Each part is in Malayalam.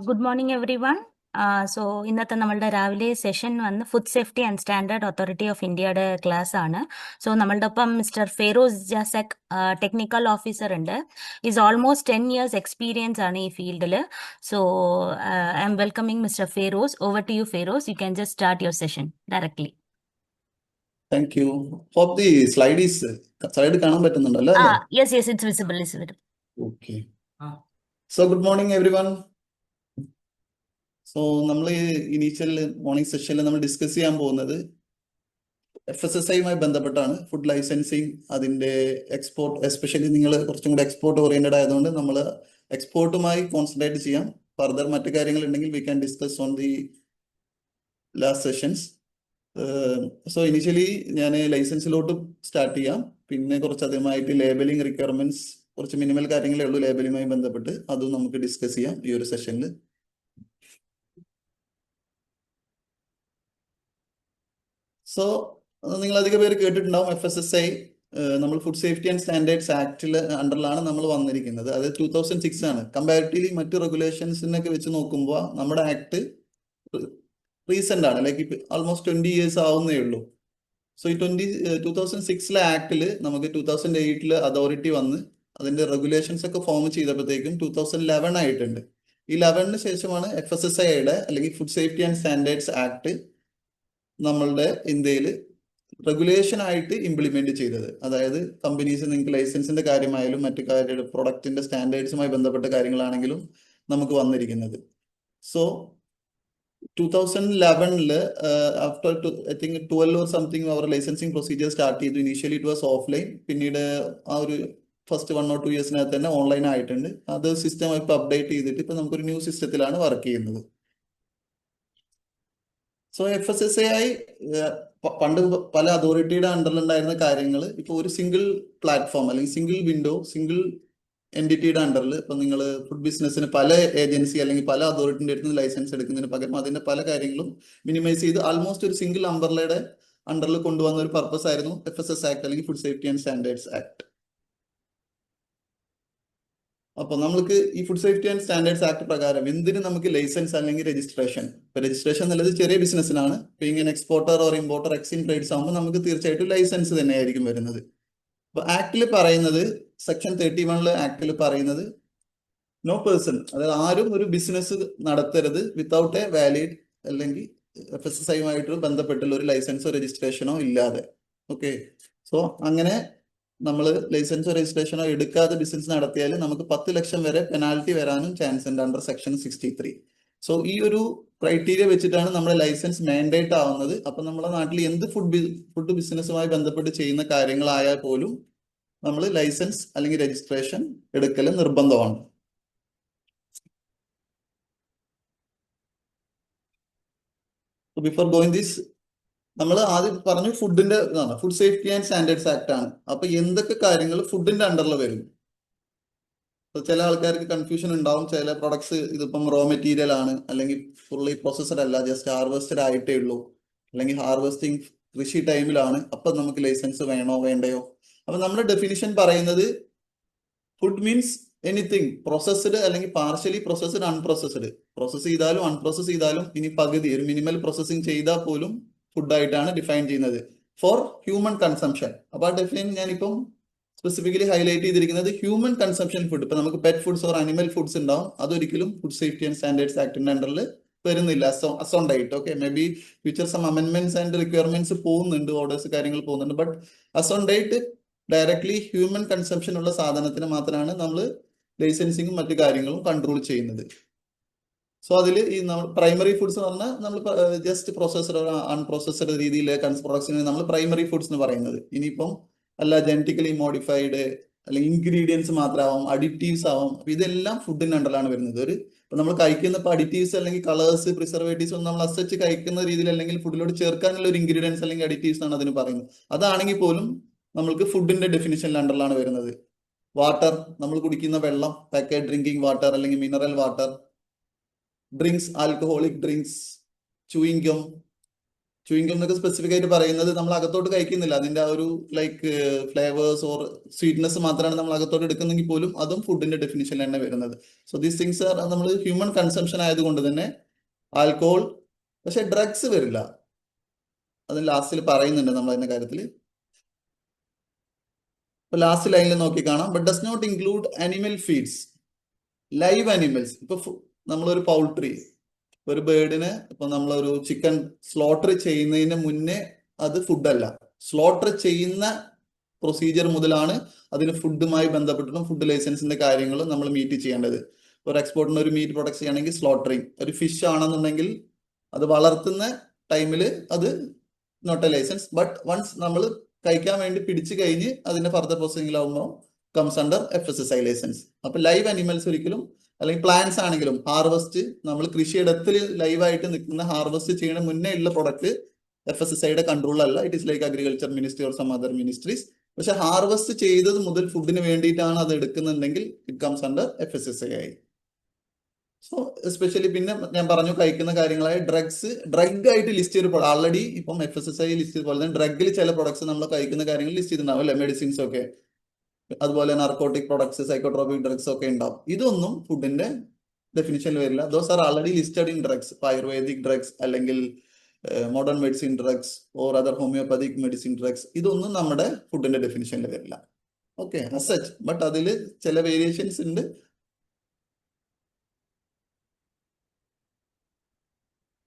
Good morning, everyone. സോ ഇന്നത്തെ നമ്മളുടെ രാവിലെ സെഷൻ വന്ന് food safety and standard authority of ഇന്ത്യയുടെ ക്ലാസ് ആണ്. സോ നമ്മളുടെ ഒപ്പം mister Feroz Jasak technical officer ഉണ്ട്. ഈസ് ഓൾമോസ്റ്റ് 10 years എക്സ്പീരിയൻസ് ആണ് ഈ ഫീൽഡിൽ. So I am welcoming mister Feroz. Over to you Feroz. You can just start your session directly. Thank you. Hope the slide കാണാൻ പറ്റുന്നുണ്ടല്ലോ അല്ലേ? Yes, it's visible. Okay. So good morning everyone. So നമ്മൾ ഇനീഷ്യൽ മോർണിംഗ് സെഷനിൽ നമ്മൾ ഡിസ്കസ് ചെയ്യാൻ പോകുന്നത് FSSAയുമായി ബന്ധപ്പെട്ടാണ്. ഫുഡ് ലൈസൻസിങ്, അതിന്റെ എക്സ്പോർട്ട്, എസ്പെഷ്യലി നിങ്ങൾ കുറച്ചും കൂടി എക്സ്പോർട്ട് ഓറിയന്റഡ് ആയതുകൊണ്ട് നമ്മൾ എക്സ്പോർട്ടുമായി കോൺസെൻട്രേറ്റ് ചെയ്യാം. ഫർദർ മറ്റു കാര്യങ്ങൾ ഉണ്ടെങ്കിൽ we can discuss on the last sessions. So initially ഞാൻ ലൈസൻസിലോട്ട് സ്റ്റാർട്ട് ചെയ്യാം. പിന്നെ കുറച്ച് അധികമായിട്ട് ലേബലിംഗ് റിക്വയർമെന്റ്സ്, കുറച്ച് മിനിമൽ കാര്യങ്ങളേ ഉള്ളൂ ലേബലിംഗുമായി ബന്ധപ്പെട്ട്, അതും നമുക്ക് ഡിസ്കസ് ചെയ്യാം ഈ ഒരു സെഷനിൽ. സോ നിങ്ങൾ അധികം പേര് കേട്ടിട്ടുണ്ടാവും FSSAI. നമ്മൾ ഫുഡ് സേഫ്റ്റി ആൻഡ് സ്റ്റാൻഡേർഡ്സ് ആക്ടിൽ അണ്ടറിലാണ് നമ്മൾ വന്നിരിക്കുന്നത്. അത് 2006 ആണ്. കമ്പാരിറ്റീവ്ലി മറ്റു റെഗുലേഷൻസിനൊക്കെ വെച്ച് നോക്കുമ്പോൾ നമ്മുടെ ആക്ട് റീസെന്റ് ആണ്, ലൈക്ക് ആൾമോസ്റ്റ് 20 years ആവുന്നേ ഉള്ളൂ. സോ ഈ 2006 ആക്ടിൽ നമുക്ക് 2008 അതോറിറ്റി വന്ന് അതിന്റെ റെഗുലേഷൻസ് ഒക്കെ ഫോം ചെയ്തപ്പോഴത്തേക്കും 2011 ആയിട്ടുണ്ട്. ഈ 11 ശേഷമാണ് FSSAIയുടെ അല്ലെങ്കിൽ food safety and standards act നമ്മളുടെ ഇന്ത്യയിൽ റെഗുലേഷൻ ആയിട്ട് ഇംപ്ലിമെന്റ് ചെയ്തത്. അതായത് കമ്പനീസ് നിങ്ങൾക്ക് ലൈസൻസിന്റെ കാര്യമായാലും മറ്റു കാര്യ പ്രൊഡക്റ്റിന്റെ സ്റ്റാൻഡേർഡ്സുമായി ബന്ധപ്പെട്ട കാര്യങ്ങളാണെങ്കിലും നമുക്ക് വന്നിരിക്കുന്നത്. So 2011 after I think 12 or something our licensing procedure start ചെയ്തു. Initially it was offline. പിന്നീട് ആ ഒരു ഫസ്റ്റ് 1 or 2 yearsനകത്ത് തന്നെ ഓൺലൈൻ ആയിട്ടുണ്ട്. അത് സിസ്റ്റം ഇപ്പൊ അപ്ഡേറ്റ് ചെയ്തിട്ട് ഇപ്പൊ നമുക്കൊരു ന്യൂ സിസ്റ്റത്തിലാണ് വർക്ക് ചെയ്യുന്നത്. സോ FSSAI പണ്ട് പല അതോറിറ്റിയുടെ അണ്ടറിലുണ്ടായിരുന്ന കാര്യങ്ങൾ ഇപ്പൊ ഒരു സിംഗിൾ പ്ലാറ്റ്ഫോം അല്ലെങ്കിൽ സിംഗിൾ വിൻഡോ, സിംഗിൾ എൻറ്റിറ്റിയുടെ അണ്ടറിൽ ഇപ്പൊ നിങ്ങൾ ഫുഡ് ബിസിനസ്സിന് പല ഏജൻസി അല്ലെങ്കിൽ പല അതോറിറ്റിന്റെ അടുത്ത് ലൈസൻസ് എടുക്കുന്നതിന് പകരം അതിന്റെ പല കാര്യങ്ങളും മിനിമൈസ് ചെയ്ത് ആൾമോസ്റ്റ് ഒരു സിംഗിൾ അംബർലയുടെ അണ്ടറിൽ കൊണ്ടുവന്ന ഒരു പർപ്പസ് ആയിരുന്നു FSS ആക്ട് അല്ലെങ്കിൽ food safety and standards act. അപ്പൊ നമുക്ക് ഈ food safety and standards act പ്രകാരം എന്തിന് നമുക്ക് ലൈസൻസ് അല്ലെങ്കിൽ രജിസ്ട്രേഷൻ? ഇപ്പൊ രജിസ്ട്രേഷൻ എന്നുള്ളത് ചെറിയ ബിസിനസ്സിനാണ്. ഇപ്പൊ ഇങ്ങനെ എക്സ്പോർട്ടർ ഓർ ഇമ്പോർട്ടർ എക്സിൻ ട്രേഡ്സ് ആകുമ്പോൾ നമുക്ക് തീർച്ചയായിട്ടും ലൈസൻസ് തന്നെയായിരിക്കും വരുന്നത്. അപ്പൊ ആക്ടിൽ പറയുന്നത്, സെക്ഷൻ 31 ആക്ടിൽ പറയുന്നത് നോ പേഴ്സൺ, അതായത് ആരും ഒരു ബിസിനസ് നടത്തരുത് വിത്തൗട്ട് എ വാലിഡ് അല്ലെങ്കിൽ FSSAയുമായിട്ട് ബന്ധപ്പെട്ടുള്ള ഒരു ലൈസൻസോ രജിസ്ട്രേഷനോ ഇല്ലാതെ. ഓക്കെ, സോ അങ്ങനെ നമ്മൾ ലൈസൻസോ രജിസ്ട്രേഷനോ എടുക്കാതെ ബിസിനസ് നടത്തിയാൽ നമുക്ക് 10 ലക്ഷം വരെ പെനാൽറ്റി വരാനും ചാൻസ് ഉണ്ട് അണ്ടർ സെക്ഷൻ 63. സോ ഈ ഒരു ക്രൈറ്റീരിയ വെച്ചിട്ടാണ് നമ്മുടെ ലൈസൻസ് മാൻഡേറ്റ് ആവുന്നത്. അപ്പൊ നമ്മുടെ നാട്ടിൽ എന്ത് ഫുഡ് ബിസിനസ്സുമായി ബന്ധപ്പെട്ട് ചെയ്യുന്ന കാര്യങ്ങളായാൽ പോലും നമ്മൾ ലൈസൻസ് അല്ലെങ്കിൽ രജിസ്ട്രേഷൻ എടുക്കൽ നിർബന്ധമാണ്. ബിഫോർ ഗോയിങ് ദിസ്, നമ്മൾ ആദ്യം പറഞ്ഞു ഫുഡിന്റെ ഇതാണ്, food safety and standards act ആണ്. അപ്പൊ എന്തൊക്കെ കാര്യങ്ങൾ ഫുഡിന്റെ അണ്ടറിൽ വരും? ചില ആൾക്കാർക്ക് കൺഫ്യൂഷൻ ഉണ്ടാവും. ചില പ്രൊഡക്ട്സ് ഇതിപ്പം റോ മെറ്റീരിയൽ ആണ്, അല്ലെങ്കിൽ ഫുള്ളി പ്രോസസ്ഡ് അല്ല, ജസ്റ്റ് ഹാർവെസ്റ്റഡ് ആയിട്ടേ ഉള്ളൂ, അല്ലെങ്കിൽ ഹാർവെസ്റ്റിംഗ് കൃഷി ടൈമിലാണ്, അപ്പൊ നമുക്ക് ലൈസൻസ് വേണോ വേണ്ടയോ? അപ്പൊ നമ്മുടെ ഡെഫിനിഷൻ പറയുന്നത് ഫുഡ് മീൻസ് എനിത്തിങ് പ്രോസസ്ഡ് അല്ലെങ്കിൽ പാർഷ്യലി പ്രോസസ്ഡ്, അൺപ്രോസസ്ഡ്. പ്രോസസ് ചെയ്താലും അൺപ്രോസസ് ചെയ്താലും ഇനി പകുതി ഒരു മിനിമൽ പ്രോസസ്സിംഗ് ചെയ്താൽ പോലും ഫുഡായിട്ടാണ് ഡിഫൈൻ ചെയ്യുന്നത് ഫോർ ഹ്യൂമൻ കൺസംഷൻ. അപ്പൊ ആ ഡെഫിനേഷൻ ഞാനിപ്പം സ്പെസിഫിക്കലി ഹൈലൈറ്റ് ചെയ്തിരിക്കുന്നത് ഹ്യൂമൻ കൺസംഷൻ ഫുഡ്. ഇപ്പൊ നമുക്ക് pet foods or animal foods ഉണ്ടാവും, അതൊരിക്കലും ഫുഡ് സേഫ്റ്റി ആൻഡ് സ്റ്റാൻഡേർഡ്സ് ആക്ടിന്റെ അണ്ടറിൽ വരുന്നില്ല. അസോണ്ടായിട്ട് okay, may be future some amendments and requirements പോകുന്നുണ്ട്, ഓർഡേഴ്സ് കാര്യങ്ങൾ പോകുന്നുണ്ട്. ബട്ട് അസോണ്ടായിട്ട് ഡയറക്ട്ലി ഹ്യൂമൻ കൺസംഷൻ ഉള്ള സാധനത്തിന് മാത്രമാണ് നമ്മൾ ലൈസൻസിങ്ങും മറ്റു കാര്യങ്ങളും കൺട്രോൾ ചെയ്യുന്നത്. സോ അതിൽ ഈ പ്രൈമറി ഫുഡ്സ് എന്ന് പറഞ്ഞാൽ നമ്മൾ ജസ്റ്റ് പ്രോസസ്ഡ് അൺപ്രോസസ്ഡ് രീതിയിലെ പ്രൊഡക്ട്സിന് നമ്മൾ പ്രൈമറി ഫുഡ്സ് എന്ന് പറയുന്നത്. ഇനിയിപ്പം അല്ല ജനറ്റിക്കലി മോഡിഫൈഡ് അല്ലെങ്കിൽ ഇൻഗ്രീഡിയൻസ് മാത്രമാവും, അഡിറ്റീവ്സ് ആവും, ഇതെല്ലാം ഫുഡിന്റെ അണ്ടറിലാണ് വരുന്നത്. ഇപ്പൊ നമ്മൾ കഴിക്കുന്ന അഡിറ്റീവ്സ് അല്ലെങ്കിൽ കളേഴ്സ്, പ്രിസർവേറ്റീവ്സ് ഒന്നും നമ്മൾ അസച്ച് കഴിക്കുന്ന രീതിയിൽ അല്ലെങ്കിൽ ഫുഡിലോട്ട് ചേർക്കാനുള്ള ഒരു ഇൻഗ്രീഡിയൻസ് അല്ലെങ്കിൽ അഡിറ്റീവ്സ് ആണ് അതിന് പറയുന്നത്. അതാണെങ്കിൽ പോലും നമ്മൾക്ക് ഫുഡിന്റെ ഡെഫിനിഷനിൽ അണ്ടറിലാണ് വരുന്നത്. വാട്ടർ, നമ്മൾ കുടിക്കുന്ന വെള്ളം, പാക്കേജ് ഡ്രിങ്കിങ് വാട്ടർ അല്ലെങ്കിൽ mineral water, drinks, alcoholic drinks, chewing gum, chewing gum എന്നൊക്കെ സ്പെസിഫിക് ആയിട്ട് പറയുന്നത് നമ്മൾ അകത്തോട്ട് കഴിക്കുന്നില്ല, അതിന്റെ ആ ഒരു ലൈക്ക് ഫ്ലേവേഴ്സ് ഓർ സ്വീറ്റ്നെസ് മാത്രമാണ് നമ്മൾ അകത്തോട്ട് എടുക്കുന്നെങ്കിൽ പോലും അതും ഫുഡിന്റെ ഡെഫിനിഷനിൽ തന്നെ വരുന്നത്. സോ ദീസ് തിങ്സ് ആർ നമ്മൾ ഹ്യൂമൻ കൺസംഷൻ ആയതുകൊണ്ട് തന്നെ ആൽക്കോഹോൾ, പക്ഷെ ഡ്രഗ്സ് വരില്ല. അത് ലാസ്റ്റിൽ പറയുന്നുണ്ട് നമ്മൾ അതിന്റെ കാര്യത്തിൽ. ഇപ്പൊ ലാസ്റ്റ് ലൈനിൽ നോക്കി കാണാം, but does not include animal feeds, live animals. ഇപ്പൊ നമ്മളൊരു പൗൾട്രി, ഒരു ബേർഡിന് ഇപ്പൊ നമ്മളൊരു ചിക്കൻ സ്ലോട്ടർ ചെയ്യുന്നതിന് മുന്നേ അത് ഫുഡല്ല. സ്ലോട്ടർ ചെയ്യുന്ന പ്രൊസീജിയർ മുതലാണ് അതിന് ഫുഡുമായി ബന്ധപ്പെട്ടിട്ടും ഫുഡ് ലൈസൻസിന്റെ കാര്യങ്ങളും നമ്മൾ മീറ്റ് ചെയ്യേണ്ടത്. ഒരു എക്സ്പോർട്ടിന് ഒരു മീറ്റ് പ്രൊഡക്ട്സ് ചെയ്യണമെങ്കിൽ സ്ലോട്ടറിങ്, ഒരു ഫിഷ് ആണെന്നുണ്ടെങ്കിൽ അത് വളർത്തുന്ന ടൈമിൽ അത് not a licence, but once നമ്മൾ കഴിക്കാൻ വേണ്ടി പിടിച്ചു കഴിഞ്ഞ് അതിന്റെ ഫർദർ പ്രോസസിംഗിലാവുമ്പോൾ കംസ് അണ്ടർ FSSAI ലൈസൻസ്. അപ്പൊ ലൈവ് അനിമൽസ് ഒരിക്കലും, അല്ലെങ്കിൽ പ്ലാന്റ്സ് ആണെങ്കിലും ഹാർവസ്റ്റ്, നമ്മൾ കൃഷിയിടത്തിൽ ലൈവായിട്ട് നിൽക്കുന്ന ഹാർവസ്റ്റ് ചെയ്യുന്ന മുന്നേ ഉള്ള പ്രൊഡക്റ്റ് FSSAIയുടെ കൺട്രോളല്ല. It is like agriculture ministry or some other ministries. പക്ഷെ ഹാർവസ്റ്റ് ചെയ്തത് മുതൽ ഫുഡിന് വേണ്ടിയിട്ടാണ് അത് എടുക്കുന്നുണ്ടെങ്കിൽ it comes under FSSAI. So especially പിന്നെ ഞാൻ പറഞ്ഞു കഴിക്കുന്ന കാര്യങ്ങളായ ഡ്രഗ്സ്, ഡ്രഗ് ആയിട്ട് ലിസ്റ്റ് ചെയ്ത ആൾറെഡി ഇപ്പം FSSAI ലിസ്റ്റ് ചെയ്ത പോലെ തന്നെ ഡ്രഗിൽ ചില പ്രൊഡക്ട്സ് നമ്മൾ കഴിക്കുന്ന കാര്യങ്ങൾ ലിസ്റ്റ് ചെയ്തിട്ടുണ്ടാവും അല്ലെ, മെഡിസിൻസ് ഒക്കെ, അതുപോലെ നാർക്കോട്ടിക് പ്രൊഡക്ട്സ്, സൈക്കോട്രോപിക് ഡ്രഗ്സ് ഒക്കെ ഉണ്ടാവും. ഇതൊന്നും ഫുഡിന്റെ ഡെഫിനിഷനിൽ വരില്ല. Those are already listed in drugs. Ayurvedic drugs അല്ലെങ്കിൽ modern medicine drugs or other homoeopathic medicine drugs, ഇതൊന്നും നമ്മുടെ ഫുഡിന്റെ ഡെഫിനിഷനിൽ വരില്ല. ഓക്കെ, അസച്ച്. ബട്ട് അതിൽ ചില വേരിയേഷൻസ് ഉണ്ട്.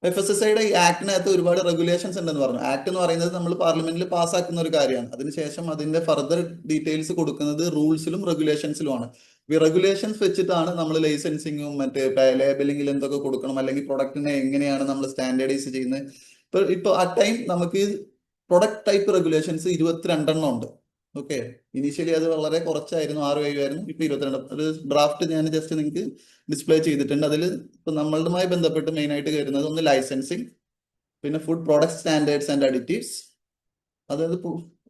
FSSAIയുടെ ഈ ആക്ടിനകത്ത് ഒരുപാട് റെഗുലേഷൻസ് ഉണ്ടെന്ന് പറഞ്ഞു. ആക്ട് എന്ന് പറയുന്നത് നമ്മൾ പാർലമെന്റിൽ പാസ്സാക്കുന്ന ഒരു കാര്യമാണ്. അതിനുശേഷം അതിന്റെ ഫർദർ ഡീറ്റെയിൽസ് കൊടുക്കുന്നത് റൂൾസിലും റെഗുലേഷൻസിലുമാണ്. ഈ റെഗുലേഷൻസ് വെച്ചിട്ടാണ് നമ്മൾ ലൈസൻസിങ്ങും മറ്റേ ലേബലിംഗിൽ എന്തൊക്കെ കൊടുക്കണം, അല്ലെങ്കിൽ പ്രൊഡക്റ്റിനെ എങ്ങനെയാണ് നമ്മൾ സ്റ്റാൻഡേർഡൈസ് ചെയ്യുന്നത്. ഇപ്പൊ ആ ടൈം നമുക്ക് പ്രൊഡക്റ്റ് ടൈപ്പ് റെഗുലേഷൻസ് 22 ഉണ്ട്. ഓക്കെ, ഇനീഷ്യലി അത് വളരെ കുറച്ചായിരുന്നു, 6-7 ആയിരുന്നു. ഇപ്പൊ 22. ഒരു ഡ്രാഫ്റ്റ് ഞാൻ ജസ്റ്റ് നിങ്ങൾക്ക് ഡിസ്പ്ലേ ചെയ്തിട്ടുണ്ട്. അതിൽ ഇപ്പൊ നമ്മളുമായി ബന്ധപ്പെട്ട് മെയിൻ ആയിട്ട് വരുന്നത് ഒന്ന് ലൈസൻസിങ്, പിന്നെ food product standards and additives. അതായത്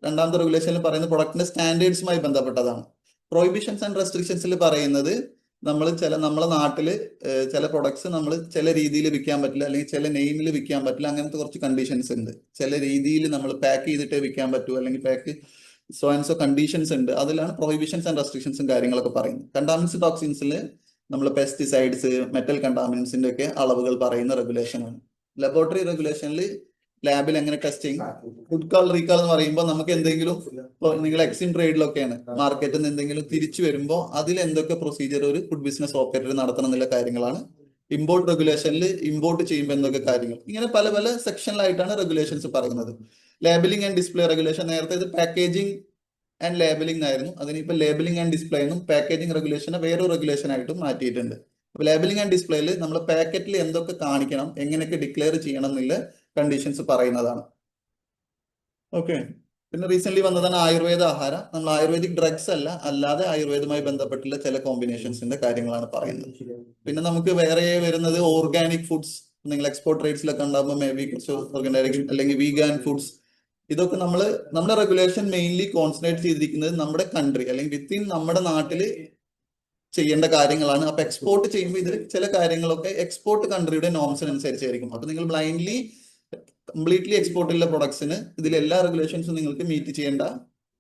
രണ്ടാമത്തെ റെഗുലേഷനിൽ പറയുന്നത് പ്രൊഡക്റ്റിന്റെ സ്റ്റാൻഡേർഡ്സുമായി ബന്ധപ്പെട്ടതാണ്. പ്രൊഹിബിഷൻസ് ആൻഡ് റെസ്ട്രിക്ഷൻസിൽ പറയുന്നത് നമ്മളെ നാട്ടില് ചില പ്രൊഡക്ട്സ് നമ്മൾ ചില രീതിയിൽ വിൽക്കാൻ പറ്റില്ല, അല്ലെങ്കിൽ ചില നെയിമിൽ വിൽക്കാൻ പറ്റില്ല. അങ്ങനത്തെ കുറച്ച് കണ്ടീഷൻസ് ഉണ്ട്. ചില രീതിയിൽ നമ്മൾ പാക്ക് ചെയ്തിട്ടേ വിൽക്കാൻ പറ്റൂ, അല്ലെങ്കിൽ pack so and so conditions ഉണ്ട്. അതിലാണ് പ്രൊഹിബിഷൻസ് ആൻഡ് റെസ്ട്രിക്ഷൻസും കാര്യങ്ങളൊക്കെ പറയുന്നത്. കണ്ടാമിനൻസ് ടോക്സിൻസിൽ നമ്മൾ പെസ്റ്റിസൈഡ്സ്, മെറ്റൽ കണ്ടാമിനൻസിന്റെ ഒക്കെ അളവുകൾ പറയുന്ന റെഗുലേഷനാണ്. ലബോറട്ടറി റെഗുലേഷനിൽ ലാബിൽ എങ്ങനെ ടെസ്റ്റിംഗ്, ഫുഡ് കാൾ റീകാൾ എന്ന് പറയുമ്പോൾ നമുക്ക് എന്തെങ്കിലും, ഇപ്പോൾ നിങ്ങൾ എക്സിം ട്രേഡിലൊക്കെയാണ്, മാർക്കറ്റിൽ നിന്ന് എന്തെങ്കിലും തിരിച്ചു വരുമ്പോൾ അതിൽ എന്തൊക്കെ പ്രൊസീജിയർ ഒരു ഫുഡ് ബിസിനസ് ഓപ്പറേറ്റർ നടത്തണം എന്നുള്ള കാര്യങ്ങളാണ്. ഇമ്പോർട്ട് റെഗുലേഷനിൽ ഇമ്പോർട്ട് ചെയ്യുമ്പോൾ എന്തൊക്കെ കാര്യങ്ങൾ, ഇങ്ങനെ പല പല സെക്ഷനിലായിട്ടാണ് റെഗുലേഷൻസ് പറയുന്നത്. ലേബലിംഗ് ആൻഡ് ഡിസ്പ്ലേ റെഗുലേഷൻ, നേരത്തെ ഇത് പാക്കേജിംഗ് ആൻഡ് ലേബലിംഗ് ആയിരുന്നു. അതിനിപ്പോൾ ലേബലിംഗ് ആൻഡ് ഡിസ്പ്ലേ എന്നും പാക്കേജിംഗ് റെഗുലേഷനെ വേറൊരു റെഗുലേഷൻ ആയിട്ടും മാറ്റിയിട്ടുണ്ട്. അപ്പൊ ലേബലിംഗ് ആൻഡ് ഡിസ്പ്ലേയിൽ നമ്മൾ പാക്കറ്റിൽ എന്തൊക്കെ കാണിക്കണം, എങ്ങനെയൊക്കെ ഡിക്ലെയർ ചെയ്യണം എന്നുള്ള കണ്ടീഷൻസ് പറയുന്നതാണ്. ഓക്കെ, പിന്നെ റീസെന്റ് വന്നതാണ് ആയുർവേദ ആഹാരം. നമ്മൾ ആയുർവേദിക് ഡ്രഗ്സ് അല്ലാതെ ആയുർവേദവുമായി ബന്ധപ്പെട്ടുള്ള ചില കോമ്പിനേഷൻസിന്റെ കാര്യങ്ങളാണ് പറയുന്നത്. പിന്നെ നമുക്ക് വേറെ വരുന്നത് ഓർഗാനിക് ഫുഡ്സ്. നിങ്ങൾ എക്സ്പോർട്ട് റേറ്റ്സിലൊക്കെ ഉണ്ടാകുമ്പോൾ മേ ബി കുറച്ച് ഓർഗാനിക് അല്ലെങ്കിൽ വീഗാൻ ഫുഡ്സ്. ഇതൊക്കെ നമ്മുടെ റെഗുലേഷൻ മെയിൻലി കോൺസെൻട്രേറ്റ് ചെയ്തിരിക്കുന്നത് നമ്മുടെ കൺട്രി അല്ലെങ്കിൽ വിത്തിൻ നമ്മുടെ നാട്ടിൽ ചെയ്യേണ്ട കാര്യങ്ങളാണ്. അപ്പൊ എക്സ്പോർട്ട് ചെയ്യുമ്പോൾ ഇതിൽ ചില കാര്യങ്ങളൊക്കെ എക്സ്പോർട്ട് കൺട്രിയുടെ നോംസിനനുസരിച്ചായിരിക്കും. അപ്പൊ നിങ്ങൾ ബ്ലൈൻഡ്ലി കംപ്ലീറ്റ്ലി എക്സ്പോർട്ടുള്ള പ്രൊഡക്ട്സിന് ഇതിൽ എല്ലാ റെഗുലേഷൻസും നിങ്ങൾക്ക് മീറ്റ് ചെയ്യേണ്ട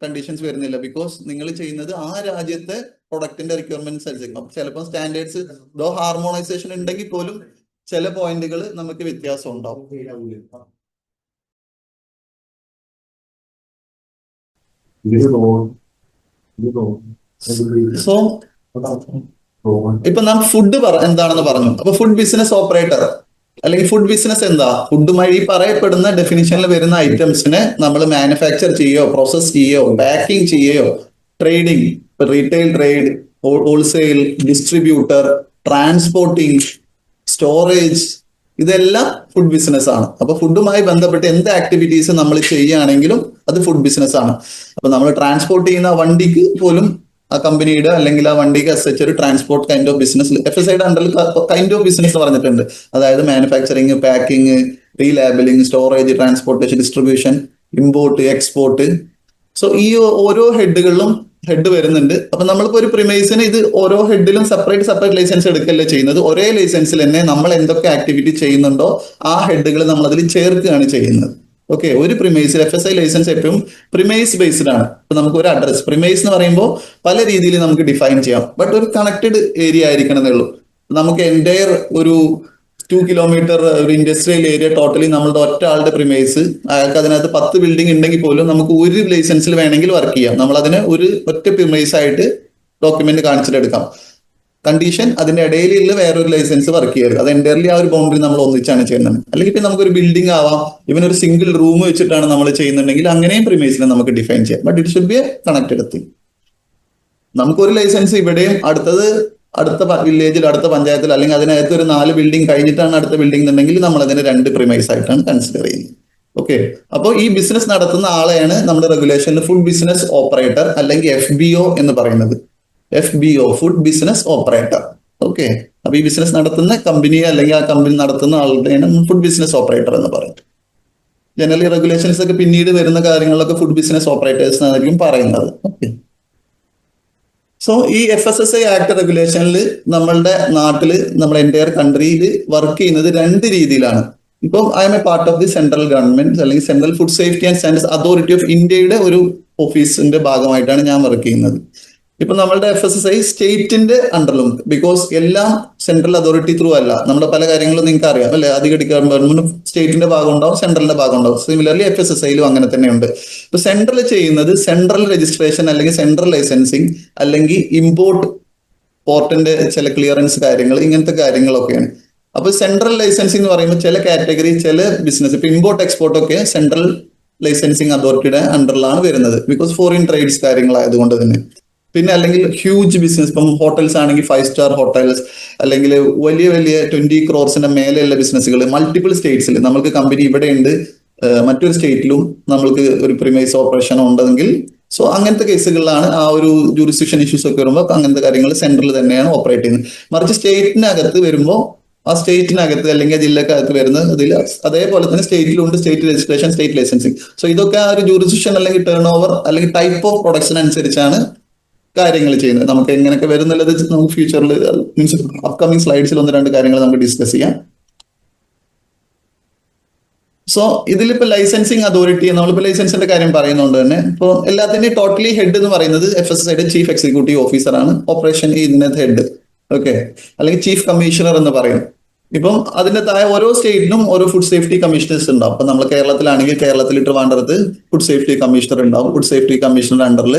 കണ്ടീഷൻസ് വരുന്നില്ല. ബിക്കോസ് നിങ്ങൾ ചെയ്യുന്നത് ആ രാജ്യത്തെ പ്രൊഡക്റ്റിന്റെ റിക്വയർമെന്റ്സ് അനുസരിച്ച്. അപ്പൊ ചിലപ്പോൾ സ്റ്റാൻഡേർഡ്സ് ദോ ഹാർമോണൈസേഷൻ ഉണ്ടെങ്കിൽ പോലും ചില പോയിന്റുകൾ നമുക്ക് വ്യത്യാസം ഉണ്ടാവും. സോ ഇപ്പൊ നാം ഫുഡ് എന്താണെന്ന് പറഞ്ഞു. അപ്പൊ ഫുഡ് ബിസിനസ് ഓപ്പറേറ്റർ അല്ലെങ്കിൽ ഫുഡ് ബിസിനസ് എന്താ? ഫുഡുമായി ഈ പറയപ്പെടുന്ന ഡെഫിനിഷനിൽ വരുന്ന ഐറ്റംസിനെ നമ്മൾ മാനുഫാക്ചർ ചെയ്യോ, പ്രോസസ് ചെയ്യോ, പാക്കിംഗ് ചെയ്യോ, trading, retail trade, wholesale, distributor, transporting, storage, ഇതെല്ലാം ഫുഡ് ബിസിനസ് ആണ്. അപ്പൊ ഫുഡുമായി ബന്ധപ്പെട്ട് എന്ത് ആക്ടിവിറ്റീസ് നമ്മൾ ചെയ്യുകയാണെങ്കിലും അത് ഫുഡ് ബിസിനസ് ആണ്. അപ്പൊ നമ്മൾ ട്രാൻസ്പോർട്ട് ചെയ്യുന്ന വണ്ടിക്ക് പോലും ആ കമ്പനിയുടെ അല്ലെങ്കിൽ ആ വണ്ടിക്ക് അസച്ച് ഒരു ട്രാൻസ്പോർട്ട് കൈൻഡ് ഓഫ് ബിസിനസ് FSSAIയുടെ അണ്ടറിൽ കൈൻഡ് ഓഫ് ബിസിനസ് പറഞ്ഞിട്ടുണ്ട്. അതായത് manufacturing, packing, relabelling, storage, transportation, distribution, import, export. So ഈ ഓരോ ഹെഡുകളിലും ഹെഡ് വരുന്നുണ്ട്. അപ്പൊ നമ്മളിപ്പോ ഒരു പ്രിമൈസിന് ഇത് ഓരോ ഹെഡിലും സെപ്പറേറ്റ് ലൈസൻസ് എടുക്കല്ലേ ചെയ്യുന്നത്. ഒരേ ലൈസൻസിൽ തന്നെ നമ്മൾ എന്തൊക്കെ ആക്ടിവിറ്റി ചെയ്യുന്നുണ്ടോ ആ ഹെഡുകൾ നമ്മൾ അതിൽ ചേർക്കുകയാണ് ചെയ്യുന്നത്. ഓക്കെ, ഒരു പ്രിമൈസിൽ FSI ലൈസൻസ് എപ്പോഴും പ്രിമൈസ് ബേസ്ഡ് ആണ്. ഇപ്പൊ നമുക്ക് ഒരു അഡ്രസ് പ്രിമൈസ് എന്ന് പറയുമ്പോൾ പല രീതിയിൽ നമുക്ക് ഡിഫൈൻ ചെയ്യാം, ബട്ട് ഒരു കണക്റ്റഡ് ഏരിയ ആയിരിക്കണം എന്നേ ഉള്ളൂ. നമുക്ക് എൻ്റയർ ഒരു 2 കിലോമീറ്റർ ഒരു ഇൻഡസ്ട്രിയൽ ഏരിയ ടോട്ടലി നമ്മളുടെ ഒറ്റ ആളുടെ പ്രിമൈസ്, അയാൾക്ക് അതിനകത്ത് 10 ബിൽഡിംഗ് ഉണ്ടെങ്കിൽ പോലും നമുക്ക് ഒരു ലൈസൻസിൽ വേണമെങ്കിൽ വർക്ക് ചെയ്യാം. നമ്മൾ അതിനെ ഒരു ഒറ്റ പ്രിമൈസ് ആയിട്ട് ഡോക്യുമെന്റ് കാണിച്ചിട്ട് എടുക്കാം. കണ്ടീഷൻ അതിന്റെ ഇടയിലുള്ള വേറൊരു ലൈസൻസ് വർക്ക് ചെയ്യരുത്. അത് എൻ്റയർലി ആ ഒരു ബൗണ്ടറി നമ്മൾ ഒന്നിച്ചാണ് ചെയ്യുന്നത്. അല്ലെങ്കിൽ ഇപ്പൊ നമുക്കൊരു ബിൽഡിംഗ് ആവാം, ഇവൻ ഒരു സിംഗിൾ റൂം വെച്ചിട്ടാണ് നമ്മൾ ചെയ്യുന്നുണ്ടെങ്കിൽ അങ്ങനെയും പ്രിമൈസിനെ നമുക്ക് ഡിഫൈൻ ചെയ്യാം. But it should be A connected thing. നമുക്കൊരു ലൈസൻസ് ഇവിടെയും അടുത്ത വില്ലേജിൽ അടുത്ത പഞ്ചായത്തിൽ അല്ലെങ്കിൽ അതിനകത്ത് ഒരു 4 ബിൽഡിംഗ് കഴിഞ്ഞിട്ടാണ് അടുത്ത ബിൽഡിംഗ് എന്നുണ്ടെങ്കിൽ നമ്മൾ അതിനെ 2 പ്രിമൈസ് ആയിട്ടാണ് കൺസിഡർ ചെയ്യുന്നത്. ഓക്കെ, അപ്പോൾ ഈ ബിസിനസ് നടത്തുന്ന ആളെയാണ് നമ്മുടെ റെഗുലേഷനിൽ ഫുഡ് ബിസിനസ് ഓപ്പറേറ്റർ അല്ലെങ്കിൽ FBO എന്ന് പറയുന്നത്. FBO, food business operator. Okay, അപ്പൊ ഈ ബിസിനസ് നടത്തുന്ന കമ്പനി അല്ലെങ്കിൽ ആ കമ്പനി നടത്തുന്ന ആളുടെയാണ് ഫുഡ് ബിസിനസ് ഓപ്പറേറ്റർ എന്ന് പറയുന്നത്. ജനറലി റെഗുലേഷൻസ് ഒക്കെ പിന്നീട് വരുന്ന കാര്യങ്ങളൊക്കെ ഫുഡ് ബിസിനസ് ഓപ്പറേറ്റേഴ്സ് എന്നായിരിക്കും പറയുന്നത്. ഓക്കെ, സോ ഈ FSSAI ആക്ട് റെഗുലേഷനിൽ നമ്മളുടെ നാട്ടിൽ നമ്മുടെ എൻ്റയർ കൺട്രിയിൽ വർക്ക് ചെയ്യുന്നത് 2 രീതിയിലാണ്. ഇപ്പം I am a part of the central government അല്ലെങ്കിൽ central food safety and standards authority of ഇന്ത്യയുടെ ഒരു ഓഫീസിന്റെ ഭാഗമായിട്ടാണ് ഞാൻ വർക്ക് ചെയ്യുന്നത്. ഇപ്പൊ നമ്മളുടെ FSSAI സ്റ്റേറ്റിന്റെ അണ്ടറിലും, ബിക്കോസ് എല്ലാം സെൻട്രൽ അതോറിറ്റി ത്രൂ അല്ല. നമ്മുടെ പല കാര്യങ്ങളും നിങ്ങൾക്ക് അറിയാം അല്ലെ, അധികം ഗവൺമെന്റ് സ്റ്റേറ്റിന്റെ ഭാഗം ഉണ്ടാവും, സെൻട്രലിന്റെ ഭാഗം ഉണ്ടാവും. സിമിലർലി FSSAIലും അങ്ങനെ തന്നെയുണ്ട്. ഇപ്പൊ സെൻട്രൽ ചെയ്യുന്നത് സെൻട്രൽ രജിസ്ട്രേഷൻ അല്ലെങ്കിൽ സെൻട്രൽ ലൈസൻസിങ് അല്ലെങ്കിൽ ഇമ്പോർട്ട് പോർട്ടിന്റെ ചില ക്ലിയറൻസ് കാര്യങ്ങൾ, ഇങ്ങനത്തെ കാര്യങ്ങളൊക്കെയാണ്. അപ്പൊ സെൻട്രൽ ലൈസൻസിങ് എന്ന് പറയുമ്പോൾ ചില കാറ്റഗറി ചില ബിസിനസ്, ഇപ്പൊ ഇമ്പോർട്ട് എക്സ്പോർട്ട് ഒക്കെ സെൻട്രൽ ലൈസൻസിങ് അതോറിറ്റിയുടെ അണ്ടറിലാണ് വരുന്നത്, ബിക്കോസ് ഫോറിൻ ട്രേഡ്സ് കാര്യങ്ങളായതുകൊണ്ട് തന്നെ. പിന്നെ അല്ലെങ്കിൽ ഹ്യൂജ് ബിസിനസ്, ഇപ്പം ഹോട്ടൽസ് ആണെങ്കിൽ 5 സ്റ്റാർ ഹോട്ടൽസ് അല്ലെങ്കിൽ വലിയ 20 crores മേലെയുള്ള ബിസിനസ്സുകൾ മൾട്ടിപ്പിൾ സ്റ്റേറ്റ്സിൽ നമുക്ക് കമ്പനി ഇവിടെ ഉണ്ട്, മറ്റൊരു സ്റ്റേറ്റിലും നമ്മൾക്ക് ഒരു പ്രിമൈസ് ഓപ്പറേഷൻ ഉണ്ടെങ്കിൽ, സോ അങ്ങനത്തെ കേസുകളിലാണ് ആ ഒരു ജൂറിസ്ഡിക്ഷൻ ഇഷ്യൂസ് ഒക്കെ വരുമ്പോൾ അങ്ങനത്തെ കാര്യങ്ങൾ സെൻട്രൽ തന്നെയാണ് ഓപ്പറേറ്റ് ചെയ്യുന്നത്. മറിച്ച് സ്റ്റേറ്റിനകത്ത് വരുമ്പോൾ ആ സ്റ്റേറ്റിനകത്ത് അല്ലെങ്കിൽ ആ ജില്ലക്കകത്ത് വരുന്നത് അതിൽ അതേപോലെ തന്നെ സ്റ്റേറ്റിലുണ്ട് state registration, state licensing. So ഇതൊക്കെ ആ ഒരു ജൂറിസ്ഡിക്ഷൻ അല്ലെങ്കിൽ ടേൺ ഓവർ അല്ലെങ്കിൽ ടൈപ്പ് ഓഫ് പ്രൊഡക്ഷൻ അനുസരിച്ചാണ് കാര്യങ്ങൾ ചെയ്യുന്നത്. നമുക്ക് എങ്ങനെയൊക്കെ വരുന്നുള്ളത് നമുക്ക് ഫ്യൂച്ചറിൽ മീൻസ് അപ്കമിങ് സ്ലൈഡ്സിൽ 1-2 കാര്യങ്ങൾ നമുക്ക് ഡിസ്കസ് ചെയ്യാം. സോ ഇതിലിപ്പോ ലൈസൻസിങ് അതോറിറ്റി, നമ്മളിപ്പോ ലൈസൻസിന്റെ കാര്യം പറയുന്നതുകൊണ്ട് തന്നെ ഇപ്പോൾ എല്ലാത്തിന്റെയും ടോട്ടലി ഹെഡ് എന്ന് പറയുന്നത് FSSAIയുടെ ചീഫ് എക്സിക്യൂട്ടീവ് ഓഫീസറാണ്, ഓപ്പറേഷൻ ഇതിനകത്ത് ഹെഡ്. ഓക്കെ, അല്ലെങ്കിൽ ചീഫ് കമ്മീഷണർ എന്ന് പറയും. ഇപ്പം അതിന്റെ താഴെ ഓരോ സ്റ്റേറ്റിനും ഓരോ ഫുഡ് സേഫ്റ്റി കമ്മീഷണേഴ്സ് ഉണ്ടാവും. അപ്പൊ നമ്മൾ കേരളത്തിലാണെങ്കിൽ കേരളത്തിൽ ട്രിവാൻഡ്രത്ത് ഫുഡ് സേഫ്റ്റി കമ്മീഷണർ ഉണ്ടാവും. ഫുഡ് സേഫ്റ്റി കമ്മീഷണർ അണ്ടറിൽ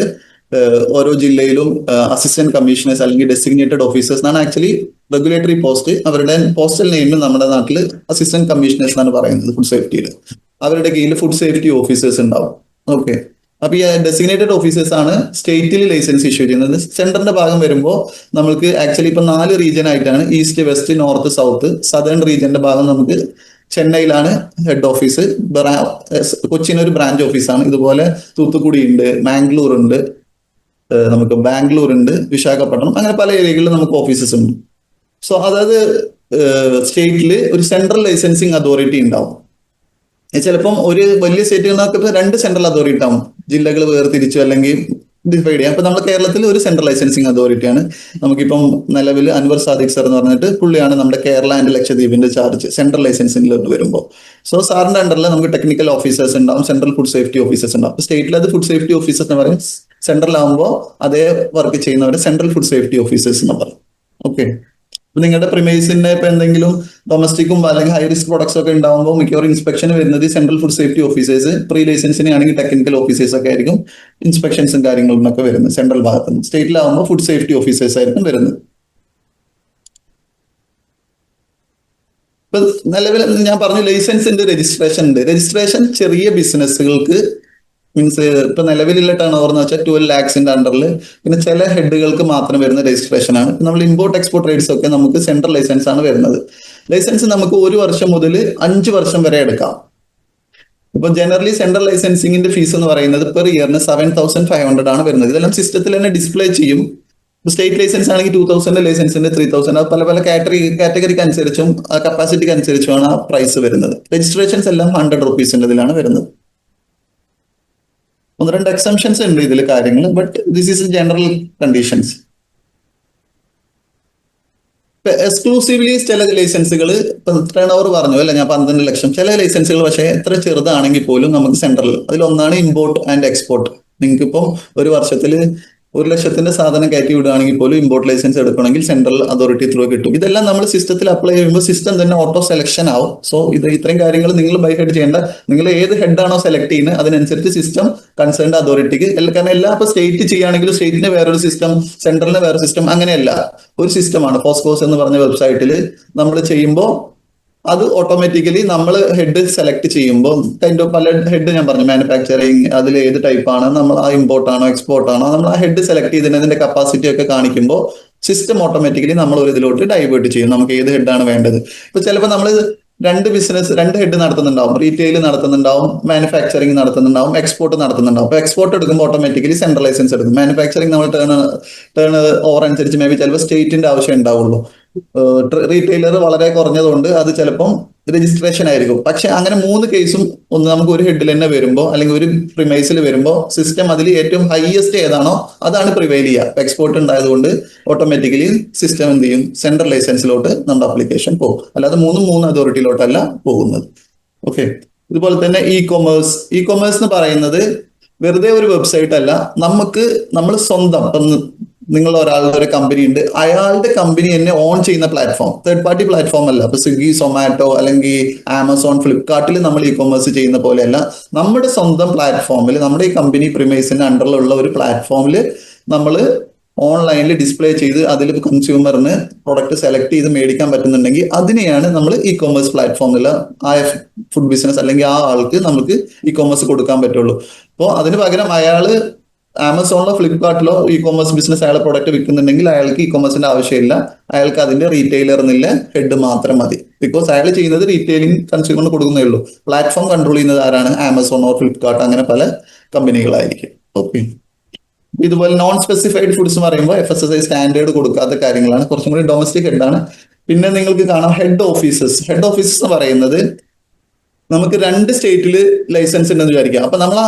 ഓരോ ജില്ലയിലും അസിസ്റ്റന്റ് കമ്മീഷണേഴ്സ് അല്ലെങ്കിൽ ഡെസിഗ്നേറ്റഡ് ഓഫീസേഴ്സ് എന്നാണ് ആക്ച്വലി റെഗുലേറ്ററി പോസ്റ്റ്. അവരുടെ പോസ്റ്റൽ നെയിം നമ്മുടെ നാട്ടിൽ അസിസ്റ്റന്റ് കമ്മീഷണേഴ്സ് എന്നാണ് പറയുന്നത് ഫുഡ് സേഫ്റ്റിയിൽ. അവരുടെ കീഴിൽ ഫുഡ് സേഫ്റ്റി ഓഫീസേഴ്സ് ഉണ്ടാവും. ഓക്കെ, അപ്പൊ ഈ ഡെസിഗ്നേറ്റഡ് ഓഫീസേഴ്സ് ആണ് സ്റ്റേറ്റിൽ ലൈസൻസ് ഇഷ്യൂ ചെയ്യുന്നത്. സെൻട്രലിന്റെ ഭാഗം വരുമ്പോൾ നമുക്ക് ആക്ച്വലി ഇപ്പൊ 4 റീജിയൻ ആയിട്ടാണ്, east, west, north, south. Southern റീജിയന്റെ ഭാഗം നമുക്ക് ചെന്നൈയിലാണ് ഹെഡ് ഓഫീസ്, കൊച്ചിൻ ഒരു ബ്രാഞ്ച് ഓഫീസാണ്. ഇതുപോലെ തൂത്തുക്കുടി ഉണ്ട്, മാംഗ്ലൂർ ഉണ്ട്, നമുക്ക് ബാംഗ്ലൂർ ഉണ്ട്, വിശാഖപട്ടണം, അങ്ങനെ പല ഏരിയകളിലും നമുക്ക് ഓഫീസസ് ഉണ്ട്. സോ അതായത് സ്റ്റേറ്റിൽ ഒരു സെൻട്രൽ ലൈസൻസിങ് അതോറിറ്റി ഉണ്ടാവും. ചിലപ്പം ഒരു വലിയ സ്റ്റേറ്റുകളിലൊക്കെ 2 സെൻട്രൽ അതോറിറ്റി ആവും, ജില്ലകൾ വേർതിരിച്ചു അല്ലെങ്കിൽ ഡിവൈഡ് ചെയ്യാം. അപ്പൊ നമ്മുടെ കേരളത്തിൽ ഒരു സെൻട്രൽ ലൈസൻസിങ് അതോറിറ്റിയാണ്. നമുക്കിപ്പം നിലവിൽ അൻവർ സാദിഖ് സർ എന്ന് പറഞ്ഞിട്ട് പുള്ളിയാണ് നമ്മുടെ കേരള ആൻഡ് ലക്ഷദ്വീപിന്റെ ചാർജ് സെൻട്രൽ ലൈസൻസിംഗിലോട്ട് വരുമ്പോൾ. സോ സാറിന്റെ അണ്ടറിൽ നമുക്ക് ടെക്നിക്കൽ ഓഫീസേഴ്സ് ഉണ്ടാവും, സെൻട്രൽ ഫുഡ് സേഫ്റ്റി ഓഫീസേഴ്സ് ഉണ്ടാവും. അപ്പൊ സ്റ്റേറ്റിൽ അത് ഫുഡ് സേഫ്റ്റി ഓഫീസേഴ്സ് എന്ന് പറയും, സെൻട്രൽ ആകുമ്പോൾ അതേ വർക്ക് ചെയ്യുന്നവരെ സെൻട്രൽ ഫുഡ് സേഫ്റ്റി ഓഫീസേഴ്സ് എന്ന് പറയും. ഓക്കെ, ഇപ്പൊ നിങ്ങളുടെ പ്രിമൈസിന്റെ ഇപ്പൊ എന്തെങ്കിലും ഡൊമസ്റ്റിക്കും അല്ലെങ്കിൽ ഹൈ റിസ്ക് പ്രൊഡക്ട്സ് ഒക്കെ ഉണ്ടാകുമ്പോൾ മിക്കവാറും ഇൻസ്പെക്ഷൻ വരുന്നത് central food safety officers, pre ലൈസൻസിന് ആണെങ്കിൽ ടെക്നിക്കൽ ഓഫീസേഴ്സ് ഒക്കെ ആയിരിക്കും ഇൻസ്പെക്ഷൻസും കാര്യങ്ങളും ഒക്കെ വരുന്നത് സെൻട്രൽ ഭാഗത്ത് നിന്ന്. സ്റ്റേറ്റിലാവുമ്പോൾ ഫുഡ് സേഫ്റ്റി ഓഫീസേഴ്സ് ആയിരിക്കും വരുന്നത്. ഇപ്പൊ നിലവിൽ ഞാൻ പറഞ്ഞു ലൈസൻസിന്റെ രജിസ്ട്രേഷൻ ഉണ്ട്. രജിസ്ട്രേഷൻ ചെറിയ ബിസിനസ്സുകൾക്ക് മീൻസ് ഇപ്പൊ നിലവിലുള്ള ടേൺ ഓവർ എന്ന് വെച്ചാൽ 12 lakhs അണ്ടറിൽ, പിന്നെ ചില ഹെഡുകൾക്ക് മാത്രം വരുന്ന രജിസ്ട്രേഷൻ ആണ്. നമ്മൾ ഇമ്പോർട്ട് എക്സ്പോർട്ട് റേറ്റ്സ് ഒക്കെ നമുക്ക് സെൻട്രൽ ലൈസൻസ് ആണ് വരുന്നത്. ലൈസൻസ് നമുക്ക് 1 വർഷം മുതൽ 5 വർഷം വരെ എടുക്കാം. ഇപ്പൊ ജനറലി സെൻട്രൽ ലൈസൻസിംഗിന്റെ ഫീസ് എന്ന് പറയുന്നത് പെർ ഇയറിന് 7,500 ആണ് വരുന്നത്. ഇതെല്ലാം സിസ്റ്റത്തിൽ തന്നെ ഡിസ്പ്ലേ ചെയ്യും. സ്റ്റേറ്റ് ലൈസൻസ് ആണെങ്കിൽ 2,000, ലൈസൻസിന്റെ 3,000. പല കാറ്റഗറിക്ക് അനുസരിച്ചും കപ്പാസിറ്റിക്ക് അനുസരിച്ചുമാണ് ആ പ്രൈസ് വരുന്നത്. രജിസ്ട്രേഷൻസ് എല്ലാം 100 rupees ഇതിലാണ് വരുന്നത്. ഒന്ന് രണ്ട് എക്സംഷൻസ് ഉണ്ട് ഇതിൽ കാര്യങ്ങൾ, but this is general conditions. Exclusively ചില ലൈസൻസുകൾ ടേൺ ഓവർ പറഞ്ഞു അല്ലെ, ഞാൻ 12 ലക്ഷം. ചില ലൈസൻസുകൾ പക്ഷേ എത്ര ചെറുതാണെങ്കിൽ പോലും നമുക്ക് സെൻട്രൽ, അതിലൊന്നാണ് ഇമ്പോർട്ട് ആൻഡ് എക്സ്പോർട്ട്. നിങ്ങൾക്ക് ഇപ്പോൾ ഒരു വർഷത്തിൽ 1 ലക്ഷത്തിന്റെ സാധനം കയറ്റി വിടുകയാണെങ്കിൽ പോലും ഇമ്പോർട്ട് ലൈസൻസ് എടുക്കണമെങ്കിൽ സെൻട്രൽ അതോറിറ്റി ത്രൂ കിട്ടും. ഇതെല്ലാം നമ്മൾ സിസ്റ്റത്തിൽ അപ്ലൈ ചെയ്യുമ്പോൾ സിസ്റ്റം തന്നെ ഓട്ടോ സെലക്ഷൻ ആവും. സോ ഇത്രയും കാര്യങ്ങൾ നിങ്ങൾ ബൈ ഹെഡ് ചെയ്യേണ്ട. നിങ്ങൾ ഏത് ഹെഡാണോ സെലക്ട് ചെയ്യുന്നത് അതിനനുസരിച്ച് സിസ്റ്റം കൺസേൺഡ് അതോറിറ്റിക്ക്, കാരണം എല്ലാം ഇപ്പൊ സ്റ്റേറ്റ് ചെയ്യുകയാണെങ്കിൽ സ്റ്റേറ്റിന് വേറൊരു സിസ്റ്റം, സെൻട്രലിന് വേറെ സിസ്റ്റം, അങ്ങനെയല്ല, ഒരു സിസ്റ്റമാണ്. ഫോസ്കോസ് എന്ന് പറഞ്ഞ വെബ്സൈറ്റിൽ നമ്മൾ ചെയ്യുമ്പോൾ അത് ഓട്ടോമാറ്റിക്കലി നമ്മൾ ഹെഡ് സെലക്ട് ചെയ്യുമ്പോൾ കൈൻഡ് ഓഫ് പല ഹെഡ് ഞാൻ പറഞ്ഞു, മാനുഫാക്ചറിങ്, അതിൽ ഏത് ടൈപ്പാണ് നമ്മൾ, ആ ഇമ്പോർട്ടാണോ എക്സ്പോർട്ടാണോ, നമ്മൾ ആ ഹെഡ് സെലക്ട് ചെയ്തതിന് അതിന്റെ കപ്പാസിറ്റി ഒക്കെ കാണിക്കുമ്പോൾ സിസ്റ്റം ഓട്ടോമാറ്റിക്കലി നമ്മൾ ഒരു ഇതിലോട്ട് ഡൈവേർട്ട് ചെയ്യും നമുക്ക് ഏത് ഹെഡാണ് വേണ്ടത്. ഇപ്പൊ ചിലപ്പോൾ നമ്മൾ രണ്ട് ഹെഡ് നടത്തുന്നുണ്ടാവും, റീറ്റെയിൽ നടത്തുന്നുണ്ടാവും, മാനുഫാക്ചറിങ് നടത്തുന്നുണ്ടാവും, എക്സ്പോർട്ട് നടത്തുന്നുണ്ടാവും. അപ്പൊ എക്സ്പോർട്ട് എടുക്കുമ്പോൾ ഓട്ടോമാറ്റിക്കലി സെൻട്രൽ ലൈസൻസ് എടുക്കും. മാനുഫാക്ചറിങ് നമ്മൾ ടേൺ ഓവർ അനുസരിച്ച് മേ ബി ചിലപ്പോൾ സ്റ്റേറ്റിന്റെ ആവശ്യം ഉണ്ടാവുള്ളൂ. റീറ്റെയിലർ വളരെ കുറഞ്ഞതുകൊണ്ട് അത് ചിലപ്പം രജിസ്ട്രേഷൻ ആയിരിക്കും. പക്ഷെ അങ്ങനെ 3 കേസും ഒന്ന് നമുക്ക് ഒരു ഹെഡിൽ തന്നെ വരുമ്പോൾ അല്ലെങ്കിൽ ഒരു പ്രിമൈസിൽ വരുമ്പോൾ സിസ്റ്റം അതിൽ ഏറ്റവും ഹയസ്റ്റ് ഏതാണോ അതാണ് പ്രിവൈൽ ചെയ്യുക. എക്സ്പോർട്ട് ഉണ്ടായതുകൊണ്ട് ഓട്ടോമാറ്റിക്കലി സിസ്റ്റം എന്ത് ചെയ്യും, സെൻട്രൽ ലൈസൻസിലോട്ട് നമ്മുടെ അപ്ലിക്കേഷൻ പോകും. അല്ലാതെ 3 അതോറിറ്റിയിലോട്ടല്ല പോകുന്നത്. ഓക്കെ. ഇതുപോലെ തന്നെ ഇ കൊമേഴ്സ് എന്ന് പറയുന്നത് വെറുതെ ഒരു വെബ്സൈറ്റ് അല്ല, നമ്മൾ സ്വന്തം നിങ്ങൾ ഒരാളുടെ ഒരു കമ്പനി ഉണ്ട്, അയാളുടെ കമ്പനി തന്നെ ഓൺ ചെയ്യുന്ന പ്ലാറ്റ്ഫോം, തേർഡ് പാർട്ടി പ്ലാറ്റ്ഫോം അല്ല. ഇപ്പൊ സ്വിഗ്ഗി, സൊമാറ്റോ അല്ലെങ്കിൽ ആമസോൺ, ഫ്ലിപ്കാർട്ടിൽ നമ്മൾ ഇ കൊമേഴ്സ് ചെയ്യുന്ന പോലെയല്ല, നമ്മുടെ സ്വന്തം പ്ലാറ്റ്ഫോമിൽ, നമ്മുടെ ഈ കമ്പനി പ്രിമൈസിന്റെ അണ്ടറിലുള്ള ഒരു പ്ലാറ്റ്ഫോമിൽ നമ്മൾ ഓൺലൈനിൽ ഡിസ്പ്ലേ ചെയ്ത് അതിൽ കൺസ്യൂമറിന് പ്രൊഡക്റ്റ് സെലക്ട് ചെയ്ത് മേടിക്കാൻ പറ്റുന്നുണ്ടെങ്കിൽ അതിനെയാണ് നമ്മൾ ഇ കൊമേഴ്സ് പ്ലാറ്റ്ഫോമിൽ ആ ഫുഡ് ബിസിനസ് അല്ലെങ്കിൽ ആ ആൾക്ക് നമുക്ക് ഇ കൊമേഴ്സ് കൊടുക്കാൻ പറ്റുള്ളൂ. അപ്പോൾ അതിന് പകരം അയാള് ആമസോണിലോ ഫ്ലിപ്കാർട്ടിലോ ഇ കൊമേഴ്സ് ബിസിനസ് അയാൾ പ്രൊഡക്റ്റ് വിൽക്കുന്നുണ്ടെങ്കിൽ അയാൾക്ക് ഇ കൊമേഴ്സിന്റെ ആവശ്യമില്ല, അയാൾക്ക് അതിന്റെ റീറ്റെയിലർ എന്നുള്ള ഹെഡ് മാത്രം മതി. ബിക്കോസ് അയാൾ ചെയ്യുന്നത് റീറ്റെയിലിംഗ് കൺസ്യൂമറിന് കൊടുക്കുന്നേ ഉള്ളൂ. പ്ലാറ്റ്ഫോം കൺട്രോൾ ചെയ്യുന്നത് ആരാണ്? ആമസോണോ ഫ്ലിപ്കാർട്ട്, അങ്ങനെ പല കമ്പനികളായിരിക്കും. ഓക്കെ. ഇതുപോലെ നോൺ സ്പെസിഫൈഡ് ഫുഡ്സ് എന്ന് പറയുമ്പോൾ FSSAI സ്റ്റാൻഡേർഡ് കൊടുക്കാത്ത കാര്യങ്ങളാണ്, കുറച്ചും കൂടി ഡൊമസ്റ്റിക് ഹെഡാണ്. പിന്നെ നിങ്ങൾക്ക് കാണാം ഹെഡ് ഓഫീസസ് എന്ന് പറയുന്നത് നമുക്ക് 2 സ്റ്റേറ്റിൽ ലൈസൻസ് ഉണ്ടെന്ന് വിചാരിക്കാം. അപ്പൊ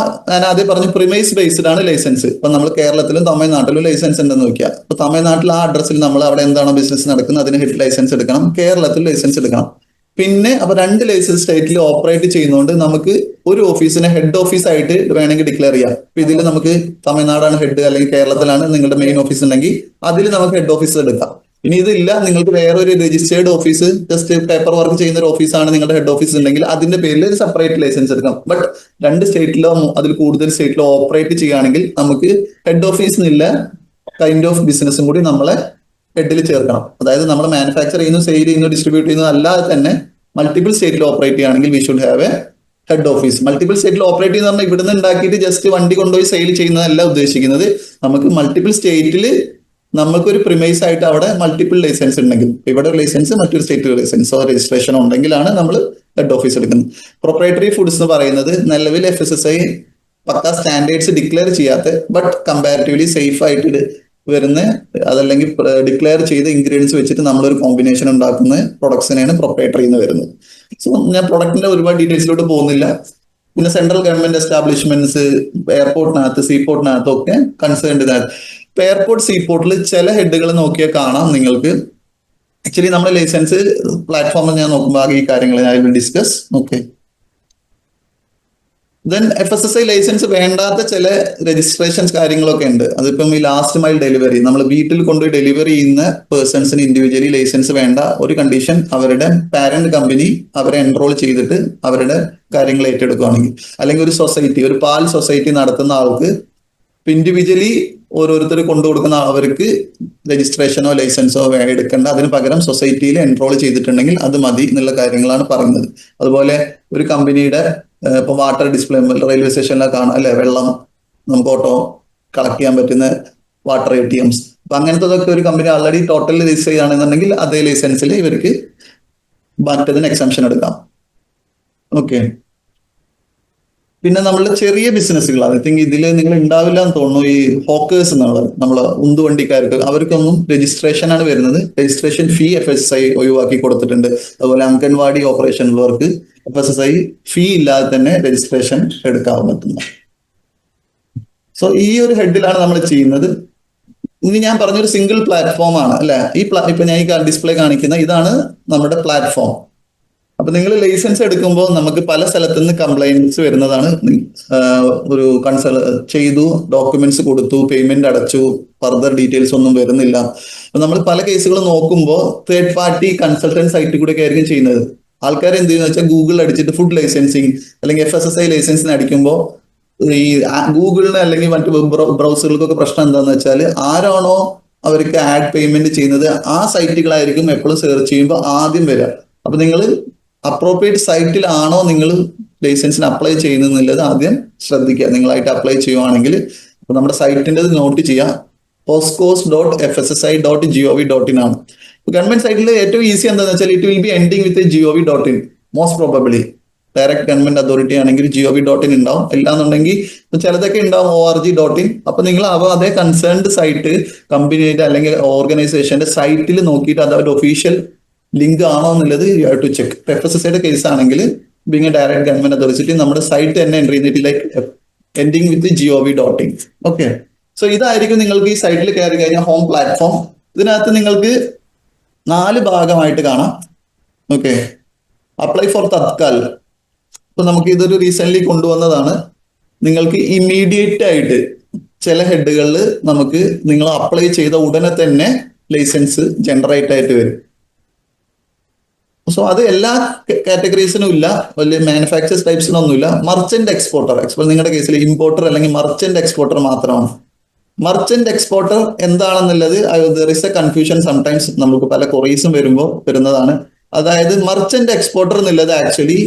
ഞാൻ ആദ്യം പറഞ്ഞു പ്രിമൈസ് ബേസ്ഡ് ആണ് ലൈസൻസ്. ഇപ്പൊ നമ്മൾ കേരളത്തിലും തമിഴ്നാട്ടിലും ലൈസൻസ് ഉണ്ടെന്ന് നോക്കിയാൽ, അപ്പൊ തമിഴ്നാട്ടിൽ ആ അഡ്രസ്സിൽ നമ്മൾ അവിടെ എന്താണോ ബിസിനസ് നടക്കുന്നത് അതിന് ഹെഡ് ലൈസൻസ് എടുക്കണം, കേരളത്തിൽ ലൈസൻസ് എടുക്കണം. പിന്നെ അപ്പൊ 2 ലൈസൻസ് സ്റ്റേറ്റിൽ ഓപ്പറേറ്റ് ചെയ്യുന്നതുകൊണ്ട് നമുക്ക് ഒരു ഓഫീസിനെ ഹെഡ് ഓഫീസ് ആയിട്ട് വേണമെങ്കിൽ ഡിക്ലെയർ ചെയ്യാം. ഇപ്പൊ ഇതിൽ നമുക്ക് തമിഴ്നാടാണ് ഹെഡ് അല്ലെങ്കിൽ കേരളത്തിലാണ് നിങ്ങളുടെ മെയിൻ ഓഫീസ് ഉണ്ടെങ്കിൽ അതിൽ നമുക്ക് ഹെഡ് ഓഫീസ് എടുക്കാം. ഇനി ഇതില്ല, നിങ്ങൾക്ക് വേറൊരു registered office, just paper work ചെയ്യുന്ന ഒരു ഓഫീസാണ് നിങ്ങളുടെ ഹെഡ് ഓഫീസ് ഉണ്ടെങ്കിൽ അതിന്റെ പേരിൽ ഒരു സെപ്പറേറ്റ് ലൈസൻസ് എടുക്കാം. ബട്ട് 2 സ്റ്റേറ്റിലോ അതിൽ കൂടുതൽ സ്റ്റേറ്റിലോ ഓപ്പറേറ്റ് ചെയ്യുകയാണെങ്കിൽ നമുക്ക് ഹെഡ് ഓഫീസ് എന്നില്ല കൈൻഡ് ഓഫ് ബിസിനസ്സും കൂടി നമ്മളെ ഹെഡിൽ ചേർക്കണം. അതായത് നമ്മൾ മാനുഫാക്ചർ ചെയ്യുന്നു, സെയിൽ ചെയ്യുന്നു, ഡിസ്ട്രിബ്യൂട്ട് ചെയ്യുന്നു അല്ലാതെ തന്നെ മൾട്ടിപ്പിൾ സ്റ്റേറ്റിൽ ഓപ്പറേറ്റ് ചെയ്യുകയാണെങ്കിൽ we should have A head office. Multiple സ്റ്റേറ്റിൽ ഓപ്പറേറ്റ് ചെയ്യുന്ന പറഞ്ഞാൽ ഇവിടുന്ന് ഉണ്ടാക്കിയിട്ട് ജസ്റ്റ് വണ്ടി കൊണ്ടുപോയി സെയിൽ ചെയ്യുന്നതല്ല ഉദ്ദേശിക്കുന്നത്. നമുക്ക് മൾട്ടിപ്പിൾ സ്റ്റേറ്റിൽ നമുക്കൊരു പ്രിമൈസ് ആയിട്ട് അവിടെ മൾട്ടിപ്പിൾ ലൈസൻസ് ഉണ്ടെങ്കിൽ, ഇവിടെ ഒരു ലൈസൻസ് മറ്റൊരു സ്റ്റേറ്റിൽ ലൈസൻസോ രജിസ്ട്രേഷൻ ഉണ്ടെങ്കിലാണ് നമ്മൾ ഹെഡ് ഓഫീസ് എടുക്കുന്നത്. പ്രൊപ്രൈറ്ററി ഫുഡ്സ് എന്ന് പറയുന്നത് നിലവിൽ FSSAI പക്ക സ്റ്റാൻഡേർഡ്സ് ഡിക്ലെയർ ചെയ്യാത്ത ബട്ട് കമ്പാരിറ്റീവ്ലി സേഫ് ആയിട്ട് വരുന്ന, അതല്ലെങ്കിൽ ഡിക്ലെയർ ചെയ്ത ഇൻഗ്രീഡിയൻസ് വെച്ചിട്ട് നമ്മളൊരു കോമ്പിനേഷൻ ഉണ്ടാക്കുന്ന പ്രൊഡക്ട്സിനെയാണ് പ്രൊപ്രൈറ്ററി എന്ന് വരുന്നത്. സോ ഞാൻ പ്രൊഡക്റ്റിന്റെ ഒരുപാട് ഡീറ്റെയിൽസിലോട്ട് പോകുന്നില്ല. പിന്നെ സെൻട്രൽ ഗവൺമെന്റ് എസ്റ്റാബ്ലിഷ്മെന്റ്സ്, എയർപോർട്ടിനകത്ത്, സീപോർട്ടിനകത്തും ഒക്കെ കൺസേൺഡ് ഇതാണ്. ഇപ്പൊ എയർപോർട്ട്, സീപോർട്ടിൽ ചില ഹെഡുകൾ നോക്കിയാൽ കാണാം നിങ്ങൾക്ക്. ആക്ച്വലി നമ്മുടെ ലൈസൻസ് പ്ലാറ്റ്ഫോമിൽ ഞാൻ നോക്കുമ്പോൾ ഈ കാര്യങ്ങൾ I will discuss. Okay. Then FSSAI licence വേണ്ടാത്ത ചില രജിസ്ട്രേഷൻസ് കാര്യങ്ങളൊക്കെ ഉണ്ട്. അതിപ്പം ഈ ലാസ്റ്റ് മൈൽ ഡെലിവറി, നമ്മൾ വീട്ടിൽ കൊണ്ടുപോയി ഡെലിവറി ചെയ്യുന്ന പേഴ്സൺസിന് ഇൻഡിവിജ്വലി ലൈസൻസ് വേണ്ട. ഒരു കണ്ടീഷൻ, അവരുടെ പാരന്റ് കമ്പനി അവരെ എൻറോൾ ചെയ്തിട്ട് അവരുടെ കാര്യങ്ങൾ ഏറ്റെടുക്കുകയാണെങ്കിൽ, അല്ലെങ്കിൽ ഒരു സൊസൈറ്റി, ഒരു പാൽ സൊസൈറ്റി നടത്തുന്ന ആൾക്ക് ഇൻഡിവിജ്വലി ഓരോരുത്തർ കൊണ്ടുകൊടുക്കുന്ന അവർക്ക് രജിസ്ട്രേഷനോ ലൈസൻസോ എടുക്കേണ്ട, അതിന് പകരം സൊസൈറ്റിയിൽ എൻറോൾ ചെയ്തിട്ടുണ്ടെങ്കിൽ അത് മതി എന്നുള്ള കാര്യങ്ങളാണ് പറയുന്നത്. അതുപോലെ ഒരു കമ്പനിയുടെ ഇപ്പൊ വാട്ടർ ഡിസ്പ്ലേ റെയിൽവേ സ്റ്റേഷനിലൊക്കെ കാണാം അല്ലെ, വെള്ളം നമുക്ക് ഓട്ടോ കളക്ട് ചെയ്യാൻ പറ്റുന്ന വാട്ടർ ATMs. അപ്പൊ അങ്ങനത്തതൊക്കെ ഒരു കമ്പനി ആൾറെഡി ടോട്ടൽ രജിസ്റ്റർ ചെയ്യുകയാണെന്നുണ്ടെങ്കിൽ അതേ ലൈസൻസിൽ ഇവർക്ക് മറ്റതിന് എക്സംഷൻ എടുക്കാം. ഓക്കെ. പിന്നെ നമ്മളുടെ ചെറിയ ബിസിനസ്സുകൾ, ഐ തിങ്ക് ഇതിൽ നിങ്ങൾ ഉണ്ടാവില്ല എന്ന് തോന്നുന്നു, ഈ ഹോക്കേഴ്സ് എന്നുള്ളത് നമ്മള് ഉന്തുവണ്ടിക്കാർക്ക്, അവർക്കൊന്നും രജിസ്ട്രേഷൻ ആണ് വരുന്നത്. രജിസ്ട്രേഷൻ ഫീ FSSAI ഒഴിവാക്കി കൊടുത്തിട്ടുണ്ട്. അതുപോലെ അംഗൻവാടി ഓപ്പറേഷൻ ഉള്ളവർക്ക് FSSAI ഫീ ഇല്ലാതെ തന്നെ രജിസ്ട്രേഷൻ എടുക്കാൻ പറ്റുന്നു. സോ ഈ ഒരു ഹെഡിലാണ് നമ്മൾ ചെയ്യുന്നത്. ഇനി ഞാൻ പറഞ്ഞൊരു സിംഗിൾ പ്ലാറ്റ്ഫോം ആണ് അല്ലെ, ഇപ്പൊ ഞാൻ ഈ ഡിസ്പ്ലേ കാണിക്കുന്ന ഇതാണ് നമ്മുടെ പ്ലാറ്റ്ഫോം. അപ്പൊ നിങ്ങൾ ലൈസൻസ് എടുക്കുമ്പോൾ നമുക്ക് പല സ്ഥലത്തു നിന്ന് കംപ്ലൈന്റ്സ് വരുന്നതാണ്. ഒരു ചെയ്തു, ഡോക്യുമെന്റ്സ് കൊടുത്തു, പേയ്മെന്റ് അടച്ചു, ഫർദർ ഡീറ്റെയിൽസ് ഒന്നും വരുന്നില്ല. അപ്പൊ നമ്മൾ പല കേസുകൾ നോക്കുമ്പോൾ തേർഡ് പാർട്ടി കൺസൾട്ടന്റ് സൈറ്റിൽ കൂടെ ഒക്കെ ആയിരിക്കും ചെയ്യുന്നത്. ആൾക്കാർ എന്ത് ചെയ്യുന്ന വെച്ചാൽ ഗൂഗിൾ അടിച്ചിട്ട് ഫുഡ് ലൈസൻസിങ് അല്ലെങ്കിൽ FSSAI ലൈസൻസിന് അടിക്കുമ്പോൾ ഈ ഗൂഗിളിന് അല്ലെങ്കിൽ മറ്റു ബ്രൗസറുകൾക്കൊക്കെ പ്രശ്നം എന്താണെന്ന് വെച്ചാൽ ആരാണോ അവർക്ക് ആഡ് പേയ്മെന്റ് ചെയ്യുന്നത് ആ സൈറ്റുകളായിരിക്കും എപ്പോഴും സെർച്ച് ചെയ്യുമ്പോൾ ആദ്യം വരിക. അപ്പൊ നിങ്ങൾ അപ്രോപ്രിയേറ്റ് സൈറ്റിലാണോ നിങ്ങൾ ലൈസൻസിന് അപ്ലൈ ചെയ്യുന്നത് ആദ്യം ശ്രദ്ധിക്കുക. നിങ്ങളായിട്ട് അപ്ലൈ ചെയ്യുവാണെങ്കിൽ അപ്പൊ നമ്മുടെ സൈറ്റിൻ്റെ നോട്ട് ചെയ്യുക. poscos.fssi.gov.in ആണ്. ഗവൺമെന്റ് സൈറ്റിൽ ഏറ്റവും ഈസി എന്താണെന്ന് വെച്ചാൽ it will be ending with gov.in most probably. Direct government authority ആണെങ്കിൽ gov.in ഉണ്ടാവും. ഇല്ലാന്നുണ്ടെങ്കിൽ ചിലതൊക്കെ ഉണ്ടാവും org.in. അപ്പൊ നിങ്ങൾ അതേ കൺസേൺഡ് സൈറ്റ് കമ്പനിയുടെ അല്ലെങ്കിൽ ഓർഗനൈസേഷന്റെ സൈറ്റിൽ നോക്കിയിട്ട് അത് അവരുടെ ഒഫീഷ്യൽ ലിങ്ക് ആണോ എന്നുള്ളത് യു ഹാവ് ടു ചെക്ക്. FSSAIയുടെ കേസ് ആണെങ്കിൽ being a direct government authority നമ്മുടെ സൈറ്റ് തന്നെ എൻ്റർ ചെയ്തിട്ട് like ending with gov.in. Okay, so ഇതായിരിക്കും നിങ്ങൾക്ക് ഈ സൈറ്റിൽ കയറി കഴിഞ്ഞാൽ ഹോം പ്ലാറ്റ്ഫോം. ഇതിനകത്ത് നിങ്ങൾക്ക് 4 ഭാഗമായിട്ട് കാണാം. Okay, apply for Tatkal. ഇപ്പൊ നമുക്ക് ഇതൊരു റീസെന്റ് കൊണ്ടുവന്നതാണ്. നിങ്ങൾക്ക് ഇമ്മീഡിയറ്റ് ആയിട്ട് ചില ഹെഡുകളിൽ നമുക്ക് നിങ്ങൾ അപ്ലൈ ചെയ്ത ഉടനെ തന്നെ ലൈസൻസ് ജനറേറ്റ് ആയിട്ട് വരും. സോ അത് എല്ലാ കാറ്റഗറീസിനും ഇല്ല, വലിയ മാനുഫാക്ചേഴ്സ് ടൈപ്സിനൊന്നുമില്ല. മർച്ചന്റ് എക്സ്പോർട്ടർ നിങ്ങളുടെ കേസിൽ ഇമ്പോർട്ടർ അല്ലെങ്കിൽ മർച്ചന്റ് എക്സ്പോർട്ടർ മാത്രമാണ്. മർച്ചന്റ് എക്സ്പോർട്ടർ എന്താണെന്നുള്ളത് there is A confusion sometimes, നമുക്ക് പല കൊറീസും വരുമ്പോൾ വരുന്നതാണ്. അതായത് മർച്ചന്റ് എക്സ്പോർട്ടർ എന്നുള്ളത് ആക്ച്വലി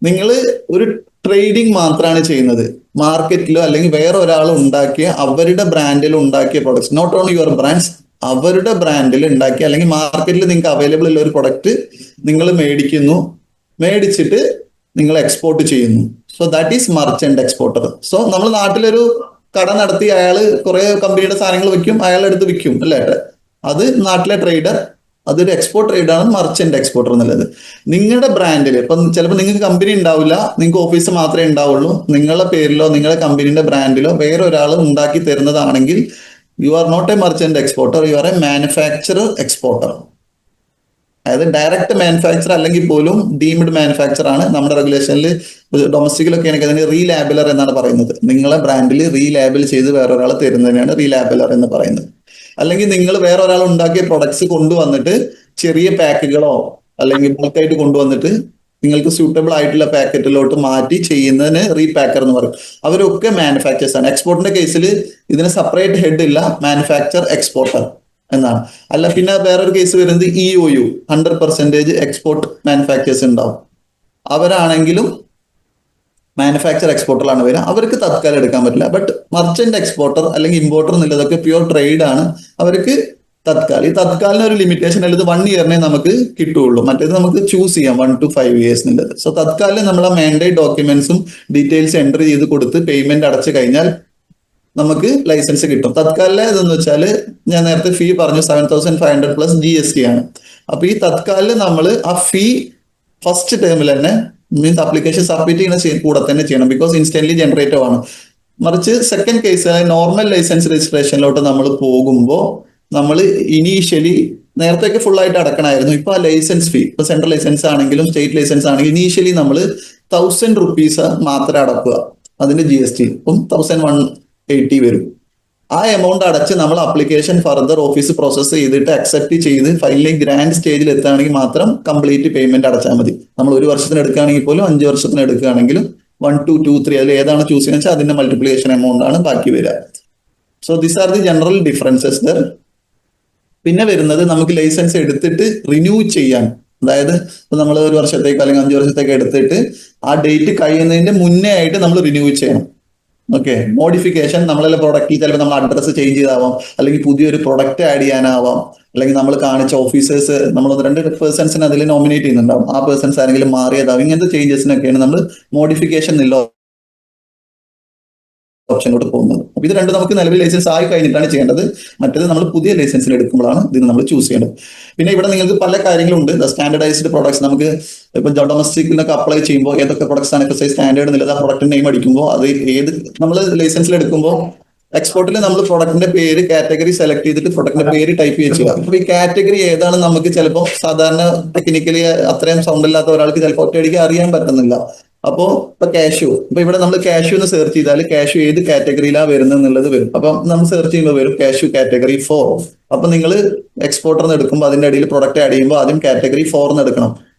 നിങ്ങൾ ഒരു ട്രേഡിംഗ് മാത്രമാണ് ചെയ്യുന്നത്. മാർക്കറ്റിലോ അല്ലെങ്കിൽ വേറെ ഒരാൾ ഉണ്ടാക്കിയ അവരുടെ ബ്രാൻഡിൽ ഉണ്ടാക്കിയ products, not only your brands, അവരുടെ ബ്രാൻഡിൽ ഉണ്ടാക്കിയ അല്ലെങ്കിൽ മാർക്കറ്റിൽ നിങ്ങൾക്ക് അവൈലബിൾ ഉള്ള ഒരു പ്രൊഡക്റ്റ് നിങ്ങൾ മേടിച്ചിട്ട് നിങ്ങൾ എക്സ്പോർട്ട് ചെയ്യുന്നു. So that is merchant exporter. So നമ്മൾ നാട്ടിലൊരു കട നടത്തി അയാൾ കുറെ കമ്പനിയുടെ സാധനങ്ങൾ വെക്കും, അയാളെടുത്ത് വിൽക്കും അല്ലേ, അത് നാട്ടിലെ ട്രേഡർ, അതൊരു എക്സ്പോർട്ട് ട്രേഡാണ് മർച്ചന്റ് എക്സ്പോർട്ടർ എന്നുള്ളത്. നിങ്ങളുടെ ബ്രാൻഡിൽ ഇപ്പം ചിലപ്പോൾ നിങ്ങൾക്ക് കമ്പനി ഉണ്ടാവില്ല, നിങ്ങൾക്ക് ഓഫീസ് മാത്രമേ ഉണ്ടാവുള്ളൂ. നിങ്ങളുടെ പേരിലോ നിങ്ങളുടെ കമ്പനിയുടെ ബ്രാൻഡിലോ വേറെ ഒരാൾ ഉണ്ടാക്കി തരുന്നതാണെങ്കിൽ you are not a merchant exporter, you are a manufacturer exporter. അതായത് ഡയറക്റ്റ് മാനുഫാക്ചർ അല്ലെങ്കിൽ പോലും ഡീംഡ് മാനുഫാക്ചർ ആണ്. നമ്മുടെ റെഗുലേഷനിൽ ഡൊമസ്റ്റിക്കിലൊക്കെ ആണെങ്കിൽ അതിന് റീലാബിലർ എന്നാണ് പറയുന്നത്. നിങ്ങളെ ബ്രാൻഡിൽ റീലാബിൽ ചെയ്ത് വേറെ ഒരാൾ തരുന്നതിനാണ് റീലാബിലർ എന്ന് പറയുന്നത്. അല്ലെങ്കിൽ നിങ്ങൾ വേറെ ഒരാൾ ഉണ്ടാക്കിയ പ്രൊഡക്ട്സ് കൊണ്ടുവന്നിട്ട് ചെറിയ പാക്കുകളോ അല്ലെങ്കിൽ ബൾക്കായിട്ട് കൊണ്ടുവന്നിട്ട് നിങ്ങൾക്ക് സ്യൂട്ടബിൾ ആയിട്ടുള്ള പാക്കറ്റിലോട്ട് മാറ്റി ചെയ്യുന്നതിന് റീപാക്കർ എന്ന് പറയും. അവരൊക്കെ മാനുഫാക്ചേഴ്സ് ആണ്. എക്സ്പോർട്ടിന്റെ കേസിൽ ഇതിന് സെപ്പറേറ്റ് ഹെഡ് ഇല്ല, മാനുഫാക്ചർ എക്സ്പോർട്ടർ എന്നാണ്. അല്ല പിന്നെ വേറൊരു കേസ് വരുന്നത് EOU 100% എക്സ്പോർട്ട് മാനുഫാക്ചേഴ്സ് ഉണ്ടാവും. അവരാണെങ്കിലും മാനുഫാക്ചർ എക്സ്പോർട്ടറിലാണ് വരിക. അവർക്ക് തത്കാലം എടുക്കാൻ പറ്റില്ല. ബട്ട് മർച്ചന്റ് എക്സ്പോർട്ടർ അല്ലെങ്കിൽ ഇമ്പോർട്ടർ എന്നുള്ളതൊക്കെ പ്യുവർ ട്രേഡ് ആണ്, അവർക്ക് തത്കാൽ. ഈ തത്കാലിന് ഒരു ലിമിറ്റേഷൻ ഉള്ളത് 1 ഇയറിനെ നമുക്ക് കിട്ടുള്ളൂ. മറ്റേത് നമുക്ക് ചൂസ് ചെയ്യാം 1 to 5 years എന്നുള്ളത്. സോ തത്കാലിന് നമ്മളെ മാൻഡേറ്റ് ഡോക്യുമെന്റ്സും ഡീറ്റെയിൽസ് എൻറ്റർ ചെയ്ത് കൊടുത്ത് പേയ്മെന്റ് അടച്ചു കഴിഞ്ഞാൽ നമുക്ക് ലൈസൻസ് കിട്ടും. തത്കാലിലെ ഇതെന്ന് വെച്ചാൽ ഞാൻ നേരത്തെ ഫീ പറഞ്ഞു 7,500 പ്ലസ് GST ആണ്. അപ്പൊ ഈ തത്കാലിൽ നമ്മൾ ആ ഫീ ഫസ്റ്റ് ടേമിൽ തന്നെ മീൻസ് അപ്ലിക്കേഷൻ സബ്മിറ്റ് ചെയ്യുന്ന കൂടെ തന്നെ ചെയ്യണം, ബിക്കോസ് ഇൻസ്റ്റന്റ്ലി ജനറേറ്റീവ് ആണ്. മറിച്ച് സെക്കൻഡ് കേസ് നോർമൽ ലൈസൻസ് രജിസ്ട്രേഷനിലോട്ട് നമ്മൾ പോകുമ്പോൾ നമ്മൾ ഇനീഷ്യലി നേരത്തെയൊക്കെ ഫുൾ ആയിട്ട് അടക്കണമായിരുന്നു. ഇപ്പൊ ആ ലൈസൻസ് ഫീ, ഇപ്പൊ സെൻട്രൽ ലൈസൻസ് ആണെങ്കിലും സ്റ്റേറ്റ് ലൈസൻസ് ആണെങ്കിലും ഇനീഷ്യലി നമ്മൾ 1,000 rupees മാത്രമേ അടക്കുക. അതിന്റെ GST ഇപ്പം 1,180 വരും. ആ എമൗണ്ട് അടച്ച് നമ്മൾ അപ്ലിക്കേഷൻ ഫർദർ ഓഫീസ് പ്രോസസ്സ് ചെയ്തിട്ട് അക്സെപ്റ്റ് ചെയ്ത് ഫൈനലി ഗ്രാൻഡ് സ്റ്റേജിൽ എത്തുകയാണെങ്കിൽ മാത്രം കംപ്ലീറ്റ് പേയ്മെന്റ് അടച്ചാൽ മതി. നമ്മൾ 1 വർഷത്തിന് എടുക്കുകയാണെങ്കിൽ പോലും 5 വർഷത്തിന് എടുക്കുകയാണെങ്കിലും 1, 2, 2, 3 അതിൽ ഏതാണ് ചൂസ് ചെയ്യുന്നത് വെച്ചാൽ അതിന്റെ മൾട്ടിപ്ലിക്കേഷൻ എമൗണ്ട് ആണ് ബാക്കി വരിക. So these are the general differences there. പിന്നെ വരുന്നത് നമുക്ക് ലൈസൻസ് എടുത്തിട്ട് റിന്യൂ ചെയ്യാൻ, അതായത് നമ്മൾ 1 വർഷത്തേക്ക് അല്ലെങ്കിൽ 5 വർഷത്തേക്ക് എടുത്തിട്ട് ആ ഡേറ്റ് കഴിയുന്നതിന്റെ മുന്നേ ആയിട്ട് നമ്മൾ റിന്യൂ ചെയ്യണം. ഓക്കെ, മോഡിഫിക്കേഷൻ നമ്മളെ പ്രൊഡക്റ്റിൽ ചിലപ്പോൾ നമ്മൾ അഡ്രസ്സ് ചേഞ്ച് ചെയ്താവാം, അല്ലെങ്കിൽ പുതിയൊരു പ്രൊഡക്റ്റ് ആഡ് ചെയ്യാനാവാം, അല്ലെങ്കിൽ നമ്മൾ കാണിച്ച ഓഫീസേഴ്സ് നമ്മൾ 1-2 പേഴ്സൺസിന് അതിൽ നോമിനേറ്റ് ചെയ്യുന്നുണ്ടാവും, ആ പേഴ്സൺസ് ആരെങ്കിലും മാറിയതാവും. ഇങ്ങനത്തെ ചേഞ്ചസിനൊക്കെയാണ് നമ്മൾ മോഡിഫിക്കേഷൻ എന്നുള്ള ഓപ്ഷനിലോട്ട് പോകുന്നത്. അപ്പൊ ഇത് രണ്ടും നമുക്ക് നിലവിൽ ലൈസൻസ് ആയി കഴിഞ്ഞിട്ടാണ് ചെയ്യേണ്ടത്. മറ്റേത് നമ്മൾ പുതിയ ലൈസൻസിൽ എടുക്കുമ്പോഴാണ് ഇത് നമ്മൾ ചൂസ് ചെയ്യേണ്ടത്. പിന്നെ ഇവിടെ നിങ്ങൾക്ക് പല കാര്യങ്ങളുണ്ട്. സ്റ്റാൻഡർഡൈസ്ഡ് പ്രൊഡക്ട്സ് നമുക്ക് ഇപ്പൊ ഡൊമസ്റ്റിക്കിനൊക്കെ അപ്ലൈ ചെയ്യുമ്പോൾ ഏതൊക്കെ പ്രൊഡക്ട്സ് ആണ് FSSAI സ്റ്റാൻഡേർഡ് എന്നുള്ളത് ആ പ്രൊഡക്റ്റ് നെയിം അടിക്കുമ്പോൾ അത് ഏത് നമ്മൾ ലൈസൻസിൽ എടുക്കുമ്പോൾ എക്സ്പോർട്ടിൽ നമ്മൾ പ്രൊഡക്റ്റിന്റെ പേര് കാറ്റഗറി സെലക്ട് ചെയ്തിട്ട് പ്രൊഡക്റ്റിന്റെ പേര് ടൈപ്പ് ചെയ്യുക. അപ്പൊ ഈ കാറ്റഗറി ഏതാണ് നമുക്ക് ചിലപ്പോൾ സാധാരണ ടെക്നിക്കലി അത്രയും സൗണ്ട് ഇല്ലാത്ത ഒരാൾക്ക് ചിലപ്പോൾ ഒറ്റയടിക്ക് അറിയാൻ പറ്റുന്നില്ല. അപ്പോ ഇപ്പൊ കാഷ്യൂ, ഇപ്പൊ ഇവിടെ നമ്മൾ കാഷ്യൂ എന്ന് സെർച്ച് ചെയ്താൽ കാഷ്യൂ ഏത് കാറ്റഗറിയിലാണ് വരുന്നത് എന്നുള്ളത് വരും. അപ്പൊ നമ്മൾ സെർച്ച് ചെയ്യുമ്പോൾ വരും കാഷ്യൂ കാറ്റഗറി 4. അപ്പൊ നിങ്ങൾ എക്സ്പോർട്ടറിന് എടുക്കുമ്പോൾ അതിന്റെ അടിയിൽ പ്രൊഡക്റ്റ് ആഡ് ചെയ്യുമ്പോൾ ആദ്യം കാറ്റഗറി 4 എടുക്കണം.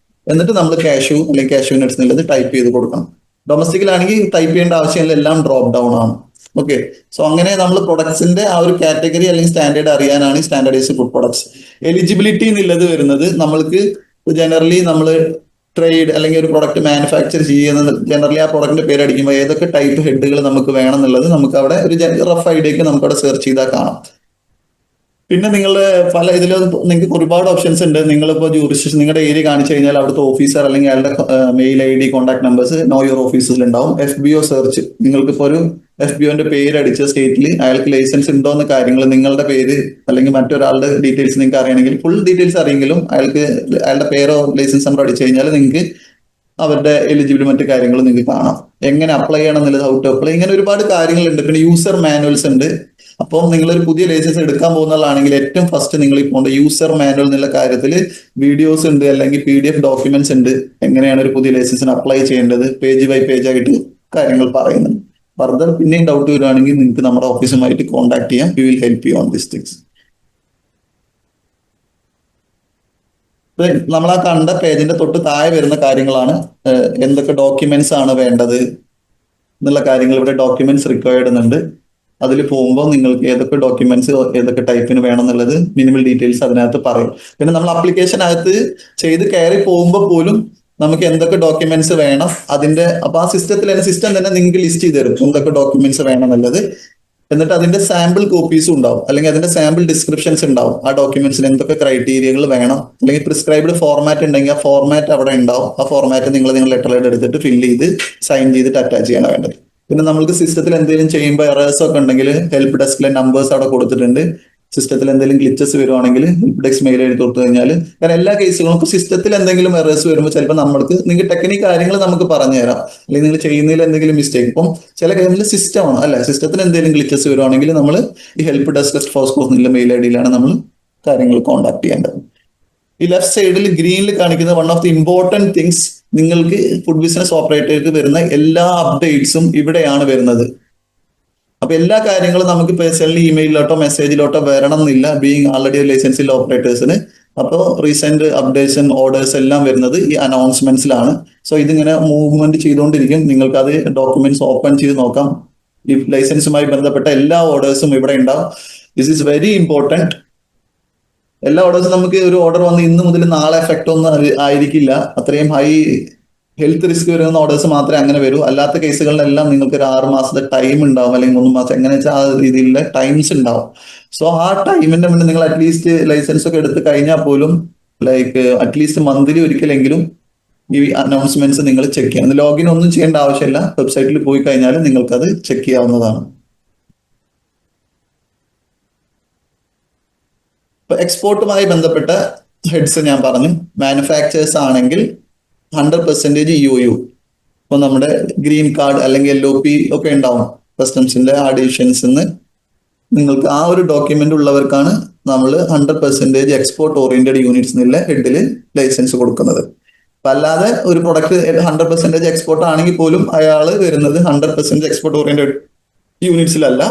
എന്നിട്ട് നമ്മൾ കാഷ്യൂ അല്ലെങ്കിൽ കാഷ്യൂ നട്ട്സ് എന്നുള്ളത് ടൈപ്പ് ചെയ്ത് കൊടുക്കണം. ഡൊമസ്റ്റിക്കിലാണെങ്കിൽ ടൈപ്പ് ചെയ്യേണ്ട ആവശ്യമില്ല, എല്ലാം ഡ്രോപ്പ് ഡൗൺ ആണ്. ഓക്കെ, സോ അങ്ങനെ നമ്മൾ പ്രൊഡക്ട്സിന്റെ ആ ഒരു കാറ്റഗറി അല്ലെങ്കിൽ സ്റ്റാൻഡേർഡ് അറിയാനാണ് സ്റ്റാൻഡേർഡൈസ്ഡ് ഫുഡ് പ്രൊഡക്ട്സ്. എലിജിബിലിറ്റി എന്നുള്ളത് വരുന്നത് നമ്മൾക്ക് ജനറലി നമ്മൾ ട്രേഡ് അല്ലെങ്കിൽ ഒരു പ്രൊഡക്റ്റ് മാനുഫാക്ചർ ചെയ്യുന്നത് ജനറലി ആ പ്രൊഡക്റ്റിന്റെ പേര് അടിക്കുമ്പോൾ ഏതൊക്കെ ടൈപ്പ് ഹെഡുകൾ നമുക്ക് വേണം എന്നുള്ളത് നമുക്ക് അവിടെ ഒരു റഫ് ഐഡിയക്ക് നമുക്ക് അവിടെ സെർച്ച് ചെയ്താൽ കാണാം. പിന്നെ നിങ്ങൾ പല ഇതിലും നിങ്ങൾക്ക് ഒരുപാട് ഓപ്ഷൻസ് ഉണ്ട്. നിങ്ങളിപ്പോൾ ജൂറിസ്ഡിക്ഷൻ നിങ്ങളുടെ ഏരിയ കാണിച്ചു കഴിഞ്ഞാൽ അവിടുത്തെ ഓഫീസർ അല്ലെങ്കിൽ അയാളുടെ mail ID contact numbers know your ഓഫീസിൽ ഉണ്ടാവും. FBO സെർച്ച്, നിങ്ങൾക്കിപ്പോൾ ഒരു FBOന്റെ പേര് അടിച്ച സ്റ്റേറ്റിൽ അയാൾക്ക് ലൈസൻസ് ഉണ്ടോ എന്ന കാര്യങ്ങൾ നിങ്ങളുടെ പേര് അല്ലെങ്കിൽ മറ്റൊരാളുടെ ഡീറ്റെയിൽസ് നിങ്ങൾക്ക് അറിയണമെങ്കിൽ ഫുൾ ഡീറ്റെയിൽസ് അറിയെങ്കിലും അയാളുടെ പേരോ ലൈസൻസ് നമ്പർ അടിച്ചു കഴിഞ്ഞാൽ നിങ്ങൾക്ക് അവരുടെ എലിജിബിലിറ്റി മറ്റു കാര്യങ്ങൾ നിങ്ങൾക്ക് കാണാം. എങ്ങനെ അപ്ലൈ ചെയ്യണം എന്നുള്ളത്, ഹൗ ടു അപ്ലൈ, ഇങ്ങനെ ഒരുപാട് കാര്യങ്ങളുണ്ട്. പിന്നെ യൂസർ മാനുവൽസ് ഉണ്ട്. അപ്പം നിങ്ങളൊരു പുതിയ ലൈസൻസ് എടുക്കാൻ പോകുന്നതാണെങ്കിൽ ഏറ്റവും ഫസ്റ്റ് നിങ്ങൾ ഇപ്പോൾ യൂസർ മാനുവൽ എന്നുള്ള കാര്യത്തിൽ വീഡിയോസ് ഉണ്ട്, അല്ലെങ്കിൽ PDF ഡോക്യുമെന്റ്സ് ഉണ്ട്. എങ്ങനെയാണ് ഒരു പുതിയ ലൈസൻസിന് അപ്ലൈ ചെയ്യേണ്ടത്, പേജ് ബൈ പേജ് ആയിട്ട് കാര്യങ്ങൾ പറയുന്നുണ്ട്. ഫർദർ പിന്നെയും ഡൗട്ട് വരുവാണെങ്കിൽ നിങ്ങൾക്ക് നമ്മുടെ ഓഫീസുമായിട്ട് കോൺടാക്ട് ചെയ്യാം. We will help you on this things. നമ്മൾ ആ കണ്ട പേജിന്റെ തൊട്ട് താഴെ വരുന്ന കാര്യങ്ങളാണ് എന്തൊക്കെ ഡോക്യുമെന്റ്സ് ആണ് വേണ്ടത് എന്നുള്ള കാര്യങ്ങൾ. ഇവിടെ ഡോക്യുമെന്റ്സ് റിക്വയർഡ് എന്നുണ്ട്. അതിൽ പോകുമ്പോൾ നിങ്ങൾക്ക് ഏതൊക്കെ ഡോക്യുമെന്റ്സ് ഏതൊക്കെ ടൈപ്പിന് വേണം എന്നുള്ളത് മിനിമൽ ഡീറ്റെയിൽസ് അതിനകത്ത് പറയും. പിന്നെ നമ്മൾ അപ്ലിക്കേഷനകത്ത് ചെയ്ത് കയറി പോകുമ്പോൾ പോലും നമുക്ക് എന്തൊക്കെ ഡോക്യുമെന്റ്സ് വേണം അതിന്റെ, അപ്പൊ ആ സിസ്റ്റം തന്നെ നിങ്ങൾക്ക് ലിസ്റ്റ് ചെയ്ത് തരും എന്തൊക്കെ ഡോക്യുമെന്റ്സ് വേണം എന്നുള്ളത്. എന്നിട്ട് അതിന്റെ സാമ്പിൾ കോപ്പീസും ഉണ്ടാവും, അല്ലെങ്കിൽ അതിന്റെ സാമ്പിൾ ഡിസ്ക്രിപ്ഷൻസ് ഉണ്ടാവും. ആ ഡോക്യുമെന്റ്സിന് എന്തൊക്കെ ക്രൈറ്റീരിയകൾ വേണം, അല്ലെങ്കിൽ പ്രിസ്ക്രൈബ്ഡ് ഫോർമാറ്റ് ഉണ്ടെങ്കിൽ ആ ഫോർമാറ്റ് അവിടെ ഉണ്ടാവും. ആ ഫോർമാറ്റ് നിങ്ങൾ ലെറ്റർ എടുത്തിട്ട് ഫില്ല് ചെയ്ത് സൈൻ ചെയ്തിട്ട് അറ്റാച്ച് ചെയ്യണം വേണ്ടത്. പിന്നെ നമുക്ക് സിസ്റ്റത്തിൽ എന്തെങ്കിലും ചെയ്യുമ്പോൾ എറേഴ്സ് ഒക്കെ ഉണ്ടെങ്കിൽ ഹെൽപ്പ് ഡെസ്കിലെ നമ്പേഴ്സ് അവിടെ കൊടുത്തിട്ടുണ്ട്. സിസ്റ്റത്തിൽ എന്തെങ്കിലും ഗ്ലിച്ചസ് വരുവാണെങ്കിൽ ഹെൽപ്പ് ഡെസ്ക് മെയിൽ എഴുതി കൊടുത്തു കഴിഞ്ഞാൽ, കാരണം എല്ലാ കേസുകൾക്കും സിസ്റ്റത്തിൽ എന്തെങ്കിലും എറേഴ്സ് വരുമ്പോൾ ചിലപ്പോൾ നിങ്ങൾക്ക് ടെക്നിക് കാര്യങ്ങൾ നമുക്ക് പറഞ്ഞു തരാം, അല്ലെങ്കിൽ നിങ്ങൾ ചെയ്യുന്നതിൽ എന്തെങ്കിലും മിസ്റ്റേക്ക്. ഇപ്പം ചില കാര്യങ്ങളിൽ സിസ്റ്റമാണ് അല്ലെ, സിസ്റ്റത്തിൽ എന്തെങ്കിലും ഗ്ലിച്ചസ് വരുവാണെങ്കിൽ നമ്മൾ ഈ ഹെൽപ്പ് ഡെസ്ക് ഫോസ്കോസ് എന്നുള്ള മെയിൽ ID നമ്മൾ കാര്യങ്ങൾ കോൺടാക്ട് ചെയ്യേണ്ടത്. ഈ ലെഫ്റ്റ് സൈഡിൽ ഗ്രീനിൽ കാണിക്കുന്ന one of the important things, നിങ്ങൾക്ക് ഫുഡ് ബിസിനസ് ഓപ്പറേറ്റർക്ക് വരുന്ന എല്ലാ അപ്ഡേറ്റ്സും ഇവിടെയാണ് വരുന്നത്. അപ്പൊ എല്ലാ കാര്യങ്ങളും നമുക്ക് പേഴ്സണലി ഇമെയിലോട്ടോ മെസ്സേജിലോട്ടോ വരണം എന്നില്ല, ബീങ് ആൾറെഡി ലൈസൻസിൽ ഓപ്പറേറ്റേഴ്സിന്. അപ്പോൾ റീസെന്റ് അപ്ഡേഷൻ ഓർഡേഴ്സ് എല്ലാം വരുന്നത് ഈ അനൗൺസ്മെന്റ്സിലാണ്. സോ ഇതിങ്ങനെ മൂവ്മെന്റ് ചെയ്തുകൊണ്ടിരിക്കും. നിങ്ങൾക്ക് അത് ഡോക്യുമെന്റ്സ് ഓപ്പൺ ചെയ്ത് നോക്കാം. ഈ ലൈസൻസുമായി ബന്ധപ്പെട്ട എല്ലാ ഓർഡേഴ്സും ഇവിടെ ഉണ്ടാവും. This is very important. എല്ലാ ഓർഡേഴ്സും നമുക്ക് ഒരു ഓർഡർ വന്ന് ഇന്ന് മുതൽ നാളെ എഫക്റ്റ് ഒന്നും ആയിരിക്കില്ല. അത്രയും ഹൈ ഹെൽത്ത് റിസ്ക് വരുന്ന ഓർഡേഴ്സ് മാത്രമേ അങ്ങനെ വരൂ. അല്ലാത്ത കേസുകളിലെല്ലാം നിങ്ങൾക്ക് ഒരു 6 മാസത്തെ ടൈം ഉണ്ടാവും, അല്ലെങ്കിൽ 3 മാസം, എങ്ങനെ വെച്ചാൽ ആ രീതിയിലുള്ള ടൈംസ് ഉണ്ടാവും. സോ ആ ടൈമിന്റെ മുന്നേ നിങ്ങൾ അറ്റ്ലീസ്റ്റ് ലൈസൻസ് ഒക്കെ എടുത്ത് കഴിഞ്ഞാൽ പോലും ലൈക്ക് അറ്റ്ലീസ്റ്റ് മന്ത്ലി ഒരിക്കലെങ്കിലും ഈ അനൗൺസ്മെന്റ്സ് നിങ്ങൾ ചെക്ക് ചെയ്യണം. ലോഗിൻ ഒന്നും ചെയ്യേണ്ട ആവശ്യമില്ല, വെബ്സൈറ്റിൽ പോയി കഴിഞ്ഞാൽ നിങ്ങൾക്കത് ചെക്ക് ചെയ്യാവുന്നതാണ്. ഇപ്പൊ എക്സ്പോർട്ടുമായി ബന്ധപ്പെട്ട ഹെഡ്സ് ഞാൻ പറഞ്ഞു. മാനുഫാക്ചേഴ്സ് ആണെങ്കിൽ 100% EOU. ഇപ്പൊ നമ്മുടെ ഗ്രീൻ കാർഡ് അല്ലെങ്കിൽ LOP ഒക്കെ ഉണ്ടാവും കസ്റ്റംസിന്റെ അഡീഷൻസ്. നിങ്ങൾക്ക് ആ ഒരു ഡോക്യുമെന്റ് ഉള്ളവർക്കാണ് നമ്മൾ 100% എക്സ്പോർട്ട് ഓറിയന്റഡ് യൂണിറ്റ്സ് എന്നുള്ള ഹെഡിൽ ലൈസൻസ് കൊടുക്കുന്നത്. അപ്പൊ അല്ലാതെ ഒരു പ്രൊഡക്റ്റ് 100% എക്സ്പോർട്ട് ആണെങ്കിൽ പോലും അയാൾ വരുന്നത് 100% എക്സ്പോർട്ട് ഓറിയന്റഡ് യൂണിറ്റ്സിലല്ല.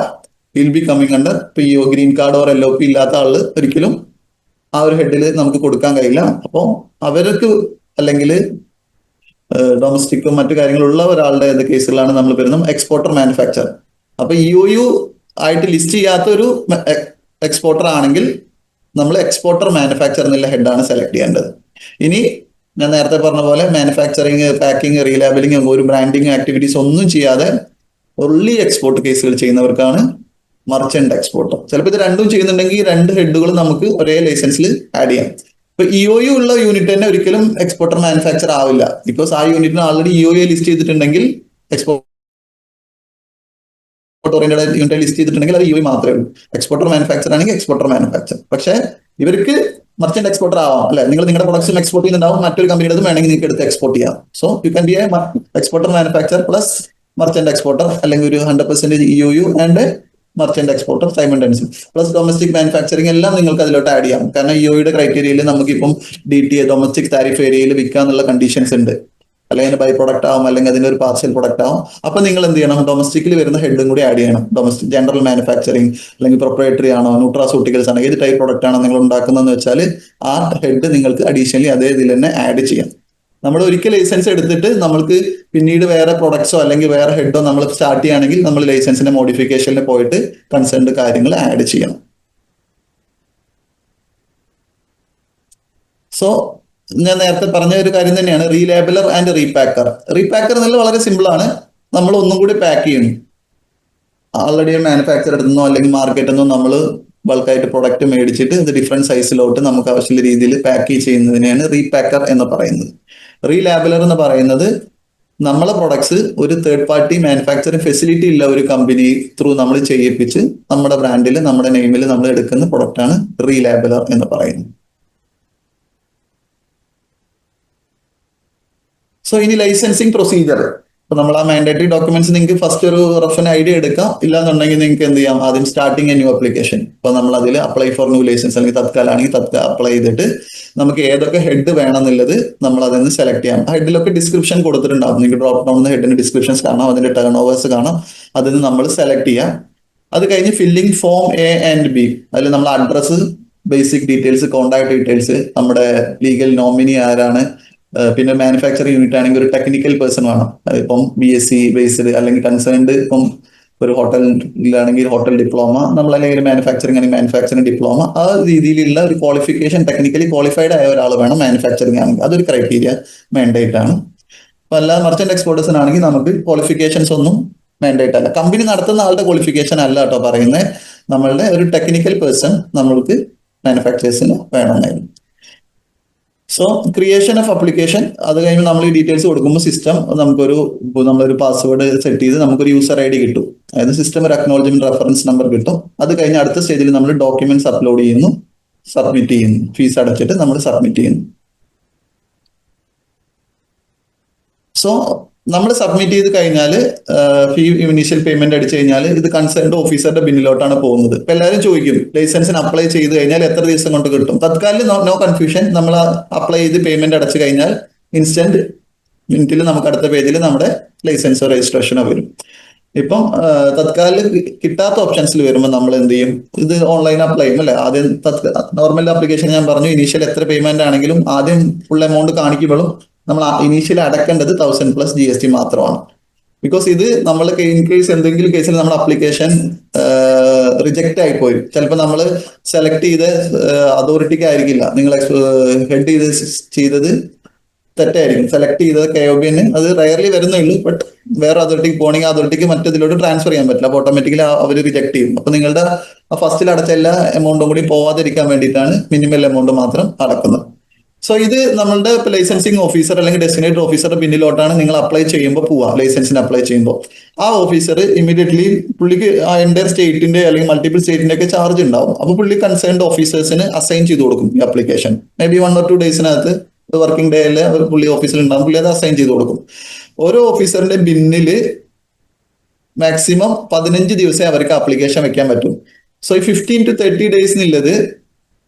Will be coming under PO, green card or LOP ഇല്ലാത്ത ആള് ഒരിക്കലും ആ ഒരു ഹെഡിൽ നമുക്ക് കൊടുക്കാൻ കഴിയില്ല. അപ്പോൾ അവർക്ക് അല്ലെങ്കിൽ ഡൊമസ്റ്റിക്കും മറ്റു കാര്യങ്ങളുള്ള ഒരാളുടെ കേസുകളാണ് നമ്മൾ വരുന്നത് എക്സ്പോർട്ടർ മാനുഫാക്ചർ. അപ്പൊ EOU ആയിട്ട് ലിസ്റ്റ് ചെയ്യാത്ത ഒരു എക്സ്പോർട്ടർ ആണെങ്കിൽ നമ്മൾ എക്സ്പോർട്ടർ മാനുഫാക്ചർ എന്നുള്ള ഹെഡാണ് സെലക്ട് ചെയ്യേണ്ടത്. ഇനി ഞാൻ നേരത്തെ പറഞ്ഞ പോലെ മാനുഫാക്ചറിങ്, പാക്കിംഗ്, റീലാബലിംഗ്, ഒരു ബ്രാൻഡിങ് ആക്ടിവിറ്റീസ് ഒന്നും ചെയ്യാതെ ഒൺലി എക്സ്പോർട്ട് കേസുകൾ ചെയ്യുന്നവർക്കാണ് മർച്ചന്റ് എക്സ്പോർട്ടർ. ചിലപ്പോൾ ഇത് രണ്ടും ചെയ്യുന്നുണ്ടെങ്കിൽ 2 ഹെഡുകൾ നമുക്ക് ഒരേ ലൈസൻസിൽ ആഡ് ചെയ്യാം. ഇപ്പൊ EOU ഉള്ള യൂണിറ്റ് തന്നെ ഒരിക്കലും എക്സ്പോർട്ടർ മാനുഫാക്ചർ ആവില്ല. ബിക്കോസ് ആ യൂണിറ്റിന് ആൾറെഡി EOU ലിസ്റ്റ് ചെയ്തിട്ടുണ്ടെങ്കിൽ, എക്സ്പോർട്ട് ഓറിയന്റഡ് യൂണിറ്റ് ലിസ്റ്റ് ചെയ്തിട്ടുണ്ടെങ്കിൽ അത് EOU മാത്രമേ ഉള്ളൂ. എക്സ്പോർട്ടർ മാനുഫാക്ചർ ആണെങ്കിൽ എക്സ്പോർട്ടർ മാനുഫാക്ചർ. പക്ഷേ ഇവർക്ക് മർച്ചന്റ് എക്സ്പോർട്ടർ ആവാം അല്ലെ. നിങ്ങളുടെ പ്രൊഡക്ട്സും എക്സ്പോർട്ട് ചെയ്യുന്നുണ്ടാവും, മറ്റൊരു കമ്പനിയുടെ വേണമെങ്കിൽ നിങ്ങൾക്ക് എടുത്ത് എക്സ്പോർട്ട് ചെയ്യാം. So you can be A exporter manufacture plus merchant exporter, അല്ലെങ്കിൽ ഒരു 100% EOU and merchant exporter simultaneously plus domestic manufacturing എല്ലാം നിങ്ങൾക്ക് അതിലോട്ട് ആഡ് ചെയ്യാം. കാരണം ഇഒയുടെ ക്രൈറ്റീരിയയിൽ നമുക്കിപ്പം DTA ഡൊമസ്റ്റിക് താരിഫ് ഏരിയയിൽ വിൽക്കാന്നുള്ള കണ്ടീഷൻസ് ഉണ്ട്. അല്ലെങ്കിൽ അതിന്റെ ബൈ പ്രൊഡക്റ്റ് ആവും, അല്ലെങ്കിൽ അതിന്റെ ഒരു പാർഷ്യൽ പ്രൊഡക്റ്റ് ആവും. അപ്പൊ നിങ്ങൾ എന്ത് ചെയ്യണം, ഡൊമസ്റ്റിക്കിൽ വരുന്ന ഹെഡും കൂടി ആഡ് ചെയ്യണം. ഡൊമസ്റ്റിക് ജനറൽ മാനുഫാക്ചറിങ് അല്ലെങ്കിൽ പ്രൊപ്രൈറ്ററി ആണോ, ന്യൂട്രാസ്യൂട്ടിക്കൽസ് ആണോ, ഏത് ടൈപ്പ് പ്രൊഡക്റ്റ് ആണോ നിങ്ങൾ ഉണ്ടാക്കുന്നതെന്ന് വെച്ചാൽ ആ ഹെഡ് നിങ്ങൾക്ക് അഡീഷണലി അതേ ഇതിൽ തന്നെ ആഡ് ചെയ്യാം. നമ്മൾ ഒരിക്കൽ ലൈസൻസ് എടുത്തിട്ട് നമ്മൾക്ക് പിന്നീട് വേറെ പ്രൊഡക്ട്സോ അല്ലെങ്കിൽ വേറെ ഹെഡോ നമ്മൾ സ്റ്റാർട്ട് ചെയ്യുകയാണെങ്കിൽ നമ്മൾ ലൈസൻസിന്റെ മോഡിഫിക്കേഷനിൽ പോയിട്ട് കൺസേൺഡ് കാര്യങ്ങൾ ആഡ് ചെയ്യണം. സോ ഞാൻ നേരത്തെ പറഞ്ഞ ഒരു കാര്യം തന്നെയാണ് റീലേബലർ ആൻഡ് റീപാക്കർ. റീപാക്കർ എന്നുള്ളത് വളരെ സിമ്പിൾ ആണ്. നമ്മൾ ഒന്നും കൂടി പാക്ക് ചെയ്യുന്നു. ആൾറെഡി മാനുഫാക്ചർ എടുക്കുന്നോ അല്ലെങ്കിൽ മാർക്കറ്റിൽ നിന്നോ നമ്മൾ ബൾക്കായിട്ട് പ്രൊഡക്റ്റ് മേടിച്ചിട്ട് ഇത് ഡിഫറെന്റ് സൈസിലോട്ട് നമുക്ക് ആവശ്യമുള്ള രീതിയിൽ പാക്ക് ചെയ്യുന്നതിനെയാണ് റീപാക്കർ എന്ന് പറയുന്നത്. റീലാബലർ എന്ന് പറയുന്നത് നമ്മളെ പ്രൊഡക്ട്സ് ഒരു തേർഡ് പാർട്ടി മാനുഫാക്ചറിങ് ഫെസിലിറ്റി ഇല്ല ഒരു കമ്പനി ത്രൂ നമ്മൾ ചെയ്യിപ്പിച്ച് നമ്മുടെ ബ്രാൻഡിൽ നമ്മുടെ നെയിമിൽ നമ്മൾ എടുക്കുന്ന പ്രൊഡക്റ്റാണ് റീലാബലർ എന്ന് പറയുന്നത്. സോ ഇനി ലൈസൻസിങ് പ്രൊസീജിയർ. ഇപ്പൊ നമ്മൾ ആ മാൻഡേറ്ററി ഡോക്യുമെന്റ്സ് നിങ്ങൾക്ക് ഫസ്റ്റ് ഒരു റഫറൻ ഐഡിയ എടുക്കാം. ഇല്ലാന്നുണ്ടെങ്കിൽ നിങ്ങൾക്ക് എന്ത് ചെയ്യാം, ആദ്യം സ്റ്റാർട്ടിങ് എ ന്യൂ അപ്ലിക്കേഷൻ. ഇപ്പൊ നമ്മൾ അതിൽ അപ്ലൈ ഫോർ ന്യൂ ലൈസൻസ് അല്ലെങ്കിൽ തത്കാലാണെങ്കിൽ തത്കാൽ അപ്ലൈ ചെയ്തിട്ട് നമുക്ക് ഏതൊക്കെ ഹെഡ് വേണമെന്നുള്ളത് നമ്മൾ അതിൽ നിന്ന് സെലക്ട് ചെയ്യാം. ഹെഡിലൊക്കെ ഡിസ്ക്രിപ്ഷൻ കൊടുത്തിട്ടുണ്ടാവും. നിങ്ങൾക്ക് ഡ്രോപ്പ് ഡൗൺ ഹെഡിന്റെ ഡിസ്ക്രിപ്ഷൻസ് കാണാം, അതിന്റെ ടേൺ ഓവേഴ്സ് കാണാം. അതിൽ നമ്മൾ സെലക്ട് ചെയ്യാം. അത് കഴിഞ്ഞ് filling form A and B. അതിൽ നമ്മൾ address, basic details, contact details, നമ്മുടെ ലീഗൽ നോമിനി ആരാണ്, പിന്നെ മാനുഫാക്ചറിങ് യൂണിറ്റ് ആണെങ്കിൽ ഒരു ടെക്നിക്കൽ പേഴ്സൺ വേണം. ഇപ്പം BSc ബേസ്ഡ് അല്ലെങ്കിൽ കൺസേൺഡ് ഇപ്പം ഒരു ഹോട്ടലിലാണെങ്കിൽ ഹോട്ടൽ ഡിപ്ലോമ, നമ്മൾ അല്ലെങ്കിൽ മാനുഫാക്ചറിങ് ആണെങ്കിൽ മാനുഫാക്ചറിങ് ഡിപ്ലോമ, ആ രീതിയിലുള്ള ഒരു ക്വാളിഫിക്കേഷൻ ടെക്നിക്കലി ക്വാളിഫൈഡ് ആയ ഒരാൾ വേണം മാനുഫാക്ചറിങ് ആണെങ്കിൽ. അതൊരു ക്രൈറ്റീരിയ മാൻഡേറ്റ് ആണ്. അപ്പൊ അല്ല മർച്ചന്റ് എക്സ്പോർട്ടേഴ്സിനാണെങ്കിൽ നമുക്ക് ക്വാളിഫിക്കേഷൻസ് ഒന്നും മാൻഡേറ്റ് അല്ല. കമ്പനി നടത്തുന്ന ആളുടെ ക്വാളിഫിക്കേഷൻ അല്ല കേട്ടോ പറയുന്നത്, നമ്മളുടെ ഒരു ടെക്നിക്കൽ പേഴ്സൺ നമ്മൾക്ക് മാനുഫാക്ചേഴ്സിന് വേണമെന്നായിരുന്നു. സോ ക്രിയേഷൻ ഓഫ് അപ്ലിക്കേഷൻ, അത് കഴിഞ്ഞ് നമ്മൾ ഈ ഡീറ്റെയിൽസ് കൊടുക്കുമ്പോൾ സിസ്റ്റം നമ്മളൊരു പാസ്വേഡ് സെറ്റ് ചെയ്ത് നമുക്കൊരു യൂസർ ID കിട്ടും. അതായത് സിസ്റ്റം ഒരു അക്നോളജ്മെന്റ് റെഫറൻസ് നമ്പർ കിട്ടും. അത് കഴിഞ്ഞ് അടുത്ത സ്റ്റേജിൽ നമ്മൾ ഡോക്യുമെന്റ്സ് അപ്ലോഡ് ചെയ്യുന്നു, സബ്മിറ്റ് ചെയ്യുന്നു. ഫീസ് അടച്ചിട്ട് നമ്മൾ സബ്മിറ്റ് ചെയ്യുന്നു. സോ നമ്മൾ സബ്മിറ്റ് ചെയ്ത് കഴിഞ്ഞാൽ ഫീ ഇനീഷ്യൽ പേയ്മെന്റ് അടിച്ചു കഴിഞ്ഞാൽ ഇത് കൺസേൺഡ് ഓഫീസറുടെ ബിന്നിലോട്ടാണ് പോകുന്നത്. ഇപ്പൊ എല്ലാവരും ചോദിക്കും ലൈസൻസിന് അപ്ലൈ ചെയ്ത് കഴിഞ്ഞാൽ എത്ര ദിവസം കൊണ്ട് കിട്ടും. തത്കാലിൽ നോ കൺഫ്യൂഷൻ, നമ്മൾ അപ്ലൈ ചെയ്ത് പേയ്മെന്റ് അടച്ചു കഴിഞ്ഞാൽ ഇൻസ്റ്റന്റ് മിനിറ്റിൽ നമുക്ക് അടുത്ത പേജിൽ നമ്മുടെ ലൈസൻസോ രജിസ്ട്രേഷനോ വരും. ഇപ്പം തത്കാലിൽ കിട്ടാത്ത ഓപ്ഷൻസിൽ വരുമ്പോൾ നമ്മൾ എന്ത് ചെയ്യും, ഇത് ഓൺലൈൻ അപ്ലൈ ചെയ്യും അല്ലെ. ആദ്യം നോർമൽ ആപ്ലിക്കേഷൻ ഞാൻ പറഞ്ഞു ഇനീഷ്യൽ എത്ര പേയ്മെന്റ് ആണെങ്കിലും ആദ്യം ഫുൾ എമൗണ്ട് കാണിക്കുമ്പോഴും നമ്മൾ ഇനീഷ്യലി അടക്കേണ്ടത് 1000+ GST മാത്രമാണ്. ബിക്കോസ് ഇത് നമ്മൾ ഇൻ കേസ് എന്തെങ്കിലും കേസിൽ നമ്മുടെ അപ്ലിക്കേഷൻ റിജക്റ്റ് ആയി പോയി, ചിലപ്പോൾ നമ്മൾ സെലക്ട് ചെയ്ത അതോറിറ്റിക്ക് ആയിരിക്കില്ല, നിങ്ങൾ ഹെഡ് ചെയ്തത് തെറ്റായിരിക്കും. സെലക്ട് ചെയ്തത് KOBന് അത് റയർലി വരുന്നേ ഉള്ളൂ. ബട്ട് വേറെ അതോറിറ്റിക്ക് പോകണമെങ്കിൽ അതോറിറ്റിക്ക് മറ്റേതിലോട്ട് ട്രാൻസ്ഫർ ചെയ്യാൻ പറ്റില്ല. അപ്പോൾ ഓട്ടോമാറ്റിക്കലി അവർ റിജക്ട് ചെയ്യും. അപ്പൊ നിങ്ങളുടെ ഫസ്റ്റിൽ അടച്ച എല്ലാ എമൗണ്ടും കൂടി പോവാതിരിക്കാൻ വേണ്ടിയിട്ടാണ് മിനിമൽ എമൗണ്ട് മാത്രം അടക്കുന്നത്. സോ ഇത് നമ്മളുടെ ലൈസൻസിങ് ഓഫീസർ അല്ലെങ്കിൽ ഡെസ്റ്റിനേറ്റഡ് ഓഫീസറുടെ പിന്നിലോട്ടാണ് നിങ്ങൾ അപ്ലൈ ചെയ്യുമ്പോൾ പോവുക. ലൈസൻസിന് അപ്ലൈ ചെയ്യുമ്പോൾ ആ ഓഫീസർ ഇമീഡിയറ്റ്ലി പുള്ളിക്ക് ആ എൻ്റയർ സ്റ്റേറ്റിന്റെ അല്ലെങ്കിൽ മൾട്ടിപ്പിൾ സ്റ്റേറ്റിന്റെ ഒക്കെ ചാർജ് ഉണ്ടാവും. അപ്പോൾ പുള്ളി കൺസേൺഡ് ഓഫീസേഴ്സിന് അസൈൻ ചെയ്ത് കൊടുക്കും ഈ അപ്ലിക്കേഷൻ. മേ ബി 1 or 2 ഡേയ്സിനകത്ത് വർക്കിംഗ് ഡേയില് ഒരു പുള്ളി ഓഫീസിൽ ഉണ്ടാവും, പുള്ളി അത് അസൈൻ ചെയ്ത് കൊടുക്കും. ഓരോ ഓഫീസറിന്റെ ബിന്നില് മാക്സിമം 15 ദിവസമേ അവർക്ക് ആപ്ലിക്കേഷൻ വെക്കാൻ പറ്റും. സോ ഈ 15 to 30 days എന്നുള്ളത്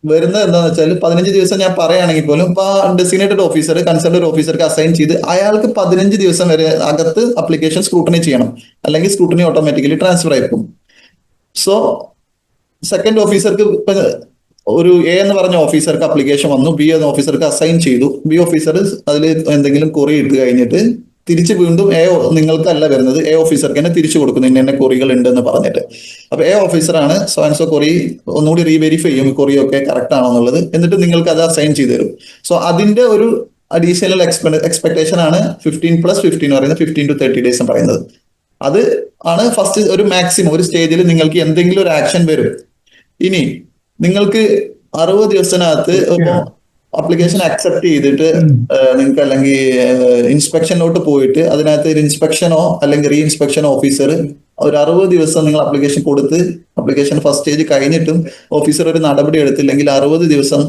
വരുന്നത് എന്താണെന്ന് വെച്ചാൽ 15 ദിവസം ഞാൻ പറയുകയാണെങ്കിൽ പോലും ഇപ്പൊ ഡെസിഗ്നേറ്റഡ് ഓഫീസർ കൺസൾട്ടന്റ് ഓഫീസർക്ക് അസൈൻ ചെയ്ത് അയാൾക്ക് 15 ദിവസം വരെ അകത്ത് അപ്ലിക്കേഷൻ സ്ക്രൂട്ടണി ചെയ്യണം, അല്ലെങ്കിൽ സ്ക്രൂട്ടണി ഓട്ടോമാറ്റിക്കലി ട്രാൻസ്ഫർ ആയിരിക്കും. സോ സെക്കൻഡ് ഓഫീസർക്ക് ഇപ്പൊ ഒരു A എന്ന് പറഞ്ഞ ഓഫീസർക്ക് അപ്ലിക്കേഷൻ വന്നു, B എന്ന ഓഫീസർക്ക് അസൈൻ ചെയ്തു. B ഓഫീസർ അതിൽ എന്തെങ്കിലും കുറി ഇട്ട് കഴിഞ്ഞിട്ട് തിരിച്ച് വീണ്ടും നിങ്ങൾക്കല്ല വരുന്നത്, ഓഫീസർക്ക് തന്നെ തിരിച്ചു കൊടുക്കുന്നു ഇന്ന കൊറികൾ ഉണ്ടെന്ന് പറഞ്ഞിട്ട്. അപ്പൊ ഓഫീസറാണ് സോ ആൻഡ് സോ കൊറി ഒന്നുകൂടി റീവെരിഫൈ ചെയ്യും കൊറിയൊക്കെ കറക്റ്റ് ആണോ എന്നുള്ളത്, എന്നിട്ട് നിങ്ങൾക്ക് അത് അസൈൻ ചെയ്ത് തരും. സോ അതിന്റെ ഒരു അഡീഷണൽ എക്സ്പെക്ടേഷൻ ആണ് 15+15 എന്ന് പറയുന്നത് 15 to 30 days എന്ന് പറയുന്നത്. അത് ആണ് ഫസ്റ്റ് ഒരു മാക്സിമം. ഒരു സ്റ്റേജിൽ നിങ്ങൾക്ക് എന്തെങ്കിലും ഒരു ആക്ഷൻ വരും. ഇനി നിങ്ങൾക്ക് 60 ദിവസത്തിനകത്ത് അപ്ലിക്കേഷൻ അക്സെപ്റ്റ് ചെയ്തിട്ട് നിങ്ങൾക്ക് അല്ലെങ്കിൽ ഇൻസ്പെക്ഷനിലോട്ട് പോയിട്ട് അതിനകത്ത് ഒരു ഇൻസ്പെക്ഷനോ അല്ലെങ്കിൽ റീ ഇൻസ്പെക്ഷൻ ഓഫീസർ ഒരു 60 ദിവസം നിങ്ങൾ അപ്ലിക്കേഷൻ കൊടുത്ത് അപ്ലിക്കേഷൻ ഫസ്റ്റ് സ്റ്റേജ് കഴിഞ്ഞിട്ടും ഓഫീസർ ഒരു നടപടി എടുത്തില്ലെങ്കിൽ 60 ദിവസം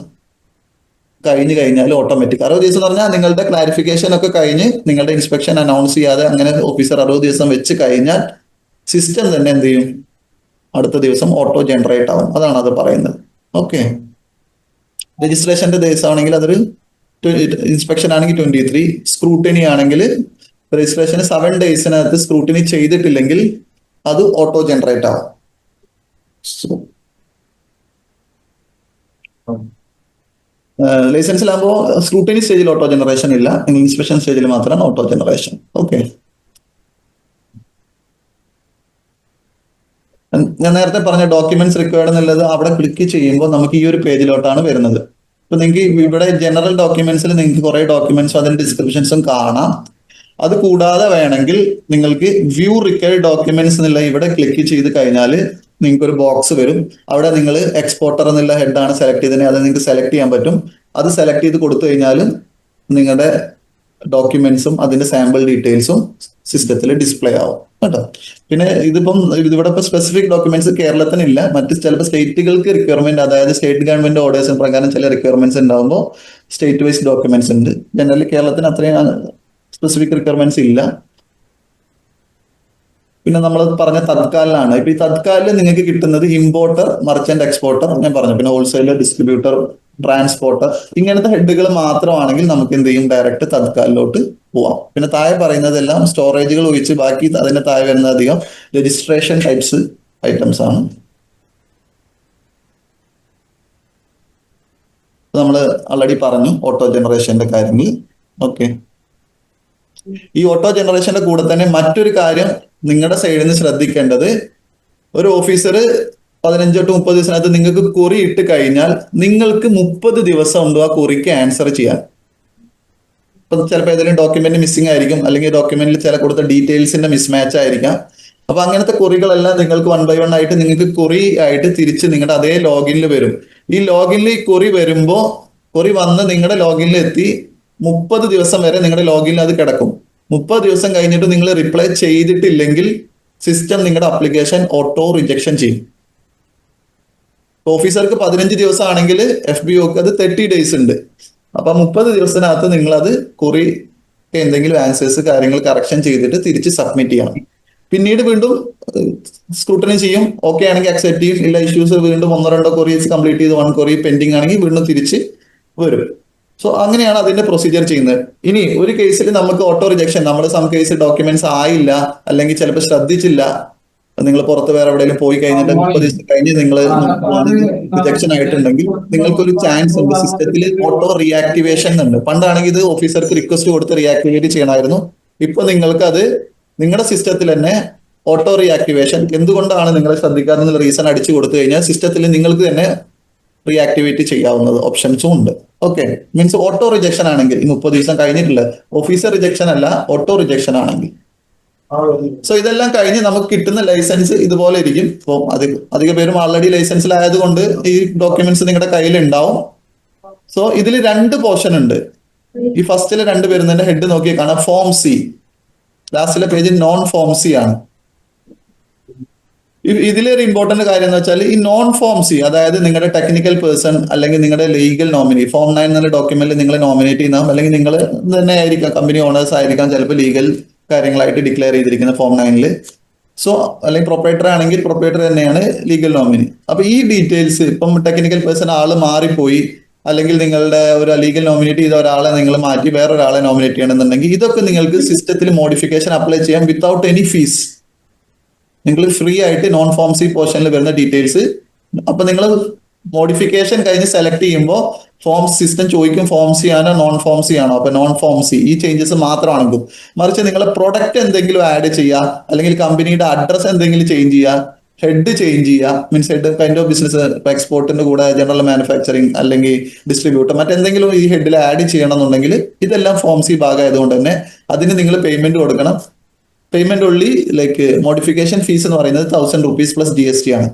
കഴിഞ്ഞു കഴിഞ്ഞാൽ ഓട്ടോമാറ്റിക് 60 ദിവസം എന്ന് പറഞ്ഞാൽ നിങ്ങളുടെ ക്ലാരിഫിക്കേഷൻ ഒക്കെ കഴിഞ്ഞ് നിങ്ങളുടെ ഇൻസ്പെക്ഷൻ അനൗൺസ് ചെയ്യാതെ അങ്ങനെ ഓഫീസർ 60 ദിവസം വെച്ച് കഴിഞ്ഞാൽ സിസ്റ്റം തന്നെ എന്ത് ചെയ്യും, അടുത്ത ദിവസം ഓട്ടോ ജനറേറ്റ് ആവും. അതാണ് അത് പറയുന്നത്. ഓക്കെ, രജിസ്ട്രേഷന്റെ ദിവസമാണെങ്കിൽ അതൊരു ഇൻസ്പെക്ഷൻ ആണെങ്കിൽ 23, സ്ക്രൂട്ടിനി ആണെങ്കിൽ രജിസ്ട്രേഷന് 7 ഡേയ്സിനകത്ത് സ്ക്രൂട്ടിനി ചെയ്തിട്ടില്ലെങ്കിൽ അത് ഓട്ടോ ജനറേറ്റ് ആവും. ലൈസൻസിലാകുമ്പോൾ സ്ക്രൂട്ടിനി സ്റ്റേജിൽ ഓട്ടോ ജനറേഷൻ ഇല്ല, ഇൻസ്പെക്ഷൻ സ്റ്റേജിൽ മാത്രമാണ് ഓട്ടോ ജനറേഷൻ. ഓക്കെ, ഞാൻ നേരത്തെ പറഞ്ഞ ഡോക്യുമെന്റ്സ് റിക്വയർഡ് എന്നുള്ളത് അവിടെ ക്ലിക്ക് ചെയ്യുമ്പോൾ നമുക്ക് ഈ ഒരു പേജിലോട്ടാണ് വരുന്നത്. ഇപ്പൊ നിങ്ങൾക്ക് ഇവിടെ ജനറൽ ഡോക്യുമെന്റ്സിൽ നിങ്ങൾക്ക് കുറെ ഡോക്യുമെന്റ്സും അതിന്റെ ഡിസ്ക്രിപ്ഷൻസും കാണാം. അത് കൂടാതെ വേണമെങ്കിൽ നിങ്ങൾക്ക് വ്യൂ റിക്വയർഡ് ഡോക്യുമെന്റ്സ് എന്നുള്ള ഇവിടെ ക്ലിക്ക് ചെയ്ത് കഴിഞ്ഞാൽ നിങ്ങൾക്ക് ഒരു ബോക്സ് വരും. അവിടെ നിങ്ങൾ എക്സ്പോർട്ടർ എന്നുള്ള ഹെഡാണ് സെലക്ട് ചെയ്തത്, അത് നിങ്ങൾക്ക് സെലക്ട് ചെയ്യാൻ പറ്റും. അത് സെലക്ട് ചെയ്ത് കൊടുത്തു കഴിഞ്ഞാലും നിങ്ങളുടെ ഡോക്യുമെന്റ്സും അതിന്റെ സാമ്പിൾ ഡീറ്റെയിൽസും സിസ്റ്റത്തിൽ ഡിസ്പ്ലേ ആവും കേട്ടോ. പിന്നെ ഇതിവിടെ ഇപ്പൊ സ്പെസിഫിക് ഡോക്യുമെന്റ്സ് കേരളത്തിനില്ല, മറ്റ് ചിലപ്പോൾ സ്റ്റേറ്റുകൾക്ക് റിക്വയർമെന്റ്, അതായത് സ്റ്റേറ്റ് ഗവൺമെന്റ് ഓർഡേഴ്സ് പ്രകാരം ചില റിക്വയർമെന്റ്സ് ഉണ്ടാകുമ്പോൾ സ്റ്റേറ്റ് വൈസ് ഡോക്യുമെന്റ്സ് ഉണ്ട്. ജനറലി കേരളത്തിന് അത്രയും സ്പെസിഫിക് റിക്വയർമെന്റ്സ് ഇല്ല. പിന്നെ നമ്മൾ പറഞ്ഞ തത്കാലിലാണ്. ഇപ്പൊ ഈ തത്കാലിൽ നിങ്ങൾക്ക് കിട്ടുന്നത് ഇമ്പോർട്ടർ, മർച്ചന്റ്, എക്സ്പോർട്ടർ ഞാൻ പറഞ്ഞു, പിന്നെ ഹോൾസെയിലർ, ഡിസ്ട്രിബ്യൂട്ടർ, ട്രാൻസ്പോർട്ടർ, ഇങ്ങനത്തെ ഹെഡുകൾ മാത്രമാണെങ്കിൽ നമുക്ക് എന്ത് ചെയ്യും, ഡയറക്റ്റ് തത്കാലിലോട്ട് പോവാം. പിന്നെ താഴെ പറയുന്നതെല്ലാം സ്റ്റോറേജുകൾ ഒഴിച്ച് ബാക്കി അതിന്റെ താഴെ വരുന്ന അധികം രജിസ്ട്രേഷൻ ടൈപ്സ് ഐറ്റംസ് ആണ്. നമ്മൾ ഓൾറെഡി പറഞ്ഞു ഓട്ടോ ജനറേഷന്റെ കാര്യങ്ങൾ. ഓക്കെ, ഈ ഓട്ടോ ജനറേഷന്റെ കൂടെ തന്നെ മറ്റൊരു കാര്യം നിങ്ങളുടെ സൈഡിൽ നിന്ന് ശ്രദ്ധിക്കേണ്ടത്, ഒരു ഓഫീസർ 15 to 30 ദിവസത്തിനകത്ത് നിങ്ങൾക്ക് കുറി ഇട്ട് കഴിഞ്ഞാൽ നിങ്ങൾക്ക് 30 ദിവസം ഉണ്ട് ആ കുറിക്ക് ആൻസർ ചെയ്യാൻ. ഇപ്പൊ ചിലപ്പോൾ ഏതെങ്കിലും ഡോക്യുമെന്റ് മിസ്സിംഗ് ആയിരിക്കും, അല്ലെങ്കിൽ ഡോക്യുമെന്റിൽ ചില കൊടുത്ത ഡീറ്റെയിൽസിന്റെ മിസ്മാച്ച് ആയിരിക്കാം. അപ്പൊ അങ്ങനത്തെ കുറികളെല്ലാം നിങ്ങൾക്ക് 1 by 1 ആയിട്ട് നിങ്ങൾക്ക് കുറി ആയിട്ട് തിരിച്ച് നിങ്ങളുടെ അതേ ലോഗിനിൽ വരും. ഈ ലോഗിനിൽ ഈ കുറി വരുമ്പോൾ കുറി വന്ന് നിങ്ങളുടെ ലോഗിനിൽ എത്തി 30 ദിവസം വരെ നിങ്ങളുടെ ലോഗിനിൽ അത് കിടക്കും. 30 ദിവസം കഴിഞ്ഞിട്ട് നിങ്ങൾ റിപ്ലൈ ചെയ്തിട്ടില്ലെങ്കിൽ സിസ്റ്റം നിങ്ങളുടെ അപ്ലിക്കേഷൻ ഓട്ടോ റിജക്ഷൻ ചെയ്യും. ഓഫീസർക്ക് 15 ദിവസം ആണെങ്കിൽ FBOക്ക് അത് 30 days ഉണ്ട്. അപ്പൊ 30 ദിവസത്തിനകത്ത് നിങ്ങൾ അത് കുറി എന്തെങ്കിലും ആൻസേഴ്സ് കാര്യങ്ങൾ കറക്ഷൻ ചെയ്തിട്ട് തിരിച്ച് സബ്മിറ്റ് ചെയ്യണം. പിന്നീട് വീണ്ടും സ്ക്രൂട്ടനി ചെയ്യും. ഓക്കെ ആണെങ്കിൽ അക്സെപ്റ്റ് ചെയ്യും, ഇല്ല ഇഷ്യൂസ് വീണ്ടും 1-2 queries കംപ്ലീറ്റ് ചെയ്ത് 1 query പെൻഡിങ് ആണെങ്കിൽ വീണ്ടും തിരിച്ച് വരും. സോ അങ്ങനെയാണ് അതിന്റെ പ്രൊസീജിയർ ചെയ്യുന്നത്. ഇനി ഒരു കേസിൽ നമുക്ക് ഓട്ടോ റിജക്ഷൻ, നമ്മുടെ സം കേസ് ഡോക്യുമെന്റ്സ് ആയില്ല, അല്ലെങ്കിൽ ചിലപ്പോൾ ശ്രദ്ധിച്ചില്ല, നിങ്ങൾ പുറത്ത് വേറെ എവിടെയെങ്കിലും പോയി കഴിഞ്ഞിട്ട് 30 ദിവസം കഴിഞ്ഞ് നിങ്ങൾ റിജക്ഷൻ ആയിട്ടുണ്ടെങ്കിൽ നിങ്ങൾക്കൊരു ചാൻസ് ഉണ്ട്, സിസ്റ്റത്തിൽ ഓട്ടോ റീആക്ടിവേഷൻ ഉണ്ട്. പണ്ടാണെങ്കിൽ ഇത് ഓഫീസർക്ക് റിക്വസ്റ്റ് കൊടുത്ത് റീആക്ടിവേറ്റ് ചെയ്യണമായിരുന്നു. ഇപ്പൊ നിങ്ങൾക്ക് അത് നിങ്ങളുടെ സിസ്റ്റത്തിൽ തന്നെ ഓട്ടോ റീആക്ടിവേഷൻ, എന്തുകൊണ്ടാണ് നിങ്ങളെ ശ്രദ്ധിക്കാതെന്നുള്ള റീസൺ അടിച്ചു കൊടുത്തു കഴിഞ്ഞാൽ സിസ്റ്റത്തിൽ നിങ്ങൾക്ക് തന്നെ റീആക്ടിവേറ്റ് ചെയ്യാവുന്നത് ഓപ്ഷൻസും ഉണ്ട്. ഓക്കെ, മീൻസ് ഓട്ടോ റിജക്ഷൻ ആണെങ്കിൽ 30 ദിവസം കഴിഞ്ഞിട്ടില്ല, ഓഫീസർ റിജക്ഷൻ അല്ല, ഓട്ടോ റിജക്ഷൻ ആണെങ്കിൽ. സോ ഇതെല്ലാം കഴിഞ്ഞ് നമുക്ക് കിട്ടുന്ന ലൈസൻസ് ഇതുപോലെ ഇരിക്കും. അപ്പോൾ അധിക പേരും ആൾറെഡി ലൈസൻസിലായതുകൊണ്ട് ഈ ഡോക്യുമെന്റ്സ് നിങ്ങളുടെ കയ്യിൽ ഉണ്ടാവും. സോ ഇതിൽ 2 പോർഷൻ ഉണ്ട്. ഈ ഫസ്റ്റിലെ 2 വരുന്നതിന്റെ ഹെഡ് നോക്കിയാൽ കാണാം ഫോം സി, ലാസ്റ്റിലെ പേജ് നോൺ ഫോം സി ആണ്. ഇതിലൊരു ഇമ്പോർട്ടന്റ് കാര്യം എന്ന് വെച്ചാൽ ഈ നോൺ ഫോം സി, അതായത് നിങ്ങളുടെ ടെക്നിക്കൽ പേഴ്സൺ അല്ലെങ്കിൽ നിങ്ങളുടെ ലീഗൽ നോമിനി, ഫോം 9 എന്നുള്ള ഡോക്യുമെന്റിൽ നിങ്ങൾ നോമിനേറ്റ് ചെയ്യുന്ന, അല്ലെങ്കിൽ നിങ്ങൾ തന്നെ ആയിരിക്കാം, കമ്പനി ഓണേഴ്സ് ആയിരിക്കാം, ചിലപ്പോൾ ലീഗൽ കാര്യങ്ങളായിട്ട് ഡിക്ലെയർ ചെയ്തിരിക്കുന്ന ഫോം 9. സോ അല്ലെങ്കിൽ പ്രൊപ്പറേറ്റർ ആണെങ്കിൽ പ്രൊപ്പറേറ്റർ തന്നെയാണ് ലീഗൽ നോമിനി. അപ്പൊ ഈ ഡീറ്റെയിൽസ് ഇപ്പം ടെക്നിക്കൽ പേഴ്സൺ ആള് മാറിപ്പോയി, അല്ലെങ്കിൽ നിങ്ങളുടെ ഒരു ലീഗൽ നോമിനേറ്റ് ചെയ്ത ഒരാളെ നിങ്ങൾ മാറ്റി വേറൊരാളെ നോമിനേറ്റ് ചെയ്യണമെന്നുണ്ടെങ്കിൽ ഇതൊക്കെ നിങ്ങൾക്ക് സിസ്റ്റത്തിൽ മോഡിഫിക്കേഷൻ അപ്ലൈ ചെയ്യാം വിത്തൗട്ട് എനി ഫീസ്. നിങ്ങൾ ഫ്രീ ആയിട്ട് നോൺ ഫോം സി പോർഷനിൽ വരുന്ന ഡീറ്റെയിൽസ്, അപ്പൊ നിങ്ങൾ മോഡിഫിക്കേഷൻ കഴിഞ്ഞ് സെലക്ട് ചെയ്യുമ്പോൾ ഫോം സിസ്റ്റം ചോദിക്കും ഫോം സി ആണോ നോൺ ഫോം സി ആണോ. അപ്പൊ നോൺ ഫോം സി ഈ ചേഞ്ചസ് മാത്രമാണെങ്കിൽ, മറിച്ച് നിങ്ങളെ പ്രൊഡക്റ്റ് എന്തെങ്കിലും ആഡ് ചെയ്യുക, അല്ലെങ്കിൽ കമ്പനിയുടെ അഡ്രസ് എന്തെങ്കിലും ചേഞ്ച് ചെയ്യുക, ഹെഡ് ചേഞ്ച് ചെയ്യുക, means head kind of business, എക്സ്പോർട്ടിന്റെ കൂടെ ജനറൽ മാനുഫാക്ചറിങ് അല്ലെങ്കിൽ ഡിസ്ട്രിബ്യൂട്ടർ മറ്റെന്തെങ്കിലും ഈ ഹെഡിൽ ആഡ് ചെയ്യണം എന്നുണ്ടെങ്കിൽ ഇതെല്ലാം ഫോം സി ഭാഗമായതുകൊണ്ട് തന്നെ അതിന് നിങ്ങൾ പേയ്മെന്റ് കൊടുക്കണം. Payment only like modification fees എന്ന് പറയുന്നത് 1000 rupees പ്ലസ് GST ആണ്.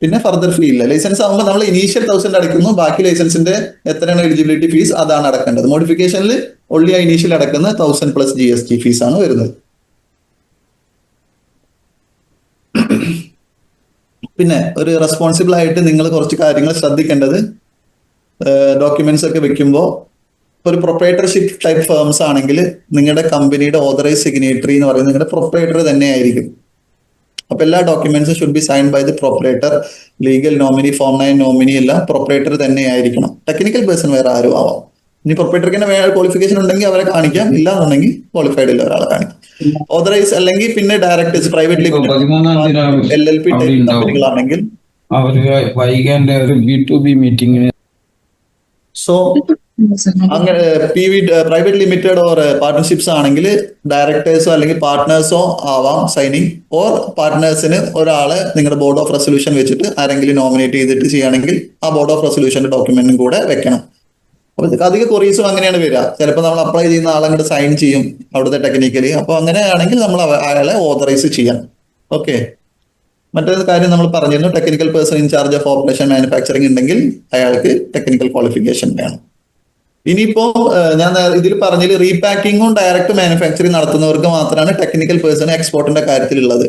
പിന്നെ ഫർദർ ഫീ ഇല്ല. ലൈസൻസ് ആകുമ്പോൾ നമ്മൾ ഇനീഷ്യൽ 1000 അടയ്ക്കുന്നു, ബാക്കി ലൈസൻസിന്റെ എത്രയാണ് എലിജിബിലിറ്റി ഫീസ് അതാണ് അടക്കേണ്ടത്. മോഡിഫിക്കേഷനിൽ ഓൺലി ആ ഇനീഷ്യൽ അടക്കുന്ന 1000 പ്ലസ് GST ഫീസ് ആണ് വരുന്നത്. പിന്നെ ഒരു റെസ്പോൺസിബിൾ ആയിട്ട് നിങ്ങൾ കുറച്ച് കാര്യങ്ങൾ ശ്രദ്ധിക്കേണ്ടത്, ഡോക്യുമെന്റ്സ് ഒക്കെ വെക്കുമ്പോൾ ഒരു പ്രൊപ്പറേറ്റർഷിപ്പ് ടൈപ്പ് ഫേംസ് ആണെങ്കിൽ നിങ്ങളുടെ കമ്പനിയുടെ ഓതറൈസ് സിഗ്നേറ്ററി എന്ന് പറയുന്നത് നിങ്ങളുടെ പ്രൊപ്പറേറ്റർ തന്നെ ആയിരിക്കും. അപ്പൊ എല്ലാ ഡോക്യുമെന്റ്സും should be sign by the proprietor. Legal nominee, form 9 nominee എല്ലാം പ്രൊപ്പറേറ്റർ തന്നെ ആയിരിക്കണം. ടെക്നിക്കൽ പേഴ്സൺ വേറെ ആരും ആവാം. ഇനി പ്രൊപ്പറേറ്റർക്ക് തന്നെ വേറെ ക്വാളിഫിക്കേഷൻ ഉണ്ടെങ്കിൽ അവരെ കാണിക്കാം, ഇല്ല എന്നുണ്ടെങ്കിൽ ക്വാളിഫൈഡ് ഇല്ല ഒരാളെ കാണിക്കാം. ഓതറൈസ് അല്ലെങ്കിൽ പിന്നെ ഡയറക്ടേഴ്സ്, പ്രൈവറ്റ് ലിമിറ്റഡ്, 13-ാം തീയതി LLP അവിടെ ടൈപ്പ് ഉണ്ടാവും. കമ്പനികളാണെങ്കിൽ അവര് വൈകാന്റെ ഒരു B2B മീറ്റിംഗിന് സോ അങ്ങനെ പ്രൈവറ്റ് ലിമിറ്റഡ് ഓർ പാർട്ട്ണർഷിപ്സ് ആണെങ്കിൽ ഡയറക്ടേഴ്സോ അല്ലെങ്കിൽ പാർട്ട്നേഴ്സോ ആവാം സൈനിങ്, ഓർ പാർട്ട്നേഴ്സിന് ഒരാളെ നിങ്ങളുടെ ബോർഡ് ഓഫ് റെസൊല്യൂഷൻ വെച്ചിട്ട് ആരെങ്കിലും നോമിനേറ്റ് ചെയ്തിട്ട് ചെയ്യുകയാണെങ്കിൽ ആ ബോർഡ് ഓഫ് റെസൊല്യൂഷന്റെ ഡോക്യുമെന്റും കൂടെ വെക്കണം. അപ്പൊ അധിക കൊറീസും അങ്ങനെയാണ് വരിക. ചിലപ്പോൾ നമ്മൾ അപ്ലൈ ചെയ്യുന്ന ആളങ്ങോട്ട് സൈൻ ചെയ്യും അവിടുത്തെ ടെക്നിക്കലി. അപ്പൊ അങ്ങനെയാണെങ്കിൽ നമ്മൾ അയാളെ ഓതറൈസ് ചെയ്യാം. ഓക്കെ. മറ്റൊരു കാര്യം നമ്മൾ പറഞ്ഞിരുന്നു, technical person incharge of operation manufacturing ഉണ്ടെങ്കിൽ അയാൾക്ക് ടെക്നിക്കൽ ക്വാളിഫിക്കേഷൻ വേണം. ഇനിയിപ്പോ ഞാൻ ഇതിൽ പറഞ്ഞതിൽ റീപാക്കിങ്ങും ഡയറക്റ്റ് മാനുഫാക്ചറിങ് നടത്തുന്നവർക്ക് മാത്രമാണ് ടെക്നിക്കൽ പേഴ്സൺ എക്സ്പോർട്ടിന്റെ കാര്യത്തിലുള്ളത്.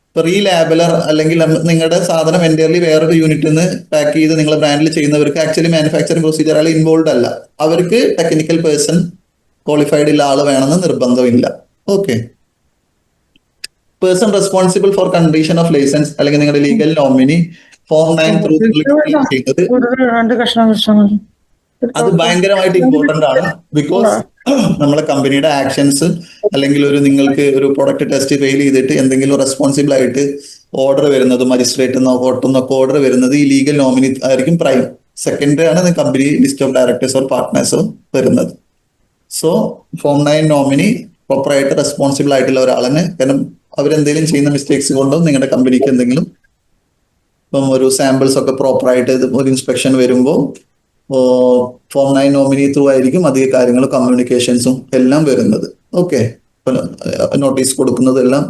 ഇപ്പൊ റീലാബലർ അല്ലെങ്കിൽ നിങ്ങളുടെ സാധനം എൻറ്റയർലി വേറൊരു യൂണിറ്റിൽ നിന്ന് പാക്ക് ചെയ്ത് നിങ്ങളെ ബ്രാൻഡിൽ ചെയ്യുന്നവർക്ക് ആക്ച്വലി മാനുഫാക്ചറിങ് പ്രൊസീജിയർ അയാൾ ഇൻവോൾവ് അല്ല. അവർക്ക് ടെക്നിക്കൽ പേഴ്സൺ ക്വാളിഫൈഡ് ഉള്ള ആൾ വേണമെന്ന് നിർബന്ധമില്ല. Okay. Person responsible for condition of licence അല്ലെങ്കിൽ നിങ്ങളുടെ ലീഗൽ നോമിനി ഫോം 9 ത്രൂ ചെയ്യുന്നത് അത് ഭയങ്കരമായിട്ട് ഇമ്പോർട്ടന്റ് ആണ്. ബിക്കോസ് നമ്മളെ കമ്പനിയുടെ ആക്ഷൻസ് അല്ലെങ്കിൽ നിങ്ങൾക്ക് ഒരു പ്രൊഡക്റ്റ് ടെസ്റ്റ് ഫെയിൽ ചെയ്തിട്ട് എന്തെങ്കിലും റെസ്പോൺസിബിൾ ആയിട്ട് ഓർഡർ വരുന്നത് മജിസ്ട്രേറ്റ് എന്നോ കോർട്ടിൽ നിന്നൊക്കെ ഓർഡർ വരുന്നത് ഈ ലീഗൽ നോമിനി ആയിരിക്കും പ്രൈം. സെക്കൻഡറി ആണ് company list of directors or പാർട്ട്നേഴ്സോ വരുന്നത്. സോ ഫോം 9 നോമിനി പ്രോപ്പറായിട്ട് റെസ്പോൺസിബിൾ ആയിട്ടുള്ള ഒരാളെന്നെ. കാരണം അവരെന്തെങ്കിലും ചെയ്യുന്ന മിസ്റ്റേക്സ് കൊണ്ടോ നിങ്ങളുടെ കമ്പനിക്ക് എന്തെങ്കിലും ഇപ്പം ഒരു സാമ്പിൾസ് ഒക്കെ പ്രോപ്പറായിട്ട് ഒരു ഇൻസ്പെക്ഷൻ വരുമ്പോൾ ഫോം 9 നോമിനി ത്രൂ ആയിരിക്കും അധിക കാര്യങ്ങളും കമ്മ്യൂണിക്കേഷൻസും എല്ലാം വരുന്നത്. ഓക്കെ. നോട്ടീസ് കൊടുക്കുന്നതെല്ലാം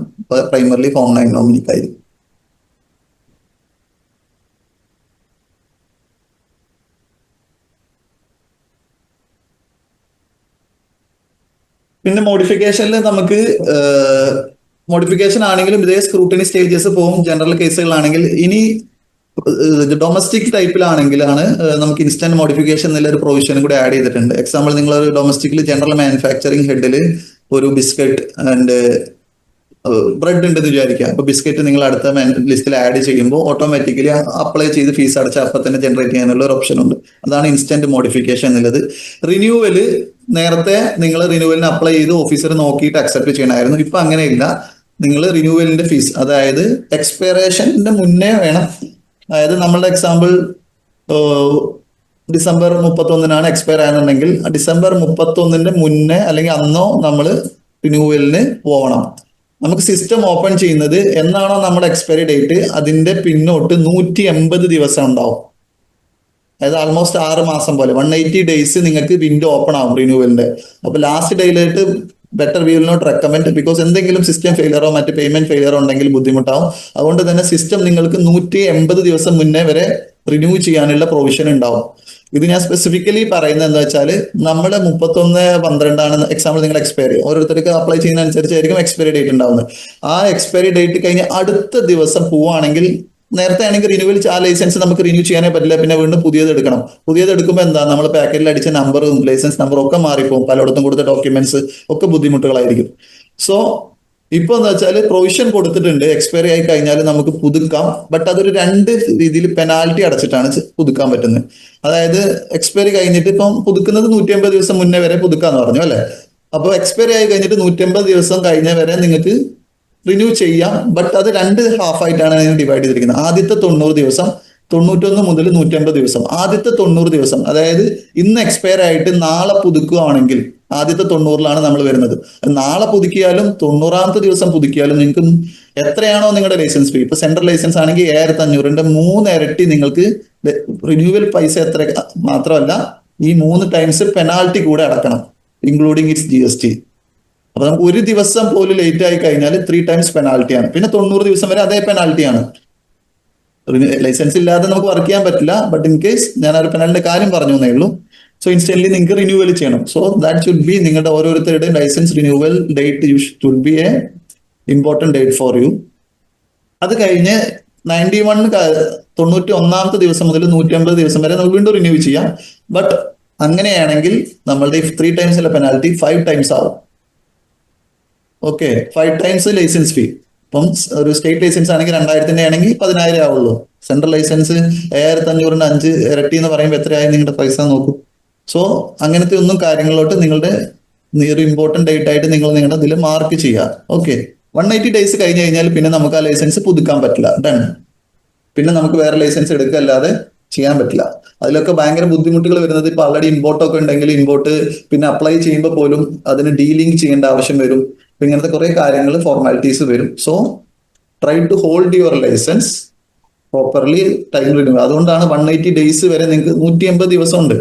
പ്രൈമർലി ഫോം 9 നോമിനിക്കായിരിക്കും. പിന്നെ മോഡിഫിക്കേഷനിൽ നമുക്ക് മോഡിഫിക്കേഷൻ ആണെങ്കിലും ഇതേ സ്ക്രൂട്ടിനി സ്റ്റേജസ് പോകും. ജനറൽ കേസുകളാണെങ്കിൽ ഇനി ഡൊമസ്റ്റിക് ടൈപ്പിലാണെങ്കിലാണ് നമുക്ക് ഇൻസ്റ്റന്റ് മോഡിഫിക്കേഷൻ എന്നുള്ള ഒരു പ്രൊവിഷനും കൂടി ആഡ് ചെയ്തിട്ടുണ്ട്. എക്സാമ്പിൾ നിങ്ങൾ ഒരു ഡൊമസ്റ്റിക്കിൽ ജനറൽ മാനുഫാക്ചറിങ് ഹെഡിൽ ഒരു ബിസ്ക്കറ്റ് ആൻഡ് ബ്രെഡ് ഉണ്ടെന്ന് വിചാരിക്കുക. അപ്പൊ ബിസ്ക്കറ്റ് നിങ്ങൾ അടുത്ത ലിസ്റ്റിൽ ആഡ് ചെയ്യുമ്പോൾ ഓട്ടോമാറ്റിക്കലി അപ്ലൈ ചെയ്ത് ഫീസ് അടച്ച അപ്പം തന്നെ ജനറേറ്റ് ചെയ്യാനുള്ള ഒരു ഓപ്ഷൻ ഉണ്ട്. അതാണ് ഇൻസ്റ്റന്റ് മോഡിഫിക്കേഷൻ എന്നുള്ളത്. റിന്യൂവല് നേരത്തെ നിങ്ങൾ റിന്യൂവലിന് അപ്ലൈ ചെയ്ത് ഓഫീസർ നോക്കിയിട്ട് അക്സെപ്റ്റ് ചെയ്യണമായിരുന്നു. ഇപ്പൊ അങ്ങനെയില്ല. നിങ്ങൾ റിന്യൂവലിന്റെ ഫീസ് അതായത് എക്സ്പയറേഷന്റെ മുന്നേ വേണം. അതായത് നമ്മളുടെ എക്സാമ്പിൾ ഡിസംബർ 31 എക്സ്പയർ ആയെന്നുണ്ടെങ്കിൽ ഡിസംബർ 31 മുന്നേ അല്ലെങ്കിൽ അന്നോ നമ്മൾ റിന്യൂവലിന് പോകണം. നമുക്ക് സിസ്റ്റം ഓപ്പൺ ചെയ്യുന്നത് എന്നാണോ നമ്മുടെ എക്സ്പയറി ഡേറ്റ് അതിന്റെ പിന്നോട്ട് 180 ദിവസം ഉണ്ടാവും. അതായത് ആൾമോസ്റ്റ് 6 മാസം പോലെ 180 ഡേയ്സ് നിങ്ങൾക്ക് വിൻഡോ ഓപ്പൺ ആവും റിന്യൂവലിന്റെ. അപ്പൊ ലാസ്റ്റ് ഡേയിലായിട്ട് better we will not recommend. Because എന്തെങ്കിലും സിസ്റ്റം ഫെയിലറോ മറ്റ് പേയ്മെന്റ് ഫെയിലറോ ഉണ്ടെങ്കിൽ ബുദ്ധിമുട്ടാവും. അതുകൊണ്ട് തന്നെ സിസ്റ്റം നിങ്ങൾക്ക് 180 ദിവസം മുന്നേ വരെ റിന്യൂ ചെയ്യാനുള്ള പ്രൊവിഷൻ ഉണ്ടാവും. ഇത് ഞാൻ സ്പെസിഫിക്കലി പറയുന്നത് എന്താ വെച്ചാൽ നമ്മുടെ 31/12 എക്സാമ്പിൾ നിങ്ങൾ എക്സ്പയറി ഓരോരുത്തർക്ക് അപ്ലൈ ചെയ്യുന്ന അനുസരിച്ചായിരിക്കും എക്സ്പയറി ഡേറ്റ് ഉണ്ടാവുന്നത്. ആ എക്സ്പയറി ഡേറ്റ് കഴിഞ്ഞ് അടുത്ത ദിവസം പോവുകയാണെങ്കിൽ നേരത്തെ ആണെങ്കിൽ റിന്യൂവൽ ആ ലൈസൻസ് നമുക്ക് റിന്യൂ ചെയ്യാനേ പറ്റില്ല. പിന്നെ വീണ്ടും പുതിയത് എടുക്കണം. പുതിയത് എടുക്കുമ്പോൾ എന്താ നമ്മൾ പാക്കറ്റിൽ അടിച്ച നമ്പറും ലൈസൻസ് നമ്പറും ഒക്കെ മാറിപ്പോകും. പലയിടത്തും കൊടുത്ത ഡോക്യുമെന്റ്സ് ഒക്കെ ബുദ്ധിമുട്ടുകളായിരിക്കും. സോ ഇപ്പൊ എന്താ വെച്ചാൽ പ്രൊവിഷൻ കൊടുത്തിട്ടുണ്ട്. എക്സ്പയറി ആയി കഴിഞ്ഞാൽ നമുക്ക് പുതുക്കാം. ബട്ട് അതൊരു 2 രീതിയിൽ പെനാൽറ്റി അടച്ചിട്ടാണ് പുതുക്കാൻ പറ്റുന്നത്. അതായത് എക്സ്പയറി കഴിഞ്ഞിട്ട് ഇപ്പം പുതുക്കുന്നത് 180 ദിവസം മുന്നേ വരെ പുതുക്കാന്ന് പറഞ്ഞു അല്ലെ. അപ്പൊ എക്സ്പയറി ആയി കഴിഞ്ഞിട്ട് 180 ദിവസം കഴിഞ്ഞ വരെ നിങ്ങൾക്ക് റിന്യൂ ചെയ്യാം. ബട്ട് അത് 2 ഹാഫ് ആയിട്ടാണ് ഡിവൈഡ് ചെയ്തിരിക്കുന്നത്. ആദ്യത്തെ 90 ദിവസം 91 മുതൽ 180 ദിവസം. ആദ്യത്തെ 90 ദിവസം അതായത് ഇന്ന് എക്സ്പയർ ആയിട്ട് നാളെ പുതുക്കുകയാണെങ്കിൽ ആദ്യത്തെ 90ലാണ് നമ്മൾ വരുന്നത്. നാളെ പുതുക്കിയാലും 90ാമത്തെ ദിവസം പുതുക്കിയാലും നിങ്ങൾക്ക് എത്രയാണോ നിങ്ങളുടെ ലൈസൻസ് ഫീ, ഇപ്പൊ സെൻട്രൽ ലൈസൻസ് ആണെങ്കിൽ 7500 3 ഇരട്ടി നിങ്ങൾക്ക് റിന്യൂവൽ പൈസ എത്ര മാത്രമല്ല ഈ 3 ടൈംസ് പെനാൽറ്റി കൂടെ അടക്കണം, ഇൻക്ലൂഡിങ് ഇറ്റ്സ് GST. അപ്പൊ നമുക്ക് ഒരു ദിവസം പോലും ലേറ്റ് ആയി കഴിഞ്ഞാൽ 3 ടൈംസ് പെനാൽറ്റിയാണ്. പിന്നെ 90 ദിവസം വരെ അതേ പെനാൽറ്റിയാണ്. ലൈസൻസ് ഇല്ലാതെ നമുക്ക് വർക്ക് ചെയ്യാൻ പറ്റില്ല. ബട്ട് ഇൻ കേസ് ഞാൻ ഒരു പെനാൽറ്റിന്റെ കാര്യം പറഞ്ഞു എന്നേ ഉള്ളൂ. സോ ഇൻസ്റ്റന്റ്ലി നിങ്ങൾക്ക് റിന്യൂവൽ ചെയ്യണം. സോ ദാറ്റ് ഷുഡ് ബി നിങ്ങളുടെ ഓരോരുത്തരുടെയും licence renewal date should be a important date for you. അത് കഴിഞ്ഞ് 91ാമത്തെ ദിവസം മുതൽ 180 ദിവസം വരെ നമുക്ക് വീണ്ടും റിന്യൂ ചെയ്യാം. ബട്ട് അങ്ങനെയാണെങ്കിൽ നമ്മളുടെ 3 ടൈംസിലെ പെനാൽറ്റി 5 ടൈംസ് ആവും. Okay, 5 times licence fee. ഇപ്പം ഒരു സ്റ്റേറ്റ് ലൈസൻസ് ആണെങ്കിൽ 2000 ആണെങ്കിൽ 10,000 ആവുള്ളൂ. സെൻട്രൽ ലൈസൻസ് 7500 5 ഇരട്ടി എന്ന് പറയുമ്പോൾ എത്രയായി നിങ്ങളുടെ പൈസ നോക്കൂ. സോ അങ്ങനത്തെ ഒന്നും കാര്യങ്ങളിലോട്ട് നിങ്ങളുടെ ഒരു ഇമ്പോർട്ടന്റ് ഡേറ്റ് ആയിട്ട് നിങ്ങൾ നിങ്ങളുടെ ഇതിൽ മാർക്ക് ചെയ്യുക. ഓക്കെ, 180 days കഴിഞ്ഞ് കഴിഞ്ഞാൽ പിന്നെ നമുക്ക് ആ ലൈസൻസ് പുതുക്കാൻ പറ്റില്ല. ഡൺ. പിന്നെ നമുക്ക് വേറെ ലൈസൻസ് എടുക്കുക അല്ലാതെ ചെയ്യാൻ പറ്റില്ല. അതിലൊക്കെ ഭയങ്കര ബുദ്ധിമുട്ടുകൾ വരുന്നത് ഇപ്പൊ ആൾറെഡി ഇമ്പോർട്ടൊക്കെ ഉണ്ടെങ്കിൽ ഇമ്പോർട്ട് പിന്നെ അപ്ലൈ ചെയ്യുമ്പോൾ പോലും അതിന് ഡീലിംഗ് ചെയ്യേണ്ട ആവശ്യം വരും. ഇങ്ങനത്തെ കുറെ കാര്യങ്ങൾ ഫോർമാലിറ്റീസ് വരും. So try to hold your licence properly time renew. അതുകൊണ്ടാണ് 180 days വരെ നിങ്ങൾക്ക് 180 ദിവസം ഉണ്ട്.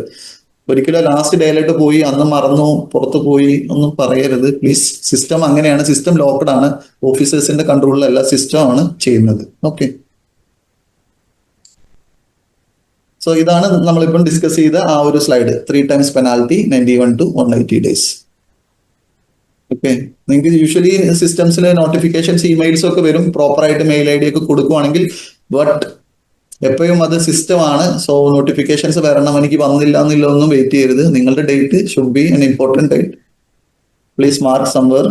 ഒരിക്കലും ലാസ്റ്റ് ഡേയിലോട്ട് പോയി അന്ന് മറന്നു പുറത്തു പോയി ഒന്നും പറയരുത് പ്ലീസ്. സിസ്റ്റം അങ്ങനെയാണ്, സിസ്റ്റം ലോക്ക്ഡ് ആണ്, ഓഫീസേഴ്സിന്റെ കൺട്രോളിലല്ല, സിസ്റ്റം ആണ് ചെയ്യുന്നത്. ഓക്കെ, സോ ഇതാണ് നമ്മളിപ്പം ഡിസ്കസ് ചെയ്ത ആ ഒരു slide. 3 times penalty 91 to 180 days. Okay, നിങ്ങൾക്ക് യൂഷ്വലി സിസ്റ്റംസിലെ നോട്ടിഫിക്കേഷൻസ് ഇമെയിൽസ് ഒക്കെ വരും, പ്രോപ്പർ ആയിട്ട് മെയിൽ ID ഒക്കെ കൊടുക്കുവാണെങ്കിൽ. ബട്ട് എപ്പോഴും അത് സിസ്റ്റം ആണ്. സോ നോട്ടിഫിക്കേഷൻസ് വരണം, എനിക്ക് വന്നില്ല ഒന്നും വെയിറ്റ് ചെയ്യരുത്. നിങ്ങളുടെ date should B N important date. Please mark സംവർ.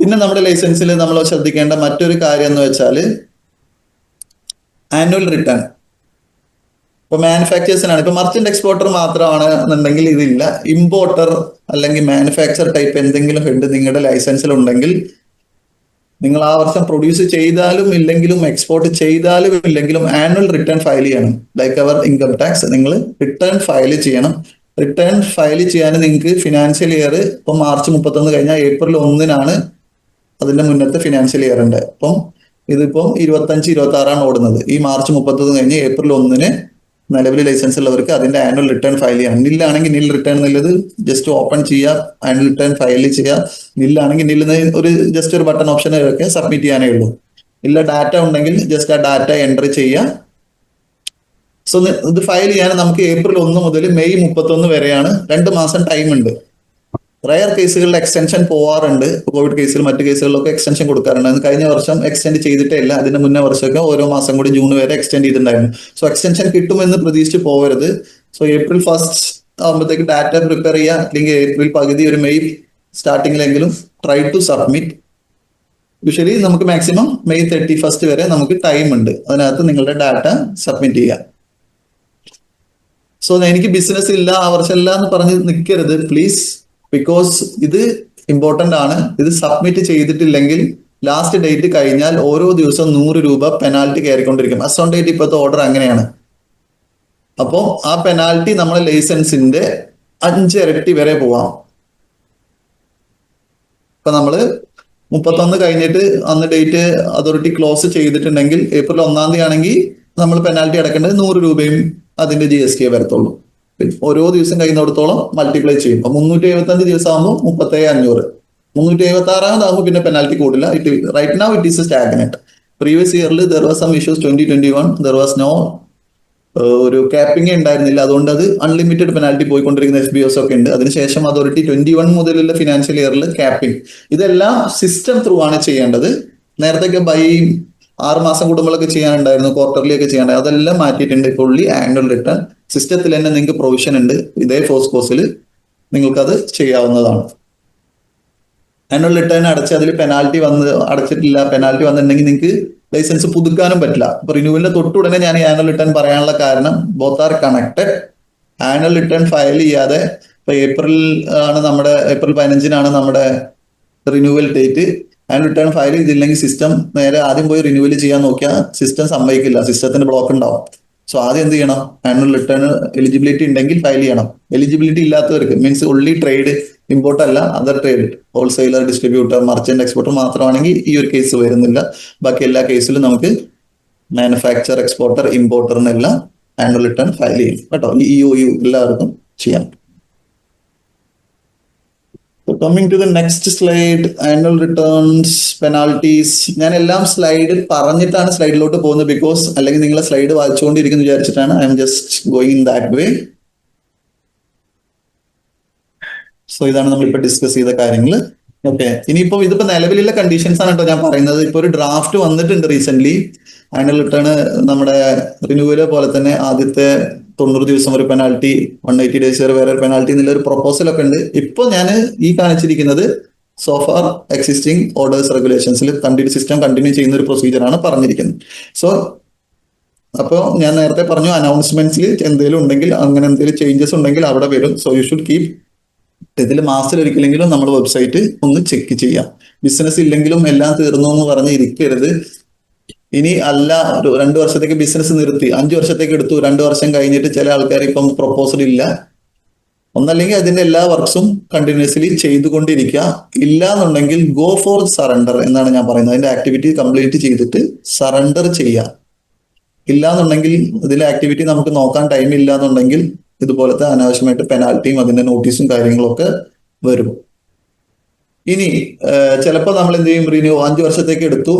പിന്നെ നമ്മുടെ ലൈസൻസിൽ നമ്മൾ ശ്രദ്ധിക്കേണ്ട മറ്റൊരു കാര്യം എന്ന് വെച്ചാൽ ആനുവൽ റിട്ടേൺ. ഇപ്പൊ മാനുഫാക്ചേഴ്സിനാണ്, ഇപ്പൊ മർച്ചന്റ് എക്സ്പോർട്ടർ മാത്രമാണ് എന്നുണ്ടെങ്കിൽ ഇതില്ല. ഇമ്പോർട്ടർ അല്ലെങ്കിൽ മാനുഫാക്ചർ ടൈപ്പ് എന്തെങ്കിലും ഹെഡ് നിങ്ങളുടെ ലൈസൻസിൽ ഉണ്ടെങ്കിൽ നിങ്ങൾ ആ വർഷം പ്രൊഡ്യൂസ് ചെയ്താലും ഇല്ലെങ്കിലും എക്സ്പോർട്ട് ചെയ്താലും ഇല്ലെങ്കിലും ആനുവൽ റിട്ടേൺ ഫയൽ ചെയ്യണം. ലൈക്ക് അവർ ഇൻകം ടാക്സ് നിങ്ങൾ റിട്ടേൺ ഫയൽ ചെയ്യണം. റിട്ടേൺ ഫയൽ ചെയ്യാൻ നിങ്ങൾക്ക് ഫിനാൻഷ്യൽ ഇയർ ഇപ്പൊ March 31 കഴിഞ്ഞാൽ April 1 അതിന്റെ മുന്നത്തെ ഫിനാൻഷ്യൽ ഇയർ ഉണ്ട്. അപ്പം ഇതിപ്പം 25-26 ഓടുന്നത്. ഈ March 31 കഴിഞ്ഞ് April 1 നിലവിൽ ലൈസൻസ് ഉള്ളവർക്ക് അതിന്റെ ആനുവൽ റിട്ടേൺ ഫയൽ ചെയ്യാം. നില്ലാണെങ്കിൽ നിൽ റിട്ടേൺ എന്നുള്ളത് ജസ്റ്റ് ഓപ്പൺ ചെയ്യുക, ആനുവൽ റിട്ടേൺ ഫയൽ ചെയ്യുക. നില്ലാണെങ്കിൽ നില്ലുന്ന ഒരു ജസ്റ്റ് ഒരു ബട്ടൺ ഓപ്ഷൻ ഒക്കെ സബ്മിറ്റ് ചെയ്യാനേ ഉള്ളൂ. ഇല്ല ഡാറ്റ ഉണ്ടെങ്കിൽ ജസ്റ്റ് ആ ഡാറ്റ എൻട്രി ചെയ്യുക. സോ ഇത് ഫയൽ ചെയ്യാൻ നമുക്ക് April 1 മുതൽ May 31 വരെയാണ്, 2 മാസം ടൈം ഉണ്ട്. റയർ കേസുകളിൽ എക്സ്റ്റൻഷൻ പോവാറുണ്ട്. കോവിഡ് കേസിൽ മറ്റു കേസുകളിലൊക്കെ എക്സ്റ്റൻഷൻ കൊടുക്കാറുണ്ട്. കഴിഞ്ഞ വർഷം എക്സ്റ്റെൻഡ് ചെയ്തിട്ടേ ഇല്ല, അതിന്റെ മുന്നേ വർഷമൊക്കെ ഓരോ മാസം കൂടി ജൂൺ വരെ എക്സ്റ്റെൻഡ് ചെയ്തിട്ടുണ്ടായിരുന്നു. സോ എക്സ്റ്റൻഷൻ കിട്ടുമെന്ന് പ്രതീക്ഷിച്ച് പോകരുത്. സോ April 1 ആകുമ്പോഴത്തേക്ക് ഡാറ്റ പ്രിപ്പയർ ചെയ്യുക, അല്ലെങ്കിൽ April പകുതി ഒരു May സ്റ്റാർട്ടിങ്ങിലെങ്കിലും ട്രൈ ടു സബ്മിറ്റ്. യൂഷ്വലി നമുക്ക് മാക്സിമം May 31 വരെ നമുക്ക് ടൈം ഉണ്ട്. അതിനകത്ത് നിങ്ങളുടെ ഡാറ്റ സബ്മിറ്റ് ചെയ്യുക. സോ എനിക്ക് ബിസിനസ് ഇല്ല ആ വർഷം ഇല്ല എന്ന് പറഞ്ഞ് നിൽക്കരുത് പ്ലീസ്. ബിക്കോസ് ഇത് ഇമ്പോർട്ടന്റ് ആണ്. ഇത് സബ്മിറ്റ് ചെയ്തിട്ടില്ലെങ്കിൽ ലാസ്റ്റ് ഡേറ്റ് കഴിഞ്ഞാൽ ഓരോ ദിവസവും 100 രൂപ പെനാൽറ്റി കയറിക്കൊണ്ടിരിക്കും. അസോൺ ഡേറ്റ് ഇപ്പോഴത്തെ ഓർഡർ അങ്ങനെയാണ്. അപ്പോൾ ആ പെനാൽറ്റി നമ്മളെ ലൈസൻസിന്റെ 5 ഇരട്ടി വരെ പോവാം. ഇപ്പൊ നമ്മള് 31 കഴിഞ്ഞിട്ട് അന്ന് ഡേറ്റ് അതോറിറ്റി ക്ലോസ് ചെയ്തിട്ടുണ്ടെങ്കിൽ April 1 ആണെങ്കിൽ നമ്മൾ പെനാൽറ്റി അടക്കേണ്ടത് 100 രൂപയും അതിന്റെ GST വരത്തുള്ളൂ. ഓരോ ദിവസം കഴിയുന്നിടത്തോളം മൾട്ടിപ്ലൈ ചെയ്യും. അപ്പൊ 375 ദിവസം ആകുമ്പോൾ 37,500. 376 പിന്നെ പെനാൽറ്റി കൂടില്ല. Right now it is stagnant. Previous ഇയറിൽ there was some issues. 2021 there was no ഒരു ക്യാപ്പിംഗ് ഉണ്ടായിരുന്നില്ല. അതുകൊണ്ട് അത് അൺലിമിറ്റഡ് പെനാൽറ്റി പോയിക്കൊണ്ടിരിക്കുന്ന FBOs ഒക്കെ ഉണ്ട്. അതിനുശേഷം അതോറിറ്റി 21 മുതലുള്ള ഫിനാൻഷ്യൽ ഇയറിൽ ക്യാപ്പിംഗ്. ഇതെല്ലാം സിസ്റ്റം ത്രൂ ആണ് ചെയ്യേണ്ടത്. നേരത്തെ ബൈ 6 മാസം കൂടുമ്പോഴൊക്കെ ചെയ്യാനുണ്ടായിരുന്നു, ക്വാർട്ടർലി ഒക്കെ ചെയ്യാനുണ്ടായിരുന്നു. അതെല്ലാം മാറ്റിയിട്ടുണ്ട്. ഫുള്ളി ആനുവൽ റിട്ടേൺ സിസ്റ്റത്തിൽ തന്നെ നിങ്ങൾക്ക് പ്രൊവിഷൻ ഉണ്ട്. ഇതേ ഫോഴ്സ് കോഴ്സിൽ നിങ്ങൾക്കത് ചെയ്യാവുന്നതാണ്. ആനുവൽ റിട്ടേൺ അടച്ച് അതിൽ പെനാൽറ്റി അടച്ചിട്ടില്ല, പെനാൽറ്റി വന്നിട്ടുണ്ടെങ്കിൽ നിങ്ങൾക്ക് ലൈസൻസ് പുതുക്കാനും പറ്റില്ല. അപ്പൊ റിന്യൂവലിന്റെ തൊട്ടുടനെ ഞാൻ ഈ ആനുവൽ റിട്ടേൺ പറയാനുള്ള കാരണം both are connected. Annual return file ചെയ്യാതെ ഇപ്പൊ April 15 നമ്മുടെ renewal date. Annual return file ചെയ്തില്ലെങ്കിൽ സിസ്റ്റം നേരെ ആദ്യം പോയി റിന്യൂവൽ ചെയ്യാൻ നോക്കിയാൽ സിസ്റ്റം സമ്മതിക്കില്ല, സിസ്റ്റത്തിന് ബ്ലോക്ക് ഉണ്ടാവും. സോ ആദ്യം എന്ത് ചെയ്യണം? ആനുവൽ റിട്ടേൺ എലിജിബിലിറ്റി ഉണ്ടെങ്കിൽ ഫയൽ ചെയ്യണം. എലിജിബിലിറ്റി ഇല്ലാത്തവർക്ക് മീൻസ് ഓൺലി ട്രേഡ്, ഇമ്പോർട്ട് അല്ല other trade, wholesaler, distributor, merchant exporter മാത്രമാണെങ്കിൽ ഈ ഒരു കേസ് വരുന്നില്ല. ബാക്കി എല്ലാ കേസിലും നമുക്ക് മാനുഫാക്ചർ, എക്സ്പോർട്ടർ, ഇമ്പോർട്ടറിനെല്ലാം ആനുവൽ റിട്ടേൺ ഫയൽ ചെയ്യും കേട്ടോ. ഈ EOU എല്ലാവർക്കും ചെയ്യാം. Coming to the next slide, annual returns, penalties. ഞാൻ എല്ലാം സ്ലൈഡ് പറഞ്ഞിട്ടാണ് സ്ലൈഡിലോട്ട് പോകുന്നത്. ബിക്കോസ് അല്ലെങ്കിൽ നിങ്ങളെ സ്ലൈഡ് വായിച്ചുകൊണ്ടിരിക്കുന്നു വിചാരിച്ചിട്ടാണ്. I am just going in that way. So ഇതാണ് നമ്മളിപ്പോ ഡിസ്കസ് ചെയ്ത കാര്യങ്ങൾ. ഓക്കെ, ഇനിയിപ്പോ ഇതിപ്പോ നിലവിലുള്ള കണ്ടീഷൻസ് ആണ് കേട്ടോ ഞാൻ പറയുന്നത്. ഇപ്പൊ ഒരു ഡ്രാഫ്റ്റ് വന്നിട്ടുണ്ട് റീസെന്റ്. ആനുവൽ റിട്ടേൺ നമ്മുടെ റിന്യൂവല് പോലെ തന്നെ ആദ്യത്തെ 90 ദിവസം ഒരു പെനാൽറ്റി, 180 days വരെ വേറെ പെനാൽറ്റി എന്നുള്ള ഒരു പ്രൊപ്പോസൽ ഒക്കെ ഉണ്ട്. ഇപ്പൊ ഞാൻ ഈ കാണിച്ചിരിക്കുന്നത് സോ ഫാർ എക്സിസ്റ്റിംഗ് ഓർഡേഴ്സ് റെഗുലേഷൻസിൽ സിസ്റ്റം കണ്ടിന്യൂ ചെയ്യുന്ന ഒരു പ്രൊസീജിയറാണ് പറഞ്ഞിരിക്കുന്നത്. സോ അപ്പോൾ ഞാൻ നേരത്തെ പറഞ്ഞു അനൗൺസ്മെന്റ്സിൽ എന്തെങ്കിലും ഉണ്ടെങ്കിൽ അങ്ങനെ എന്തെങ്കിലും ചേഞ്ചസ് ഉണ്ടെങ്കിൽ അവിടെ വരും. സോ യു ഷുഡ് കീപ് ഇതിൽ മാസത്തിൽ ഒരിക്കലെങ്കിലും നമ്മൾ വെബ്സൈറ്റ് ഒന്ന് ചെക്ക് ചെയ്യാം. ബിസിനസ് ഇല്ലെങ്കിലും എല്ലാം തീർന്നു എന്ന് പറഞ്ഞ് ഇരിക്കരുത്. ഇനി അല്ല ഒരു 2 വർഷത്തേക്ക് ബിസിനസ് നിർത്തി 5 വർഷത്തേക്ക് എടുത്തു, 2 വർഷം കഴിഞ്ഞിട്ട് ചില ആൾക്കാർ ഇപ്പം പ്രൊപ്പോസൽ ഇല്ല, ഒന്നല്ലെങ്കിൽ അതിന്റെ എല്ലാ വർക്ക്സും കണ്ടിന്യൂസ്ലി ചെയ്തുകൊണ്ടിരിക്കുക. ഇല്ല എന്നുണ്ടെങ്കിൽ ഗോ ഫോർ സറണ്ടർ എന്നാണ് ഞാൻ പറയുന്നത്. അതിന്റെ ആക്ടിവിറ്റി കംപ്ലീറ്റ് ചെയ്തിട്ട് സറണ്ടർ ചെയ്യുക. ഇല്ല എന്നുണ്ടെങ്കിൽ ഇതിലെ ആക്ടിവിറ്റി നമുക്ക് നോക്കാൻ ടൈം ഇല്ല എന്നുണ്ടെങ്കിൽ ഇതുപോലത്തെ അനാവശ്യമായിട്ട് പെനാൽറ്റിയും അതിന്റെ നോട്ടീസും കാര്യങ്ങളൊക്കെ വരും. ഇനി ചിലപ്പോൾ നമ്മൾ എന്ത് ചെയ്യും, റിന്യൂ 5 വർഷത്തേക്ക് എടുത്തു,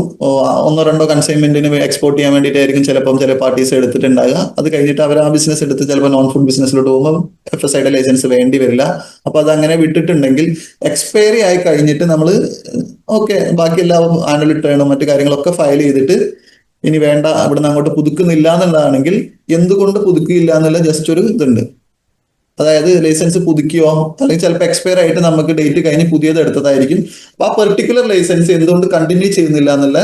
1-2 കൺസൈൻമെന്റിന് എക്സ്പോർട്ട് ചെയ്യാൻ വേണ്ടിയിട്ടായിരിക്കും ചില പാർട്ടീസ് എടുത്തിട്ടുണ്ടാകുക. അത് കഴിഞ്ഞിട്ട് അവർ ആ ബിസിനസ് എടുത്ത് ചിലപ്പോൾ നോൺ ഫുഡ് ബിസിനസ്സിലോട്ട് പോകുമ്പോൾ FSIയുടെ ലൈസൻസ് വേണ്ടി വരില്ല. അപ്പൊ അത് അങ്ങനെ വിട്ടിട്ടുണ്ടെങ്കിൽ എക്സ്പയറി ആയി കഴിഞ്ഞിട്ട് നമ്മൾ ഓക്കെ ബാക്കി എല്ലാ ആനുവൽ റിട്ടേണും മറ്റു കാര്യങ്ങളൊക്കെ ഫയൽ ചെയ്തിട്ട് ഇനി വേണ്ട ഇവിടുന്ന് അങ്ങോട്ട് പുതുക്കുന്നില്ല എന്നുള്ളതാണെങ്കിൽ എന്തുകൊണ്ട് പുതുക്കിയില്ല എന്നുള്ള ജസ്റ്റ് ഒരു ഇതുണ്ട്. അതായത് ലൈസൻസ് പുതുക്കിയോ അല്ലെങ്കിൽ ചിലപ്പോൾ എക്സ്പയർ ആയിട്ട് നമുക്ക് ഡേറ്റ് കഴിഞ്ഞ് പുതിയത് എടുത്തതായിരിക്കും. അപ്പൊ ആ പെർട്ടിക്കുലർ ലൈസൻസ് എന്തുകൊണ്ട് കണ്ടിന്യൂ ചെയ്യുന്നില്ല എന്നുള്ള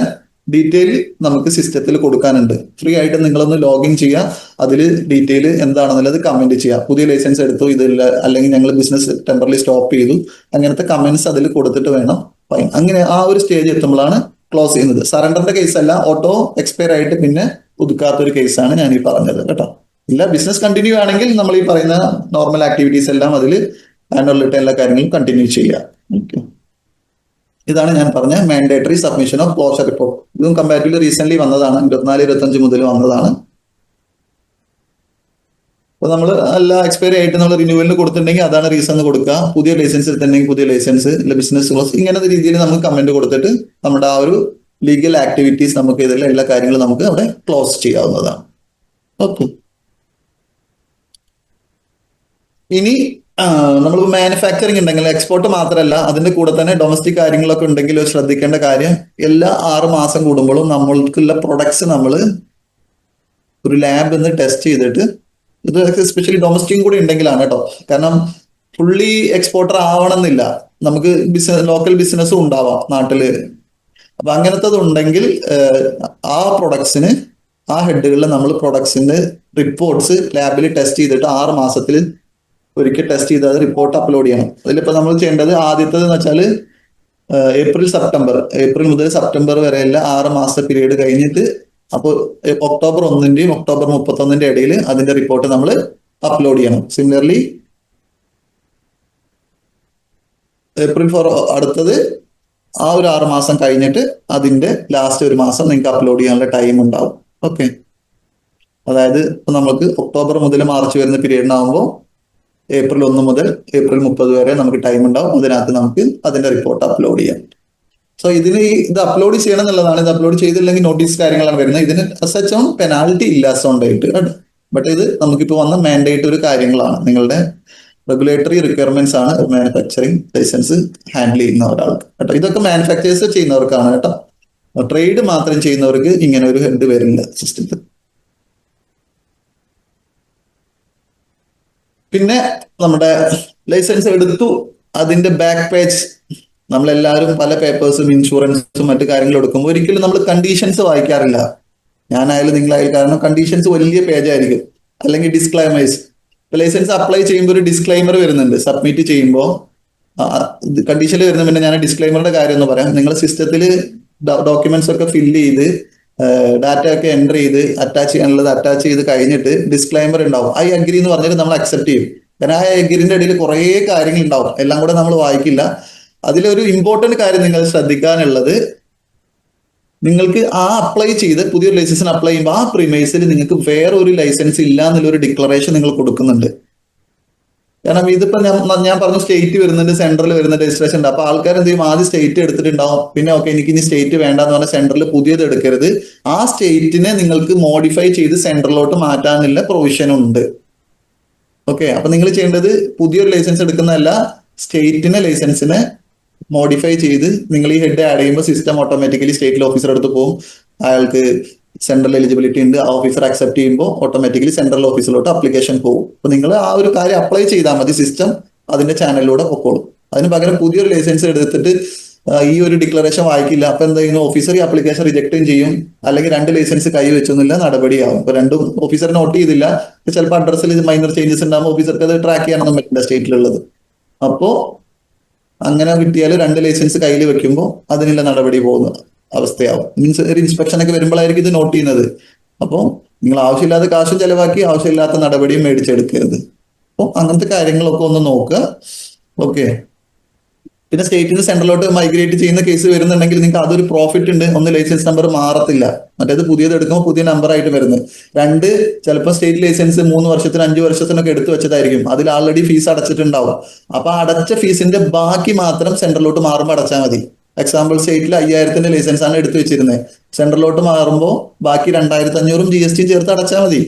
ഡീറ്റെയിൽ നമുക്ക് സിസ്റ്റത്തിൽ കൊടുക്കാനുണ്ട്. ഫ്രീ ആയിട്ട് നിങ്ങളൊന്ന് ലോഗിൻ ചെയ്യുക, അതിൽ ഡീറ്റെയിൽ എന്താണെന്നുള്ളത് കമന്റ് ചെയ്യുക. പുതിയ ലൈസൻസ് എടുത്തു, ഇതില്ല, അല്ലെങ്കിൽ ഞങ്ങൾ ബിസിനസ് ടെമ്പറലി സ്റ്റോപ്പ് ചെയ്തു, അങ്ങനത്തെ കമന്റ്സ് അതിൽ കൊടുത്തിട്ട് വേണം ഫൈൻ. അങ്ങനെ ആ ഒരു സ്റ്റേജ് എത്തുമ്പോഴാണ് ക്ലോസ് ചെയ്യുന്നത്. സറണ്ടറിന്റെ കേസ് അല്ല, ഓട്ടോ എക്സ്പയർ ആയിട്ട് പിന്നെ പുതുക്കാത്തൊരു കേസാണ് ഞാൻ ഈ പറഞ്ഞത് കേട്ടോ. ഇല്ല ബിസിനസ് കണ്ടിന്യൂ ആണെങ്കിൽ നമ്മൾ ഈ പറയുന്ന നോർമൽ ആക്ടിവിറ്റീസ് എല്ലാം അതിൽ ആനുവൽ റിട്ടേൺ എല്ലാ കാര്യങ്ങളും കണ്ടിന്യൂ ചെയ്യുക. ഓക്കെ, ഇതാണ് ഞാൻ പറഞ്ഞ mandatory submission of closure report. ഇതും കമ്പാരിറ്റീവ്ലി റീസെന്റ് വന്നതാണ്, 24-25 മുതൽ വന്നതാണ്. അപ്പൊ നമ്മൾ എല്ലാ എക്സ്പയറി ആയിട്ട് നമ്മൾ റിന്യൂവലിന് കൊടുത്തിട്ടുണ്ടെങ്കിൽ അതാണ് റീസൺ കൊടുക്കുക. പുതിയ ലൈസൻസ് എടുത്തിട്ടുണ്ടെങ്കിൽ പുതിയ ലൈസൻസ്, ഇല്ല ബിസിനസ് ക്ലോസ്, ഇങ്ങനത്തെ രീതിയിൽ നമുക്ക് കമന്റ് കൊടുത്തിട്ട് നമ്മുടെ ആ ഒരു ലീഗൽ ആക്ടിവിറ്റീസ് നമുക്ക് ഇതിലെ എല്ലാ കാര്യങ്ങളും നമുക്ക് അവിടെ ക്ലോസ് ചെയ്യാവുന്നതാണ്. ഓക്കെ, ഇനി നമ്മൾ മാനുഫാക്ചറിങ് ഉണ്ടെങ്കിൽ എക്സ്പോർട്ട് മാത്രമല്ല അതിന്റെ കൂടെ തന്നെ ഡൊമസ്റ്റിക് കാര്യങ്ങളൊക്കെ ഉണ്ടെങ്കിൽ ശ്രദ്ധിക്കേണ്ട കാര്യം, എല്ലാ 6 മാസം കൂടുമ്പോഴും നമ്മൾക്കുള്ള പ്രൊഡക്ട്സ് നമ്മൾ ഒരു ലാബിൽ നിന്ന് ടെസ്റ്റ് ചെയ്തിട്ട്, ഇത് എസ്പെഷ്യലി ഡൊമസ്റ്റിക് കൂടി ഉണ്ടെങ്കിലാണ് കേട്ടോ. കാരണം ഫുള്ളി എക്സ്പോർട്ടർ ആവണമെന്നില്ല, നമുക്ക് ലോക്കൽ ബിസിനസ്സും ഉണ്ടാവാം നാട്ടില്. അപ്പൊ അങ്ങനത്തത് ഉണ്ടെങ്കിൽ ആ പ്രൊഡക്ട്സിന് ആ ഹെഡുകളിൽ നമ്മൾ പ്രൊഡക്ട്സിന്റെ റിപ്പോർട്ട്സ് ലാബിൽ ടെസ്റ്റ് ചെയ്തിട്ട് 6 മാസത്തിൽ ഒരിക്കൽ ടെസ്റ്റ് ചെയ്ത് അത് റിപ്പോർട്ട് അപ്ലോഡ് ചെയ്യണം. അതിലിപ്പോ നമ്മൾ ചെയ്യേണ്ടത് ആദ്യത്തേത് എന്ന് വെച്ചാൽ ഏപ്രിൽ മുതൽ സെപ്റ്റംബർ വരെയുള്ള 6 മാസത്തെ പീരീഡ് കഴിഞ്ഞിട്ട്, അപ്പോൾ ഒക്ടോബർ 1-ന്റെയും ഒക്ടോബർ 31-ന്റെ ഇടയിൽ അതിന്റെ റിപ്പോർട്ട് നമ്മൾ അപ്ലോഡ് ചെയ്യണം. സിമിലർലി ഏപ്രിൽ 4 അടുത്തത് ആ ഒരു 6 മാസം കഴിഞ്ഞിട്ട് അതിന്റെ ലാസ്റ്റ് ഒരു മാസം നിങ്ങൾക്ക് അപ്ലോഡ് ചെയ്യാനുള്ള ടൈം ഉണ്ടാവും. ഓക്കെ, അതായത് ഇപ്പൊ നമുക്ക് ഒക്ടോബർ മുതൽ മാർച്ച് വരുന്ന പീരീഡിനാകുമ്പോൾ ഏപ്രിൽ 1 മുതൽ ഏപ്രിൽ 30 വരെ നമുക്ക് ടൈം ഉണ്ടാവും. അതിനകത്ത് നമുക്ക് അതിന്റെ റിപ്പോർട്ട് അപ്ലോഡ് ചെയ്യാം. സോ ഇത് അപ്ലോഡ് ചെയ്യണം എന്നുള്ളതാണ്. ഇത് അപ്ലോഡ് ചെയ്തില്ലെങ്കിൽ നോട്ടീസ് കാര്യങ്ങളാണ് വരുന്നത്. ഇതിന് സച്ച് ഓൺ പെനാൽറ്റി ഇല്ല സോണ്ടായിട്ട് കേട്ടോ. ബട്ട് ഇത് നമുക്കിപ്പോൾ വന്ന മാൻഡേറ്റ് ഒരു കാര്യങ്ങളാണ്, നിങ്ങളുടെ റെഗുലേറ്ററി റിക്വയർമെന്റ്സ് ആണ് മാനുഫാക്ചറിങ് ലൈസൻസ് ഹാൻഡിൽ ചെയ്യുന്ന ഒരാൾക്ക് കേട്ടോ. ഇതൊക്കെ മാനുഫാക്ചേഴ്സ് ചെയ്യുന്നവർക്കാണ് കേട്ടോ. ട്രേഡ് മാത്രം ചെയ്യുന്നവർക്ക് ഇങ്ങനെ ഒരു ഹെഡ് വരില്ല സിസ്റ്റത്തിൽ. പിന്നെ നമ്മുടെ ലൈസൻസ് എടുത്തു, അതിന്റെ ബാക്ക് പേജ് നമ്മളെല്ലാവരും പല പേപ്പേഴ്സും ഇൻഷുറൻസും മറ്റു കാര്യങ്ങളും എടുക്കുമ്പോൾ ഒരിക്കലും നമ്മൾ കണ്ടീഷൻസ് വായിക്കാറില്ല. ഞാനായാലും നിങ്ങളായാലും, കാരണം കണ്ടീഷൻസ് വലിയ പേജായിരിക്കും. അല്ലെങ്കിൽ ഡിസ്ക്ലൈമേഴ്സ്, ലൈസൻസ് അപ്ലൈ ചെയ്യുമ്പോൾ ഒരു ഡിസ്ക്ലൈമർ വരുന്നുണ്ട് സബ്മിറ്റ് ചെയ്യുമ്പോൾ. കണ്ടീഷനിൽ വരുന്ന പിന്നെ ഞാൻ ഡിസ്ക്ലൈമറുടെ കാര്യം ഒന്ന് പറയാം. നിങ്ങൾ സിസ്റ്റത്തിൽ ഡോക്യുമെന്റ്സ് ഒക്കെ ഫില്ല് ചെയ്ത് ഡാറ്റ ഒക്കെ എൻ്റർ ചെയ്ത് അറ്റാച്ച് ചെയ്യാനുള്ളത് അറ്റാച്ച് ചെയ്ത് കഴിഞ്ഞിട്ട് ഡിസ്ക്ലൈമർ ഉണ്ടാവും. ഐ അഗ്രി എന്ന് പറഞ്ഞിട്ട് നമ്മൾ അക്സെപ്റ്റ് ചെയ്യും. കാരണം ആ അഗ്രിന്റെ ഇടയിൽ കുറേ കാര്യങ്ങൾ ഉണ്ടാവും, എല്ലാം കൂടെ നമ്മൾ വായിക്കില്ല. അതിലൊരു ഇമ്പോർട്ടന്റ് കാര്യം നിങ്ങൾ ശ്രദ്ധിക്കാനുള്ളത്, നിങ്ങൾക്ക് ആ അപ്ലൈ ചെയ്ത് പുതിയൊരു ലൈസൻസിന് അപ്ലൈ ചെയ്യുമ്പോൾ ആ പ്രിമൈസിൽ നിങ്ങൾക്ക് വേറെ ഒരു ലൈസൻസ് ഇല്ല എന്നുള്ളൊരു ഡിക്ലറേഷൻ നിങ്ങൾ കൊടുക്കുന്നുണ്ട്. കാരണം ഇതിപ്പോ ഞാൻ പറഞ്ഞു സ്റ്റേറ്റ് വരുന്നുണ്ട്, സെൻട്രൽ വരുന്ന രജിസ്ട്രേഷൻ ഉണ്ട്. അപ്പൊ ആൾക്കാർ എന്ത് ചെയ്യും, ആദ്യം സ്റ്റേറ്റ് എടുത്തിട്ടുണ്ടാവും, പിന്നെ ഓക്കെ എനിക്ക് ഇനി സ്റ്റേറ്റ് വേണ്ടെന്ന് പറഞ്ഞാൽ സെൻട്രൽ പുതിയത് എടുക്കരുത്. ആ സ്റ്റേറ്റിനെ നിങ്ങൾക്ക് മോഡിഫൈ ചെയ്ത് സെൻട്രലിലോട്ട് മാറ്റാനുള്ള പ്രൊവിഷൻ ഉണ്ട്. ഓക്കെ, അപ്പൊ നിങ്ങൾ ചെയ്യേണ്ടത് പുതിയൊരു ലൈസൻസ് എടുക്കുന്നതല്ല, സ്റ്റേറ്റിനെ ലൈസൻസിനെ മോഡിഫൈ ചെയ്ത് നിങ്ങൾ ഈ ഹെഡ് ആഡ് ചെയ്യുമ്പോൾ സിസ്റ്റം ഓട്ടോമാറ്റിക്കലി സ്റ്റേറ്റിൽ ഓഫീസർ അടുത്ത് പോകും. അയാൾക്ക് സെൻട്രൽ എലിജിബിലിറ്റി ഉണ്ട്, ആ ഓഫീസർ അക്സെപ്റ്റ് ചെയ്യുമ്പോൾ ഓട്ടോമാറ്റിക്കലി സെൻട്രൽ ഓഫീസിലോട്ട് അപ്ലിക്കേഷൻ പോകും. അപ്പൊ നിങ്ങൾ ആ ഒരു കാര്യം അപ്ലൈ ചെയ്താൽ മതി, സിസ്റ്റം അതിന്റെ ചാനലിലൂടെ പൊക്കോളും. അതിന് പകരം പുതിയൊരു ലൈസൻസ് എടുത്തിട്ട് ഈ ഒരു ഡിക്ലറേഷൻ വായിക്കില്ല. അപ്പൊ എന്താ ചെയ്യുന്നു, ഓഫീസർ ഈ ആപ്ലിക്കേഷൻ റിജക്റ്റും ചെയ്യും, അല്ലെങ്കിൽ 2 ലൈസൻസ് കൈവച്ചൊന്നുമില്ല, നടപടിയാവും. ഇപ്പൊ രണ്ടും ഓഫീസർ നോട്ട് ചെയ്തില്ല, ചിലപ്പോൾ അഡ്രസ്സിൽ മൈനർ ചേഞ്ചസ് ഉണ്ടാകുമ്പോൾ ഓഫീസർക്ക് അത് ട്രാക്ക് ചെയ്യാനൊന്നും പറ്റില്ല സ്റ്റേറ്റിലുള്ളത്. അപ്പോ അങ്ങനെ കിട്ടിയാൽ 2 ലൈസൻസ് കയ്യിൽ വെക്കുമ്പോൾ അതിനുള്ള നടപടി പോകുന്ന അവസ്ഥയാവും. മീൻസ് ഒരു ഇൻസ്പെക്ഷൻ ഒക്കെ വരുമ്പോഴായിരിക്കും ഇത് നോട്ട് ചെയ്യുന്നത്. അപ്പോൾ നിങ്ങൾ ആവശ്യമില്ലാത്ത കാശും ചെലവാക്കി ആവശ്യമില്ലാത്ത നടപടിയും മേടിച്ചെടുക്കരുത്. അപ്പോൾ അങ്ങനത്തെ കാര്യങ്ങളൊക്കെ ഒന്ന് നോക്കുക. ഓക്കെ. പിന്നെ സ്റ്റേറ്റിൽ നിന്ന് സെൻട്രലോട്ട് മൈഗ്രേറ്റ് ചെയ്യുന്ന കേസ് വരുന്നുണ്ടെങ്കിൽ നിങ്ങൾക്ക് അതൊരു പ്രോഫിറ്റ് ഉണ്ട്. ഒന്ന് ലൈസൻസ് നമ്പർ മാറത്തില്ല, മറ്റേത് പുതിയത് എടുക്കുമ്പോൾ പുതിയ നമ്പർ ആയിട്ട് വരുന്നത്. 2 ചിലപ്പോൾ സ്റ്റേറ്റ് ലൈസൻസ് 3 വർഷത്തിന് 5 വർഷത്തിനൊക്കെ എടുത്തു വെച്ചതായിരിക്കും, അതിൽ ആൾറെഡി ഫീസ് അടച്ചിട്ടുണ്ടാവും. അപ്പൊ അടച്ച ഫീസിന്റെ ബാക്കി മാത്രം സെൻട്രലോട്ട് മാറുമ്പോൾ അടച്ചാൽ മതി. എക്സാമ്പിൾ സ്റ്റേറ്റിൽ 5000ന്റെ ലൈസൻസ് ആണ് എടുത്തു വെച്ചിരുന്നത്, സെൻട്രലോട്ട് മാറുമ്പോൾ ബാക്കി 2500 GST ചേർത്ത് അടച്ചാൽ മതി.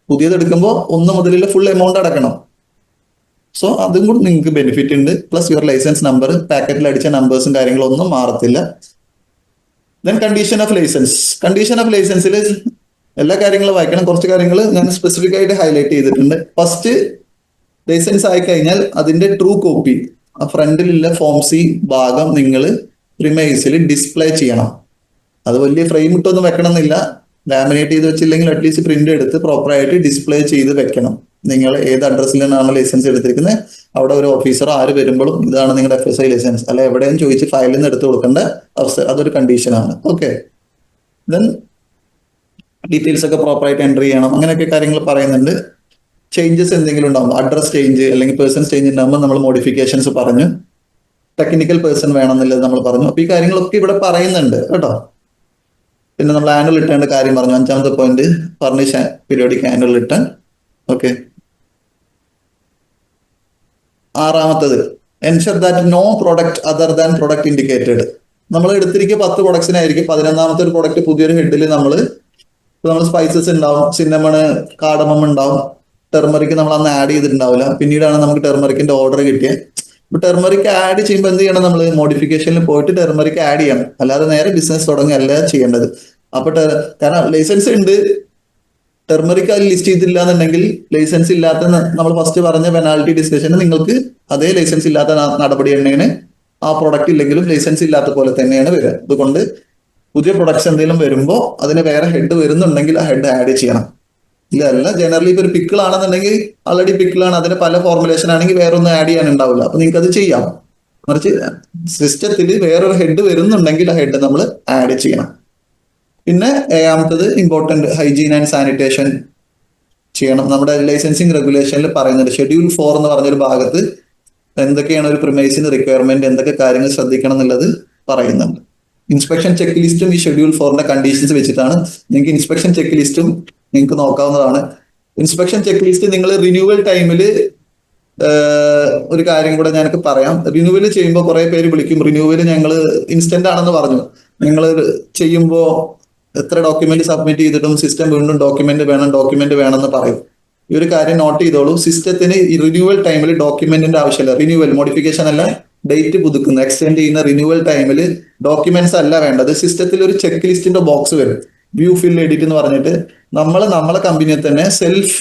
പുതിയത് എടുക്കുമ്പോൾ 1 മുതലുള്ള ഫുൾ എമൗണ്ട് അടക്കണം. സോ അതും കൂടി നിങ്ങൾക്ക് ബെനിഫിറ്റ് ഉണ്ട്. പ്ലസ് യുവർ ലൈസൻസ് നമ്പർ, പാക്കറ്റിൽ അടിച്ച നമ്പേഴ്സും കാര്യങ്ങളൊന്നും മാറത്തില്ല. Then condition of licence. Condition of ലൈസൻസിൽ എല്ലാ കാര്യങ്ങളും വായിക്കണം. കുറച്ച് കാര്യങ്ങൾ ഞാൻ സ്പെസിഫിക് ആയിട്ട് ഹൈലൈറ്റ് ചെയ്തിട്ടുണ്ട്. ഫസ്റ്റ്, ലൈസൻസ് ആയി കഴിഞ്ഞാൽ അതിന്റെ ട്രൂ കോപ്പി ആ ഫ്രണ്ടിലുള്ള ഫോം സി ഭാഗം നിങ്ങൾ പ്രിമൈസിൽ ഡിസ്പ്ലേ ചെയ്യണം. അത് വലിയ ഫ്രെയിം ഇട്ടൊന്നും വെക്കണം എന്നില്ല, ലാമിനേറ്റ് ചെയ്ത് വെച്ചില്ലെങ്കിൽ അറ്റ്ലീസ്റ്റ് പ്രിന്റ് എടുത്ത് പ്രോപ്പറായിട്ട് ഡിസ്പ്ലേ ചെയ്ത് വെക്കണം. നിങ്ങൾ ഏത് അഡ്രസ്സിലാണ് ലൈസൻസ് എടുത്തിരിക്കുന്നത് അവിടെ ഒരു ഓഫീസറോ ആര് വരുമ്പോഴും ഇതാണ് നിങ്ങളുടെ FSI ലൈസൻസ് അല്ല എവിടെയും ചോദിച്ച് ഫയലിൽ നിന്ന് എടുത്ത് കൊടുക്കേണ്ട അവസ്ഥ, അതൊരു കണ്ടീഷനാണ്. ഓക്കെ. ദെൻ ഡീറ്റെയിൽസ് ഒക്കെ പ്രോപ്പറായിട്ട് എൻട്രി ചെയ്യണം, അങ്ങനെയൊക്കെ കാര്യങ്ങൾ പറയുന്നുണ്ട്. ചേഞ്ചസ് എന്തെങ്കിലും ഉണ്ടാകുമ്പോൾ, അഡ്രസ് ചേഞ്ച് അല്ലെങ്കിൽ പേഴ്സൺ ചേഞ്ച് ഉണ്ടാകുമ്പോൾ നമ്മൾ മോഡിഫിക്കേഷൻസ് പറഞ്ഞു. ടെക്നിക്കൽ പേഴ്സൺ വേണമെന്നുള്ളത് നമ്മൾ പറഞ്ഞു. അപ്പൊ ഈ കാര്യങ്ങളൊക്കെ ഇവിടെ പറയുന്നുണ്ട് കേട്ടോ. പിന്നെ നമ്മൾ ആനുവൽ റിട്ടേണിന്റെ കാര്യം പറഞ്ഞു. 5ാമത്തെ point, furnish periodic annual return. Okay. 6ാമത്തത്, ensure that no product other than product indicated. നമ്മൾ എടുത്തിരിക്കുക 10 പ്രൊഡക്ട്സിനായിരിക്കും. 11ാമത്തെ ഒരു പ്രൊഡക്റ്റ് പുതിയൊരു ഹെഡിൽ നമ്മൾ സ്പൈസസ് ഉണ്ടാവും, സിന്നമണ്, കാർഡമം ഉണ്ടാവും, ടെർമറിക് നമ്മൾ അന്ന് ആഡ് ചെയ്തിട്ടുണ്ടാവില്ല, പിന്നീടാണ് നമുക്ക് ടെർമറിക്കിന്റെ ഓർഡർ കിട്ടിയത്. ഇപ്പൊ ടെർമറിക് ആഡ് ചെയ്യുമ്പോൾ എന്ത് ചെയ്യണം, നമ്മൾ മോഡിഫിക്കേഷനിൽ പോയിട്ട് ടെർമറിക് ആഡ് ചെയ്യണം, അല്ലാതെ നേരെ ബിസിനസ് തുടങ്ങുകയല്ല ചെയ്യേണ്ടത്. അപ്പൊ കാരണം ലൈസൻസ് ഉണ്ട്, ടെർമറിക് അതിൽ ലിസ്റ്റ് ചെയ്തില്ല എന്നുണ്ടെങ്കിൽ ലൈസൻസ് ഇല്ലാത്ത നമ്മൾ ഫസ്റ്റ് പറഞ്ഞ പെനാൽറ്റി ഡിസ്കഷന് നിങ്ങൾക്ക് അതേ ലൈസൻസ് ഇല്ലാത്ത നടപടി തന്നെയാണ് ആ പ്രൊഡക്റ്റ് ഇല്ലെങ്കിലും ലൈസൻസ് ഇല്ലാത്ത പോലെ തന്നെയാണ് വരിക. അതുകൊണ്ട് പുതിയ പ്രൊഡക്ട്സ് എന്തെങ്കിലും വരുമ്പോൾ അതിന് വേറെ ഹെഡ് വരുന്നുണ്ടെങ്കിൽ ആ ഹെഡ് ആഡ് ചെയ്യണം. ഇല്ല ജനറലി ഇപ്പൊ ഒരു പിക്കിൾ ആണെന്നുണ്ടെങ്കിൽ ആൾറെഡി പിക്കിളാണ്, അതിന് പല ഫോർമുലേഷൻ ആണെങ്കിൽ വേറെ ഒന്നും ആഡ് ചെയ്യാൻ ഉണ്ടാവില്ല, അപ്പൊ നിങ്ങൾക്ക് അത് ചെയ്യാം. മറിച്ച് സിസ്റ്റത്തിൽ വേറൊരു ഹെഡ് വരുന്നുണ്ടെങ്കിൽ ആ ഹെഡ് നമ്മൾ ആഡ് ചെയ്യണം. പിന്നെ 7ാമത്തത് ഇമ്പോർട്ടന്റ്, ഹൈജീൻ ആൻഡ് സാനിറ്റേഷൻ ചെയ്യണം. നമ്മുടെ ലൈസൻസിങ് റെഗുലേഷനിൽ പറയുന്നുണ്ട്, ഷെഡ്യൂൾ 4 എന്ന് പറഞ്ഞൊരു ഭാഗത്ത് എന്തൊക്കെയാണ് ഒരു പ്രിമൈസിന് റിക്വയർമെന്റ്, എന്തൊക്കെ കാര്യങ്ങൾ ശ്രദ്ധിക്കണം എന്നുള്ളത് പറയുന്നുണ്ട്. ഇൻസ്പെക്ഷൻ ചെക്ക് ലിസ്റ്റും ഈ ഷെഡ്യൂൾ 4ന്റെ കണ്ടീഷൻസ് വെച്ചിട്ടാണ്. നിങ്ങൾക്ക് ഇൻസ്പെക്ഷൻ ചെക്ക് ലിസ്റ്റും നിങ്ങൾക്ക് നോക്കാവുന്നതാണ്. ഇൻസ്പെക്ഷൻ ചെക്ക് ലിസ്റ്റ് നിങ്ങൾ റിന്യൂവൽ ടൈമിൽ ഒരു കാര്യം കൂടെ ഞാനൊക്കെ പറയാം. റിന്യൂവൽ ചെയ്യുമ്പോൾ കുറെ പേര് വിളിക്കും, റിന്യൂവൽ ഞങ്ങൾ ഇൻസ്റ്റന്റ് ആണെന്ന് പറഞ്ഞു, നിങ്ങൾ ചെയ്യുമ്പോൾ എത്ര ഡോക്യുമെന്റ് സബ്മിറ്റ് ചെയ്തിട്ടും സിസ്റ്റം വീണ്ടും ഡോക്യുമെന്റ് വേണമെന്ന് പറയും. ഈ ഒരു കാര്യം നോട്ട് ചെയ്തോളൂ. സിസ്റ്റത്തിന് ഈ റിന്യൂവൽ ടൈമിൽ ഡോക്യുമെന്റിന്റെ ആവശ്യമില്ല. റിന്യൂവൽ, മോഡിഫിക്കേഷൻ അല്ല, ഡേറ്റ് പുതുക്കുന്ന എക്സ്റ്റെൻഡ് ചെയ്യുന്ന റിന്യൂവൽ ടൈമിൽ ഡോക്യുമെന്റ്സ് അല്ല വേണ്ടത്. സിസ്റ്റത്തിൽ ഒരു ചെക്ക് ലിസ്റ്റിന്റെ ബോക്സ് വരും, വ്യൂ ഫിൽ എഡിറ്റ് എന്ന് പറഞ്ഞിട്ട്. നമ്മളെ കമ്പനിയിൽ തന്നെ സെൽഫ്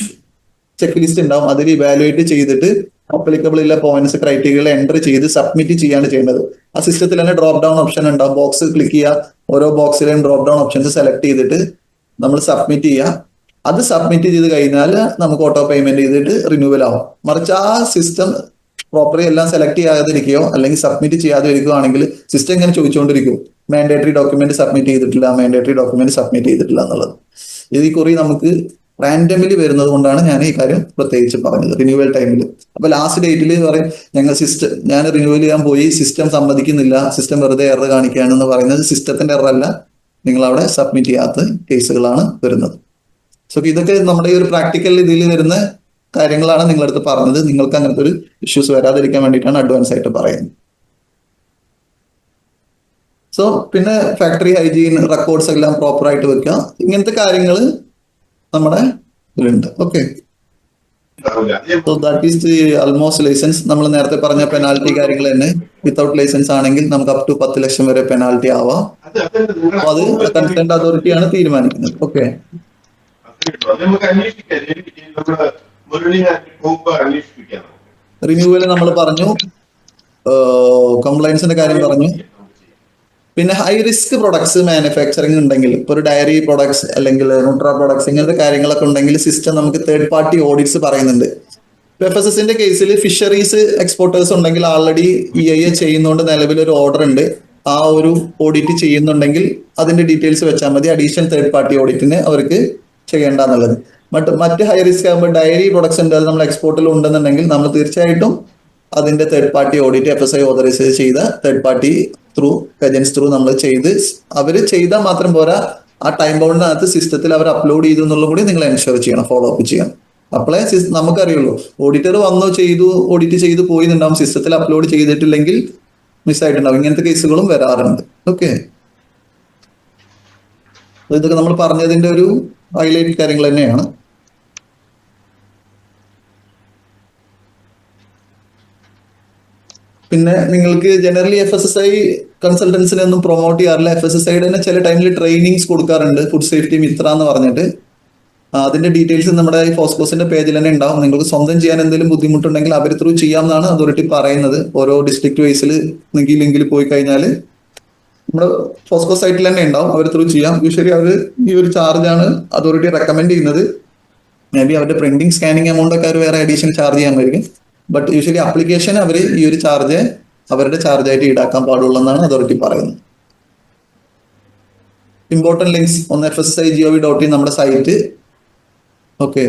ചെക്ക് ലിസ്റ്റ് ഉണ്ടാവും, അതിൽ ഇവാലുവേറ്റ് ചെയ്തിട്ട് അപ്ലിക്കബിൾ ഉള്ള പോയിന്റ്സ് ക്രൈറ്റീരിയകൾ എൻ്റർ ചെയ്ത് സബ്മിറ്റ് ചെയ്യാണ് ചെയ്യേണ്ടത്. ആ സിസ്റ്റത്തിൽ തന്നെ ഡ്രോപ്പ് ഡൗൺ ഓപ്ഷൻ ഉണ്ടാവും, ബോക്സ് ക്ലിക്ക് ചെയ്യുക, ഓരോ ബോക്സിലെയും ഡ്രോപ്പ് ഡൗൺ ഓപ്ഷൻസ് സെലക്ട് ചെയ്തിട്ട് നമ്മൾ സബ്മിറ്റ് ചെയ്യുക. അത് സബ്മിറ്റ് ചെയ്ത് കഴിഞ്ഞാൽ നമുക്ക് ഓട്ടോ പേയ്മെന്റ് ചെയ്തിട്ട് റിന്യൂവൽ ആവും. മറിച്ച് ആ സിസ്റ്റം പ്രോപ്പർലി എല്ലാം സെലക്ട് ചെയ്യാതിരിക്കുകയോ അല്ലെങ്കിൽ സബ്മിറ്റ് ചെയ്യാതെ ഇരിക്കുകയാണെങ്കിൽ സിസ്റ്റം ഇങ്ങനെ ചോദിച്ചുകൊണ്ടിരിക്കും, മാൻഡേറ്ററി ഡോക്യുമെന്റ് സബ്മിറ്റ് ചെയ്തിട്ടില്ല എന്നുള്ളത്. ഈ കുറി നമുക്ക് റാൻഡമിലി വരുന്നത് കൊണ്ടാണ് ഞാൻ ഈ കാര്യം പ്രത്യേകിച്ച് പറഞ്ഞത് റിന്യൂവൽ ടൈമിൽ. അപ്പൊ ലാസ്റ്റ് ഡേറ്റിൽ പറയും ഞാൻ റിന്യൂവൽ ചെയ്യാൻ പോയി, സിസ്റ്റം സമ്മതിക്കുന്നില്ല, സിസ്റ്റം വെറുതെ എറർ കാണിക്കുകയാണെന്ന് പറയുന്നത് സിസ്റ്റത്തിന്റെ എറർ അല്ല, നിങ്ങൾ അവിടെ സബ്മിറ്റ് ചെയ്യാത്ത കേസുകളാണ് വരുന്നത്. സോ ഇതൊക്കെ നമ്മുടെ ഈ ഒരു പ്രാക്ടിക്കൽ ഇതിൽ വരുന്ന കാര്യങ്ങളാണ് നിങ്ങളടുത്ത് പറഞ്ഞത്. നിങ്ങൾക്ക് അങ്ങനത്തെ ഒരു ഇഷ്യൂസ് വരാതിരിക്കാൻ വേണ്ടിയിട്ടാണ് അഡ്വാൻസ് ആയിട്ട് പറയുന്നത്. സോ പിന്നെ ഫാക്ടറി ഹൈജീൻ റെക്കോർഡ്സ് എല്ലാം പ്രോപ്പർ ആയിട്ട് വെക്കുക, ഇങ്ങനത്തെ കാര്യങ്ങൾ നമ്മുടെ ഇതിലുണ്ട്. Okay. So that is the almost licence. നമ്മൾ നേരത്തെ പറഞ്ഞ പെനാൽറ്റി കാര്യങ്ങൾ തന്നെ, വിത്തൗട്ട് ലൈസൻസ് ആണെങ്കിൽ നമുക്ക് അപ് ടു 10 ലക്ഷം വരെ പെനാൽറ്റി ആവാം. അപ്പൊ അത് കൺസേൺഡ് അതോറിറ്റിയാണ് തീരുമാനിക്കുന്നത്. ഓക്കെ. റിന്യൂവൽ നമ്മൾ പറഞ്ഞു, കംപ്ലൈൻസിന്റെ കാര്യം പറഞ്ഞു. പിന്നെ ഹൈ റിസ്ക് പ്രൊഡക്ട്സ് മാനുഫാക്ചറിങ് ഉണ്ടെങ്കിൽ, ഇപ്പോൾ ഒരു ഡയറി പ്രൊഡക്ട്സ് അല്ലെങ്കിൽ ന്യൂട്രാ പ്രൊഡക്ട്സ് ഇങ്ങനത്തെ കാര്യങ്ങളൊക്കെ ഉണ്ടെങ്കിൽ സിസ്റ്റം നമുക്ക് തേർഡ് പാർട്ടി ഓഡിറ്റ്സ് പറയുന്നുണ്ട്. FSSന്റെ കേസിൽ ഫിഷറീസ് എക്സ്പോർട്ടേഴ്സ് ഉണ്ടെങ്കിൽ ആൾറെഡി EIA ചെയ്യുന്നതുകൊണ്ട് നിലവിലൊരു ഓർഡർ ഉണ്ട്. ആ ഒരു ഓഡിറ്റ് ചെയ്യുന്നുണ്ടെങ്കിൽ അതിന്റെ ഡീറ്റെയിൽസ് വെച്ചാൽ മതി. അഡീഷണൽ തേർഡ് പാർട്ടി ഓഡിറ്റിന് അവർക്ക് ചെയ്യേണ്ട എന്നുള്ളത്. മറ്റ് ഹൈ റിസ്ക് ആകുമ്പോൾ ഡയറി പ്രൊഡക്ട്സ് ഉണ്ട്, അത് നമ്മൾ എക്സ്പോർട്ടിൽ ഉണ്ടെന്നുണ്ടെങ്കിൽ നമ്മൾ തീർച്ചയായിട്ടും അതിന്റെ third party audit FSI authorise ചെയ്ത തേർഡ് പാർട്ടി ഏജൻസ് ത്രൂ നമ്മൾ ചെയ്ത്, അവർ ചെയ്താൽ മാത്രം പോരാ, ആ ടൈം ബൗണ്ടിനകത്ത് സിസ്റ്റത്തിൽ അവർ അപ്ലോഡ് ചെയ്തു എന്നുള്ളത് കൂടി നിങ്ങൾ എൻഷുർ ചെയ്യണം, ഫോളോ അപ്പ് ചെയ്യണം. അപ്പോളേ നമുക്കറിയുള്ളൂ. ഓഡിറ്റർ വന്നു ചെയ്തു, ഓഡിറ്റ് ചെയ്തു പോയിട്ടുണ്ടാവും, സിസ്റ്റത്തിൽ അപ്ലോഡ് ചെയ്തിട്ടില്ലെങ്കിൽ മിസ്സായിട്ടുണ്ടാവും. ഇങ്ങനത്തെ കേസുകളും വരാറുണ്ട്. ഓക്കെ, ഇതൊക്കെ നമ്മൾ പറഞ്ഞതിന്റെ ഒരു ഹൈലൈറ്റ് കാര്യങ്ങൾ തന്നെയാണ്. പിന്നെ നിങ്ങൾക്ക് ജനറലി FSSI കൺസൾട്ടൻസിനെ ഒന്നും പ്രൊമോട്ട് ചെയ്യാറില്ല. FSSIയുടെ തന്നെ ചില ടൈമിൽ ട്രെയിനിങ്സ് കൊടുക്കാറുണ്ട്, ഫുഡ് സേഫ്റ്റി മിത്ര എന്ന് പറഞ്ഞിട്ട്. അതിന്റെ ഡീറ്റെയിൽസ് നമ്മുടെ ഈ ഫോസ്കോസിന്റെ പേജിൽ തന്നെ ഉണ്ടാവും. നിങ്ങൾക്ക് സ്വന്തം ചെയ്യാൻ എന്തെങ്കിലും ബുദ്ധിമുട്ടുണ്ടെങ്കിൽ അവർ ത്രൂ ചെയ്യാമെന്നാണ് അതോറിറ്റി പറയുന്നത്. ഓരോ ഡിസ്ട്രിക്ട് വൈസിൽ നിങ്ങൾക്ക് ലിങ്കിൽ പോയി കഴിഞ്ഞാൽ നമ്മുടെ ഫോസ്കോ സൈറ്റിൽ തന്നെ ഉണ്ടാവും, അവർ ത്രൂ ചെയ്യാം. യൂഷ്വലി അവർ ഈ ഒരു ചാർജാണ് അതോറിറ്റി റെക്കമെൻഡ് ചെയ്യുന്നത്. മേ ബി അവരുടെ പ്രിന്റിംഗ് സ്കാനിങ് എമൗണ്ട് ഒക്കെ അവർ വേറെ അഡീഷണൽ ചാർജ് ചെയ്യാമായിരിക്കും. ബട്ട് യൂഷ്വലി ആപ്ലിക്കേഷൻ അവർ ഈ ഒരു ചാർജ് അവരുടെ ചാർജായിട്ട് ഈടാക്കാൻ പാടുള്ളൂ എന്നാണ് അതോറിറ്റി പറയുന്നത്. ഇമ്പോർട്ടൻറ്റ് ലിങ്ക്സ് ഒന്ന് FSSI.gov.in നമ്മുടെ സൈറ്റ്. ഓക്കെ,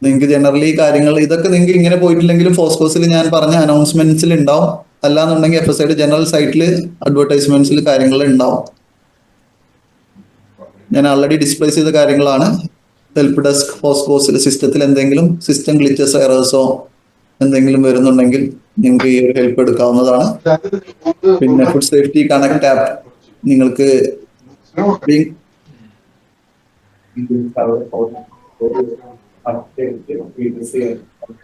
നിങ്ങൾക്ക് ജനറലി കാര്യങ്ങൾ ഇതൊക്കെ നിങ്ങൾക്ക് ഇങ്ങനെ പോയിട്ടില്ലെങ്കിലും ഫോസ്കോസിൽ ഞാൻ പറഞ്ഞ അനൗൺസ്മെന്റ്സിൽ ഉണ്ടാവും. അല്ലാന്നുണ്ടെങ്കിൽ FSSIയുടെ ജനറൽ സൈറ്റിൽ അഡ്വർടൈസ്മെന്റ്സിൽ കാര്യങ്ങൾ ഉണ്ടാവും. ഞാൻ ആൾറെഡി ഡിസ്പ്ലേ ചെയ്ത കാര്യങ്ങളാണ്. ഹെൽപ്പ് ഡെസ്ക് ഫോസ്കോസിൽ സിസ്റ്റത്തിൽ എന്തെങ്കിലും സിസ്റ്റം ഗ്ലിച്ചസ് എറേഴ്സോ എന്തെങ്കിലും വരുന്നുണ്ടെങ്കിൽ നിങ്ങൾക്ക് ഈ ഒരു ഹെൽപ്പ് എടുക്കാവുന്നതാണ്. പിന്നെ ഫുഡ് സേഫ്റ്റി കണക്ട് ആപ്പ് നിങ്ങൾക്ക്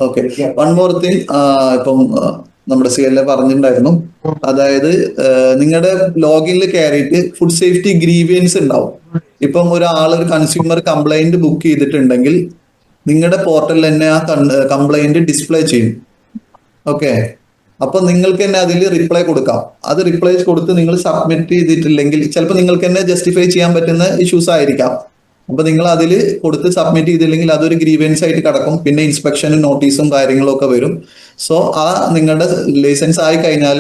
ഓക്കെ. വൺ മോർ തിങ്, ഇപ്പം നമ്മുടെ CLA പറഞ്ഞിട്ടുണ്ടായിരുന്നു. അതായത് നിങ്ങളുടെ ലോഗിനിൽ കയറിയിട്ട് ഫുഡ് സേഫ്റ്റി ഗ്രീവിയൻസ് ഉണ്ടാവും. ഇപ്പം ഒരു കൺസ്യൂമർ കംപ്ലൈന്റ് ബുക്ക് ചെയ്തിട്ടുണ്ടെങ്കിൽ നിങ്ങളുടെ പോർട്ടലിൽ തന്നെ ആ കംപ്ലൈന്റ് ഡിസ്പ്ലേ ചെയ്യും. ഓക്കെ, അപ്പൊ നിങ്ങൾക്ക് തന്നെ അതിൽ റിപ്ലൈ കൊടുക്കാം. അത് റിപ്ലൈ കൊടുത്ത് നിങ്ങൾ സബ്മിറ്റ് ചെയ്തിട്ടില്ലെങ്കിൽ ചിലപ്പോൾ നിങ്ങൾക്ക് തന്നെ ജസ്റ്റിഫൈ ചെയ്യാൻ പറ്റുന്ന ഇഷ്യൂസ് ആയിരിക്കാം. അപ്പൊ നിങ്ങൾ അതിൽ കൊടുത്ത് സബ്മിറ്റ് ചെയ്തില്ലെങ്കിൽ അതൊരു ഗ്രീവൻസ് ആയിട്ട് കിടക്കും. പിന്നെ ഇൻസ്പെക്ഷനും നോട്ടീസും കാര്യങ്ങളും ഒക്കെ വരും. സോ ആ നിങ്ങളുടെ ലൈസൻസ് ആയി കഴിഞ്ഞാൽ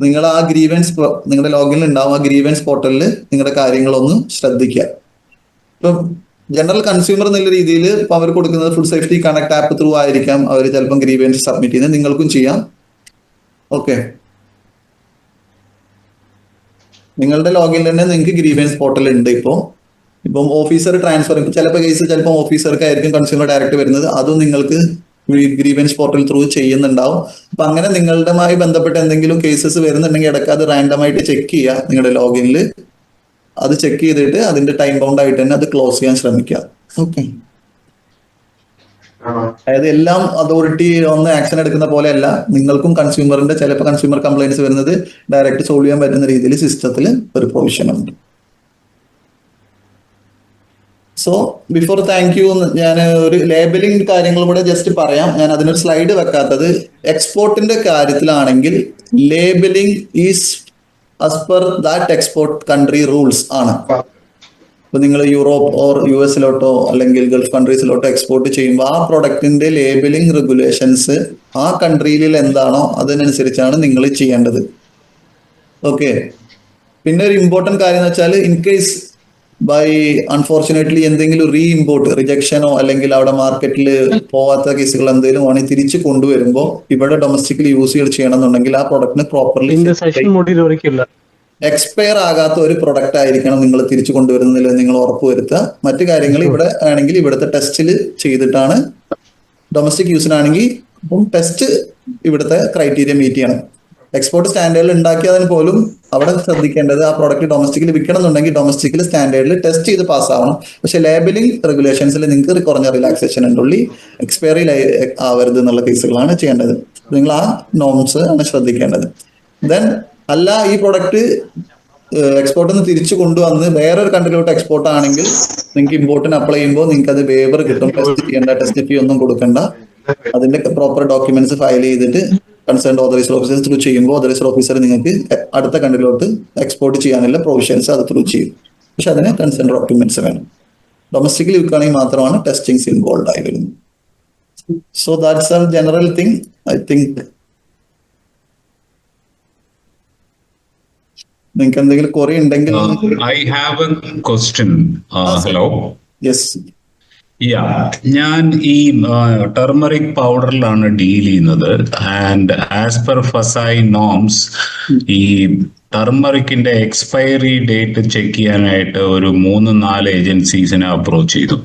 നിങ്ങൾ ആ ഗ്രീവൻസ് നിങ്ങളുടെ ലോഗിനിൽ ഉണ്ടാവും. ആ ഗ്രീവൻസ് പോർട്ടലിൽ നിങ്ങളുടെ കാര്യങ്ങളൊന്ന് ശ്രദ്ധിക്കുക. ഇപ്പം ജനറൽ കൺസ്യൂമർ എന്നുള്ള രീതിയിൽ ഇപ്പൊ അവർ കൊടുക്കുന്നത് food safety connect app through ആയിരിക്കാം അവർ ചിലപ്പം ഗ്രീവൻസ് സബ്മിറ്റ് ചെയ്യുന്നത്. നിങ്ങൾക്കും ചെയ്യാം. ഓക്കെ, നിങ്ങളുടെ ലോഗിനിൽ തന്നെ നിങ്ങൾക്ക് ഗ്രീവൻസ് പോർട്ടൽ ഉണ്ട്. ഇപ്പം ഓഫീസർ ട്രാൻസ്ഫർ ചിലപ്പോൾ കേസ് ചിലപ്പോൾ ഓഫീസർക്കായിരിക്കും കൺസ്യൂമർ ഡയറക്റ്റ് വരുന്നത്. അതും നിങ്ങൾക്ക് ഗ്രീവൻസ് പോർട്ടൽ ത്രൂ ചെയ്യുന്നുണ്ടാവും. അപ്പൊ അങ്ങനെ നിങ്ങളുടെമായി ബന്ധപ്പെട്ട എന്തെങ്കിലും കേസസ് വരുന്നുണ്ടെങ്കിൽ ഇടയ്ക്ക് അത് റാൻഡമായിട്ട് ചെക്ക് ചെയ്യുക നിങ്ങളുടെ ലോഗിനിൽ. അത് ചെക്ക് ചെയ്തിട്ട് അതിന്റെ ടൈം ബൗണ്ട് ആയിട്ട് തന്നെ അത് ക്ലോസ് ചെയ്യാൻ ശ്രമിക്കുക. ഓക്കെ, അതായത് എല്ലാം അതോറിറ്റി ഒന്ന് ആക്ഷൻ എടുക്കുന്ന പോലെയല്ല. നിങ്ങൾക്കും കൺസ്യൂമറിന്റെ ചിലപ്പോൾ കൺസ്യൂമർ കംപ്ലൈൻറ്റ്സ് വരുന്നത് ഡയറക്റ്റ് സോൾവ് ചെയ്യാൻ പറ്റുന്ന രീതിയിൽ സിസ്റ്റത്തിൽ ഒരു പ്രൊവിഷൻ ഉണ്ട്. സോ ബിഫോർ താങ്ക് യു ഞാൻ ഒരു ലേബലിംഗ് കാര്യങ്ങളും കൂടെ ജസ്റ്റ് പറയാം. ഞാൻ അതിനൊരു സ്ലൈഡ് വെക്കാത്തത് എക്സ്പോർട്ടിന്റെ കാര്യത്തിലാണെങ്കിൽ labelling is as per that export country rules ആണ്. ഇപ്പൊ നിങ്ങൾ യൂറോപ്പ് ഓർ US അല്ലെങ്കിൽ ഗൾഫ് കൺട്രീസിലോട്ടോ എക്സ്പോർട്ട് ചെയ്യുമ്പോൾ ആ പ്രൊഡക്റ്റിന്റെ ലേബലിംഗ് റെഗുലേഷൻസ് ആ കൺട്രിയിൽ എന്താണോ അതിനനുസരിച്ചാണ് നിങ്ങൾ ചെയ്യേണ്ടത്. ഓക്കെ, പിന്നെ ഒരു ഇമ്പോർട്ടന്റ് കാര്യം എന്ന് വെച്ചാൽ ഇൻ കേസ് അൺഫോർച്ചുനേറ്റ്ലി എന്തെങ്കിലും ഇമ്പോർട്ട് റിജക്ഷനോ അല്ലെങ്കിൽ അവിടെ മാർക്കറ്റിൽ പോവാത്ത കേസുകൾ എന്തെങ്കിലും ആണെങ്കിൽ തിരിച്ചു കൊണ്ടുവരുമ്പോൾ ഇവിടെ ഡൊമസ്റ്റിക്കലി യൂസ് ചെയ്യണമെന്നുണ്ടെങ്കിൽ ആ പ്രൊഡക്റ്റിന് പ്രോപ്പർലി എക്സ്പയർ ആകാത്ത ഒരു പ്രൊഡക്റ്റ് ആയിരിക്കണം നിങ്ങൾ തിരിച്ചു കൊണ്ടുവരുന്നതിൽ നിങ്ങൾ ഉറപ്പുവരുത്തുക. മറ്റു കാര്യങ്ങൾ ഇവിടെ ആണെങ്കിൽ ഇവിടുത്തെ ടെസ്റ്റിൽ ചെയ്തിട്ടാണ്. ഡൊമസ്റ്റിക് യൂസിനാണെങ്കിൽ അപ്പം ടെസ്റ്റ് ഇവിടുത്തെ ക്രൈറ്റീരിയ മീറ്റ് ചെയ്യണം. എക്സ്പോർട്ട് സ്റ്റാൻഡേർഡിൽ ഉണ്ടാക്കിയതിന് പോലും അവിടെ ശ്രദ്ധിക്കേണ്ടത് ആ പ്രോഡക്റ്റ് ഡൊമസ്റ്റിക്കിൽ വിൽക്കണം എന്നുണ്ടെങ്കിൽ ഡൊമസ്റ്റിക്കിൽ സ്റ്റാൻഡേർഡിൽ ടെസ്റ്റ് ചെയ്ത് പാസ്സാവണം. പക്ഷെ ലേബലിംഗ് റെഗുലേഷൻസിൽ നിങ്ങൾക്ക് കുറഞ്ഞ റിലാക്സേഷൻ ഉണ്ടുള്ളി എക്സ്പയറി ആവരുത് എന്നുള്ള കേസുകളാണ് ചെയ്യേണ്ടത്. നിങ്ങൾ ആ നോംസ് ആണ് ശ്രദ്ധിക്കേണ്ടത്. ദെൻ അല്ല ഈ പ്രൊഡക്റ്റ് എക്സ്പോർട്ടിൽ നിന്ന് തിരിച്ചു കൊണ്ടുവന്ന് വേറൊരു കൺട്രിയിലോട്ട് എക്സ്പോർട്ട് ആണെങ്കിൽ നിങ്ങൾക്ക് ഇമ്പോർട്ടിന് അപ്ലൈ ചെയ്യുമ്പോൾ നിങ്ങൾക്ക് അത് വേവർ കിട്ടും. ടെസ്റ്റ് ചെയ്യേണ്ട, ടെസ്റ്റ് ഫീ ഒന്നും കൊടുക്കണ്ട. അതിന്റെ പ്രോപ്പർ ഡോക്യുമെന്റ്സ് ഫയൽ ചെയ്തിട്ട് കൺസേൺഡ് ഓതറൈസ്ഡ് ഓഫീസർ ത്രൂ ചെയ്യുമ്പോൾ ഓതറൈസ്ഡ് ഓഫീസർ നിങ്ങൾക്ക് അടുത്ത കൺട്രിയിലോട്ട് എക്സ്പോർട്ട് ചെയ്യാനുള്ള പ്രൊവിഷൻസ് അത് ത്രൂ ചെയ്യും. പക്ഷെ അതിന് കൺസേൺ ഡോക്യുമെന്റ്സ് വേണം. ഡൊമസ്റ്റിക്കലി വിൽക്കുകയാണെങ്കിൽ മാത്രമാണ് ടെസ്റ്റിംഗ്സ് ഇൻവോൾവ് ആയി വരുന്നത്. So that's A general thing. I think നിങ്ങൾക്ക് എന്തെങ്കിലും ക്വറി ഉണ്ടെങ്കിൽ. I have a question. Hello. Yes. ഞാൻ ഈ ടർമറിക് പൗഡറിലാണ് ഡീൽ ചെയ്യുന്നത്. ആൻഡ് ആസ് പെർ ഫസായി നോംസ് ഈ ടർമറിക്കിന്റെ എക്സ്പയറി ഡേറ്റ് ചെക്ക് ചെയ്യാനായിട്ട് ഒരു 3-4 ഏജൻസീസിനെ അപ്രോച്ച് ചെയ്തു,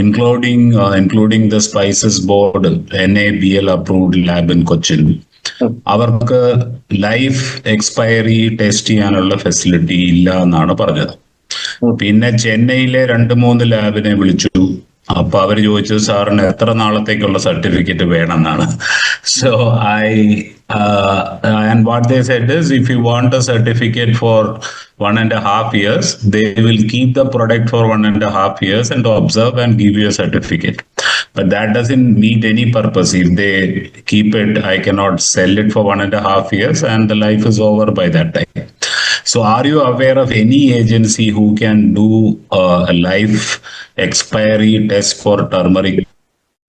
including the spices board, NABL approved lab in Cochin. അവർക്ക് ലൈഫ് എക്സ്പയറി ടെസ്റ്റ് ചെയ്യാനുള്ള ഫെസിലിറ്റി ഇല്ല എന്നാണ് പറഞ്ഞത്. പിന്നെ ചെന്നൈയിലെ 2-3 ലാബിനെ വിളിച്ചു. അപ്പൊ അവർ ചോദിച്ചത് സാറിന് എത്ര നാളത്തേക്കുള്ള സർട്ടിഫിക്കറ്റ് വേണമെന്നാണ്. So and what they said is, if you want a certificate for 1.5 years, they will keep the product for 1.5 years and observe and give you a certificate. But that doesn't meet any purpose. If they keep it, I cannot sell it for 1.5 years and the life is over by that time. So are you aware of any agency who can do a life expiry test for turmeric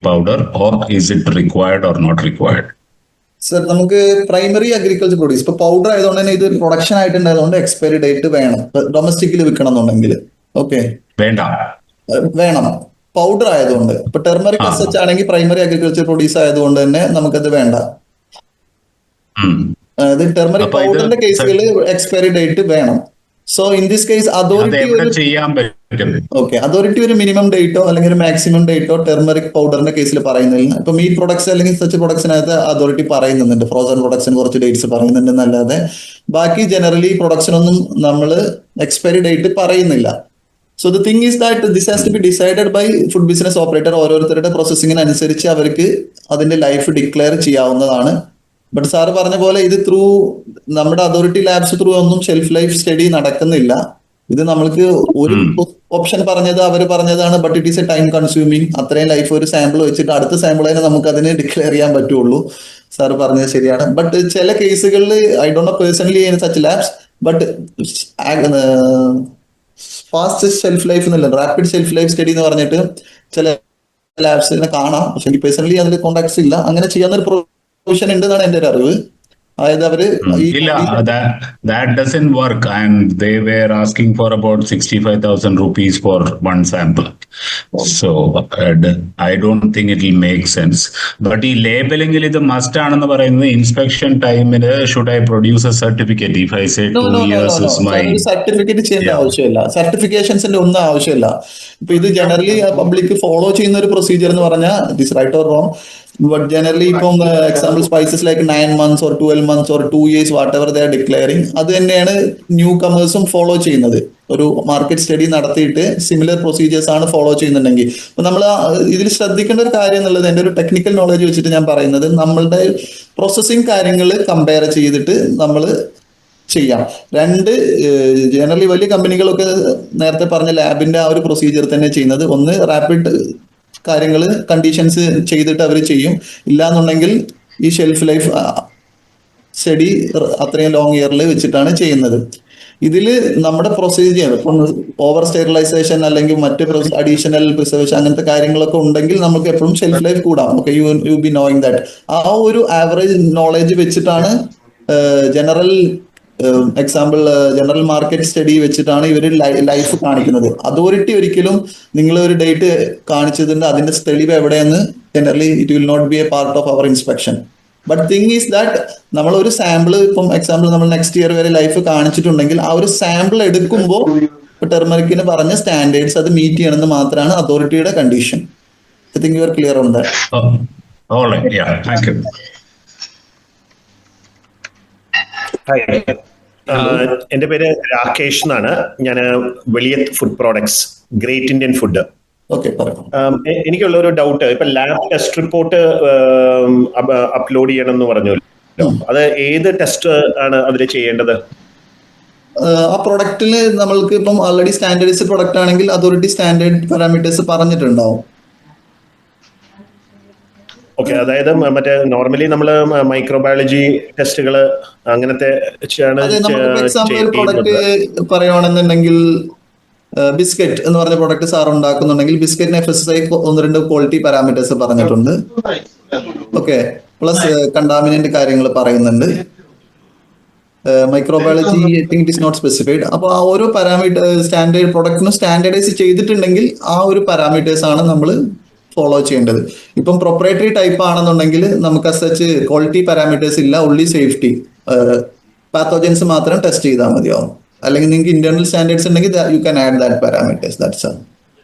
powder, or is it required or not required? Sir, നമുക്ക് പ്രൈമറി അഗ്രികൾച്ചർ പ്രൊഡ്യൂസ് ഇപ്പൊ പൗഡർ ആയതുകൊണ്ട് തന്നെ ഇത് പ്രൊഡക്ഷൻ ആയിട്ടുണ്ടായതുകൊണ്ട് എക്സ്പയറി ഡേറ്റ് വേണം. ഡൊമസ്റ്റിക്കലി വിൽക്കണം എന്നുണ്ടെങ്കിൽ ഓക്കെ വേണം. പൗഡർ ആയതുകൊണ്ട് ഇപ്പൊ ടെർമറിക് അസച്ച് ആണെങ്കിൽ പ്രൈമറി അഗ്രികൾച്ചർ പ്രൊഡ്യൂസ് ആയതുകൊണ്ട് തന്നെ നമുക്കത് വേണ്ട. അതായത് ടെർമറിക് പൗഡറിന്റെ കേസുകൾ എക്സ്പയറി ഡേറ്റ് വേണം. So in this case authority ഒരു മിനിമം ഡേറ്റോ അല്ലെങ്കിൽ ഒരു മാക്സിമം ഡേറ്റോ ടെർമറിക് പൗഡറിന്റെ കേസിൽ പറയുന്നില്ല. ഇപ്പൊ മീറ്റ് പ്രൊഡക്ട്സ് അല്ലെങ്കിൽ സച്ച് പ്രൊഡക്ട്സിനകത്ത് അതോറിറ്റി പറയുന്നുണ്ട്, ഫ്രോസൺ പ്രൊഡക്ട്സിന് കുറച്ച് ഡേറ്റ്സ് പറയുന്നുണ്ട് എന്നല്ലാതെ ബാക്കി ജനറലി പ്രൊഡക്ട്സിനൊന്നും നമ്മൾ എക്സ്പയറി ഡേറ്റ് പറയുന്നില്ല. So the thing is that this has to be decided by food business operator. ഓരോരുത്തരുടെ പ്രോസസ്സിങ്ങിനനുസരിച്ച് അവർക്ക് അതിന്റെ ലൈഫ് ഡിക്ലെയർ ചെയ്യാവുന്നതാണ്. ബട്ട് സാറ് പറഞ്ഞ പോലെ ഇത് ത്രൂ നമ്മുടെ അതോറിറ്റി ലാബ്സ് ത്രൂ ഒന്നും ഷെൽഫ് ലൈഫ് സ്റ്റഡി നടക്കുന്നില്ല. ഇത് നമ്മൾക്ക് ഒരു ഓപ്ഷൻ അവർ പറഞ്ഞതാണ്, but it is A time consuming. അത്രയും ലൈഫ് ഒരു സാമ്പിൾ വെച്ചിട്ട് അടുത്ത സാമ്പിൾ തന്നെ നമുക്ക് അതിന് ഡിക്ലെയർ ചെയ്യാൻ പറ്റുള്ളൂ. സാറ് പറഞ്ഞത് ശരിയാണ്. ബട്ട് ചില കേസുകളിൽ I don't know personally in such labs, but fast shelf life എന്നല്ല, റാപ്പിഡ് ഷെൽഫ് ലൈഫ് സ്റ്റഡി എന്ന് പറഞ്ഞിട്ട് ചില ലാബ്സിനെ കാണാം. പക്ഷെ എനിക്ക് പേഴ്സണലി അതിൽ കോണ്ടാക്ട്സ് ഇല്ല. അങ്ങനെ ചെയ്യാവുന്ന ഒരു ഉണ്ടെന്നാണ് എന്റെ ഒരു അറിവ്. അതായത് അവര് that doesn't work, and they were asking for about 65,000 rupees for one sample. So I don't think it will make sense. But ഈ ലേബലിംഗിൽ ഇത് മസ്റ്റ് ആണെന്ന് പറയുന്നത് ഇൻസ്പെക്ഷൻ ടൈമിന് should I produce a certificate if I say 2 years is my certificate ചെയ്യേണ്ട ആവശ്യമില്ല. സർട്ടിഫിക്കേഷൻസിന്റെ ഒന്നും ആവശ്യമില്ല. ഇപ്പൊ ഇത് ജനറലി പബ്ലിക് ഫോളോ ചെയ്യുന്ന ഒരു പ്രൊസീജിയർ എന്ന് പറഞ്ഞാൽ this right or wrong, but generally ഇപ്പം example spices like 9 months or 12 months or 2 years whatever they are declaring, അത് തന്നെയാണ് ന്യൂ കമേഴ്സും ഫോളോ ചെയ്യുന്നത്. ഒരു മാർക്കറ്റ് സ്റ്റഡി നടത്തിയിട്ട് സിമിലർ പ്രൊസീജിയേഴ്സ് ആണ് ഫോളോ ചെയ്യുന്നുണ്ടെങ്കിൽ. അപ്പൊ നമ്മൾ ഇതിൽ ശ്രദ്ധിക്കേണ്ട ഒരു കാര്യം എന്നുള്ളത്, എൻ്റെ ഒരു ടെക്നിക്കൽ നോളജ് വെച്ചിട്ട് ഞാൻ പറയുന്നത്, നമ്മളുടെ പ്രോസസ്സിങ് കാര്യങ്ങൾ കമ്പയർ ചെയ്തിട്ട് നമ്മൾ ചെയ്യാം. ജനറലി വലിയ കമ്പനികളൊക്കെ നേരത്തെ പറഞ്ഞ ലാബിന്റെ ആ ഒരു പ്രൊസീജിയർ തന്നെ ചെയ്യുന്നത്. ഒന്ന് റാപ്പിഡ് കാര്യങ്ങൾ കണ്ടീഷൻസ് ചെയ്തിട്ട് അവർ ചെയ്യും. ഇല്ലാന്നുണ്ടെങ്കിൽ ഈ ഷെൽഫ് ലൈഫ് സ്റ്റഡി അത്രയും ലോങ് ഇയറിൽ വെച്ചിട്ടാണ് ചെയ്യുന്നത്. ഇതിൽ നമ്മുടെ പ്രൊസീജിയർ ഇപ്പം ഓവർ സ്റ്റെറിലൈസേഷൻ അല്ലെങ്കിൽ മറ്റ് അഡീഷണൽ പ്രിസർവേഷൻ അങ്ങനത്തെ കാര്യങ്ങളൊക്കെ ഉണ്ടെങ്കിൽ നമുക്ക് എപ്പോഴും ഷെൽഫ് ലൈഫ് കൂടാം. Okay, you be knowing that. ആ ഒരു ആവറേജ് നോളജ് വെച്ചിട്ടാണ് ജനറൽ മാർക്കറ്റ് സ്റ്റഡി വെച്ചിട്ടാണ് ഇവർ ലൈഫ് കാണിക്കുന്നത്. അതോറിറ്റി ഒരിക്കലും നിങ്ങൾ ഒരു ഡേറ്റ് കാണിച്ചതിന്റെ അതിന്റെ തെളിവ് എവിടെയെന്ന് generally it will not be a part of our inspection. But thing is that നമ്മൾ ഒരു സാമ്പിൾ ഇപ്പം എക്സാമ്പിൾ നമ്മൾ നെക്സ്റ്റ് ഇയർ വരെ ലൈഫ് കാണിച്ചിട്ടുണ്ടെങ്കിൽ ആ ഒരു സാമ്പിൾ എടുക്കുമ്പോൾ ടെർമറിക്കിന് പറഞ്ഞ സ്റ്റാൻഡേർഡ്സ് അത് മീറ്റ് ചെയ്യണമെന്ന് മാത്രമാണ് അതോറിറ്റിയുടെ condition. I think U are clear on that. എന്റെ പേര് രാകേഷ് എന്നാണ്. ഞാൻ വലിയ food products, great Indian food. എനിക്കുള്ള ഒരു ഡൗട്ട്, ഇപ്പൊ ലാബ് ടെസ്റ്റ് റിപ്പോർട്ട് അപ്ലോഡ് ചെയ്യണം എന്ന് പറഞ്ഞല്ലോ, അത് ഏത് ടെസ്റ്റ് ആണ് അതിൽ ചെയ്യേണ്ടത്? ആ പ്രൊഡക്റ്റില് നമ്മൾക്ക് ഇപ്പം ഓൾറെഡി സ്റ്റാൻഡേർഡൈസ്ഡ് പ്രൊഡക്റ്റ് ആണെങ്കിൽ അതോറിറ്റി സ്റ്റാൻഡേർഡ് പാരാമീറ്റേഴ്സ് പറഞ്ഞിട്ടുണ്ടാവും. ഓക്കെ, അതായത് മറ്റേ നോർമലി നമ്മൾ മൈക്രോബയോളജി ടെസ്റ്റുകൾ അങ്ങനത്തെ അതെ, നമുക്ക് എക്സാമ്പിൾ ഒരു പ്രൊഡക്റ്റ് പറയുവാണെന്നുണ്ടെങ്കിൽ ബിസ്ക്കറ്റ് എന്ന് പറഞ്ഞ പ്രൊഡക്റ്റ് സാർ ഉണ്ടാക്കുന്നുണ്ടെങ്കിൽ ബിസ്ക്കറ്റിന് FSSAI 1-2 ക്വാളിറ്റി പാരാമീറ്റേഴ്സ് പറഞ്ഞിട്ടുണ്ട്. ഓക്കെ, പ്ലസ് കണ്ടാമിനന്റ് കാര്യങ്ങൾ പറയുന്നുണ്ട്. Microbiology I think it is not specified. അപ്പോൾ ആ ഓരോ പാരാമീറ്റർ സ്റ്റാൻഡേർഡ് പ്രൊഡക്റ്റിനും സ്റ്റാൻഡേർഡൈസ് ചെയ്തിട്ടുണ്ടെങ്കിൽ ആ ഒരു പാരാമീറ്റേഴ്സ് ആണ് നമ്മൾ ഫോളോ ചെയ്യേണ്ടത്. ഇപ്പം പ്രൊപ്പറേറ്ററി ടൈപ്പ് ആണെന്നുണ്ടെങ്കിൽ നമുക്ക് സച്ച് ക്വാളിറ്റി പാരാമീറ്റേഴ്സ് ഇല്ല, ഓൺലി സേഫ്റ്റി പാത്തോജൻസ് മാത്രം ടെസ്റ്റ് ചെയ്താൽ മതിയാവും. അല്ലെങ്കിൽ നിങ്ങൾക്ക് ഇന്റേണൽ സ്റ്റാൻഡേർഡ്സ് ഉണ്ടെങ്കിൽ you can add that parameters. That's all.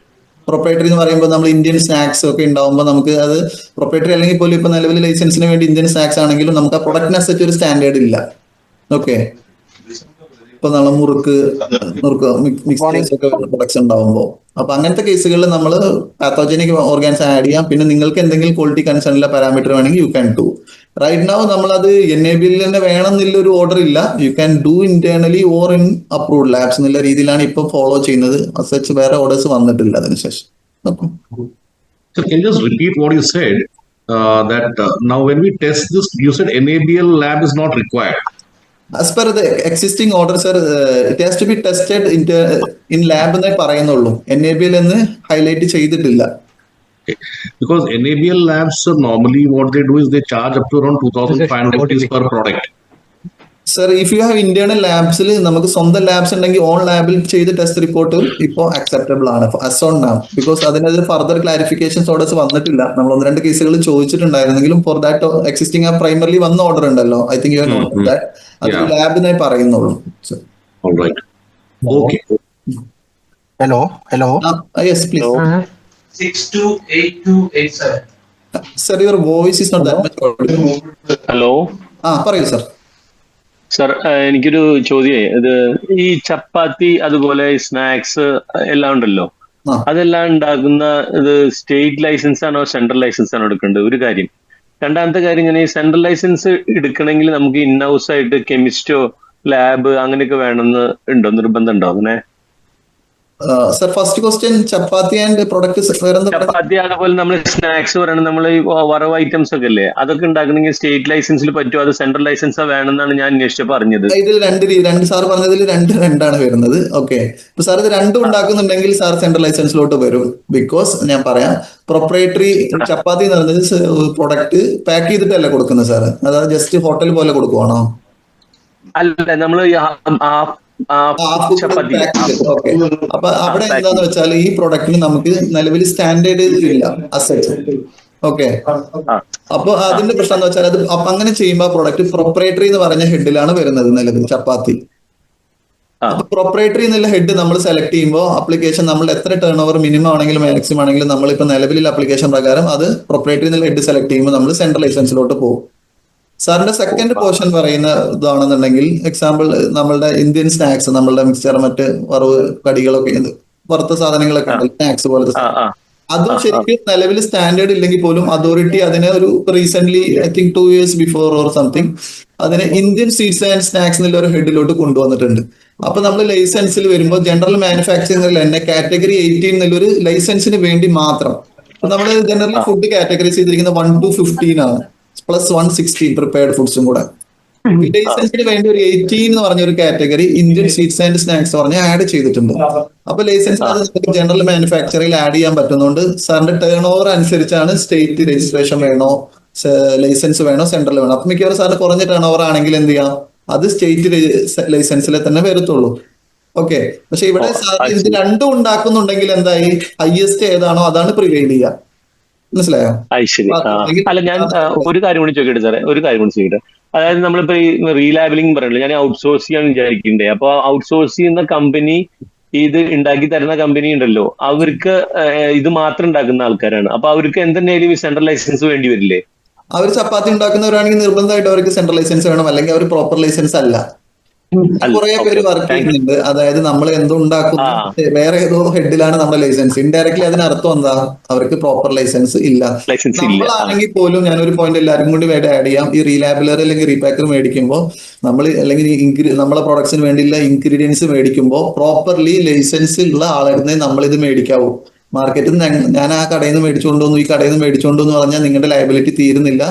Proprietary എന്ന് പറയുമ്പോൾ നമ്മൾ ഇന്ത്യൻ സ്നാക്സ് ഒക്കെ ഉണ്ടാവുമ്പോൾ നമുക്ക് അത് പ്രൊപ്പറേറ്ററി അല്ലെങ്കിൽ പോലും ഇപ്പൊ നിലവിൽ ലൈസൻസിന് വേണ്ടി ഇന്ത്യൻ സ്നാക്സ് ആണെങ്കിലും നമുക്ക് ആ പ്രൊഡക്റ്റിന് സച്ച് ഒരു സ്റ്റാൻഡേർഡ് ഇല്ല. ഓക്കെ, ഇപ്പൊ നമ്മൾ മുറുക്ക് മിക്സ് ഒക്കെ പ്രൊഡക്ട്സ് ഉണ്ടാവുമ്പോൾ അപ്പൊ അങ്ങനത്തെ കേസുകളിൽ നമ്മൾ പാത്തോജനിക് ഓർഗാൻസ് ആഡ് ചെയ്യാം. പിന്നെ നിങ്ങൾക്ക് എന്തെങ്കിലും ക്വാളിറ്റി കൺസേണിലെ പാരാമീറ്റർ വേണമെങ്കിൽ you can do. Right now നമ്മളത് NABL തന്നെ വേണമെന്നില്ല ഒരു ഓർഡർ ഇല്ല. You can do internally or in approved labs എന്നുള്ള രീതിയിലാണ് ഇപ്പൊ ഫോളോ ചെയ്യുന്നത്. സച്ച് വേറെ ഓർഡേഴ്സ് വന്നിട്ടില്ല അതിനുശേഷം. So can you just repeat what you said? That now when we test this, you said NABL lab is not required. As per the existing order, sir, it has to be tested in lab എന്നേ പറയുന്നുള്ളൂ. NABL എന്ന് ഹൈലൈറ്റ് ചെയ്തിട്ടില്ല. Because NABL labs normally what they do is they charge up to around 2,500 rupees per product. Sir, if you have internal labs, നമുക്ക് സ്വന്തം ലാബ്സ് ഉണ്ടെങ്കിൽ ഓൺ ലാബിൽ ചെയ്ത് ടെസ്റ്റ് റിപ്പോർട്ട് ഇപ്പോൾ അക്സെപ്റ്റബിൾ ആണ് as on now. ബിക്കോസ് അതിനകത്ത് ഫർദർ ക്ലാരിഫിക്കേഷൻസ് ഓർഡേഴ്സ് വന്നിട്ടില്ല. നമ്മൾ 1-2 കേസുകൾ ചോദിച്ചിട്ടുണ്ടായിരുന്നെങ്കിലും ഫോർ ദാറ്റ് എക്സിസ്റ്റിംഗ് ആ പ്രൈമർലി വന്ന ഓർഡർ ഉണ്ടല്ലോ. I think you have not that. അത് ലാബിനെ പറയുന്നുള്ളൂ. All right. Okay. Hello. Yes, please. 628287. Sir, your voice is not that much audible. Hello പറയൂ സർ. സർ, എനിക്കൊരു ചോദ്യമേ, ഇത് ഈ ചപ്പാത്തി അതുപോലെ സ്നാക്സ് എല്ലാം ഉണ്ടല്ലോ, അതെല്ലാം ഉണ്ടാക്കുന്ന ഇത് സ്റ്റേറ്റ് ലൈസൻസ് ആണോ സെൻട്രൽ ലൈസൻസ് ആണോ എടുക്കേണ്ടത്? ഒരു കാര്യം. രണ്ടാമത്തെ കാര്യം, ഞാൻ ഈ സെൻട്രൽ ലൈസൻസ് എടുക്കണമെങ്കിൽ നമുക്ക് ഇൻ ഹൗസ് ആയിട്ട് കെമിസ്റ്റോ ലാബ് അങ്ങനെയൊക്കെ വേണമെന്ന് ഉണ്ടോ, നിർബന്ധം ഉണ്ടോ അങ്ങനെ? Sir, first question chapati and product. Chapati അതുപോലെ നമ്മൾ സ്നാക്സ് പറയണത് നമ്മൾ ഈ വറവ് ഐറ്റംസ് ഒക്കെ അല്ലേ, അതൊക്കെ ഉണ്ടാക്കണമെങ്കിൽ സ്റ്റേറ്റ് ലൈസൻസിൽ പറ്റുമോ അത് സെൻട്രൽ ലൈസൻസ് വേണമെന്നാണ് ഞാൻ അന്വേഷിച്ചപ്പോൾ പറഞ്ഞത്. ഇതിൽ രണ്ട് സാർ പറഞ്ഞതിൽ രണ്ടാണ് വരുന്നത്. ഓക്കെ, ഇപ്പൊ സാർ ഇത് രണ്ടും ഉണ്ടാക്കുന്നുണ്ടെങ്കിൽ സാർ സെൻട്രൽ ലൈസൻസിലോട്ട് വരും. ബിക്കോസ് ഞാൻ പറയാം, പ്രൊപ്പറേറ്ററി ചപ്പാത്തി എന്ന് പറയുന്നത് പ്രൊഡക്റ്റ് പാക്ക് ചെയ്തിട്ടല്ല കൊടുക്കുന്നത് സാർ. അതായത് ജസ്റ്റ് ഹോട്ടൽ പോലെ കൊടുക്കുവാണോ? അല്ല, നമ്മൾ അപ്പൊ അവിടെ എന്താന്ന് വെച്ചാൽ ഈ പ്രൊഡക്റ്റിന് നമുക്ക് നിലവിൽ സ്റ്റാൻഡേർഡ് ഇല്ല അസറ്റ്. ഓക്കെ, അപ്പൊ അതിന്റെ പ്രശ്നം എന്ന് വെച്ചാൽ അത് അപ്പൊ അങ്ങനെ ചെയ്യുമ്പോൾ പ്രൊഡക്റ്റ് പ്രൊപ്പറേറ്ററി എന്ന് പറഞ്ഞ ഹെഡിലാണ് വരുന്നത് നിലവിൽ ചപ്പാത്തി. അപ്പൊ പ്രൊപ്പറേറ്ററി എന്നുള്ള ഹെഡ് നമ്മൾ സെലക്ട് ചെയ്യുമ്പോൾ ആപ്ലിക്കേഷൻ നമ്മൾ എത്ര ടേൺ ഓവർ മിനിമം ആണെങ്കിലും മാക്സിമം ആണെങ്കിലും നമ്മളിപ്പോ നിലവിൽ ആപ്ലിക്കേഷൻ പ്രകാരം അത് പ്രൊപ്പറേറ്ററി എന്നുള്ള ഹെഡ് സെലക്ട് ചെയ്യുമ്പോൾ നമ്മൾ സെൻട്രൽ ലൈസൻസിലോട്ട് പോകും. സാറിന്റെ സെക്കൻഡ് പോർഷൻ പറയുന്ന ഇതാണെന്നുണ്ടെങ്കിൽ എക്സാമ്പിൾ നമ്മളുടെ ഇന്ത്യൻ സ്നാക്സ്, നമ്മളുടെ മിക്സ്ചർ, മറ്റ് വറവ് കടികളൊക്കെ വറുത്ത സാധനങ്ങളൊക്കെ ഉണ്ട്, സ്നാക്സ് പോലത്തെ അതും ശരിക്കും നിലവിൽ സ്റ്റാൻഡേർഡ് ഇല്ലെങ്കിൽ പോലും അതോറിറ്റി അതിനെ ഒരു recent I think 2 years before or something അതിനെ ഇന്ത്യൻ സ്വീറ്റ്സ് ആൻഡ് സ്നാക്സ് എന്നുള്ള ഒരു ഹെഡിലോട്ട് കൊണ്ടുവന്നിട്ടുണ്ട്. അപ്പൊ നമ്മൾ ലൈസൻസിൽ വരുമ്പോൾ ജനറൽ മാനുഫാക്ചറിംഗിൽ തന്നെ കാറ്റഗറി 18 എന്നുള്ളൊരു ലൈസൻസിന് വേണ്ടി മാത്രം. നമ്മൾ ജനറലി ഫുഡ് കാറ്റഗറൈസ് ചെയ്തിരിക്കുന്ന 1 to 15 ആണ്, പ്ലസ് 160 പ്രിപ്പയർഡ് ഫുഡ്സും കൂടെ. ലൈസൻസിന് വേണ്ടി ഒരു 18 എന്ന് പറഞ്ഞ ഒരു category Indian sweets and snacks പറഞ്ഞ് ആഡ് ചെയ്തിട്ടുണ്ട്. അപ്പൊ ലൈസൻസിന് അത് നമുക്ക് ജനറൽ മാനുഫാക്ചറിൽ ആഡ് ചെയ്യാൻ പറ്റുന്നുണ്ട്. സാറിന്റെ ടേൺ ഓവർ അനുസരിച്ചാണ് സ്റ്റേറ്റ് രജിസ്ട്രേഷൻ വേണോ, ലൈസൻസ് വേണോ, സെൻട്രൽ വേണോ. അപ്പൊ മിക്കവാറും സാറിന് കുറഞ്ഞ ടേൺ ഓവർ ആണെങ്കിൽ എന്ത് ചെയ്യാം, അത് സ്റ്റേറ്റ് ലൈസൻസിലെ തന്നെ വരത്തുള്ളൂ. ഓക്കെ, പക്ഷെ ഇവിടെ സാർ ഇത് രണ്ടും ഉണ്ടാക്കുന്നുണ്ടെങ്കിൽ എന്തായി, ഹയസ്റ്റ് ഏതാണോ അതാണ് പ്രിവെയിൽ ചെയ്യുക. മനസ്സിലായോ? അല്ല, ഞാൻ ഒരു കാര്യം കൂടി ചോദിക്കട്ടെ സാറേ, അതായത് നമ്മളിപ്പോ ഈ റീലാബിലിംഗ് പറയണല്ലോ, ഞാൻ ഔട്ട്സോഴ്സ് ചെയ്യാൻ വിചാരിക്കണ്ടേ. അപ്പൊ ഔട്ട്സോഴ്സ് ചെയ്യുന്ന കമ്പനി, ഇത് ഉണ്ടാക്കി തരുന്ന കമ്പനി ഉണ്ടല്ലോ, അവർക്ക് ഇത് മാത്രം ഉണ്ടാക്കുന്ന ആൾക്കാരാണ്. അപ്പൊ അവർക്ക് എന്തെങ്കിലും സെൻട്രൽ ലൈസൻസ് വേണ്ടി വരില്ലേ? അവർ ചപ്പാത്തി ഉണ്ടാക്കുന്നവരാണെങ്കിൽ നിർബന്ധമായിട്ട് അവർക്ക് സെൻട്രൽ ലൈസൻസ് വേണം, അല്ലെങ്കിൽ അവർ പ്രോപ്പർ ലൈസൻസ് അല്ല. കുറെ പേര് വർക്ക് ചെയ്യുന്നുണ്ട്. അതായത് നമ്മൾ എന്തുണ്ടാക്കുന്നു വേറെ ഏതോ ഹെഡിലാണ് നമ്മുടെ ലൈസൻസ്. ഇൻഡയറക്ട്ലി അതിനർത്ഥം എന്താ, അവർക്ക് പ്രോപ്പർ ലൈസൻസ് ഇല്ല. നമ്മളാണെങ്കിൽ പോലും ഞാനൊരു പോയിന്റ് എല്ലാവർക്കും കൂടി വേണ്ടി ആഡ് ചെയ്യാം. ഈ റീലാബിലർ അല്ലെങ്കിൽ റീപാക്കർ മേടിക്കുമ്പോൾ നമ്മൾ അല്ലെങ്കിൽ നമ്മളെ പ്രൊഡക്ട്സിന് വേണ്ടിയുള്ള ഇൻഗ്രീഡിയൻസ് മേടിക്കുമ്പോൾ പ്രോപ്പർലി ലൈസൻസ് ഉള്ള ആളെടുത്ത് നമ്മൾ ഇത് മേടിക്കാവൂ. മാർക്കറ്റിൽ നിന്ന് ഞാൻ ആ കടയിൽ നിന്ന് മേടിച്ചുകൊണ്ടുവന്നു, ഈ കടയിൽ നിന്ന് മേടിച്ചുകൊണ്ടെന്ന് പറഞ്ഞാൽ നിങ്ങളുടെ ലയബിലിറ്റി തീരുന്നില്ല.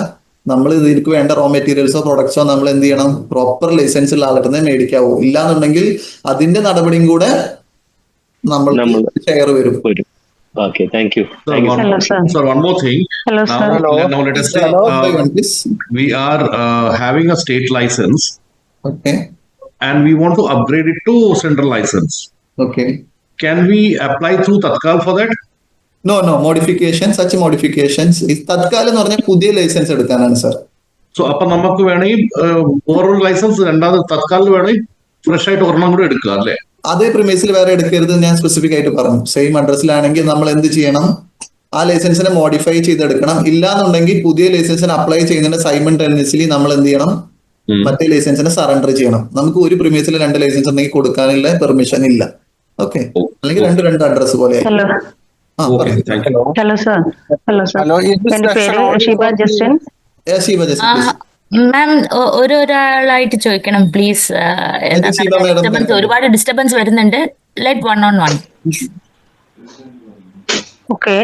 നമ്മൾ ഇതിലേക്ക് വേണ്ട റോ മെറ്റീരിയൽസോ പ്രൊഡക്ട്സോ നമ്മൾ എന്ത് ചെയ്യണം, പ്രോപ്പർ ലൈസൻസ് ഉള്ള ആളുടെ തന്നെ മേടിക്കാവൂ. ഇല്ലാന്നുണ്ടെങ്കിൽ അതിന്റെ നടപടിയും കൂടെ നമ്മൾ ഷെയർ വരും. Okay, thank you. Sir, Thank you. one, Hello, sir. sir, one more thing. Hello, Now, sir. now let us say Please. we are having a state license Okay. and we want to upgrade it to central license. Okay. Can we apply through Tatkal for that? No, modification, such modifications. തത്കാലം എന്ന് പറഞ്ഞാൽ പുതിയ ലൈസൻസ് എടുക്കാനാണ് സർ. സോ അപ്പൊ നമുക്ക് വേണമെങ്കിൽ വേറൊരു ലൈസൻസ് രണ്ടാമത് തത്കാലിൽ വേണമെങ്കിൽ ഫ്രഷ് ആയിട്ട് ഒരെണ്ണം കൂടെ എടുക്കുക അല്ലേ? അതേ പ്രിമൈസിൽ വേറെ എടുക്കരുത് ഞാൻ സ്പെസിഫിക് ആയിട്ട് പറഞ്ഞു. സെയിം അഡ്രസ്സിലാണെങ്കിൽ നമ്മൾ എന്ത് ചെയ്യണം, ആ ലൈസൻസിനെ മോഡിഫൈ ചെയ്തെടുക്കണം. ഇല്ലാന്നുണ്ടെങ്കിൽ പുതിയ ലൈസൻസിന് അപ്ലൈ ചെയ്യുന്നതിന്റെ സൈമൾട്ടേനിയസ്ലി നമ്മൾ എന്ത് ചെയ്യണം, മറ്റേ ലൈസൻസിനെ സറണ്ടർ ചെയ്യണം. നമുക്ക് ഒരു പ്രിമൈസിൽ 2 ലൈസൻസ് ഉണ്ടെങ്കിൽ കൊടുക്കാനുള്ള പെർമിഷൻ ഇല്ല. ഓക്കെ, അല്ലെങ്കിൽ രണ്ട് അഡ്രസ് പോലെ. Hello. Okay, thank you. Hello, sir. Hello, sir. Hello, is this എന്റെ session പേര് on- ഷീബ ജസ്റ്റിൻ. മാം ഒരാളായിട്ട് ചോദിക്കണം പ്ലീസ്. ഷീബ madam. ഡിസ്റ്റർബൻസ്, ഒരുപാട് ഡിസ്റ്റർബൻസ് വരുന്നുണ്ട്. Let 1-on-1. ഓക്കെ,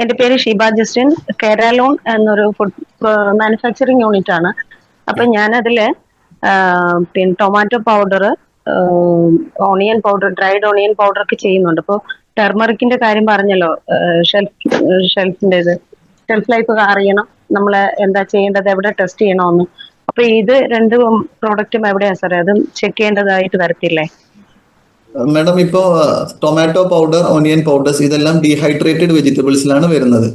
എന്റെ പേര് ഷീബ ജസ്റ്റിൻ. കേരളോൺ എന്നൊരു ഫുഡ് മാനുഫാക്ചറിങ് യൂണിറ്റ് ആണ്. അപ്പൊ ഞാനതില് പിന്നെ tomato powder, onion powder, dried onion powder ഒക്കെ ചെയ്യുന്നുണ്ട്. അപ്പോൾ ടെർമറിക്കിന്റെ കാര്യം പറഞ്ഞല്ലോ, ഷെൽഫ് ലൈഫ് അറിയണം, നമ്മൾ എന്താ ചെയ്യേണ്ടത്, എവിടെ ടെസ്റ്റ് ചെയ്യണമെന്ന്. അപ്പൊ ഇത് 2 പ്രോഡക്റ്റും എവിടെയാ സാർ, അതും ചെക്ക് ചെയ്യേണ്ടതായിട്ട് വരത്തില്ലേ? മാഡം, ഇപ്പോ ടൊമാറ്റോ പൗഡർ, ഓണിയൻ പൗഡേഴ്സ് ഇതെല്ലാം ഡീഹൈഡ്രേറ്റഡ് വെജിറ്റബിൾസിലാണ് വരുന്നത്.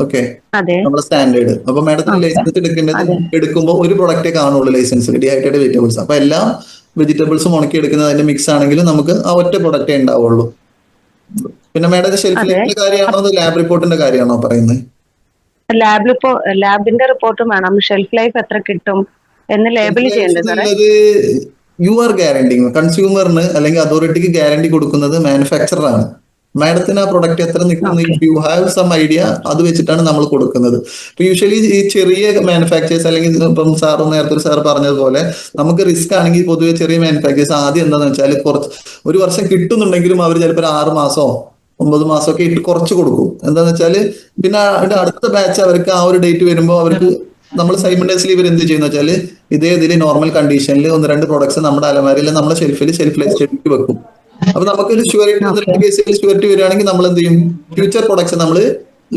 ഓക്കെ, അതെ, നമ്മുടെ സ്റ്റാൻഡേർഡ്. അപ്പൊ മാഡത്തിന് ലൈസൻസ് എടുക്കുമ്പോൾ ഒരു പ്രൊഡക്റ്റേ കാണുള്ളൂ ലൈസൻസിൽ, ഡീഹൈഡ്രേറ്റഡ് വെജിറ്റബിൾസ്. അപ്പൊ എല്ലാ വെജിറ്റബിൾസും ഉണക്കി എടുക്കുന്നത് അതിന്റെ മിക്സ് ആണെങ്കിലും നമുക്ക് ആ ഒറ്റ പ്രൊഡക്റ്റേ ഉണ്ടാവുള്ളൂ. പിന്നെ മാഡം ഷെൽഫ് ലൈഫിന്റെ കാര്യമാണോ അതോ ലാബ് റിപ്പോർട്ടിന്റെ കാര്യമാണോ പറയുന്നത്? ലാബിന്റെ റിപ്പോർട്ടും വേണം. ഷെൽഫ് ലൈഫ് എത്ര കിട്ടും എന്ന് ലേബിൾ ചെയ്യേണ്ടത് സാറേ? യു ആർ ഗ്യാരണ്ടിങ്, കൺസ്യൂമറിന് അല്ലെങ്കിൽ അതോറിറ്റിക്ക് ഗ്യാരണ്ടി കൊടുക്കുന്നത് മാനുഫാക്ചറർ ആണ്. മാഡത്തിന് ആ പ്രൊഡക്റ്റ് എത്ര നിൽക്കുന്നു, യു ഹാവ് സം ഐഡിയ, അത് വെച്ചിട്ടാണ് നമ്മൾ കൊടുക്കുന്നത്. ഇപ്പൊ യൂഷ്വലി ഈ ചെറിയ മാനുഫാക്ചേഴ്സ് അല്ലെങ്കിൽ ഇപ്പം നേരത്തെ സാർ പറഞ്ഞതുപോലെ നമുക്ക് റിസ്ക് ആണെങ്കിൽ പൊതുവെ ചെറിയ മാനുഫാക്ചേഴ്സ് ആദ്യം എന്താണെന്ന് വെച്ചാൽ ഒരു വർഷം കിട്ടുന്നുണ്ടെങ്കിലും അവർ ചിലപ്പോൾ 6 മാസമോ 9 മാസമൊക്കെ ഇട്ട് കുറച്ച് കൊടുക്കും. എന്താന്ന് വെച്ചാൽ പിന്നെ അടുത്ത ബാച്ച് അവർക്ക് ആ ഒരു ഡേറ്റ് വരുമ്പോൾ അവർക്ക് നമ്മൾ സൈമൾട്ടേനിയസ്ലി ഇവർ എന്ത് ചെയ്യുന്ന വെച്ചാൽ ഇതിൽ നോർമൽ കണ്ടീഷനിൽ 1-2 പ്രോഡക്ട്സ് നമ്മുടെ അലമാരിൽ നമ്മുടെ ഷെൽഫ് ലൈഫ് സ്റ്റഡിക്ക് വെക്കും. അപ്പൊ നമുക്ക് ഷ്യൂരിറ്റി കേസിൽ ഷ്യൂരിറ്റി വരികയാണെങ്കിൽ നമ്മൾ എന്ത് ചെയ്യും, ഫ്യൂച്ചർ പ്രൊഡക്ട്സ് നമ്മൾ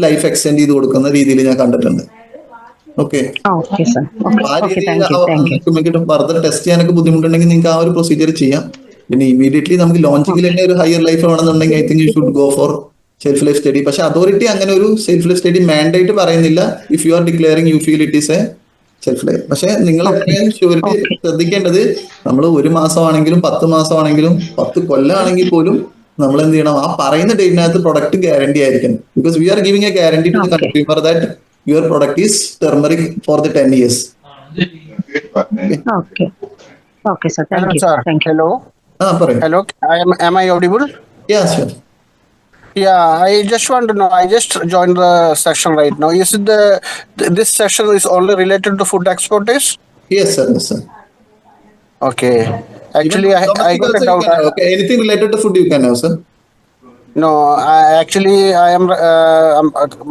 ലൈഫ് എക്സ്റ്റെൻഡ് ചെയ്ത് കൊടുക്കുന്ന രീതിയിൽ ഞാൻ കണ്ടിട്ടുണ്ട്. ഓക്കെ, ആ രീതിയിൽ ഫർദർ ടെസ്റ്റ് ചെയ്യാനൊക്കെ ബുദ്ധിമുട്ടുണ്ടെങ്കിൽ നിങ്ങൾക്ക് ആ ഒരു പ്രൊസീജിയർ ചെയ്യാം. പിന്നെ ഇമീഡിയറ്റ്ലി നമുക്ക് ലോഞ്ചിങ്ങിൽ തന്നെ ഒരു ഹയർ ലൈഫ് വേണമെന്നുണ്ടെങ്കിൽ I think you should go for self life study. പക്ഷെ അതോറിറ്റി അങ്ങനെ ഒരു സെൽഫ് ലൈഫ് സ്റ്റഡി മാൻഡേറ്റ് പറയുന്നില്ല. If you are declaring you feel it is A self life. പക്ഷെ നിങ്ങൾ ഷ്യൂരിറ്റി ശ്രദ്ധിക്കേണ്ടത്, നമ്മൾ 1 മാസമാണെങ്കിലും 10 മാസമാണെങ്കിലും 10 കൊല്ലമാണെങ്കിൽ പോലും നമ്മൾ എന്ത് ചെയ്യണം, ആ പറയുന്ന ഡേറ്റിനകത്ത് പ്രൊഡക്റ്റ് ഗ്യാരണ്ടി ആയിരിക്കണം. Because we are giving a guarantee to the consumer that your product is turmeric for the 10 years. Okay, sir. Thank you. Sir. Thank you. Hello. പറയൂ. Hello. Am I audible? Yeah, sure. Yeah, I just want to know. I just joined the session right now. Is it this session is only related to food exporters? Yes, sir. Yes, sir. Okay. Actually, I got a doubt. Okay, anything related to food you can have, sir. No, I am.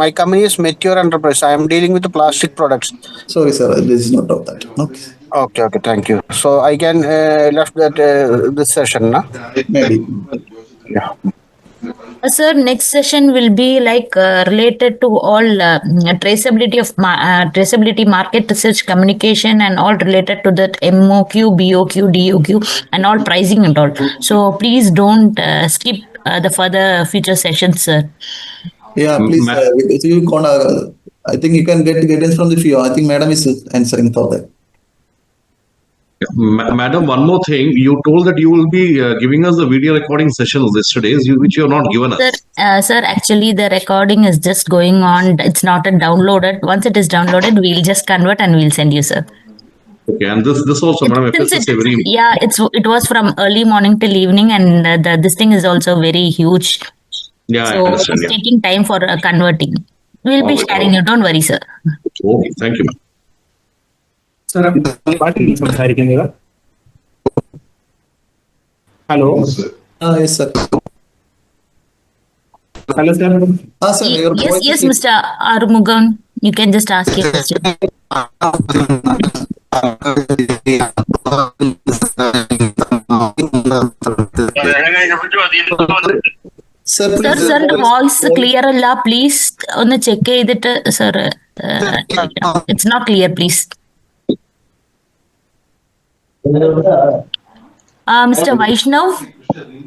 My company is Mature Enterprise. I am dealing with the plastic products. Sorry, sir. This is not of that. Okay. Okay. Thank you. So I can left that this session, na? Maybe. Yeah. Sir, next session will be like related to all traceability, market research, communication, and all related to that MOQ, BOQ, DOQ, and all pricing and all. So please don't skip the further future sessions, sir. Yeah, please. Because you can, I think you can get guidance from the FIO. I think Madam is answering for that. Madam, one more thing. You told that you will be giving us the video recording sessions yesterday's, which you have not given us. Sir, actually the recording is just going on. It's not downloaded. Once it is downloaded, we'll just convert and we'll send you, sir. Okay, and this also, Madam, FS is very... Yeah, it was from early morning till evening, and this thing is also very huge. Yeah, So I understand. it's taking time for converting. We'll be sharing you. Don't worry, sir. Okay, thank you, ma'am. സംസാരിക്കുന്നത്. Hello, Yes, sir. Hello, sir. Sir, your Yes, voice yes, is- Mr. Arumugan. You can just ask your question. Sir, Sir, please, sir, voice clear അല്ല. Please ഒന്ന് ചെക്ക് ചെയ്തിട്ട് sir. It's not clear, please. Mr. Vaishnav,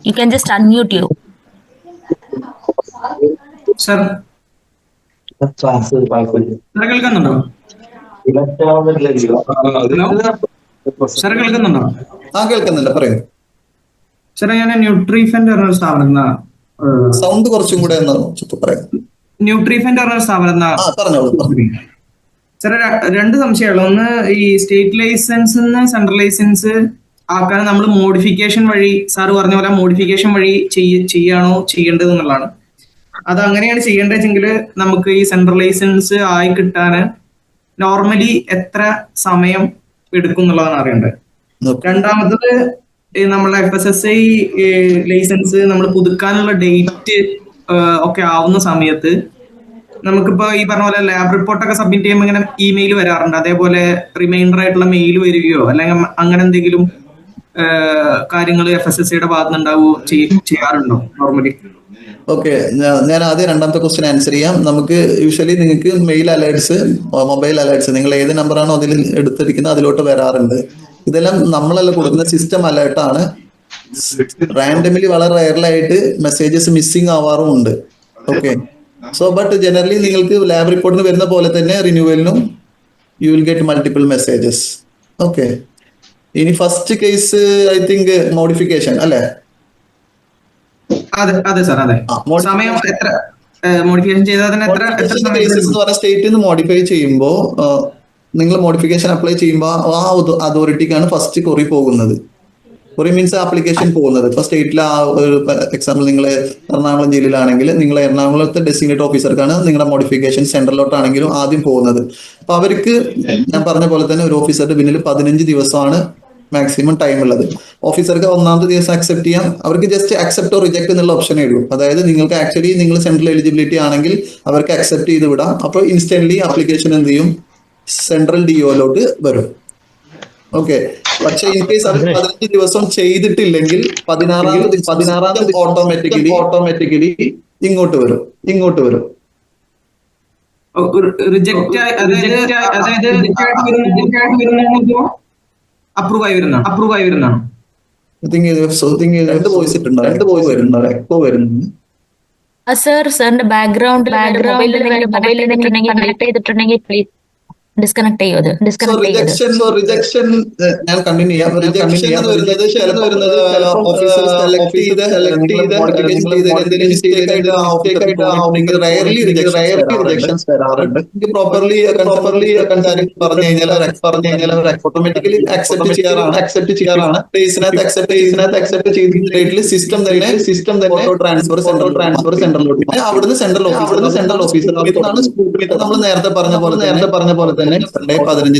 you can just unmute you. Sir. Sir, കേൾക്കുന്നുണ്ടോ? Sir, കേൾക്കുന്നുണ്ടോ? കേൾക്കുന്നില്ല, പറയൂ. സാറേ, ഞാൻ ന്യൂട്രിഫെന്റ് പറഞ്ഞ സ്ഥാപനം സൗണ്ട് കുറച്ചും കൂടെ പറയാം. ന്യൂട്രിഫെന്റ് പറഞ്ഞ സ്ഥാപനം പറഞ്ഞോളൂ. സാറേ, രണ്ട് സംശയമുള്ള. ഒന്ന്, ഈ സ്റ്റേറ്റ് ലൈസൻസ് സെൻട്രൽ ലൈസൻസ് ആക്കാൻ നമ്മൾ മോഡിഫിക്കേഷൻ വഴി, സാറ് പറഞ്ഞ പോലെ മോഡിഫിക്കേഷൻ വഴി ചെയ്യാണോ ചെയ്യേണ്ടത് എന്നുള്ളതാണ്. അത് അങ്ങനെയാണ് ചെയ്യേണ്ടതെങ്കിൽ നമുക്ക് ഈ സെൻട്രൽ ലൈസൻസ് ആയി കിട്ടാൻ നോർമലി എത്ര സമയം എടുക്കും എന്നുള്ളതാണ് അറിയേണ്ടത്. രണ്ടാമത്തത്, നമ്മളെ FSSAI ലൈസൻസ് നമ്മൾ പുതുക്കാനുള്ള ഡേറ്റ് ഒക്കെ ആവുന്ന സമയത്ത് നമുക്കിപ്പോ ഈ പറഞ്ഞ പോലെ ലാബ് റിപ്പോർട്ടൊക്കെ സബ്മിറ്റ് ചെയ്യുമ്പോൾ ഇങ്ങനെ ഇമെയിൽ വരാറുണ്ട്. അതേപോലെ റിമൈൻഡർ ആയിട്ടുള്ള മെയിൽ വരികയോ അല്ലെങ്കിൽ അങ്ങനെ എന്തെങ്കിലും കാര്യങ്ങൾ FSSAIയുടെ ഭാഗത്ത് നിന്നുണ്ടാവുകയോ ചെയ്യാറുണ്ടോ നോർമലി? ഓക്കെ, ഞാൻ ആദ്യം രണ്ടാമത്തെ ക്വസ്റ്റ്യൻ ആൻസർ ചെയ്യാം. നമുക്ക് യൂഷ്വലി നിങ്ങൾക്ക് മെയിൽ അലേർട്സ്, മൊബൈൽ അലേർട്സ്, നിങ്ങൾ ഏത് നമ്പറാണോ അതിൽ എടുത്തിരിക്കുന്നത് അതിലോട്ട് വരാറുണ്ട്. ഇതെല്ലാം നമ്മളല്ല കൊടുക്കുന്ന സിസ്റ്റം അലേർട്ടാണ്. റാൻഡമിലി വളരെ റയറിലായിട്ട് മെസ്സേജസ് മിസ്സിംഗ് ആവാറും ഉണ്ട്. ഓക്കെ, സോ ബട്ട് ജനറലി നിങ്ങൾക്ക് ലാബ് റിപ്പോർട്ടിന് വരുന്ന പോലെ തന്നെ റിന്യൂവലിനും you will get multiple messages. Okay, ഇനി first case I think modification അല്ലേ? അതെ സാർ, അതെ. സമയം എത്ര മോഡിഫിക്കേഷൻ ചെയ്താൽ തന്നെ എത്ര കേസസ് എന്ന് പറഞ്ഞ സ്റ്റേറ്റിൽ നിന്ന് മോഡിഫൈ ചെയ്യുമ്പോൾ നിങ്ങൾ മോഡിഫിക്കേഷൻ അപ്ലൈ ചെയ്യുമ്പോൾ ആ അതോറിറ്റിക്കാണ് ഫസ്റ്റ് കൊറി പോകുന്നത്. കൊറി മീൻസ് ആപ്ലിക്കേഷൻ പോകുന്നത്. ഇപ്പൊ സ്റ്റേറ്റിലെ ആ ഒരു എക്സാമ്പിൾ, നിങ്ങൾ എറണാകുളം ജില്ലയിലാണെങ്കിൽ നിങ്ങൾ എറണാകുളത്തെ ഡെസിഗ്നേറ്റ് ഓഫീസർക്കാണ് നിങ്ങളുടെ മോഡിഫിക്കേഷൻ സെൻട്രലിലോട്ടാണെങ്കിലും ആദ്യം പോകുന്നത്. അപ്പൊ അവർക്ക് ഞാൻ പറഞ്ഞ പോലെ തന്നെ ഒരു ഓഫീസറുടെ പിന്നിൽ 15 ദിവസമാണ് മാക്സിമം ടൈം ഉള്ളത്. ഓഫീസർക്ക് ഒന്നാമത്തെ ദിവസം അക്സെപ്റ്റ് ചെയ്യാം. അവർക്ക് ജസ്റ്റ് അക്സെപ്റ്റ് ഓർ റിജക്ട് എന്നുള്ള ഓപ്ഷനേ ഉള്ളൂ. അതായത് നിങ്ങൾക്ക് ആക്ച്വലി നിങ്ങൾ സെൻട്രൽ എലിജിബിലിറ്റി ആണെങ്കിൽ അവർക്ക് അക്സെപ്റ്റ് ചെയ്ത് വിടാം. അപ്പോൾ ഇൻസ്റ്റന്റ്ലി ആപ്ലിക്കേഷൻ എന്ത് ചെയ്യും, സെൻട്രൽ DOയിലോട്ട് വരും. ഓക്കെ, പക്ഷെ ഇൻ കേസ് അത് 15 ദിവസം ചെയ്തിട്ടില്ലെങ്കിൽ 16ാമത് ഓട്ടോമാറ്റിക്കലി ഇങ്ങോട്ട് വരും. അപ്രൂവ് ആയി വരുന്നതാണ്. രണ്ട് വോയിസ് വരുന്നുണ്ട്. സർ, സാറിന്റെ ബാക്ക്ഗ്രൗണ്ടിൽ മൊബൈൽ കണക്ട് ചെയ്തിട്ടുണ്ടെങ്കിൽ പ്ലീസ് ഡിസ്കണക്ട് ചെയ്യോ. റിജക്ഷൻ ഞാൻ കണ്ടിന്യൂ ചെയ്യാം. റിജക്ഷൻ എന്ന് വരുന്നത് ഓഫീസർ സെലക്ട് ചെയ്ത് റയർലി റിജക്ഷൻസ് വരാറുണ്ട്. പ്രോപ്പർലി പറഞ്ഞു കഴിഞ്ഞാൽ ഓട്ടോമാറ്റിക്കലി അക്സെപ്റ്റ് ചെയ്യാറാണ്. അക്സെപ്റ്റ് ചെയ്തിട്ട് സിസ്റ്റം തന്നെ ട്രാൻസ്ഫർ സെൻട്രലിലോട്ട്. അവിടുന്ന് സെൻട്രൽ ഓഫീസർ നമ്മൾ നേരത്തെ പറഞ്ഞ പോലെ തന്നെ 15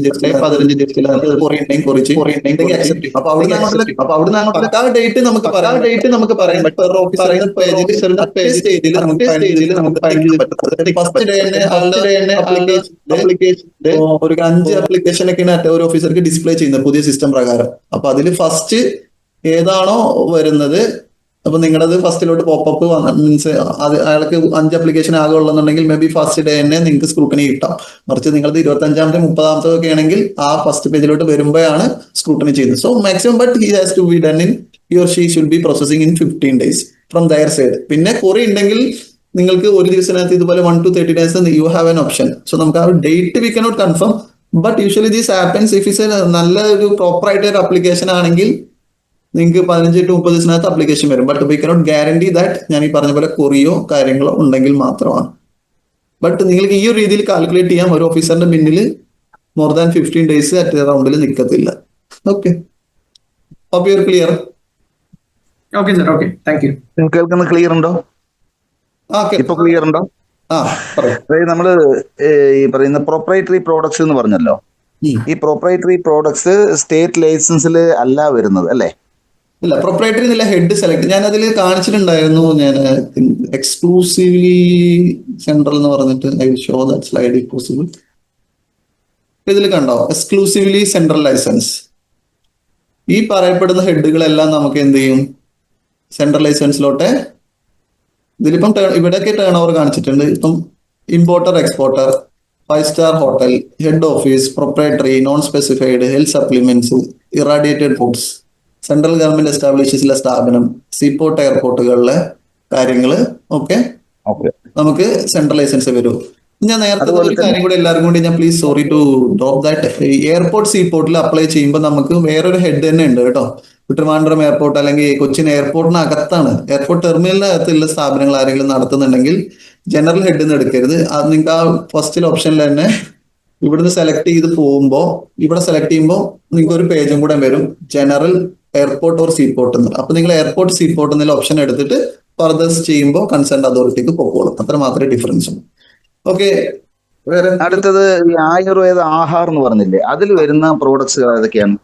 ദിവസത്തിൽ അപ്പൊ അവിടുന്ന് അങ്ങോട്ട് ആ ഡേറ്റ് നമുക്ക് പറയാം. ഫസ്റ്റ് ഡേ ഒരു 5 ആപ്ലിക്കേഷൻ ഒക്കെയാണ് ഒരു ഓഫീസർക്ക് ഡിസ്പ്ലേ ചെയ്യുന്നത് പുതിയ സിസ്റ്റം പ്രകാരം. അപ്പൊ അതിൽ ഫസ്റ്റ് ഏതാണോ വരുന്നത്, അപ്പൊ നിങ്ങളത് ഫസ്റ്റിലോട്ട് പോപ്പപ്പ് മീൻസ് അയാൾക്ക് 5 ആപ്ലിക്കേഷൻ ആകെ ഉള്ളതെന്നുണ്ടെങ്കിൽ മേ ബി ഫസ്റ്റ് ഡേ തന്നെ നിങ്ങൾക്ക് സ്ക്രൂട്ടനി കിട്ടാം. മറിച്ച് നിങ്ങളത് 25ാമത്തെ 30ാമത്തെ ഒക്കെ ആണെങ്കിൽ ആ ഫസ്റ്റ് പേജിലോട്ട് വരുമ്പോഴാണ് സ്ക്രൂട്ടനി ചെയ്യുന്നത്. So maximum but he has to be done in your she should be processing in 15 days from their side. പിന്നെ കുറി ഉണ്ടെങ്കിൽ നിങ്ങൾക്ക് ഒരു ദിവസത്തിനകത്ത് ഇതുപോലെ 1 to 30 days you have an option. So നമുക്ക് ആ date we cannot confirm, but usually these happens if is നല്ല ഒരു പ്രോപ്പർ ആയിട്ട് ഒരു ആപ്ലിക്കേഷൻ ആണെങ്കിൽ നിങ്ങൾക്ക് 15 to 30 ദിവസത്തിനകത്ത് ആപ്ലിക്കേഷൻ വരും. But we cannot guarantee that ഞാൻ ഈ പറഞ്ഞ പോലെ കൊറിയോ കാര്യങ്ങളോ ഉണ്ടെങ്കിൽ മാത്രമാണ്. ബട്ട് നിങ്ങൾക്ക് ഈ ഒരു രീതിയിൽ കാൽക്കുലേറ്റ് ചെയ്യാം. ഒരു ഓഫീസറിന്റെ പിന്നിൽ മോർ ദാൻ 15 days അറ്റ് റൗണ്ടിൽ നിൽക്കത്തില്ല. Okay, hope you are clear. Okay sir, okay, thank you. കേൾക്കുന്നത് ക്ലിയർ ഉണ്ടോ? ഇപ്പൊ ക്ലിയർ ഉണ്ടോ? അതായത് നമ്മള് ഈ പറയുന്ന പ്രൊപ്രൈറ്ററി പ്രോഡക്ട്സ് എന്ന് പറഞ്ഞല്ലോ, ഈ പ്രൊപ്രൈറ്ററി പ്രോഡക്ട്സ് സ്റ്റേറ്റ് ലൈസൻസിൽ അല്ല വരുന്നത് അല്ലേ? ഇല്ല, പ്രൊപ്രൈറ്ററി എന്നുള്ള ഹെഡ് സെലക്ട് ഞാൻ അതിൽ കാണിച്ചിട്ടുണ്ടായിരുന്നു. ഞാൻ എക്സ്ക്ലൂസീവ്ലി സെൻട്രൽ എന്ന് പറഞ്ഞിട്ട് I will show that slide if possible. ഇതിൽ കണ്ടോ എക്സ്ക്ലൂസീവ്ലി സെൻട്രൽ ലൈസൻസ്. ഈ പറയപ്പെടുന്ന ഹെഡുകളെല്ലാം നമുക്ക് എന്ത് ചെയ്യും, സെൻട്രൽ ലൈസൻസിലോട്ടെ. ഇതിലിപ്പം ഇവിടെയൊക്കെ ടേൺ ഓവർ കാണിച്ചിട്ടുണ്ട്. ഇപ്പം importer, exporter, 5-star hotel, head office, proprietary, non specified, health supplements, irradiated foods, central government എസ്റ്റാബ്ലിഷിച്ചിട്ടുള്ള സ്ഥാപനം, സീപോർട്ട്, എയർപോർട്ടുകളിലെ കാര്യങ്ങൾ ഒക്കെ നമുക്ക് സെൻട്രൽ ലൈസൻസ് വരും. ഞാൻ നേരത്തെ ഒരു കാര്യം കൂടി എല്ലാവർക്കും കൂടി ഞാൻ please sorry to drop that. Airport സീപോർട്ടിൽ അപ്ലൈ ചെയ്യുമ്പോൾ നമുക്ക് വേറൊരു ഹെഡ് തന്നെ ഉണ്ട് കേട്ടോ. ട്രിവാൻഡ്രം എയർപോർട്ട് അല്ലെങ്കിൽ കൊച്ചിൻ എയർപോർട്ടിനകത്താണ്, എയർപോർട്ട് ടെർമിനലിനകത്തുള്ള സ്ഥാപനങ്ങൾ ആരെങ്കിലും നടത്തുന്നുണ്ടെങ്കിൽ ജനറൽ ഹെഡ് എന്ന് എടുക്കരുത്. അത് നിങ്ങൾക്ക് ആ ഫസ്റ്റിൽ ഓപ്ഷനിൽ തന്നെ ഇവിടുന്ന് സെലക്ട് ചെയ്ത് പോകുമ്പോൾ ഇവിടെ സെലക്ട് ചെയ്യുമ്പോൾ നിങ്ങൾക്ക് ഒരു പേജും കൂടെ വരും, ജനറൽ എയർപോർട്ട് ഓർ സീപോർട്ട് എന്ന്. അപ്പൊ നിങ്ങൾ എയർപോർട്ട് സീപോർട്ട് എന്നുള്ള ഓപ്ഷൻ എടുത്തിട്ട് ഫർദേഴ്സ് ചെയ്യുമ്പോൾ കൺസേൺ അതോറിറ്റിക്ക് പൊക്കോളും. അത്ര മാത്രമേ ഡിഫറൻസ് ഉള്ളൂ. ഓക്കെ, അടുത്തത് ഈ ആയുർവേദ ആഹാർ എന്ന് പറഞ്ഞില്ലേ, അതിൽ വരുന്ന പ്രോഡക്ട്സ് ഏതൊക്കെയാണ്?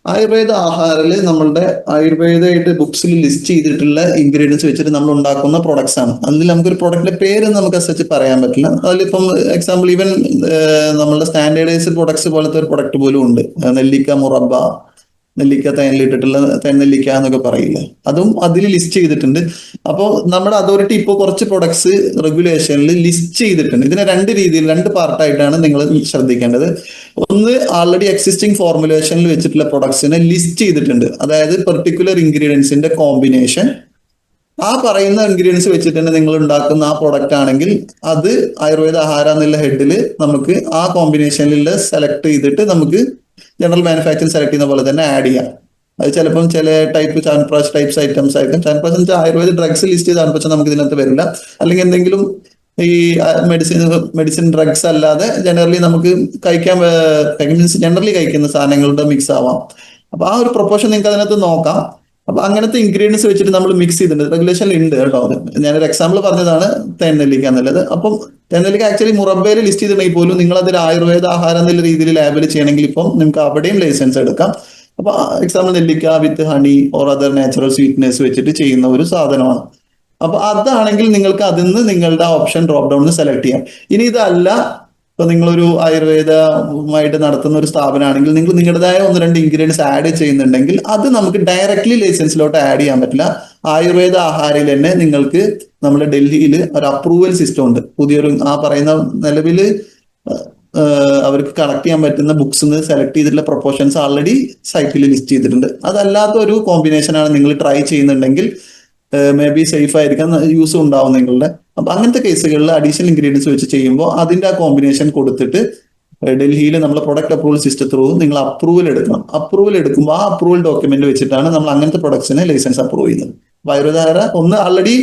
ആയുർവേദ ആഹാരിൽ നമ്മളുടെ ആയുർവേദമായിട്ട് ബുക്സിൽ ലിസ്റ്റ് ചെയ്തിട്ടുള്ള ഇൻഗ്രീഡിയൻസ് വെച്ചിട്ട് നമ്മൾ ഉണ്ടാക്കുന്ന പ്രൊഡക്ട്സ് ആണ്. അതിൽ നമുക്കൊരു പ്രൊഡക്റ്റിന്റെ പേര് നമുക്ക് അനുസരിച്ച് പറയാൻ പറ്റില്ല. അതിലിപ്പം എക്സാമ്പിൾ ഈവൻ നമ്മളുടെ സ്റ്റാൻഡേർഡൈസ്ഡ് പ്രൊഡക്ട്സ് പോലത്തെ ഒരു പ്രൊഡക്റ്റ് പോലും ഉണ്ട്. നെല്ലിക്ക മുറബ, നെല്ലിക്ക തേനിലിട്ടിട്ടുള്ള തേനെല്ലിക്ക എന്നൊക്കെ പറയില്ല, അതും അതിൽ ലിസ്റ്റ് ചെയ്തിട്ടുണ്ട്. അപ്പോൾ നമ്മുടെ അതോറിറ്റി ഇപ്പോൾ കുറച്ച് പ്രൊഡക്ട്സ് റെഗുലേഷനിൽ ലിസ്റ്റ് ചെയ്തിട്ടുണ്ട്. ഇതിനെ രണ്ട് രീതിയിൽ, രണ്ട് പാർട്ടായിട്ടാണ് നിങ്ങൾ ശ്രദ്ധിക്കേണ്ടത്. ഒന്ന്, ആൾറെഡി എക്സിസ്റ്റിംഗ് ഫോർമുലേഷനിൽ വെച്ചിട്ടുള്ള പ്രൊഡക്ട്സിനെ ലിസ്റ്റ് ചെയ്തിട്ടുണ്ട്. അതായത് പെർട്ടിക്കുലർ ഇൻഗ്രീഡിയൻസിന്റെ കോമ്പിനേഷൻ, ആ പറയുന്ന ഇൻഗ്രീഡിയൻസ് വെച്ചിട്ട് തന്നെ നിങ്ങൾ ഉണ്ടാക്കുന്ന ആ പ്രൊഡക്റ്റ് ആണെങ്കിൽ അത് ആയുർവേദ ആഹാര എന്നുള്ള ഹെഡിൽ നമുക്ക് ആ കോമ്പിനേഷനിൽ സെലക്ട് ചെയ്തിട്ട് നമുക്ക് ജനറൽ മാനുഫാക്ചറിംഗ് സെലക്ട് ചെയ്യുന്ന പോലെ തന്നെ ആഡ് ചെയ്യാം. അത് ചിലപ്പം ചില ടൈപ്പ് ചാൻപ്രാഷ് ടൈപ്സ് ഐറ്റംസ് ആയിരിക്കും. ചാൻപ്രാഷ് എന്ന് വെച്ചാൽ ആയുർവേദ ഡ്രഗ്സ് ലിസ്റ്റ് ചെയ്ത് ചാൻപ്രാഷ് നമുക്ക് ഇതിനകത്ത് വരില്ല. അല്ലെങ്കിൽ എന്തെങ്കിലും ഈ മെഡിസിൻ ഡ്രഗ്സ് അല്ലാതെ ജനറലി നമുക്ക് കഴിക്കാൻ ജനറലി കഴിക്കുന്ന സാധനങ്ങളുടെ മിക്സ് ആവാം. അപ്പൊ ആ ഒരു പ്രൊപ്പോർഷൻ നിങ്ങൾക്ക് അതിനകത്ത് നോക്കാം. അപ്പൊ അങ്ങനത്തെ ഇൻഗ്രീഡിയൻസ് വെച്ചിട്ട് നമ്മൾ മിക്സ് ചെയ്തിട്ടുണ്ട്, റെഗുലേഷനിൽ ഉണ്ട് കേട്ടോ. ഞാനൊരു എക്സാമ്പിൾ പറഞ്ഞതാണ് തേനെല്ലിക്ക എന്നുള്ളത്. അപ്പം തേനെല്ലിക്ക ആക്ച്വലി മുറബയിൽ ലിസ്റ്റ് ചെയ്തിട്ടുണ്ടെങ്കിൽ പോലും നിങ്ങൾ അതിൽ ആയുർവേദ ആഹാരം എന്നുള്ള രീതിയിൽ ലേബൽ ചെയ്യണമെങ്കിൽ ഇപ്പം നിങ്ങൾക്ക് അവിടെയും ലൈസൻസ് എടുക്കാം. അപ്പൊ എക്സാമ്പിൾ നെല്ലിക്ക വിത്ത് honey or other natural sweetness വെച്ചിട്ട് ചെയ്യുന്ന ഒരു സാധനമാണ്. അപ്പൊ അതാണെങ്കിൽ നിങ്ങൾക്ക് അതിൽ നിന്ന് നിങ്ങളുടെ ഓപ്ഷൻ ഡ്രോപ്പ് ഡൗൺ സെലക്ട് ചെയ്യാം. ഇനി ഇതല്ല, ഇപ്പൊ നിങ്ങളൊരു ആയുർവേദമായിട്ട് നടത്തുന്ന ഒരു സ്ഥാപനമാണെങ്കിൽ നിങ്ങൾ നിങ്ങളുടേതായ 1-2 ഇൻഗ്രീഡിയൻസ് ആഡ് ചെയ്യുന്നുണ്ടെങ്കിൽ അത് നമുക്ക് ഡയറക്ട്ലി ലൈസൻസിലോട്ട് ആഡ് ചെയ്യാൻ പറ്റില്ല. ആയുർവേദ ആഹാരയിൽ തന്നെ നിങ്ങൾക്ക് നമ്മുടെ ഡൽഹിയിൽ ഒരു അപ്രൂവൽ സിസ്റ്റം ഉണ്ട്. പുതിയൊരു ആ പറയുന്ന നിലവിൽ അവർക്ക് കളക്ട് ചെയ്യാൻ പറ്റുന്ന ബുക്സ് സെലക്ട് ചെയ്തിട്ടുള്ള പ്രൊപ്പോർഷൻസ് ആൾറെഡി സൈറ്റിൽ ലിസ്റ്റ് ചെയ്തിട്ടുണ്ട്. അതല്ലാത്ത ഒരു കോമ്പിനേഷനാണ് നിങ്ങൾ ട്രൈ ചെയ്യുന്നുണ്ടെങ്കിൽ മേ ബി സേഫ് ആയിരിക്കാൻ യൂസ് ഉണ്ടാവും നിങ്ങളുടെ. അപ്പൊ അങ്ങനത്തെ കേസുകളിൽ അഡീഷണൽ ഇൻഗ്രീഡിയൻസ് വെച്ച് ചെയ്യുമ്പോൾ അതിന്റെ ആ കോമ്പിനേഷൻ കൊടുത്തിട്ട് ഡൽഹിയിൽ നമ്മൾ പ്രൊഡക്റ്റ് അപ്രൂവൽ സിസ്റ്റം ത്രൂ നിങ്ങൾ അപ്രൂവൽ എടുക്കണം. അപ്രൂവൽ എടുക്കുമ്പോൾ ആ അപ്രൂവൽ ഡോക്യുമെന്റ് വെച്ചിട്ടാണ് നമ്മൾ അങ്ങനത്തെ പ്രൊഡക്ട്സിനെ ലൈസൻസ് അപ്രൂവ് ചെയ്യുന്നത്. ആയുർവേദ ഒന്ന് ആൾറെഡി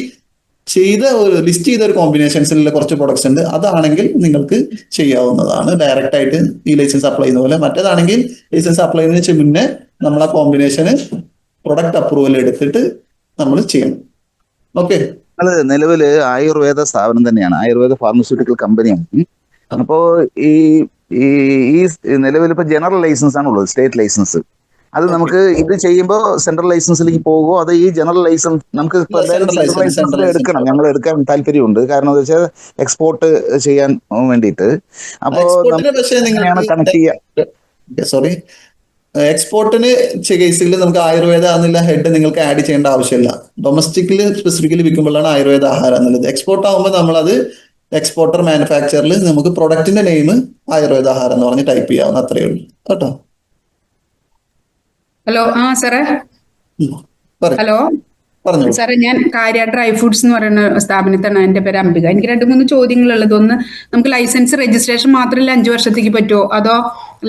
ചെയ്ത ഒരു ലിസ്റ്റ് ചെയ്ത ഒരു കോമ്പിനേഷൻസിലുള്ള കുറച്ച് പ്രൊഡക്ട്സ് ഉണ്ട്. അതാണെങ്കിൽ നിങ്ങൾക്ക് ചെയ്യാവുന്നതാണ് ഡയറക്റ്റ് ആയിട്ട് ഈ ലൈസൻസ് അപ്ലൈ ചെയ്യുന്ന പോലെ. മറ്റേതാണെങ്കിൽ ലൈസൻസ് അപ്ലൈ ചെയ്യുന്നതിന് മുന്നേ നമ്മൾ ആ കോമ്പിനേഷന് പ്രൊഡക്റ്റ് അപ്രൂവൽ എടുത്തിട്ട് നമ്മൾ ചെയ്യണം. ഓക്കെ, അത് നിലവില് ആയുർവേദ സ്ഥാപനം തന്നെയാണ്, ആയുർവേദ ഫാർമസ്യൂട്ടിക്കൽ കമ്പനിയാണ്. അപ്പോ ഈ നിലവിൽ ഇപ്പൊ ജനറൽ ലൈസൻസ് ആണുള്ളത്, സ്റ്റേറ്റ് ലൈസൻസ്. അത് നമുക്ക് ഇത് ചെയ്യുമ്പോൾ സെൻട്രൽ ലൈസൻസിലേക്ക് പോകുമോ, അത് ഈ ജനറൽ ലൈസൻസ് നമുക്ക് എടുക്കണം, ഞങ്ങൾ എടുക്കാൻ താല്പര്യമുണ്ട്. കാരണം എന്താ വെച്ചാൽ എക്സ്പോർട്ട് ചെയ്യാൻ വേണ്ടിയിട്ട്. അപ്പോ കണക്ട് ചെയ്യാം. സോറി, എക്സ്പോർട്ടിന് കേസിൽ നമുക്ക് ആയുർവേദ എന്നുള്ള ഹെഡ് നിങ്ങൾക്ക് ആഡ് ചെയ്യേണ്ട ആവശ്യമില്ല. ഡൊമസ്റ്റിക്കിൽ സ്പെസിഫിക്കലി വിൽക്കുമ്പോഴാണ് ആയുർവേദ ആഹാരം എന്നുള്ളത്. എക്സ്പോർട്ട് ആകുമ്പോൾ നമ്മളത് എക്സ്പോർട്ടർ മാനുഫാക്ചറിൽ നമുക്ക് പ്രൊഡക്റ്റിന്റെ നെയിം ആയുർവേദ ആഹാരം എന്ന് പറഞ്ഞ് ടൈപ്പ് ചെയ്യാവുന്ന അത്രയേ ഉള്ളൂ കേട്ടോ. ഹലോ, സാറേ. ഹലോ സാറേ, ഞാൻ കാര്യ ഡ്രൈ ഫ്രൂട്ട്സ് എന്ന് പറയുന്ന സ്ഥാപനത്താണ്. എൻ്റെ പേര് അംബിക. എനിക്ക് 2-3 ചോദ്യങ്ങളുള്ളത്. ഒന്ന്, നമുക്ക് ലൈസൻസ് രജിസ്ട്രേഷൻ മാത്രമല്ല 5 വർഷത്തേക്ക് പറ്റുമോ, അതോ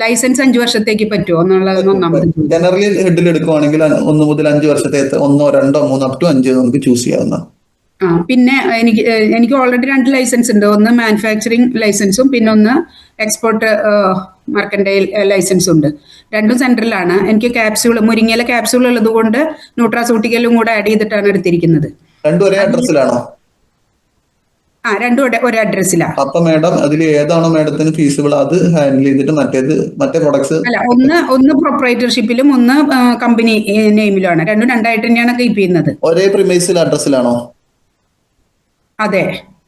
ലൈസൻസ് 5 വർഷത്തേക്ക് പറ്റുമോ എന്നുള്ളത് ഒന്നാമത്. ജനറലി ഹെഡിൽ എടുക്കുവാണെങ്കിൽ 1 മുതൽ 5 വർഷത്തെ 1, 2, 3 അപ് ടു 5 നമുക്ക് ചൂസ് ചെയ്യാവുന്ന. പിന്നെ എനിക്ക് ഓൾറെഡി 2 ലൈസൻസ് ഉണ്ട്. ഒന്ന് മാനുഫാക്ചറിങ് ലൈസൻസും പിന്നെ ഒന്ന് എക്സ്പോർട്ട് മർക്കൻഡൈൽ ലൈസൻസും ഉണ്ട്. 2ഉം സെൻട്രലാണ്. എനിക്ക് മുരിങ്ങയിലെ ക്യാപ്സ്യൂൾ ഉള്ളത് കൊണ്ട് ന്യൂട്രാസൂട്ടിക്കലും കൂടെ ആഡ് ചെയ്തിട്ടാണ് എടുത്തിരിക്കുന്നത്. 2 ഒരേ അഡ്രസ്സിലാണോ? 2 ഒരേ അഡ്രസ്സിലാണ്. അപ്പൊ മാഡം അതിൽ ഏതാണോ മാഡത്തിന് ഫീസിബിൾ അത് ഹാൻഡിൽ ചെയ്തിട്ട് മറ്റേ പ്രൊഡക്ട്സ് അല്ല, ഒന്ന് പ്രൊപ്രൈറ്റർഷിപ്പിലും ഒന്ന് കമ്പനി നെയിമിലുമാണ്. 2 രണ്ടായിട്ട് തന്നെയാണ് കീപ്പ് ചെയ്യുന്നത്. ഒരേ പ്രിമൈസിൽ അഡ്രസ്സിലാണോ? അതെ.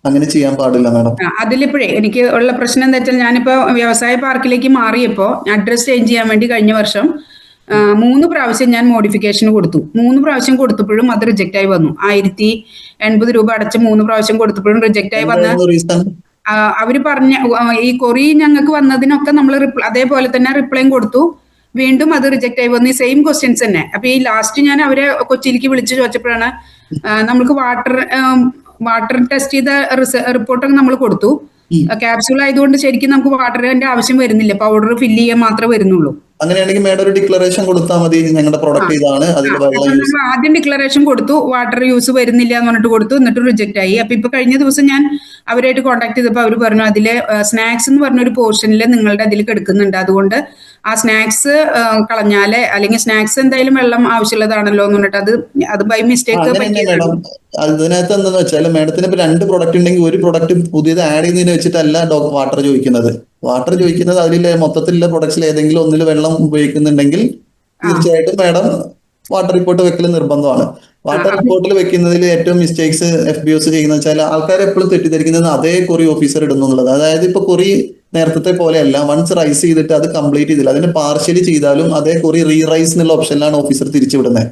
അങ്ങനെ ചെയ്യാൻ പാടില്ല മാഡം. അതിലിപ്പോഴേ എനിക്ക് ഉള്ള പ്രശ്നം എന്താ വെച്ചാൽ ഞാനിപ്പോ വ്യവസായ പാർക്കിലേക്ക് മാറിയപ്പോ അഡ്രസ് ചേഞ്ച് ചെയ്യാൻ വേണ്ടി കഴിഞ്ഞ വർഷം 3 പ്രാവശ്യം ഞാൻ മോഡിഫിക്കേഷൻ കൊടുത്തു. 3 പ്രാവശ്യം കൊടുത്തപ്പോഴും അത് റിജക്റ്റ് ആയി വന്നു. 1080 രൂപ അടച്ച് 3 പ്രാവശ്യം കൊടുത്തപ്പോഴും റിജക്റ്റ് ആയി വന്ന അവര് പറഞ്ഞ ഈ കൊറി ഞങ്ങൾക്ക് വന്നതിനൊക്കെ നമ്മൾ അതേപോലെ തന്നെ റിപ്ലൈയും കൊടുത്തു. വീണ്ടും അത് റിജക്റ്റ് ആയി വന്നു. ഈ സെയിം ക്വസ്റ്റ്യൻസ് തന്നെ. അപ്പൊ ഈ ലാസ്റ്റ് ഞാൻ അവരെ കൊച്ചിയിലേക്ക് വിളിച്ചു ചോദിച്ചപ്പോഴാണ് നമുക്ക് വാട്ടർ ടെസ്റ്റ് ചെയ്ത റിപ്പോർട്ടൊക്കെ നമ്മൾ കൊടുത്തു. ക്യാപ്സ്യൂൾ ആയതുകൊണ്ട് ശരിക്കും നമുക്ക് വാട്ടറിന്റെ ആവശ്യം വരുന്നില്ല, പൗഡർ ഫില്ല് ചെയ്യാൻ മാത്രമേ വരുന്നുള്ളൂ. അങ്ങനെയാണെങ്കിൽ മാഡം ഒരു ഡിക്ലറേഷൻ കൊടുത്താൽ മതി, ഞങ്ങളുടെ പ്രൊഡക്റ്റ് ഇതാണ്, അതിൽ വെള്ളം ആദ്യം ഡിക്ലറേഷൻ കൊടുത്തു, വാട്ടർ യൂസ് വരുന്നില്ല എന്ന് പറഞ്ഞിട്ട് കൊടുത്തു, എന്നിട്ട് റിജക്റ്റ് ആയി. അപ്പൊ ഇപ്പൊ കഴിഞ്ഞ ദിവസം ഞാൻ അവരായിട്ട് കോൺടാക്ട് ചെയ്തപ്പോൾ അവർ പറഞ്ഞു അതില് സ്നാക്സ് എന്ന് പറഞ്ഞൊരു പോർഷനിൽ നിങ്ങളുടെ അതിൽ കിടക്കുന്നുണ്ട്, അതുകൊണ്ട് ആ സ്നാക്സ് കളഞ്ഞാല്, അല്ലെങ്കിൽ സ്നാക്സ് എന്തായാലും വെള്ളം ആവശ്യമുള്ളതാണല്ലോ എന്ന് പറഞ്ഞിട്ട് അത് ബൈ മിസ്റ്റേക്ക് മാഡം. അതിനകത്ത് എന്താന്ന് വെച്ചാൽ മാഡത്തിന് ഇപ്പൊ 2 പ്രൊഡക്റ്റ് ഉണ്ടെങ്കിൽ ഒരു പ്രൊഡക്റ്റ് പുതിയത് ആഡ് ചെയ്യുന്നതിന് വെച്ചിട്ടല്ല വാട്ടർ ചോദിക്കുന്നത്. വാട്ടർ ചോദിക്കുന്നത് അതിലെ മൊത്തത്തിലുള്ള പ്രൊഡക്ട്സിൽ ഏതെങ്കിലും ഒന്നിൽ വെള്ളം ഉപയോഗിക്കുന്നുണ്ടെങ്കിൽ തീർച്ചയായിട്ടും മാഡം വാട്ടർ റിപ്പോർട്ട് വെക്കൽ നിർബന്ധമാണ്. വാട്ടർ റിപ്പോർട്ടിൽ വെക്കുന്നതിൽ ഏറ്റവും മിസ്റ്റേക്സ് FBOs ചെയ്യുന്ന വെച്ചാൽ ആൾക്കാർ എപ്പോഴും തെറ്റിദ്ധരിക്കുന്നത് അതേ കൊറി ഓഫീസർ ഇടുന്നുള്ളത്. അതായത് ഇപ്പൊ കൊറി നേരത്തെ പോലെയല്ല, വൺസ് റൈസ് ചെയ്തിട്ട് അത് കംപ്ലീറ്റ് ചെയ്തില്ല, അതിന് പാർഷ്യലി ചെയ്താലും അതേ കൊറി റീറൈസ് എന്നുള്ള ഓപ്ഷനിലാണ് ഓഫീസർ തിരിച്ചുവിടുന്നത്.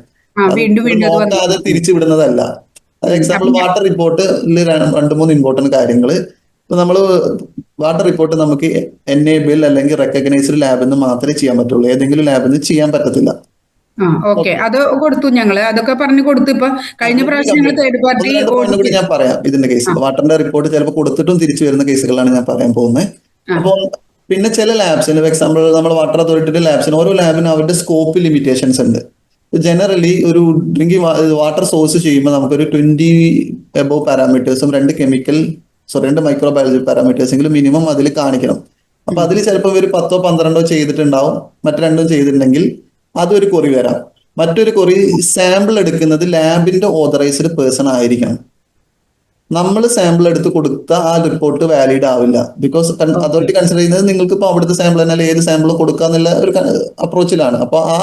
അത് തിരിച്ചുവിടുന്നതല്ല. എക്സാമ്പിൾ വാട്ടർ റിപ്പോർട്ടിൽ 2-3 ഇമ്പോർട്ടന്റ് കാര്യങ്ങൾ. ഇപ്പൊ നമ്മള് വാട്ടർ റിപ്പോർട്ട് നമുക്ക് എനേബിൾ അല്ലെങ്കിൽ റെക്കഗ്നൈസ്ഡ് ലാബിൽ നിന്ന് മാത്രമേ ചെയ്യാൻ പറ്റുള്ളൂ, ഏതെങ്കിലും ലാബിൽ നിന്ന് ചെയ്യാൻ പറ്റത്തില്ല. ഓക്കെ, അത് കൊടുത്തു ഞങ്ങള്, അതൊക്കെ പറഞ്ഞു കൊടുത്തു. ഇപ്പൊ കഴിഞ്ഞ പ്രാവശ്യം ഞങ്ങൾ തേർഡ് പാർട്ടി ഞാൻ പറയാം ഇതിന്റെ കേസ്. വാട്ടറിന്റെ റിപ്പോർട്ട് ചിലപ്പോൾ കൊടുത്തിട്ടും തിരിച്ചു വരുന്ന കേസുകളാണ് ഞാൻ പറയാൻ പോകുന്നത്. അപ്പോൾ പിന്നെ ചില ലാബ്സിന്, ഫോർ എക്സാമ്പിൾ നമ്മൾ വാട്ടർ അതോറിറ്റിയുടെ ലാബ്സിന് ഓരോ ലാബിനും അവരുടെ സ്കോപ്പ് ലിമിറ്റേഷൻസ് ഉണ്ട്. ജനറലി ഒരു ഡ്രിങ്കിങ് വാട്ടർ സോഴ്സ് ചെയ്യുമ്പോൾ നമുക്കൊരു 20 എബോവ് പാരാമീറ്റേഴ്സും 2 മൈക്രോബയോളജി പാരാമീറ്റേഴ്സെങ്കിലും മിനിമം അതിൽ കാണിക്കണം. അപ്പൊ അതിൽ ചിലപ്പോൾ ഒരു 10-12 ചെയ്തിട്ടുണ്ടാവും, മറ്റു 2 ചെയ്തിട്ടുണ്ടെങ്കിൽ അതൊരു കൊറി വരാം. മറ്റൊരു കൊറി സാമ്പിൾ എടുക്കുന്നത് ലാബിന്റെ ഓതറൈസ്ഡ് പേഴ്സൺ ആയിരിക്കണം. നമ്മൾ സാമ്പിൾ എടുത്ത് കൊടുത്ത ആ റിപ്പോർട്ട് വാലിഡ് ആവില്ല. ബിക്കോസ് അതോറിറ്റി കൺസിഡർ ചെയ്യുന്നത് നിങ്ങൾക്ക് ഇപ്പോൾ അവിടുത്തെ സാമ്പിൾ തന്നെ ഏത് സാമ്പിൾ കൊടുക്കുക എന്നുള്ള ഒരു അപ്രോച്ചിലാണ്. അപ്പൊ ആ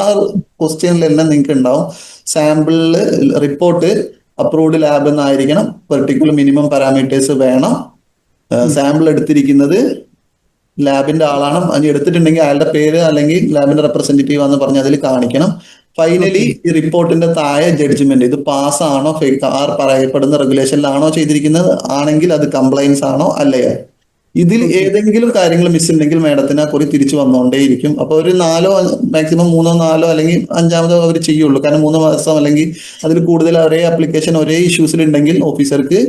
ക്വസ്റ്റ്യനിൽ തന്നെ നിങ്ങൾക്ക് ഉണ്ടാവും സാമ്പിളില് റിപ്പോർട്ട് അപ്രൂവ്ഡ് ലാബ് എന്നായിരിക്കണം, പെർട്ടിക്കുലർ മിനിമം പാരാമീറ്റേഴ്സ് വേണം, സാമ്പിൾ എടുത്തിരിക്കുന്നത് ലാബിന്റെ ആളാണ്, അതിന് എടുത്തിട്ടുണ്ടെങ്കിൽ അയാളുടെ പേര് അല്ലെങ്കിൽ ലാബിന്റെ റെപ്രസെന്റേറ്റീവ് ആണെന്ന് പറഞ്ഞ് അതിൽ കാണിക്കണം. ഫൈനലി ഈ റിപ്പോർട്ടിന്റെ താഴെ ജഡ്ജ്മെന്റ്, ഇത് പാസ് ആണോ ഫേക്ക് പറയപ്പെടുന്ന റെഗുലേഷനിലാണോ ചെയ്തിരിക്കുന്നത്, ആണെങ്കിൽ അത് കംപ്ലൈൻസ് ആണോ അല്ലയോ. ഇതിൽ ഏതെങ്കിലും കാര്യങ്ങൾ മിസ് ഉണ്ടെങ്കിൽ മാഡത്തിന് ആ കുറി തിരിച്ചു വന്നുകൊണ്ടേയിരിക്കും. അപ്പൊ ഒരു 4 മാക്സിമം 3-4 അല്ലെങ്കിൽ 5ാമതോ അവർ ചെയ്യുള്ളൂ. കാരണം 3 മാസം അല്ലെങ്കിൽ അതിൽ കൂടുതൽ ഒരേ ആപ്ലിക്കേഷൻ ഒരേ ഇഷ്യൂസിൽ ഉണ്ടെങ്കിൽ ഓഫീസർക്ക്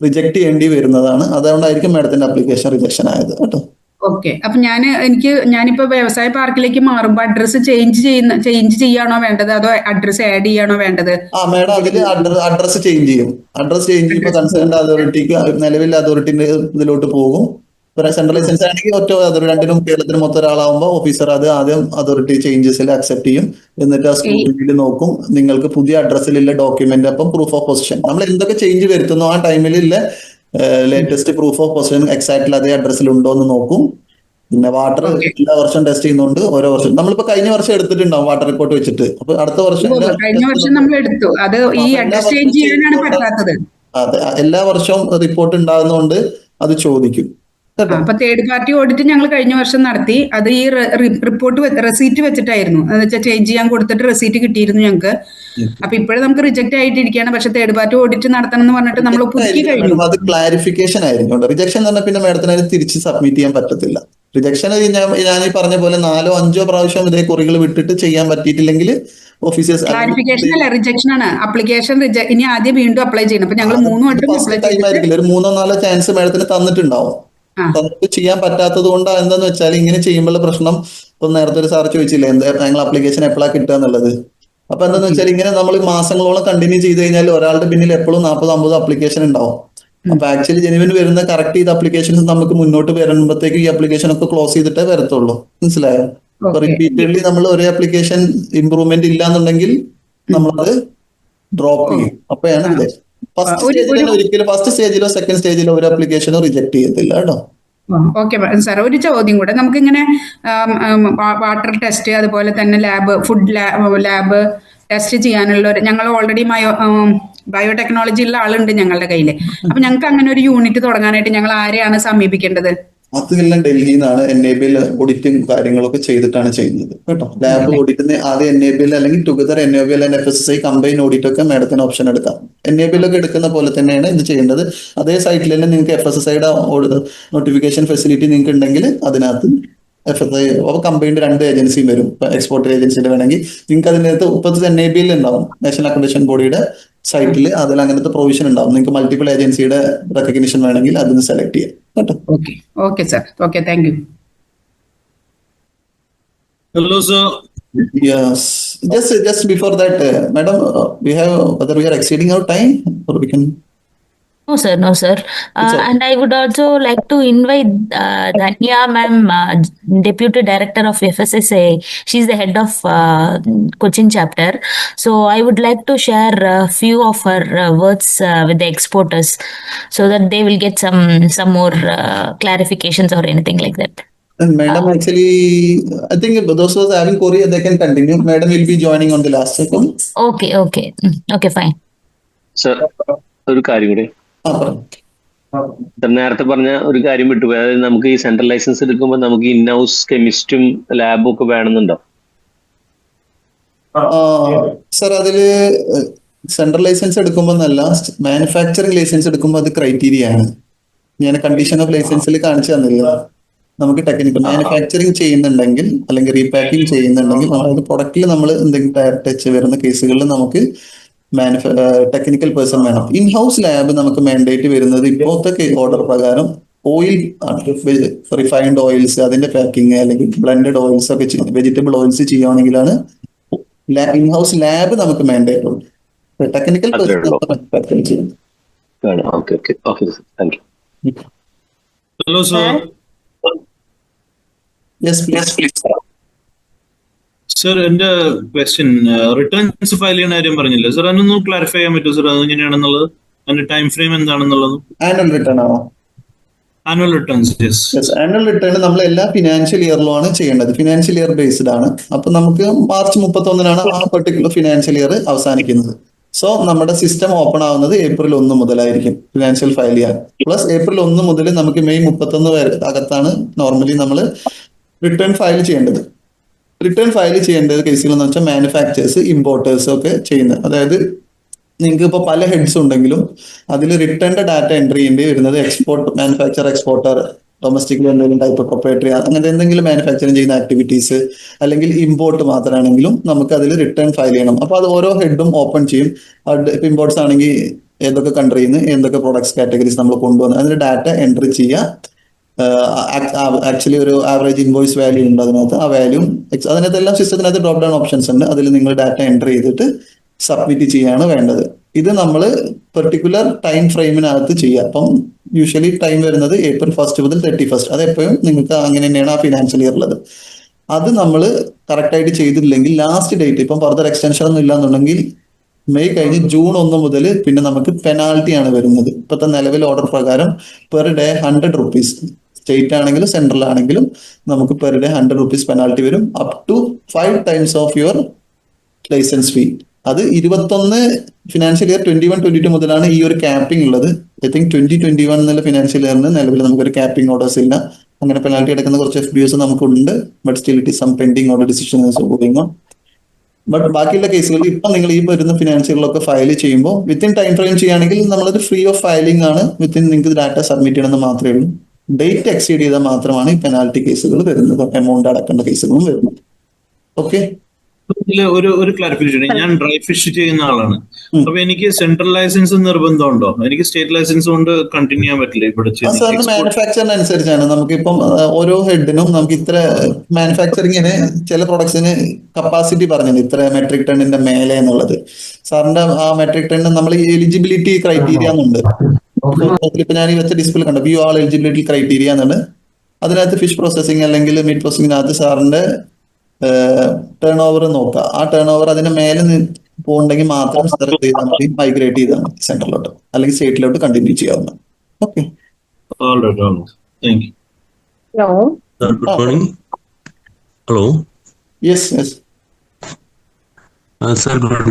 റിജക്ട് ചെയ്യേണ്ടി വരുന്നതാണ്. അതുകൊണ്ടായിരിക്കും മാഡത്തിന്റെ ആപ്ലിക്കേഷൻ റിജക്ഷൻ ആയത് കേട്ടോ. ഓക്കെ, അപ്പൊ ഞാനിപ്പോ വ്യവസായ പാർക്കിലേക്ക് മാറുമ്പോ അഡ്രസ് ചേഞ്ച് ചെയ്യാണോ വേണ്ടത്, അതോ അഡ്രസ് ആഡ് ചെയ്യാണോ വേണ്ടത്? മാഡം അതില് അഡ്രസ് ചേഞ്ച് ചെയ്യും. അഡ്രസ് ചേഞ്ച് ചെയ്യുമ്പോൾ കൺസേൺഡ് അതോറിറ്റിക്ക് നിലവിലെ അതോറിറ്റിന്റെ ഇതിലോട്ട് പോകും. സെൻട്രൽ ലൈസൻസ് ആണെങ്കിൽ ഒറ്റ രണ്ടിനും കേരളത്തിന് മൊത്തം ഒരാളാവുമ്പോൾ ഓഫീസർ അത് ആദ്യം അതോറിറ്റി ചേഞ്ചസിൽ അക്സെപ്റ്റ് ചെയ്യും. എന്നിട്ട് ആ സ്ക്രൂട്ടിനിയിൽ നോക്കും, നിങ്ങൾക്ക് പുതിയ അഡ്രസ്സിലുള്ള ഡോക്യുമെന്റ്, അപ്പം പ്രൂഫ് ഓഫ് പൊസിഷൻ നമ്മൾ എന്തൊക്കെ ചേഞ്ച് വരുത്തുന്നു ആ ടൈമിലുള്ള latest proof of position exactly അതേ അഡ്രസ്സിൽ ഉണ്ടോ എന്ന് നോക്കും. പിന്നെ വാട്ടർ എല്ലാ വർഷം ടെസ്റ്റ് ചെയ്യുന്നുണ്ട്. ഓരോ വർഷം നമ്മളിപ്പോ കഴിഞ്ഞ വർഷം എടുത്തിട്ടുണ്ടാവും വാട്ടർ റിപ്പോർട്ട് വെച്ചിട്ട്. അപ്പൊ അടുത്ത വർഷം നമ്മൾ എടുത്തു. അത് ഈ അഡ്രസ് ചേഞ്ച് ചെയ്യാനാണ് പറ്റാത്തത്. അതെ, എല്ലാ വർഷവും റിപ്പോർട്ട് ഉണ്ടാകുന്നതുകൊണ്ട് അത് ചോദിക്കും. അപ്പൊ തേർഡ് പാർട്ടി ഓഡിറ്റ് ഞങ്ങൾ കഴിഞ്ഞ വർഷം നടത്തി. അത് ഈ റിപ്പോർട്ട് റെസീറ്റ് വെച്ചിട്ടായിരുന്നു. എന്ന് വെച്ചാൽ ചേഞ്ച് ചെയ്യാൻ കൊടുത്തിട്ട് റെസീറ്റ് കിട്ടിയിരുന്നു ഞങ്ങൾക്ക്. അപ്പൊ ഇപ്പോഴും നമുക്ക് റിജക്ട് ആയിട്ടിരിക്കുകയാണ്. പക്ഷെ തേർഡ് പാർട്ടി ഓഡിറ്റ് നടത്തണം എന്ന് പറഞ്ഞിട്ട് നമ്മൾ പുതുക്കി കഴിഞ്ഞു. അത് ക്ലാരിഫിക്കേഷൻ ആയിരിക്കും. റിജക്ഷൻ എന്ന് പറഞ്ഞാൽ പിന്നെ മാഡത്തിന് അത് തിരിച്ച് സബ്മിറ്റ് ചെയ്യാൻ പറ്റത്തില്ല. റിജക്ഷൻ ഞാൻ ഈ പറഞ്ഞ പോലെ 4-5 പ്രാവശ്യം ഇതേ കുറികൾ വിട്ടിട്ട് ചെയ്യാൻ പറ്റിയിട്ടില്ലെങ്കിൽ ഓഫീസേഴ്സ് ക്ലാരിഫിക്കേഷൻ അല്ല, റിജക്ഷൻ ആണ്. ആപ്ലിക്കേഷൻ ഇനി ആദ്യം വീണ്ടും അപ്ലൈ ചെയ്യണം. അപ്പൊ ഞങ്ങൾ 3 വട്ടം ഒരു 3-4 ചാൻസ് മാഡത്തിന് തന്നിട്ടുണ്ടാവും. നമുക്ക് ചെയ്യാൻ പറ്റാത്തത് കൊണ്ട് എന്താന്ന് വെച്ചാൽ ഇങ്ങനെ ചെയ്യുമ്പോഴുള്ള പ്രശ്നം ഇപ്പൊ നേരത്തെ ഒരു സാർ ചോദിച്ചില്ലേ ഞങ്ങൾ ആപ്ലിക്കേഷൻ എപ്പോഴാണ് കിട്ടുക എന്നുള്ളത്. അപ്പൊ എന്താന്ന് വെച്ചാൽ ഇങ്ങനെ നമ്മൾ മാസങ്ങളോളം കണ്ടിന്യൂ ചെയ്ത് കഴിഞ്ഞാൽ ഒരാളുടെ പിന്നിൽ എപ്പോഴും 40-50 ആപ്ലിക്കേഷൻ ഉണ്ടാവും. അപ്പൊ ആക്ച്വലി ജെനുവിൻ വരുന്ന കറക്റ്റ് ചെയ്ത ആപ്ലിക്കേഷൻസ് നമുക്ക് മുന്നോട്ട് വരുമ്പോഴത്തേക്ക് ഈ ആപ്ലിക്കേഷൻ ഒക്കെ ക്ലോസ് ചെയ്തിട്ടേ വരത്തുള്ളൂ. മനസ്സിലായോ? അപ്പൊ റിപ്പീറ്റഡ്ലി നമ്മൾ ഒരേ ആപ്ലിക്കേഷൻ ഇമ്പ്രൂവ്മെന്റ് ഇല്ലാന്നുണ്ടെങ്കിൽ നമ്മളത് ഡ്രോപ്പ് ചെയ്യും. അപ്പോഴാണ് ഇത് ഫസ്റ്റ് സ്റ്റേജിലോ സെക്കൻഡ് സ്റ്റേജിലോ ഒരു ആപ്ലിക്കേഷനോ റിജക്ട് ചെയ്യത്തില്ല കേട്ടോ. ഓക്കെ സാർ, ഒരു ചോദ്യം കൂടെ. നമുക്കിങ്ങനെ വാട്ടർ ടെസ്റ്റ്, അതുപോലെ തന്നെ ഫുഡ് ലാബ് ടെസ്റ്റ് ചെയ്യാനുള്ള ഞങ്ങൾ ഓൾറെഡി ബയോടെക്നോളജിയുള്ള ആളുണ്ട് ഞങ്ങളുടെ കയ്യിൽ. അപ്പൊ ഞങ്ങൾക്ക് അങ്ങനെ ഒരു യൂണിറ്റ് തുടങ്ങാനായിട്ട് ഞങ്ങൾ ആരെയാണ് സമീപിക്കേണ്ടത്? അതെല്ലാം ഡൽഹിയിൽ നിന്നാണ് NABL ഓഡിറ്റും കാര്യങ്ങളൊക്കെ ചെയ്തിട്ടാണ് ചെയ്യുന്നത് കേട്ടോ. ലാബ് ഓഡിറ്റിന് ആദ്യം NABL അല്ലെങ്കിൽ together NABL and FSSAI combine audit ഒക്കെ മാഡത്തിന് ഓപ്ഷൻ എടുക്കാം. NABL ഒക്കെ എടുക്കുന്ന പോലെ തന്നെയാണ് ഇത് ചെയ്യേണ്ടത്. അതേ സൈറ്റിൽ തന്നെ നിങ്ങൾക്ക് FSSAIയുടെ നോട്ടിഫിക്കേഷൻ ഫെസിലിറ്റി നിങ്ങൾക്ക് ഉണ്ടെങ്കിൽ അതിനകത്ത് FSSAI കമ്പൈൻഡ് 2 ഏജൻസിയും വരും. എക്സ്പോർട്ട് ഏജൻസിയുടെ വേണമെങ്കിൽ നിങ്ങൾക്ക് അതിനകത്ത് ഇപ്പോഴത്തെ NABL ഉണ്ടാവും, നാഷണൽ അക്രഡിറ്റേഷൻ ബോഡിയുടെ സൈറ്റിൽ അതിൽ അങ്ങനത്തെ പ്രൊവിഷൻ ഉണ്ടാവും. നിങ്ങൾക്ക് മൾട്ടിപ്പിൾ ഏജൻസിയുടെ റെക്കഗ്നിഷൻ വേണമെങ്കിൽ അതിന് സെലക്ട് ചെയ്യാം കേട്ടോ. Okay sir, okay, thank U. Hello, sir. Yes. Just before that, madam, whether we are exceeding our time or we can. No, sir. And I would also like to invite Dhanya ma'am, Deputy Director of FSSAI. She's the head of Cochin chapter. So I would like to share a few of her words with the exporters so that they will get some more clarifications or anything like that. And madam, actually, I think those who are having Korea, they can continue. Madam will be joining on the last second. Okay, fine. Sir, ഒരു കാര്യം കൂടി നേരത്തെ പറഞ്ഞ ഒരു കാര്യം വിട്ടുപോയി. അതായത് നമുക്ക് ഈ സെൻട്രൽ ലൈസൻസ് എടുക്കുമ്പോൾ നമുക്ക് ഇൻ ഹൗസ് കെമിസ്റ്റും ലാബും ഒക്കെ വേണമെന്നുണ്ടോ? സർ, അതില് സെൻട്രൽ ലൈസൻസ് എടുക്കുമ്പോൾ എന്നല്ല, മാനുഫാക്ചറിങ് ലൈസൻസ് എടുക്കുമ്പോൾ അത് ക്രൈറ്റീരിയ ആണ്. ഞാൻ കണ്ടീഷൻ ഓഫ് ലൈസൻസിൽ കാണിച്ചു തന്നില്ല. നമുക്ക് ടെക്നിക്കൽ മാനുഫാക്ചറിങ് ചെയ്യുന്നുണ്ടെങ്കിൽ അല്ലെങ്കിൽ റീപാക്കിംഗ് ചെയ്യുന്നുണ്ടെങ്കിൽ അതായത് പ്രൊഡക്റ്റിൽ നമ്മൾ എന്തെങ്കിലും ടയർ ടച്ച് വരുന്ന കേസുകളിൽ നമുക്ക് ടെക്നിക്കൽ പേഴ്സൺ വേണം. ഇൻ ഹൗസ് ലാബ് നമുക്ക് മാൻഡേറ്റ് വരുന്നത് ഇപ്പോഴത്തെ ഓർഡർ പ്രകാരം ഓയിൽ ആണ്. റിഫൈൻഡ് ഓയിൽസ്, അതിന്റെ പാക്കിങ് അല്ലെങ്കിൽ ബ്ലെൻഡഡ് ഓയിൽസ് ഒക്കെ വെജിറ്റബിൾ ഓയിൽസ് ചെയ്യുകയാണെങ്കിലാണ് ഇൻ ഹൗസ് ലാബ് നമുക്ക് മാൻഡേറ്റ് ഉണ്ട്. ടെക്നിക്കൽ പേഴ്സൺ മാനുഫാക്ചറിങ് ചെയ്യും. Hello, sir. Yes, please. Sir, എന്റെ ക്വസ്റ്റ്യൻ റിട്ടേൺസ് ഫയൽ ചെയ്യുന്ന കാര്യം പറഞ്ഞില്ലേ സർ, അതൊന്ന് ക്ലാരിഫൈ ചെയ്യാൻ പറ്റുമോ സർ? അത് എങ്ങനെയാണെന്നുള്ളത്, അതിന്റെ ടൈം ഫ്രെയിം എന്താണെന്നുള്ളത്? ആനുവൽ റിട്ടേൺ ആണോ? Annual returns. ആനുവൽ റിട്ടേൺ നമ്മൾ എല്ലാ ഫിനാൻഷ്യൽ ഇയറിലുമാണ് ചെയ്യേണ്ടത്. ഫിനാൻഷ്യൽ ഇയർ ബേസ്ഡ് ആണ്. അപ്പൊ നമുക്ക് മാർച്ച് 31 ആ പെർട്ടിക്കുലർ ഫിനാൻഷ്യൽ ഇയർ അവസാനിക്കുന്നത്. സോ നമ്മുടെ സിസ്റ്റം ഓപ്പൺ ആവുന്നത് April 1 മുതലായിരിക്കും ഫിനാൻഷ്യൽ ഫയൽ ചെയ്യാൻ. പ്ലസ് April 1 മുതൽ നമുക്ക് May 31 വരെ അകത്താണ് നോർമലി നമ്മൾ റിട്ടേൺ ഫയൽ ചെയ്യേണ്ടത്. റിട്ടേൺ ഫയൽ ചെയ്യേണ്ടത് കേസുകൾ എന്ന് വെച്ചാൽ മാനുഫാക്ചേഴ്സ്, ഇമ്പോർട്ടേഴ്സ് ഒക്കെ ചെയ്യുന്നത്. അതായത് നിങ്ങൾക്ക് ഇപ്പോൾ പല ഹെഡ്സ് ഉണ്ടെങ്കിലും അതിൽ റിട്ടേണിന്റെ ഡാറ്റ എൻട്രി ചെയ്യേണ്ടി വരുന്നത് എക്സ്പോർട്ടർ, ഡൊമസ്റ്റിക് എന്തെങ്കിലും ടൈപ്പ് പ്രൊപ്പറേറ്ററി അങ്ങനത്തെ എന്തെങ്കിലും മാനുഫാക്ചറിങ് ചെയ്യുന്ന ആക്ടിവിറ്റീസ് അല്ലെങ്കിൽ ഇമ്പോർട്ട് മാത്രമാണെങ്കിലും നമുക്ക് അതിൽ റിട്ടേൺ ഫയൽ ചെയ്യണം. അപ്പോൾ അത് ഓരോ ഹെഡും ഓപ്പൺ ചെയ്യും. ഇപ്പം ഇമ്പോർട്ട്സ് ആണെങ്കിൽ ഏതൊക്കെ കൺട്രിയിൽ നിന്ന് എന്തൊക്കെ പ്രൊഡക്ട്സ് കാറ്റഗറീസ് നമ്മൾ കൊണ്ടുവന്ന് അതിന്റെ ഡാറ്റ എൻട്രി ചെയ്യുക. ആക്ച്വലി ഒരു ആവറേജ് ഇൻവോയ്സ് വാല്യൂ ഉണ്ട് അതിനകത്ത്. ആ വാല്യൂ അതിനകത്ത് എല്ലാം സിസ്റ്റത്തിനകത്ത് ഡ്രോപ്പ് ഡൗൺ ഓപ്ഷൻസ് ഉണ്ട്. അതിൽ നിങ്ങൾ ഡാറ്റ എൻട്രി ചെയ്തിട്ട് സബ്മിറ്റ് ചെയ്യാണ് വേണ്ടത്. ഇത് നമ്മൾ പെർട്ടിക്കുലർ ടൈം ഫ്രെയിമിനകത്ത് ചെയ്യുക. അപ്പം യൂഷ്വലി ടൈം വരുന്നത് April 1 മുതൽ 31. അതെപ്പോഴും നിങ്ങൾക്ക് അങ്ങനെ തന്നെയാണ് ആ ഫിനാൻഷ്യൽ ഇയറിലുള്ളത്. അത് നമ്മൾ കറക്റ്റായിട്ട് ചെയ്തില്ലെങ്കിൽ ലാസ്റ്റ് ഡേറ്റ് ഇപ്പം ഫർദർ എക്സ്റ്റൻഷൻ ഒന്നും ഇല്ലാന്നുണ്ടെങ്കിൽ May കഴിഞ്ഞ് June 1 മുതൽ പിന്നെ നമുക്ക് പെനാൽറ്റി ആണ് വരുന്നത്. ഇപ്പോഴത്തെ നിലവിൽ ഓർഡർ പ്രകാരം പെർ ഡേ 100 rupees. സ്റ്റേറ്റ് ആണെങ്കിലും സെൻട്രൽ ആണെങ്കിലും നമുക്ക് പെർ ഡേ 100 rupees പെനാൽറ്റി വരും. Up to 5 times of your licence fee. അത് 21 ഫിനാൻഷ്യൽ ഇയർ 21-22 മുതലാണ് ഈ ഒരു ക്യാപ്പിംഗ് ഉള്ളത്. ഐ തിങ്ക് 2021 എന്നുള്ള ഫിനാൻഷ്യൽ ഇയറിന് നിലവിൽ നമുക്കൊരു ക്യാപ്പിംഗ് ഓർഡേഴ്സ് ഇല്ല. അങ്ങനെ പെനാൽറ്റി എടുക്കുന്ന കുറച്ച് FBOs നമുക്കുണ്ട്. But still it is some pending order decision going on. But ബാക്കിയുള്ള കേസുകളിൽ ഇപ്പം നിങ്ങൾ ഈ വരുന്ന ഫിനാൻഷ്യലൊക്കെ ഫയൽ ചെയ്യുമ്പോൾ വിത്തിൻ ടൈം ഫ്രെയിം ചെയ്യുകയാണെങ്കിൽ നമ്മളത് ഫ്രീ ഓഫ് ഫയലിംഗ് ആണ്. വിത്തിൻ നിങ്ങൾക്ക് ഡാറ്റ സബ്മിറ്റ് ചെയ്യണമെന്ന് മാത്രമേ ഉള്ളൂ. ഡേറ്റ് എക്സീഡ് ചെയ്താൽ മാത്രമാണ് ഈ പെനാൽറ്റി കേസുകൾ വരുന്നത്, എമൗണ്ട് അടക്കേണ്ട കേസുകളും വരുന്നത്. ഓക്കെ, ഒരു ക്ലാരിഫിക്കേഷൻ. ഞാൻ ഡ്രൈ ഫിഷ് ചെയ്യുന്ന ആളാണ്. അപ്പൊ എനിക്ക് സെൻട്രൽ ലൈസൻസ് നിർബന്ധമുണ്ടോ? എനിക്ക് സ്റ്റേറ്റ് ലൈസൻസ് കൊണ്ട് കണ്ടിന്യൂ ചെയ്യാൻ പറ്റില്ല ഇവിടെ? സാറിന് മാനുഫാക്ചറിന് അനുസരിച്ചാണ്. നമുക്കിപ്പം ഓരോ ഹെഡിനും നമുക്ക് ഇത്ര മാനുഫാക്ചറിങ്ങിന് ചില പ്രൊഡക്ട്സിന് കപ്പാസിറ്റി പറഞ്ഞത് ഇത്ര മെട്രിക് ടണ്ണിന്റെ മേലെ എന്നുള്ളത്. സാറിന്റെ ആ മെട്രിക് ടണ്ണിന് നമ്മൾ എലിജിബിലിറ്റി ക്രൈറ്റീരിയ എന്നുണ്ട്. ഇപ്പൊ ഞാൻ ഈ വെച്ച ഡിസ്പ്ലേ കണ്ടു, വ്യൂ ആൾ എലിജിബിലിറ്റി ക്രൈറ്റീരിയ എന്നാണ്. അതിനകത്ത് ഫിഷ് പ്രോസസ്സിംഗ് അല്ലെങ്കിൽ മീറ്റ് പ്രോസസ്സിംഗിനകത്ത് സാറിന്റെ ടേൺ ഓവർ നോക്കുക. ആ ടേൺ ഓവർ അതിന് മേലെ പോകുന്നുണ്ടെങ്കിൽ മാത്രം സെലക്ട് ചെയ്താൽ മതി, മൈഗ്രേറ്റ് ചെയ്താൽ മതി സെന്ററിലോട്ട്, അല്ലെങ്കിൽ സ്റ്റേറ്റിലോട്ട് കണ്ടിന്യൂ ചെയ്യാവുന്ന. Okay, Good morning. Hello. Yes. Sir good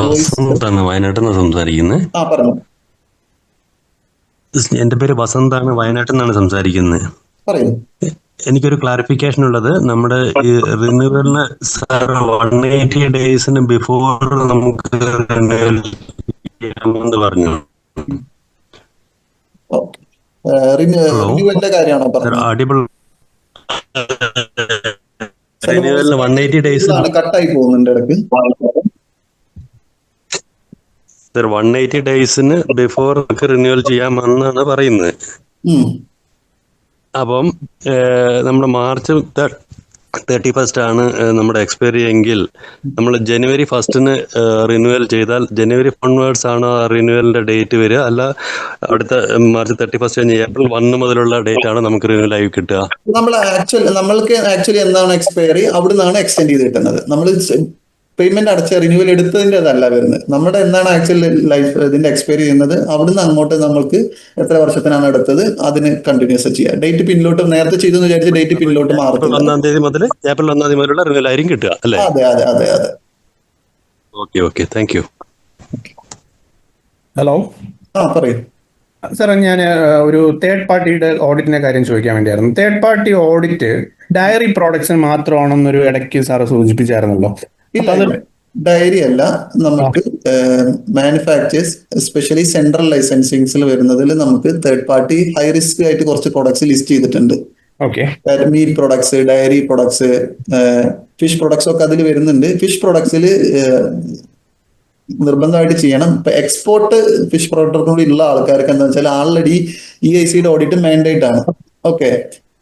വസന്താണ് വയനാട്ടിൽ നിന്ന് സംസാരിക്കുന്നത്. എന്റെ പേര് വസന്താണ്, വയനാട്ടിൽ നിന്നാണ് സംസാരിക്കുന്നത്. എനിക്കൊരു ക്ലാരിഫിക്കേഷൻ ഉള്ളത്, നമ്മുടെ ഈ റിന്യൂവലിന് സാർ 180 ഡേയ്സിന് ബിഫോർ നമുക്ക് റിന്യൂവൽ ചെയ്യാമെന്ന് പറഞ്ഞു. അടിപൊളി. റിന്യൂവലിന് 180 ഡേയ്സ് കട്ടായി പോകുന്നുണ്ട് ഇടയ്ക്ക്. സർ 180 ഡേയ്സിന് ബിഫോർ നമുക്ക് റിന്യൂവൽ ചെയ്യാമെന്നാണ് പറയുന്നത്. അപ്പം നമ്മുടെ മാർച്ച് 31 ആണ് നമ്മുടെ എക്സ്പയറി എങ്കിൽ നമ്മൾ ജനുവരി 1 റിന്യൂവൽ ചെയ്താൽ ജനുവരി ഓൺവേർഡ്സ് ആണോ ആ റിന്യൂവലിന്റെ ഡേറ്റ് വരിക, അല്ല അടുത്ത മാർച്ച് 31 കഴിഞ്ഞ് ഏപ്രിൽ 1 മുതലുള്ള ഡേറ്റ് ആണ് നമുക്ക് റിന്യൂവൽ ആയി കിട്ടുക? നമ്മൾക്ക് ആക്ച്വലി എന്താണ് എക്സ്പയറി അവിടെ നിന്നാണ് എക്സ്റ്റെൻഡ് ചെയ്ത് കിട്ടുന്നത്. നമ്മൾ പേയ്മെന്റ് അടച്ച റിന്യൂവൽ എടുത്തതിന്റെ അതല്ല വരുന്നത്. നമ്മുടെ എന്താണ് ആക്ച്വലി ലൈഫ് ഇതിന്റെ എക്സ്പയറി ചെയ്യുന്നത് അവിടുന്ന് അങ്ങോട്ട് നമ്മൾക്ക് എത്ര വർഷത്തിനാണ് എടുത്തത് അതിന് കണ്ടിന്യൂസ് ചെയ്യാം. ഡേറ്റ് പിന്നിലോട്ട് നേരത്തെ ചെയ്തെന്ന് വിചാരിച്ച് ഡേറ്റ് പിന്നിലോട്ട് മാറും. 1 തീയതി മുതൽ ഏപ്രിൽ 1 തീയതി മുതലുള്ള റിന്യൂവൽ ആയിരിക്കും കിട്ടുക അല്ലേ? അതെ അതെ അതെ അതെ. Okay thank U. ഹലോ. പറയൂ സാർ, ഞാൻ ഒരു തേർഡ് പാർട്ടിയുടെ ഓഡിറ്റിന്റെ കാര്യം ചോദിക്കാൻ വേണ്ടിയായിരുന്നു. തേർഡ് പാർട്ടി ഓഡിറ്റ് ഡയറി പ്രോഡക്ട്സിന് മാത്രമാണെന്നൊരു ഇടയ്ക്ക് സാറ് സൂചിപ്പിച്ചായിരുന്നല്ലോ. ഡയറി അല്ല, നമുക്ക് മാനുഫാക്ചേഴ്സ് എസ്പെഷ്യലി സെൻട്രൽ ലൈസൻസിംഗ്സിൽ വരുന്നതിൽ നമുക്ക് തേർഡ് പാർട്ടി ഹൈ റിസ്ക് ആയിട്ട് കുറച്ച് പ്രൊഡക്ട്സ് ലിസ്റ്റ് ചെയ്തിട്ടുണ്ട്. Meet products, diary products, fish products ഒക്കെ അതിൽ വരുന്നുണ്ട്. ഫിഷ് പ്രൊഡക്ട്സിൽ നിർബന്ധമായിട്ട് ചെയ്യണം. ഇപ്പൊ എക്സ്പോർട്ട് ഫിഷ് പ്രൊഡക്റ്റിനോട് ഉള്ള ആൾക്കാർക്ക് എന്താ വെച്ചാൽ ആൾറെഡി EICയുടെ ഓഡിറ്റ് മാൻഡേറ്റ് ആണ്. ഓക്കെ,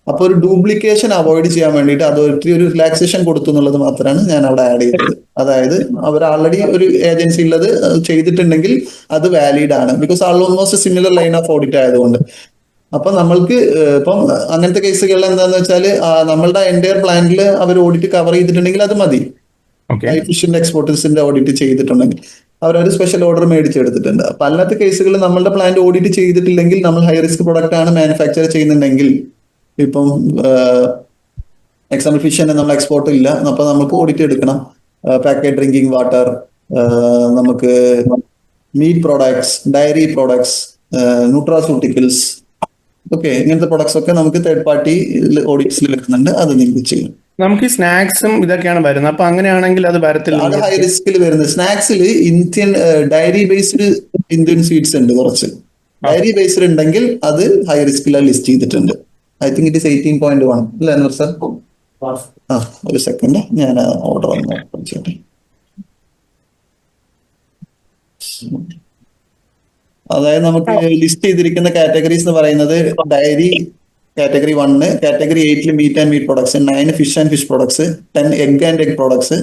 അപ്പൊ ഒരു ഡ്യൂപ്ലിക്കേഷൻ അവോയ്ഡ് ചെയ്യാൻ വേണ്ടിയിട്ട് അതോറിറ്റി ഒരു റിലാക്സേഷൻ കൊടുത്തു എന്നുള്ളത് മാത്രമാണ് ഞാൻ അവിടെ ആഡ് ചെയ്തത്. അതായത് അവർ ആൾറെഡി ഒരു ഏജൻസി ഉള്ളത് ചെയ്തിട്ടുണ്ടെങ്കിൽ അത് വാലിഡ് ആണ്, because almost similar line of audit ആയതുകൊണ്ട്. അപ്പൊ നമ്മൾക്ക് ഇപ്പം അങ്ങനത്തെ കേസുകളിൽ എന്താന്ന് വെച്ചാൽ നമ്മളുടെ എൻറ്റയർ പ്ലാന്റിൽ അവർ ഓഡിറ്റ് കവർ ചെയ്തിട്ടുണ്ടെങ്കിൽ അത് മതി. ഫിഷിന്റെ എക്സ്പോർട്ടേഴ്സിന്റെ ഓഡിറ്റ് ചെയ്തിട്ടുണ്ടെങ്കിൽ അവരൊരു സ്പെഷ്യൽ ഓർഡർ മേടിച്ചെടുത്തിട്ടുണ്ട്. അപ്പൊ അല്ലാത്ത കേസുകളിൽ നമ്മളുടെ പ്ലാന്റ് ഓഡിറ്റ് ചെയ്തിട്ടില്ലെങ്കിൽ നമ്മൾ ഹൈ റിസ്ക് പ്രൊഡക്റ്റ് ആണ് മാനുഫാക്ചർ ചെയ്യുന്നുണ്ടെങ്കിൽ, ഇപ്പം എക്സാമ്പിൾ ഫിഷ് തന്നെ നമ്മൾ എക്സ്പോർട്ട് ഇല്ല, അപ്പൊ നമുക്ക് ഓഡിറ്റ് എടുക്കണം. പാക്കേജ് ഡ്രിങ്കിങ് വാട്ടർ, നമുക്ക് meet products, diary products, nutraceuticals, okay, ഇങ്ങനത്തെ പ്രൊഡക്ട്സ് ഒക്കെ നമുക്ക് തേർഡ് പാർട്ടി ഓഡിറ്റ്സിൽ വരുന്നുണ്ട്. അത് നിങ്ങൾക്ക് ചെയ്യും. നമുക്ക് സ്നാക്സും ഇതൊക്കെയാണ് വരുന്നത്. അപ്പൊ അങ്ങനെയാണെങ്കിൽ അത് വരത്തില്ല. അത് ഹൈ റിസ്കിൽ വരുന്നത്. സ്നാക്സിൽ Indian dairy based Indian sweets ഉണ്ട് കുറച്ച്. ഡയറി ബേസ്ഡ് ഉണ്ടെങ്കിൽ അത് ഹൈ റിസ്കിലാണ് ലിസ്റ്റ് ചെയ്തിട്ടുണ്ട്. ഐ തിങ്ക് ഇറ്റ് ഇസ് 18.1 അല്ലേ അൻവർ സർ? ഒരു സെക്കൻഡ്, ഞാൻ ഓർഡർ ഒന്ന് പഠിച്ചോട്ടെ. അതായത് നമുക്ക് ലിസ്റ്റ് ചെയ്തിരിക്കുന്ന കാറ്റഗറീസ് എന്ന് പറയുന്നത് dairy category 1, category 8 meat and meat products, 9 fish and fish products, 10 egg and egg products,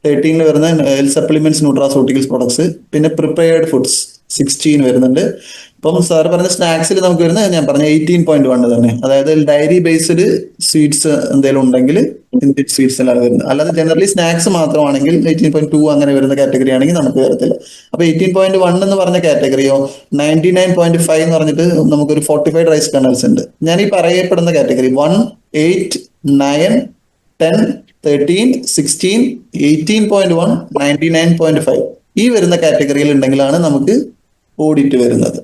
13 വരുന്ന ഹെൽത്ത് സപ്ലിമെന്റ്സ് ന്യൂട്രാസ്യൂട്ടിക്കൽസ് പ്രൊഡക്ട്സ്, പിന്നെ പ്രിപ്പയർഡ് ഫുഡ്സ് 16 വരുന്നുണ്ട്. ഇപ്പം സാർ പറഞ്ഞ സ്നാക്സിൽ നമുക്ക് വരുന്നത് ഞാൻ പറഞ്ഞ 18.1 തന്നെ. അതായത് ഡയറി ബേസ്ഡ് സ്വീറ്റ്സ് എന്തെങ്കിലും ഉണ്ടെങ്കിൽ ഇന്ത്യൻ സ്വീറ്റ്സിലാണ് വരുന്നത്. അല്ലാതെ ജനറലി സ്നാക്സ് മാത്രമാണെങ്കിൽ 18.2 അങ്ങനെ വരുന്ന കാറ്റഗറി ആണെങ്കിൽ നമുക്ക് വരത്തില്ല. അപ്പൊ 18.1 എന്ന് പറഞ്ഞ കാറ്റഗറിയോ 99.5 എന്ന് പറഞ്ഞിട്ട് നമുക്കൊരു 45 റൈസ് കർണൽസ് ഉണ്ട്. ഞാൻ ഈ പറയപ്പെടുന്ന കാറ്റഗറി 1, 8, 9, 10, 13, 16, 18.1, 99.5 ഈ വരുന്ന കാറ്റഗറിയിൽ ഉണ്ടെങ്കിലാണ് നമുക്ക് ഓഡിറ്റ് വരുന്നത്.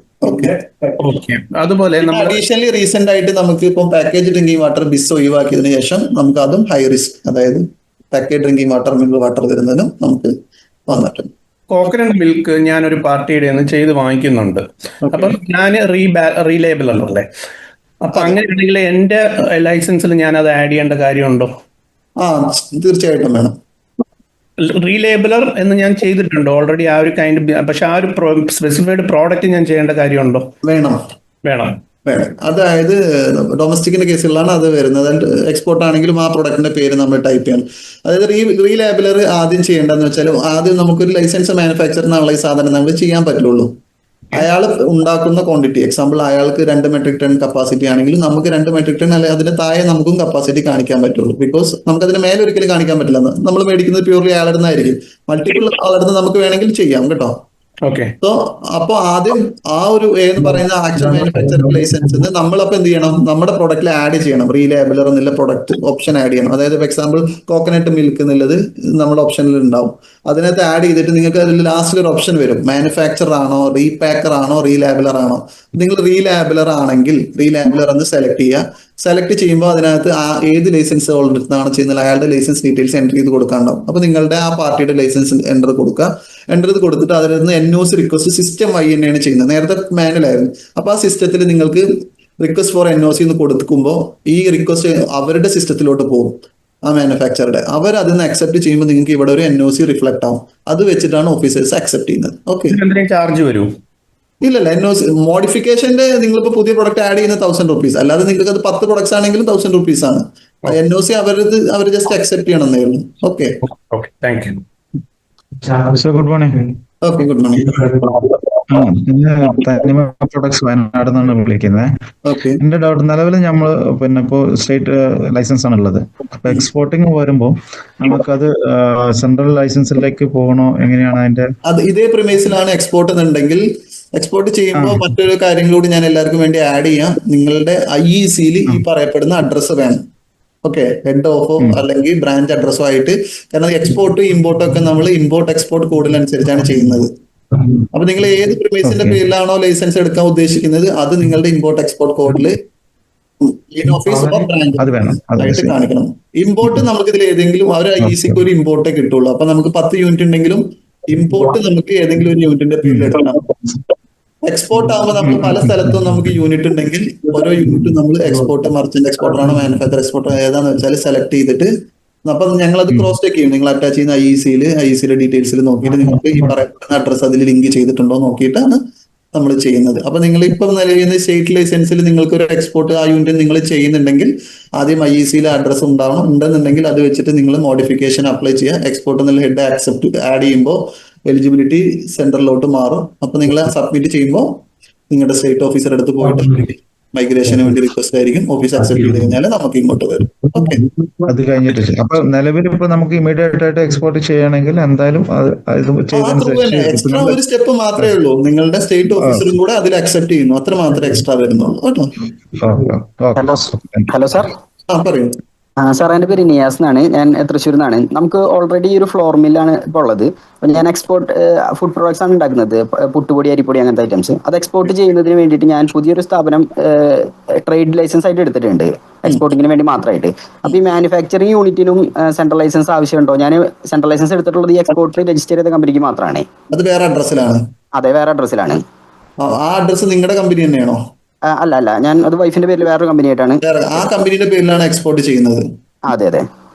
അതുപോലെ അഡീഷണലി റീസെന്റ് ആയിട്ട് നമുക്ക് ഇപ്പം പാക്കേജ് ഡ്രിങ്കിങ് വാട്ടർ ബിസ് ഒഴിവാക്കിയതിനു ശേഷം നമുക്ക് അതും ഹൈ റിസ്ക്, അതായത് package drinking water, mineral water വരുന്നതിനും നമുക്ക് വന്നിട്ടുണ്ട്. കോക്കനട്ട് മിൽക്ക് ഞാനൊരു പാർട്ടിയുടെ ചെയ്ത് വാങ്ങിക്കുന്നുണ്ട്. അപ്പം ഞാൻ റീലേബിൾ അല്ലേ? അപ്പൊ അങ്ങനെയാണെങ്കിൽ എന്റെ ലൈസൻസിൽ ഞാൻ അത് ആഡ് ചെയ്യേണ്ട കാര്യമുണ്ടോ? തീർച്ചയായിട്ടും വേണം. റീലേബിളർ എന്ന് ഞാൻ ചെയ്തിട്ടുണ്ട് ഓൾറെഡി ആ ഒരു കൈൻഡ്, പക്ഷെ ആ ഒരു സ്പെസിഫൈഡ് പ്രോഡക്റ്റ് ഞാൻ ചെയ്യേണ്ട കാര്യമുണ്ടോ? വേണം. അതായത് ഡൊമസ്റ്റിക്കിന്റെ കേസുകളിലാണ് അത് വരുന്നത്. എക്സ്പോർട്ട് ആണെങ്കിലും ആ പ്രൊഡക്റ്റിന്റെ പേര് നമ്മൾ ടൈപ്പ് ചെയ്യണം. അതായത് റീലേബിളർ ആദ്യം ചെയ്യേണ്ടതെന്ന് വെച്ചാൽ ആദ്യം നമുക്കൊരു ലൈസൻസ് മാനുഫാക്ചറിനുള്ള ഈ സാധനം നമ്മൾ ചെയ്യാൻ പറ്റുള്ളൂ. അയാൾ ഉണ്ടാക്കുന്ന ക്വാണ്ടിറ്റി, എക്സാമ്പിൾ അയാൾക്ക് 2 മെട്രിക് ടൺ കപ്പാസിറ്റി ആണെങ്കിൽ നമുക്ക് 2 മെട്രിക് ടൺ അല്ലെങ്കിൽ അതിന്റെ താഴെ നമുക്കും കപ്പാസിറ്റി കാണിക്കാൻ പറ്റുള്ളൂ. ബിക്കോസ് നമുക്ക് അതിന് മേലെ ഒരിക്കലും കാണിക്കാൻ പറ്റില്ല. നമ്മൾ മേടിക്കുന്നത് പ്യൂർലി അയാളുടെ ആയിരിക്കും. മൾട്ടിപ്പിൾ ആളുടെ നമുക്ക് വേണമെങ്കിൽ ചെയ്യാം കേട്ടോ. ഓക്കെ. സോ അപ്പൊ ആദ്യം ആ ഒരു എന്ന് പറയുന്ന ആക്ച്വൽ മാനുഫാക്ചറിംഗ് ലൈസൻസ് നമ്മളപ്പോ എന്ത് ചെയ്യണം, നമ്മുടെ പ്രൊഡക്റ്റിൽ ആഡ് ചെയ്യണം റീലേബിളർ എന്നുള്ള പ്രൊഡക്റ്റ് ഓപ്ഷൻ ആഡ് ചെയ്യണം. അതായത് ഫോർ എക്സാമ്പിൾ കോക്കനട്ട് മിൽക്ക് എന്നുള്ളത് നമ്മുടെ ഓപ്ഷനിൽ ഉണ്ടാവും. അതിനകത്ത് ആഡ് ചെയ്തിട്ട് നിങ്ങൾക്ക് അതിൽ ലാസ്റ്റിൽ ഒരു ഓപ്ഷൻ വരും, മാനുഫാക്ചർ ആണോ റീപാക്കർ ആണോ റീലേബിളർ ആണോ. നിങ്ങൾ റീലേബിളർ ആണെങ്കിൽ റീലേബിളർ എന്ന് സെലക്ട് ചെയ്യുക. സെലക്ട് ചെയ്യുമ്പോൾ അതിനകത്ത് ഏത് ലൈസൻസ് ഹോൾഡറിനാണ് ചെയ്യുന്നത് അയാളുടെ ലൈസൻസ് ഡീറ്റെയിൽസ് എൻ്റർ ചെയ്ത് കൊടുക്കാനുണ്ടാവും. അപ്പൊ നിങ്ങളുടെ ആ പാർട്ടിയുടെ ലൈസൻസ് എൻ്റർ കൊടുക്കുക. എൻ്റർ ചെയ്ത് കൊടുത്തിട്ട് അതിൽ നിന്ന് NOC റിക്വസ്റ്റ് സിസ്റ്റം വഴി തന്നെയാണ് ചെയ്യുന്നത്. നേരത്തെ മാനുവൽ ആയിരുന്നു. അപ്പൊ ആ സിസ്റ്റത്തിൽ നിങ്ങൾക്ക് റിക്വസ്റ്റ് ഫോർ NOC എന്ന് കൊടുക്കുമ്പോൾ ഈ റിക്വസ്റ്റ് അവരുടെ സിസ്റ്റത്തിലോട്ട് പോകും, ആ മാനുഫാക്ചറുടെ. അവർ അതിന് അക്സെപ്റ്റ് ചെയ്യുമ്പോൾ നിങ്ങൾക്ക് ഇവിടെ ഒരു NOC റിഫ്ലക്ട് ആവും. അത് വെച്ചിട്ടാണ് ഓഫീസേഴ്സ് അക്സെപ്റ്റ് ചെയ്യുന്നത്. ഓക്കെ, ചാർജ് വരും? ഇല്ലല്ല, NOC മോഡിഫിക്കേഷന്റെ നിങ്ങളിപ്പോ പുതിയ പ്രൊഡക്റ്റ് ആഡ് ചെയ്യുന്ന 1000 rupees, അല്ലാതെ നിങ്ങൾക്ക് അത് 10 products ആണെങ്കിലും 1000 rupees ആണ്. NOC അവർ ജസ്റ്റ് അക്സെപ്റ്റ് ചെയ്യണമെന്നേ ഉള്ളൂ. Okay, thank U. Good morning. Okay, good morning. തനിമ പ്രൊഡക്ട്സ് വയനാട് നിന്നാണ് വിളിക്കുന്നത്. എന്റെ ഡൗട്ട്, നിലവിൽ നമ്മൾ പിന്നെ ഇപ്പോ സ്റ്റേറ്റ് ലൈസൻസ് ആണ് ഉള്ളത്. അപ്പൊ എക്സ്പോർട്ടിങ് വരുമ്പോൾ നമുക്കത് സെൻട്രൽ ലൈസൻസിലേക്ക് പോകണോ, എങ്ങനെയാണ് അതിന്റെ? അത് ഇതേ പ്രിമൈസിലാണ് എക്സ്പോർട്ട് എന്നുണ്ടെങ്കിൽ എക്സ്പോർട്ട് ചെയ്യുമ്പോൾ മറ്റൊരു കാര്യം കൂടി ഞാൻ എല്ലാവർക്കും വേണ്ടി ആഡ് ചെയ്യാം. നിങ്ങളുടെ IEC-ൽ ഈ പറയപ്പെടുന്ന അഡ്രസ്സ് വേണം. ഓക്കെ, ഹെഡ് ഓഫോ അല്ലെങ്കിൽ ബ്രാഞ്ച് അഡ്രസ്സോ ആയിട്ട്. കാരണം എക്സ്പോർട്ടും ഇമ്പോർട്ടും ഒക്കെ നമ്മൾ ഇമ്പോർട്ട് എക്സ്പോർട്ട് കോഡിനനുസരിച്ചാണ് ചെയ്യുന്നത്. അപ്പൊ നിങ്ങൾ ഏത് പ്രിമൈസിന്റെ പേരിലാണോ ലൈസൻസ് എടുക്കാൻ ഉദ്ദേശിക്കുന്നത് അത് നിങ്ങളുടെ ഇമ്പോർട്ട് എക്സ്പോർട്ട് കോഡിൽ ഓഫീസ് ബ്രാഞ്ച് ആയിട്ട് കാണിക്കണം. ഇമ്പോർട്ട് നമുക്ക് ഇതിൽ ഏതെങ്കിലും IEC-ക്ക് ഒരു ഇമ്പോർട്ടേ കിട്ടുള്ളൂ. അപ്പൊ നമുക്ക് 10 യൂണിറ്റ് ഉണ്ടെങ്കിലും ഇമ്പോർട്ട് നമുക്ക് ഏതെങ്കിലും ഒരു യൂണിറ്റിന്റെ പേരിൽ എടുക്കണം. എക്സ്പോർട്ട് ആകുമ്പോൾ നമ്മൾ പല സ്ഥലത്തും നമുക്ക് യൂണിറ്റ് ഉണ്ടെങ്കിൽ ഓരോ യൂണിറ്റും നമ്മൾ എക്സ്പോർട്ട് മർച്ചന്റ് എക്സ്പോർട്ടർ ആണോ മാനുഫാക്ചർ എക്സ്പോർട്ടർ ഏതാന്ന് വെച്ചാൽ സെലക്ട് ചെയ്തിട്ട് അപ്പൊ ഞങ്ങൾ അത് ക്രോസ് ചെക്ക് ചെയ്യും. നിങ്ങൾ അറ്റാച്ച് ചെയ്യുന്ന IEC-ലെ ഡീറ്റെയിൽസിൽ നോക്കിയിട്ട് നിങ്ങൾക്ക് ഈ പറയുന്ന അഡ്രസ് അതിൽ ലിങ്ക് ചെയ്തിട്ടുണ്ടോ നോക്കിയിട്ടാണ് നമ്മൾ ചെയ്യുന്നത്. അപ്പൊ നിങ്ങൾ ഇപ്പൊ നിലവിൽ സ്റ്റേറ്റ് ലൈസൻസിൽ നിങ്ങൾക്ക് ഒരു എക്സ്പോർട്ട് ആ യൂണിറ്റ് നിങ്ങൾ ചെയ്യുന്നുണ്ടെങ്കിൽ ആദ്യം IEC-ലെ അഡ്രസ് ഉണ്ടാവണം. ഉണ്ടെന്നുണ്ടെങ്കിൽ അത് വെച്ചിട്ട് നിങ്ങൾ മോഡിഫിക്കേഷൻ അപ്ലൈ ചെയ്യുക. എക്സ്പോർട്ട് എന്നുള്ള ഹെഡ് ആക്സെപ്റ്റ് ആഡ് ചെയ്യുമ്പോൾ എലിജിബിലിറ്റി സെന്ററിലോട്ട് മാറും. അപ്പൊ നിങ്ങൾ സബ്മിറ്റ് ചെയ്യുമ്പോൾ നിങ്ങളുടെ സ്റ്റേറ്റ് ഓഫീസർ അടുത്ത് പോയിട്ട് മൈഗ്രേഷന് വേണ്ടി റിക്വസ്റ്റ് ആയിരിക്കും. ഓഫീസ് അക്സെപ്റ്റ് ചെയ്ത് കഴിഞ്ഞാൽ നമുക്ക് ഇങ്ങോട്ട് വരും. ഓക്കെ, അത് കഴിഞ്ഞിട്ട് അപ്പൊ നിലവിൽ ഇപ്പൊ നമുക്ക് ഇമീഡിയറ്റ് ആയിട്ട് എക്സ്പോർട്ട് ചെയ്യണമെങ്കിൽ എന്തായാലും എക്സ്ട്രാ ഒരു സ്റ്റെപ്പ് മാത്രമേ ഉള്ളൂ. നിങ്ങളുടെ സ്റ്റേറ്റ് ഓഫീസറും കൂടെ അതിൽ അക്സെപ്റ്റ് ചെയ്യുന്നു, അത്ര മാത്രമേ എക്സ്ട്രാ വരുന്നുള്ളൂ കേട്ടോ. Hello sir. പറയൂ സാർ. എൻ്റെ പേര് നിയാസ് എന്നാണ്. ഞാൻ തൃശ്ശൂരിൽ നിന്നാണ്. നമുക്ക് ഓൾറെഡി ഒരു ഫ്ലോർ മില്ലാണ് ഇപ്പോൾ ഉള്ളത്. അപ്പം ഞാൻ എക്സ്പോർട്ട് ഫുഡ് പ്രോഡക്ട്സ് ആണ് ഉണ്ടാക്കുന്നത്, പുട്ടുപൊടി, അരിപ്പൊടി, അങ്ങനത്തെ ഐറ്റംസ്. അത് എക്സ്പോർട്ട് ചെയ്യുന്നതിന് വേണ്ടിയിട്ട് ഞാൻ പുതിയൊരു സ്ഥാപനം ട്രേഡ് ലൈസൻസ് ആയിട്ട് എടുത്തിട്ടുണ്ട്, എക്സ്പോർട്ടിങ്ങിന് വേണ്ടി മാത്രമായിട്ട്. അപ്പോൾ ഈ മാനുഫാക്ചറിങ് യൂണിറ്റിനും സെൻട്രൽ ലൈസൻസ് ആവശ്യമുണ്ടോ? ഞാൻ സെൻട്രൽ ലൈസൻസ് എടുത്തിട്ടുള്ളത് ഈ എക്സ്പോർട്ട് രജിസ്റ്റർ ചെയ്ത കമ്പനിക്ക് മാത്രമാണ്. അത് വേറെ അഡ്രസ്സിലാണ്? അതെ, വേറെ അഡ്രസ്സിലാണ്. ആ അഡ്രസ്സ് നിങ്ങളുടെ കമ്പനി തന്നെയാണോ? അല്ല, ഞാൻ അത് വൈഫിന്റെ പേരിൽ വേറൊരു കമ്പനി ആയിട്ടാണ്. ആ കമ്പനിയുടെ പേരിലാണ് എക്സ്പോർട്ട് ചെയ്യുന്നത്? അതെ അതെ.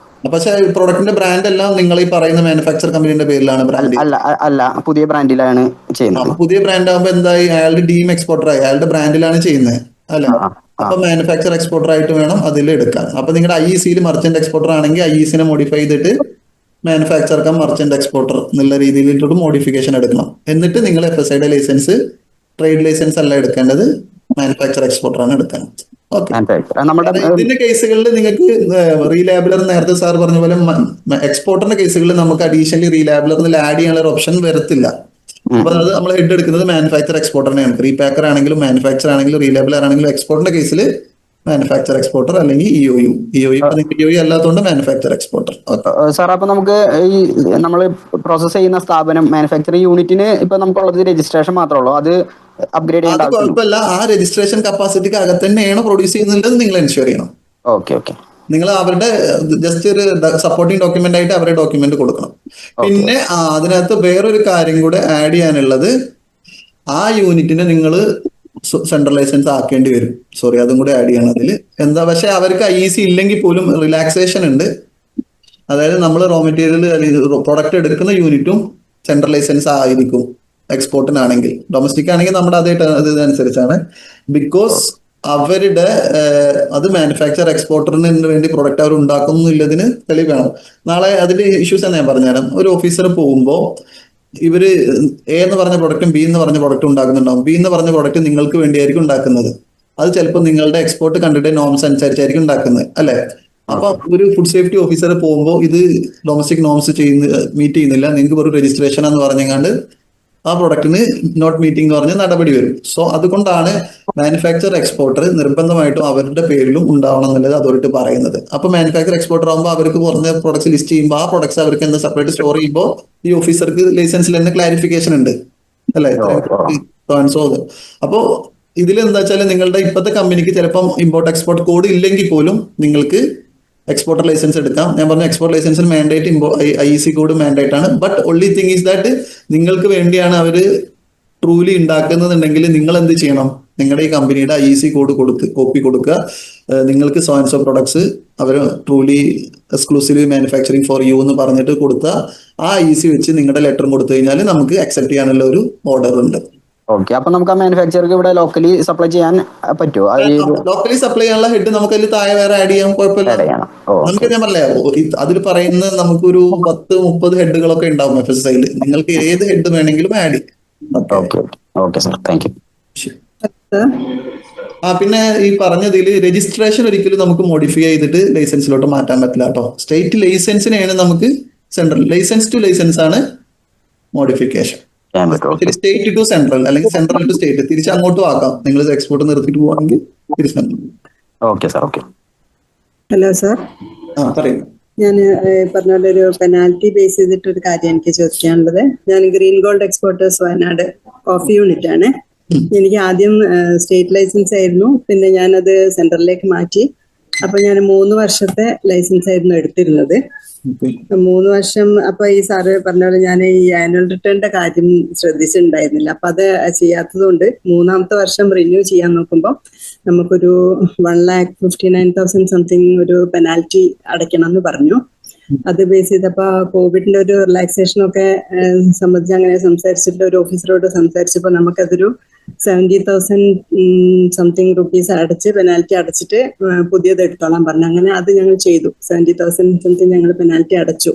പക്ഷേ പ്രൊഡക്റ്റിന്റെ ബ്രാൻഡ് എല്ലാം നിങ്ങൾ ഈ പറയുന്ന മാനുഫാക്ചർ കമ്പനിയുടെ പേരിലാണ് ബ്രാൻഡ്? അല്ല, പുതിയ ബ്രാൻഡിലാണ് ചെയ്യുന്നത്. പുതിയ ബ്രാൻഡ് ആകുമ്പോൾ എന്തായി, അയാളുടെ ഡീം എക്സ്പോർട്ടർ ആയി, അയാളുടെ ബ്രാൻഡിലാണ് ചെയ്യുന്നത് അല്ലെ? അപ്പൊ മാനുഫാക്ചർ എക്സ്പോർട്ടർ ആയിട്ട് വേണം അതിൽ എടുക്കാൻ. അപ്പൊ നിങ്ങളുടെ IEC-ൽ മർച്ചന്റ് എക്സ്പോർട്ടർ ആണെങ്കിൽ IEC-നെ മോഡിഫൈ ചെയ്തിട്ട് മാനുഫാക്ചർ കം മർച്ചന്റ് എക്സ്പോർട്ടർ എന്നുള്ള രീതിയിലോട്ട് മോഡിഫിക്കേഷൻ എടുക്കണം. എന്നിട്ട് നിങ്ങൾ FSI-യുടെ ലൈസൻസ്, ട്രേഡ് ലൈസൻസ് അല്ല എടുക്കേണ്ടത്, മാനുഫാക്ചർ എക്സ്പോർട്ടർ ആണ് എടുക്കേണ്ടത്. ഇതിന്റെ കേസുകളിൽ നിങ്ങൾക്ക് റീലാബിലർ, നേരത്തെ സാർ പറഞ്ഞ പോലെ എക്സ്പോർട്ടറിന്റെ കേസുകളിൽ നമുക്ക് അഡീഷണലി റീലാബിലറിൽ ആഡ് ചെയ്യാനുള്ള ഒരു ഓപ്ഷൻ വരത്തില്ല. അപ്പൊ അത് നമ്മൾ ഹെഡ് എടുക്കുന്നത് മാനുഫാക്ചർ എക്സ്പോർട്ടറിനെയാണ്. റീപാക്കർ ആണെങ്കിലും മാനുഫാക്ചർ ആണെങ്കിലും റീലാബിലർ ആണെങ്കിലും എക്സ്പോർട്ടിന്റെ കേസിൽ മാനുഫാക്ചർ എക്സ്പോർട്ടർ അല്ലെങ്കിൽ EOU അല്ലാത്തതുകൊണ്ട് മാനുഫാക്ചർ എക്സ്പോർട്ടർ. സാർ, അപ്പൊ നമുക്ക് ഈ നമ്മൾ പ്രോസസ് ചെയ്യുന്ന സ്ഥാപനം മാനുഫാക്ചറിംഗ് യൂണിറ്റിന് ഇപ്പൊ നമുക്കുള്ളത് രജിസ്ട്രേഷൻ മാത്രമേ ഉള്ളൂ, അത് അപ്ഗ്രേഡ് ചെയ്യേണ്ട കുഴപ്പമില്ല. ആ രജിസ്ട്രേഷൻ കപ്പാസിറ്റിക്ക് അകത്ത് തന്നെയാണ് പ്രൊഡ്യൂസ് ചെയ്യുന്നത് നിങ്ങൾ എൻഷുർ ചെയ്യണം. ഓക്കെ. നിങ്ങൾ അവരുടെ ജസ്റ്റ് ഒരു സപ്പോർട്ടിംഗ് ഡോക്യുമെന്റ് ആയിട്ട് അവരുടെ ഡോക്യുമെന്റ് കൊടുക്കണം. പിന്നെ അതിനകത്ത് വേറൊരു കാര്യം കൂടെ ആഡ് ചെയ്യാനുള്ളത്, ആ യൂണിറ്റിനെ നിങ്ങൾ സെൻട്രൽ ലൈസൻസ് ആക്കേണ്ടി വരും. സോറി, അതും കൂടെ ആഡ് ചെയ്യണം അതിൽ. എന്താ, പക്ഷെ അവർക്ക് IEC ഇല്ലെങ്കിൽ പോലും റിലാക്സേഷൻ ഉണ്ട്. അതായത് നമ്മൾ റോ മെറ്റീരിയൽ പ്രൊഡക്റ്റ് എടുക്കുന്ന യൂണിറ്റും സെൻട്രൽ ലൈസൻസ് ആയിരിക്കും എക്സ്പോർട്ടിനാണെങ്കിൽ. ഡൊമസ്റ്റിക് ആണെങ്കിൽ നമ്മുടെ അതേ ഇതനുസരിച്ചാണ്. ബിക്കോസ് അവരുടെ അത് മാനുഫാക്ചർ എക്സ്പോർട്ടറിന് വേണ്ടി പ്രൊഡക്റ്റ് അവർ ഉണ്ടാക്കുന്നില്ലതിന് തെളിവ് വേണം. നാളെ അതിന്റെ ഇഷ്യൂസ് ഞാൻ പറഞ്ഞുതരാം. ഒരു ഓഫീസർ പോകുമ്പോൾ ഇവര് A എന്ന് പറഞ്ഞ പ്രൊഡക്റ്റും B എന്ന് പറഞ്ഞ പ്രൊഡക്റ്റും ഉണ്ടാക്കുന്നുണ്ടാവും. B എന്ന് പറഞ്ഞ പ്രൊഡക്റ്റ് നിങ്ങൾക്ക് വേണ്ടിയായിരിക്കും ഉണ്ടാക്കുന്നത്. അത് ചിലപ്പോൾ നിങ്ങളുടെ എക്സ്പോർട്ട് കണ്ടിട്ട് നോംസ് അനുസരിച്ചായിരിക്കും ഉണ്ടാക്കുന്നത് അല്ലെ? അപ്പൊ ഒരു ഫുഡ് സേഫ്റ്റി ഓഫീസർ പോകുമ്പോൾ ഇത് ഡൊമസ്റ്റിക് നോംസ് മീറ്റ് ചെയ്യുന്നില്ല, നിങ്ങൾക്ക് ഒരു രജിസ്ട്രേഷൻ എന്ന് പറഞ്ഞാണ്ട് ആ പ്രൊഡക്റ്റിന് നോട്ട് മീറ്റിംഗ് എന്ന് പറഞ്ഞ നടപടി വരും. സോ അതുകൊണ്ടാണ് മാനുഫാക്ചർ എക്സ്പോർട്ടർ നിർബന്ധമായിട്ടും അവരുടെ പേരിലും ഉണ്ടാവണം എന്നുള്ളത് അതോറിറ്റി പറയുന്നത്. അപ്പൊ മാനുഫാക്ചർ എക്സ്പോർട്ടർ ആകുമ്പോൾ അവർക്ക് കുറഞ്ഞ പ്രൊഡക്ട്സ് ലിസ്റ്റ് ചെയ്യുമ്പോൾ ആ പ്രൊഡക്ട്സ് അവർക്ക് എന്താ സെപ്പറേറ്റ് സ്റ്റോർ ചെയ്യുമ്പോൾ ഈ ഓഫീസർക്ക് ലൈസൻസിൽ തന്നെ ക്ലാരിഫിക്കേഷൻ ഉണ്ട് അല്ലെ. അപ്പോ ഇതിൽ എന്താ വെച്ചാൽ നിങ്ങളുടെ ഇപ്പോഴത്തെ കമ്പനിക്ക് ചിലപ്പം ഇമ്പോർട്ട് എക്സ്പോർട്ട് കോഡ് ഇല്ലെങ്കിൽ പോലും നിങ്ങൾക്ക് എക്സ്പോർട്ടർ ലൈസൻസ് എടുക്കാം. ഞാൻ പറഞ്ഞ എക്സ്പോർട്ട് ലൈസൻസിൽ മാൻഡേറ്റ് IEC കോഡ് മാൻഡേറ്റ് ആണ്. But only thing is that നിങ്ങൾക്ക് വേണ്ടിയാണ് അവര് ട്രൂലി ഉണ്ടാക്കുന്നുണ്ടെങ്കിൽ നിങ്ങൾ എന്ത് ചെയ്യണം, നിങ്ങളുടെ ഈ കമ്പനിയുടെ IEC കോഡ് കോപ്പി കൊടുക്കുക. നിങ്ങൾക്ക് സോ ആൻഡ് സോ പ്രൊഡക്ട്സ് അവർ truly exclusive manufacturing for you എന്ന് പറഞ്ഞിട്ട് കൊടുത്താൽ ആ IEC വെച്ച് നിങ്ങളുടെ ലെറ്റർ കൊടുത്തു കഴിഞ്ഞാൽ നമുക്ക് അക്സെപ്റ്റ് ചെയ്യാനുള്ള ഒരു ഓർഡർ ഉണ്ട്. ഓക്കെ, അപ്പൊ നമുക്ക് ആ മാനുഫാക്ചർക്ക് ഇവിടെ ലോക്കലി സപ്ലൈ ചെയ്യാൻ പറ്റുമോ? ലോക്കലി സപ്ലൈ ചെയ്യാനുള്ള ഹെഡ് നമുക്ക് അതിൽ താഴെ വേറെ ആഡ് ചെയ്യാൻ കുഴപ്പമില്ല. നമുക്ക് ഞാൻ പറഞ്ഞേ അതിൽ പറയുന്ന നമുക്കൊരു 10-30 ഹെഡുകളൊക്കെ ഉണ്ടാവും FSIയിൽ. നിങ്ങൾക്ക് ഏത് ഹെഡ് വേണമെങ്കിലും ആഡ് ചെയ്യാം. പിന്നെ ഈ പറഞ്ഞതിൽ രജിസ്ട്രേഷൻ ഒരിക്കലും നമുക്ക് മോഡിഫൈ ചെയ്തിട്ട് ലൈസൻസിലോട്ട് മാറ്റാൻ പറ്റില്ല കേട്ടോ. സ്റ്റേറ്റ് ലൈസൻസിനെയാണ് നമുക്ക് സെൻട്രൽ ലൈസൻസ് ടു ലൈസൻസ് ആണ് മോഡിഫിക്കേഷൻ. സ്റ്റേറ്റ് ടു സെൻട്രൽ അല്ലെങ്കിൽ സെൻട്രൽ ടു സ്റ്റേറ്റ് തിരിച്ച് അങ്ങോട്ടും ആക്കാം. നിങ്ങൾ എക്സ്പോർട്ട് നിർത്തിയിട്ട് പോവാണെങ്കിൽ തിരിച്ചു. ഹലോ സാർ, പറയൂ. ഞാൻ പറഞ്ഞ പോലെ ഒരു പെനാൽറ്റി ബേസ് ചെയ്തിട്ട് ഒരു കാര്യം എനിക്ക് ചോദിക്കാനുള്ളത്. ഞാൻ green gold exporters Wayanad coffee unit ആണ്. എനിക്ക് ആദ്യം സ്റ്റേറ്റ് ലൈസൻസ് ആയിരുന്നു, പിന്നെ ഞാനത് സെൻട്രലിലേക്ക് മാറ്റി. അപ്പൊ ഞാൻ 3 വർഷത്തെ ലൈസൻസ് ആയിരുന്നു എടുത്തിരുന്നത്. 3 വർഷം. അപ്പൊ ഈ സാറ് പറഞ്ഞ പോലെ ഞാൻ ഈ ആനുവൽ റിട്ടേണിന്റെ കാര്യം ശ്രദ്ധിച്ചിട്ടുണ്ടായിരുന്നില്ല. അപ്പൊ അത് ചെയ്യാത്തത് കൊണ്ട് 3ാമത്തെ വർഷം റിന്യൂ ചെയ്യാൻ നോക്കുമ്പോൾ നമുക്കൊരു 1,59,000 സംതിങ് ഒരു പെനാൽറ്റി അടയ്ക്കണം എന്ന് പറഞ്ഞു. അത് ബേസ് ചെയ്തപ്പോ കോവിഡിന്റെ ഒരു റിലാക്സേഷൻ ഒക്കെ സംബന്ധിച്ച് അങ്ങനെ സംസാരിച്ചിട്ട് ഒരു ഓഫീസറോട് സംസാരിച്ചപ്പോൾ നമുക്കതൊരു 70,000 സംതിങ് റുപ്പീസ് അടച്ച് പെനാൽറ്റി അടച്ചിട്ട് പുതിയത് എടുത്തോളാൻ പറഞ്ഞു. അങ്ങനെ അത് ഞങ്ങൾ ചെയ്തു. 70,000 സംതിങ് ഞങ്ങൾ പെനാൽറ്റി അടച്ചു.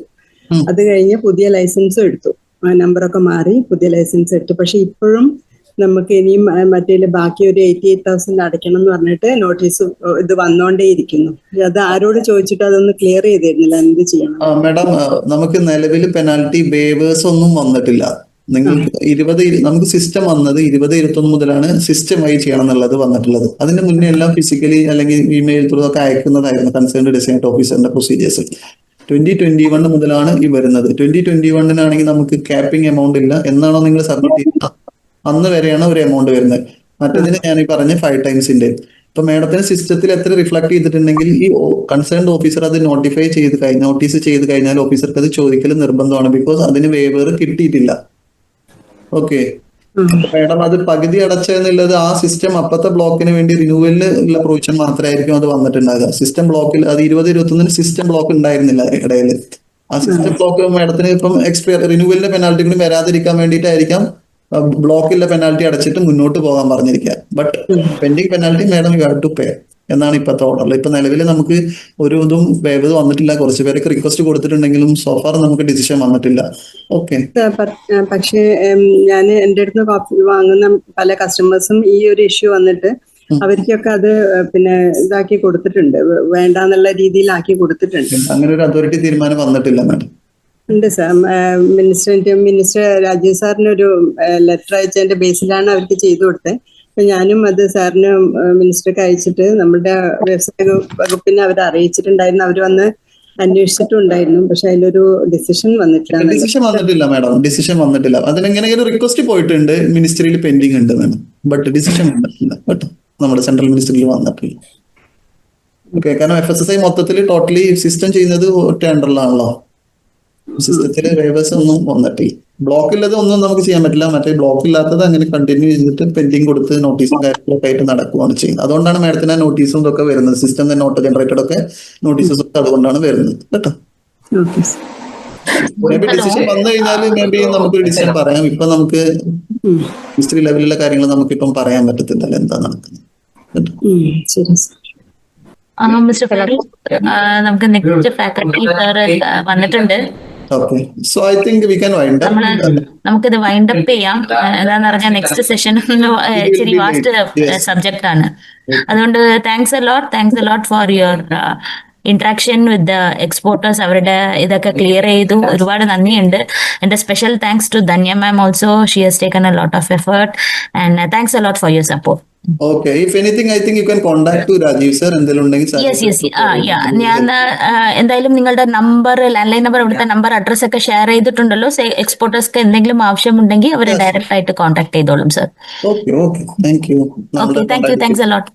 അത് കഴിഞ്ഞ് പുതിയ ലൈസൻസും എടുത്തു. നമ്പറൊക്കെ മാറി പുതിയ ലൈസൻസ് എടുത്തു. പക്ഷെ ഇപ്പോഴും നമുക്ക് ഇനിയും മറ്റേ ബാക്കി ഒരു 88,000 അടയ്ക്കണം എന്ന് പറഞ്ഞിട്ട് നോട്ടീസ് ഇത് വന്നോണ്ടേയിരിക്കുന്നു. അത് ആരോട് ചോദിച്ചിട്ട് അതൊന്ന് ക്ലിയർ ചെയ്തിരുന്നില്ല. എന്ത് ചെയ്യണം? മാഡം, നമുക്ക് നിലവിൽ പെനാൽറ്റി വേവേഴ്സ് ഒന്നും വന്നിട്ടില്ല. നിങ്ങൾക്ക് നമുക്ക് സിസ്റ്റം വന്നത് 2021 മുതലാണ് സിസ്റ്റം വഴി ചെയ്യണം എന്നുള്ളത് വന്നിട്ടുള്ളത്. അതിന് മുന്നേ എല്ലാം ഫിസിക്കലി അല്ലെങ്കിൽ ഇമെയിൽ ത്രൂ ഒക്കെ അയക്കുന്നതായിരുന്നു കൺസേൺഡ് ഡെസിഗ്നേറ്റ് ഓഫീസറിന്റെ പ്രൊസീജിയേഴ്സ്. 2021 മുതലാണ് ഈ വരുന്നത്. 2021 നമുക്ക് ക്യാപ്പിംഗ് എമൗണ്ട് ഇല്ല. എന്നാണോ നിങ്ങൾ സബ്മിറ്റ് ചെയ്യുന്നത് അന്ന് വരെയാണ് ഒരു എമൗണ്ട് വരുന്നത്. മറ്റേതിന് ഞാൻ ഈ പറഞ്ഞ 5 ടൈംസിന്റെ. ഇപ്പൊ മേഡത്തിന് സിസ്റ്റത്തിൽ എത്ര റിഫ്ലക്ട് ചെയ്തിട്ടുണ്ടെങ്കിൽ ഈ കൺസേൺഡ് ഓഫീസർ അത് നോട്ടീസ് ചെയ്ത് കഴിഞ്ഞാൽ ഓഫീസർക്ക് അത് ചോദിക്കൽ നിർബന്ധമാണ്. ബിക്കോസ് അതിന് വേവർ കിട്ടിയിട്ടില്ല. ഓക്കെ, മേഡം അത് പകുതി അടച്ചെന്നുള്ളത് ആ സിസ്റ്റം അപ്പത്തെ ബ്ലോക്കിന് വേണ്ടി റിന്യൂവലിന് ഉള്ള പ്രൊവിഷൻ മാത്രമായിരിക്കും അത് വന്നിട്ടുണ്ടാകുക. സിസ്റ്റം ബ്ലോക്കിൽ അത് 2021 സിസ്റ്റം ബ്ലോക്ക് ഉണ്ടായിരുന്നില്ല ഇടയിൽ. ആ സിസ്റ്റം ബ്ലോക്ക് മേഡത്തിന് ഇപ്പം റിന്യൂവലിന്റെ പെനാൽറ്റി കൂടി വരാതിരിക്കാൻ വേണ്ടിയിട്ടായിരിക്കാം ബ്ലോക്കിലെ പെനാൽറ്റി അടച്ചിട്ട് മുന്നോട്ട് പോകാൻ പറഞ്ഞിരിക്കുക. But pending penalty madam you have to pay എന്നാണ് ഇപ്പോഴത്തെ ഓർഡറിൽ. ഇപ്പൊ നിലവിൽ നമുക്ക് ഒരു ഇതും വേവ് വന്നിട്ടില്ല. കുറച്ച് പേരൊക്കെ റിക്വസ്റ്റ് കൊടുത്തിട്ടുണ്ടെങ്കിലും സോഫാർ നമുക്ക് ഡിസിഷൻ വന്നിട്ടില്ല. ഓക്കെ, പക്ഷേ ഞാൻ എൻ്റെ അടുത്ത് കോഫി വാങ്ങുന്ന പല കസ്റ്റമേഴ്സും ഈ ഒരു ഇഷ്യൂ വന്നിട്ട് അവർക്കൊക്കെ അത് പിന്നെ ഇതാക്കി കൊടുത്തിട്ടുണ്ട്, വേണ്ടാന്നുള്ള രീതിയിലാക്കി കൊടുത്തിട്ടുണ്ട്. അങ്ങനെ ഒരു അതോറിറ്റി തീരുമാനം വന്നിട്ടില്ല മാഡം. ഉണ്ട് സാർ. മിനിസ്റ്റർ രാജീവ് സാറിന് ഒരു ലെറ്റർ അയച്ചതിന്റെ ബേസിലാണ് അവർക്ക് ചെയ്തു കൊടുത്തത്. അപ്പൊ ഞാനും അത് സാറിന് മിനിസ്റ്റർക്ക് അയച്ചിട്ട് നമ്മുടെ വ്യവസായ വകുപ്പിനെ അവർ അറിയിച്ചിട്ടുണ്ടായിരുന്നു. അവർ വന്ന് അന്വേഷിച്ചിട്ടുണ്ടായിരുന്നു. പക്ഷെ അതിലൊരു ഡിസിഷൻ വന്നിട്ടില്ല മാഡം. ഡിസിഷൻ വന്നിട്ടില്ല. അതിനെങ്ങനെ റിക്വസ്റ്റ് പോയിട്ടുണ്ട്, മിനിസ്റ്ററിയിൽ പെൻഡിങ് ഉണ്ട് മാഡം. ബട്ട് ഡിസിഷൻ വന്നിട്ടില്ല. ബട്ട് നമ്മുടെ സെൻട്രൽ മിനിസ്റ്ററിൽ വന്നിട്ടില്ല. ഓക്കെ, കാരണം FSSI മൊത്തത്തിൽ ടോട്ടലി സിസ്റ്റം ചെയ്യുന്നത് ടെൻഡറിലാണല്ലോ. സിസ്റ്റത്തില് വേവേഴ്സ് ഒന്നും വന്നിട്ടില്ല. ബ്ലോക്കില്ലത് ഒന്നും നമുക്ക് ചെയ്യാൻ പറ്റില്ല. മറ്റേ ബ്ലോക്കില്ലാത്തത് അങ്ങനെ കണ്ടിന്യൂ ചെയ്തിട്ട് പെൻഡിങ് കൊടുത്ത് നോട്ടീസും കാര്യങ്ങളൊക്കെ ആയിട്ട് നടക്കുകയാണ് ചെയ്യുന്നത്. അതുകൊണ്ടാണ് മാഡത്തിന് ആ നോട്ടീസും ഇതൊക്കെ വരുന്നത്. സിസ്റ്റം തന്നെ ഓട്ടോ ജനറേറ്റഡ് ഒക്കെ നോട്ടീസസ് ഒക്കെ അതുകൊണ്ടാണ് വരുന്നത് കേട്ടോ. മേ ബി ഡിസിഷൻ വന്നു കഴിഞ്ഞാൽ മേ ബി നമുക്കൊരു ഡിസിഷൻ പറയാം. ഇപ്പൊ നമുക്ക് മിനിസ്ട്രി ലെവലിലെ കാര്യങ്ങൾ നമുക്ക് ഇപ്പം പറയാൻ പറ്റത്തില്ലല്ലോ എന്താ നടക്കുന്നത്. മിസ്റ്റർ ഫെറോസ്, നമുക്ക് നെക്സ്റ്റ് ഫാക്കൽറ്റി സാർ വന്നിട്ടുണ്ട്. So I think we can wind up. നമുക്കിത് വൈൻഡ് അപ്പ് ചെയ്യാം. എന്താന്ന് പറഞ്ഞാൽ നെക്സ്റ്റ് സെഷൻ ഇച്ചിരി വാസ്റ്റ് സബ്ജക്റ്റ് ആണ്. അതുകൊണ്ട് thanks a lot for your interaction with exporters അവരുടെ ഇതൊക്കെ ക്ലിയർ ചെയ്തു. ഒരുപാട് നന്ദിയുണ്ട്. എന്റെ special thanks to Dhanya ma'am also. She has taken a lot of effort and thanks a lot for your support. Okay, if anything, I think you can contact to Rajiv sir എന്തെങ്കിലും ഉണ്ടെങ്കിൽ യെസ് ഞാൻ എന്തായാലും നിങ്ങളുടെ നമ്പർ, ലാൻഡ്ലൈൻ നമ്പർ, ഇവിടുത്തെ നമ്പർ, അഡ്രസ് ഒക്കെ ഷെയർ ചെയ്തിട്ടുണ്ടല്ലോ. എക്സ്പോർട്ടേഴ്സ്ക്ക് എന്തെങ്കിലും ആവശ്യമുണ്ടെങ്കിൽ അവരെ ഡയറക്റ്റ് ആയിട്ട് കോൺടാക്ട് ചെയ്തോളും sir. Okay thank U. Okay thanks a lot.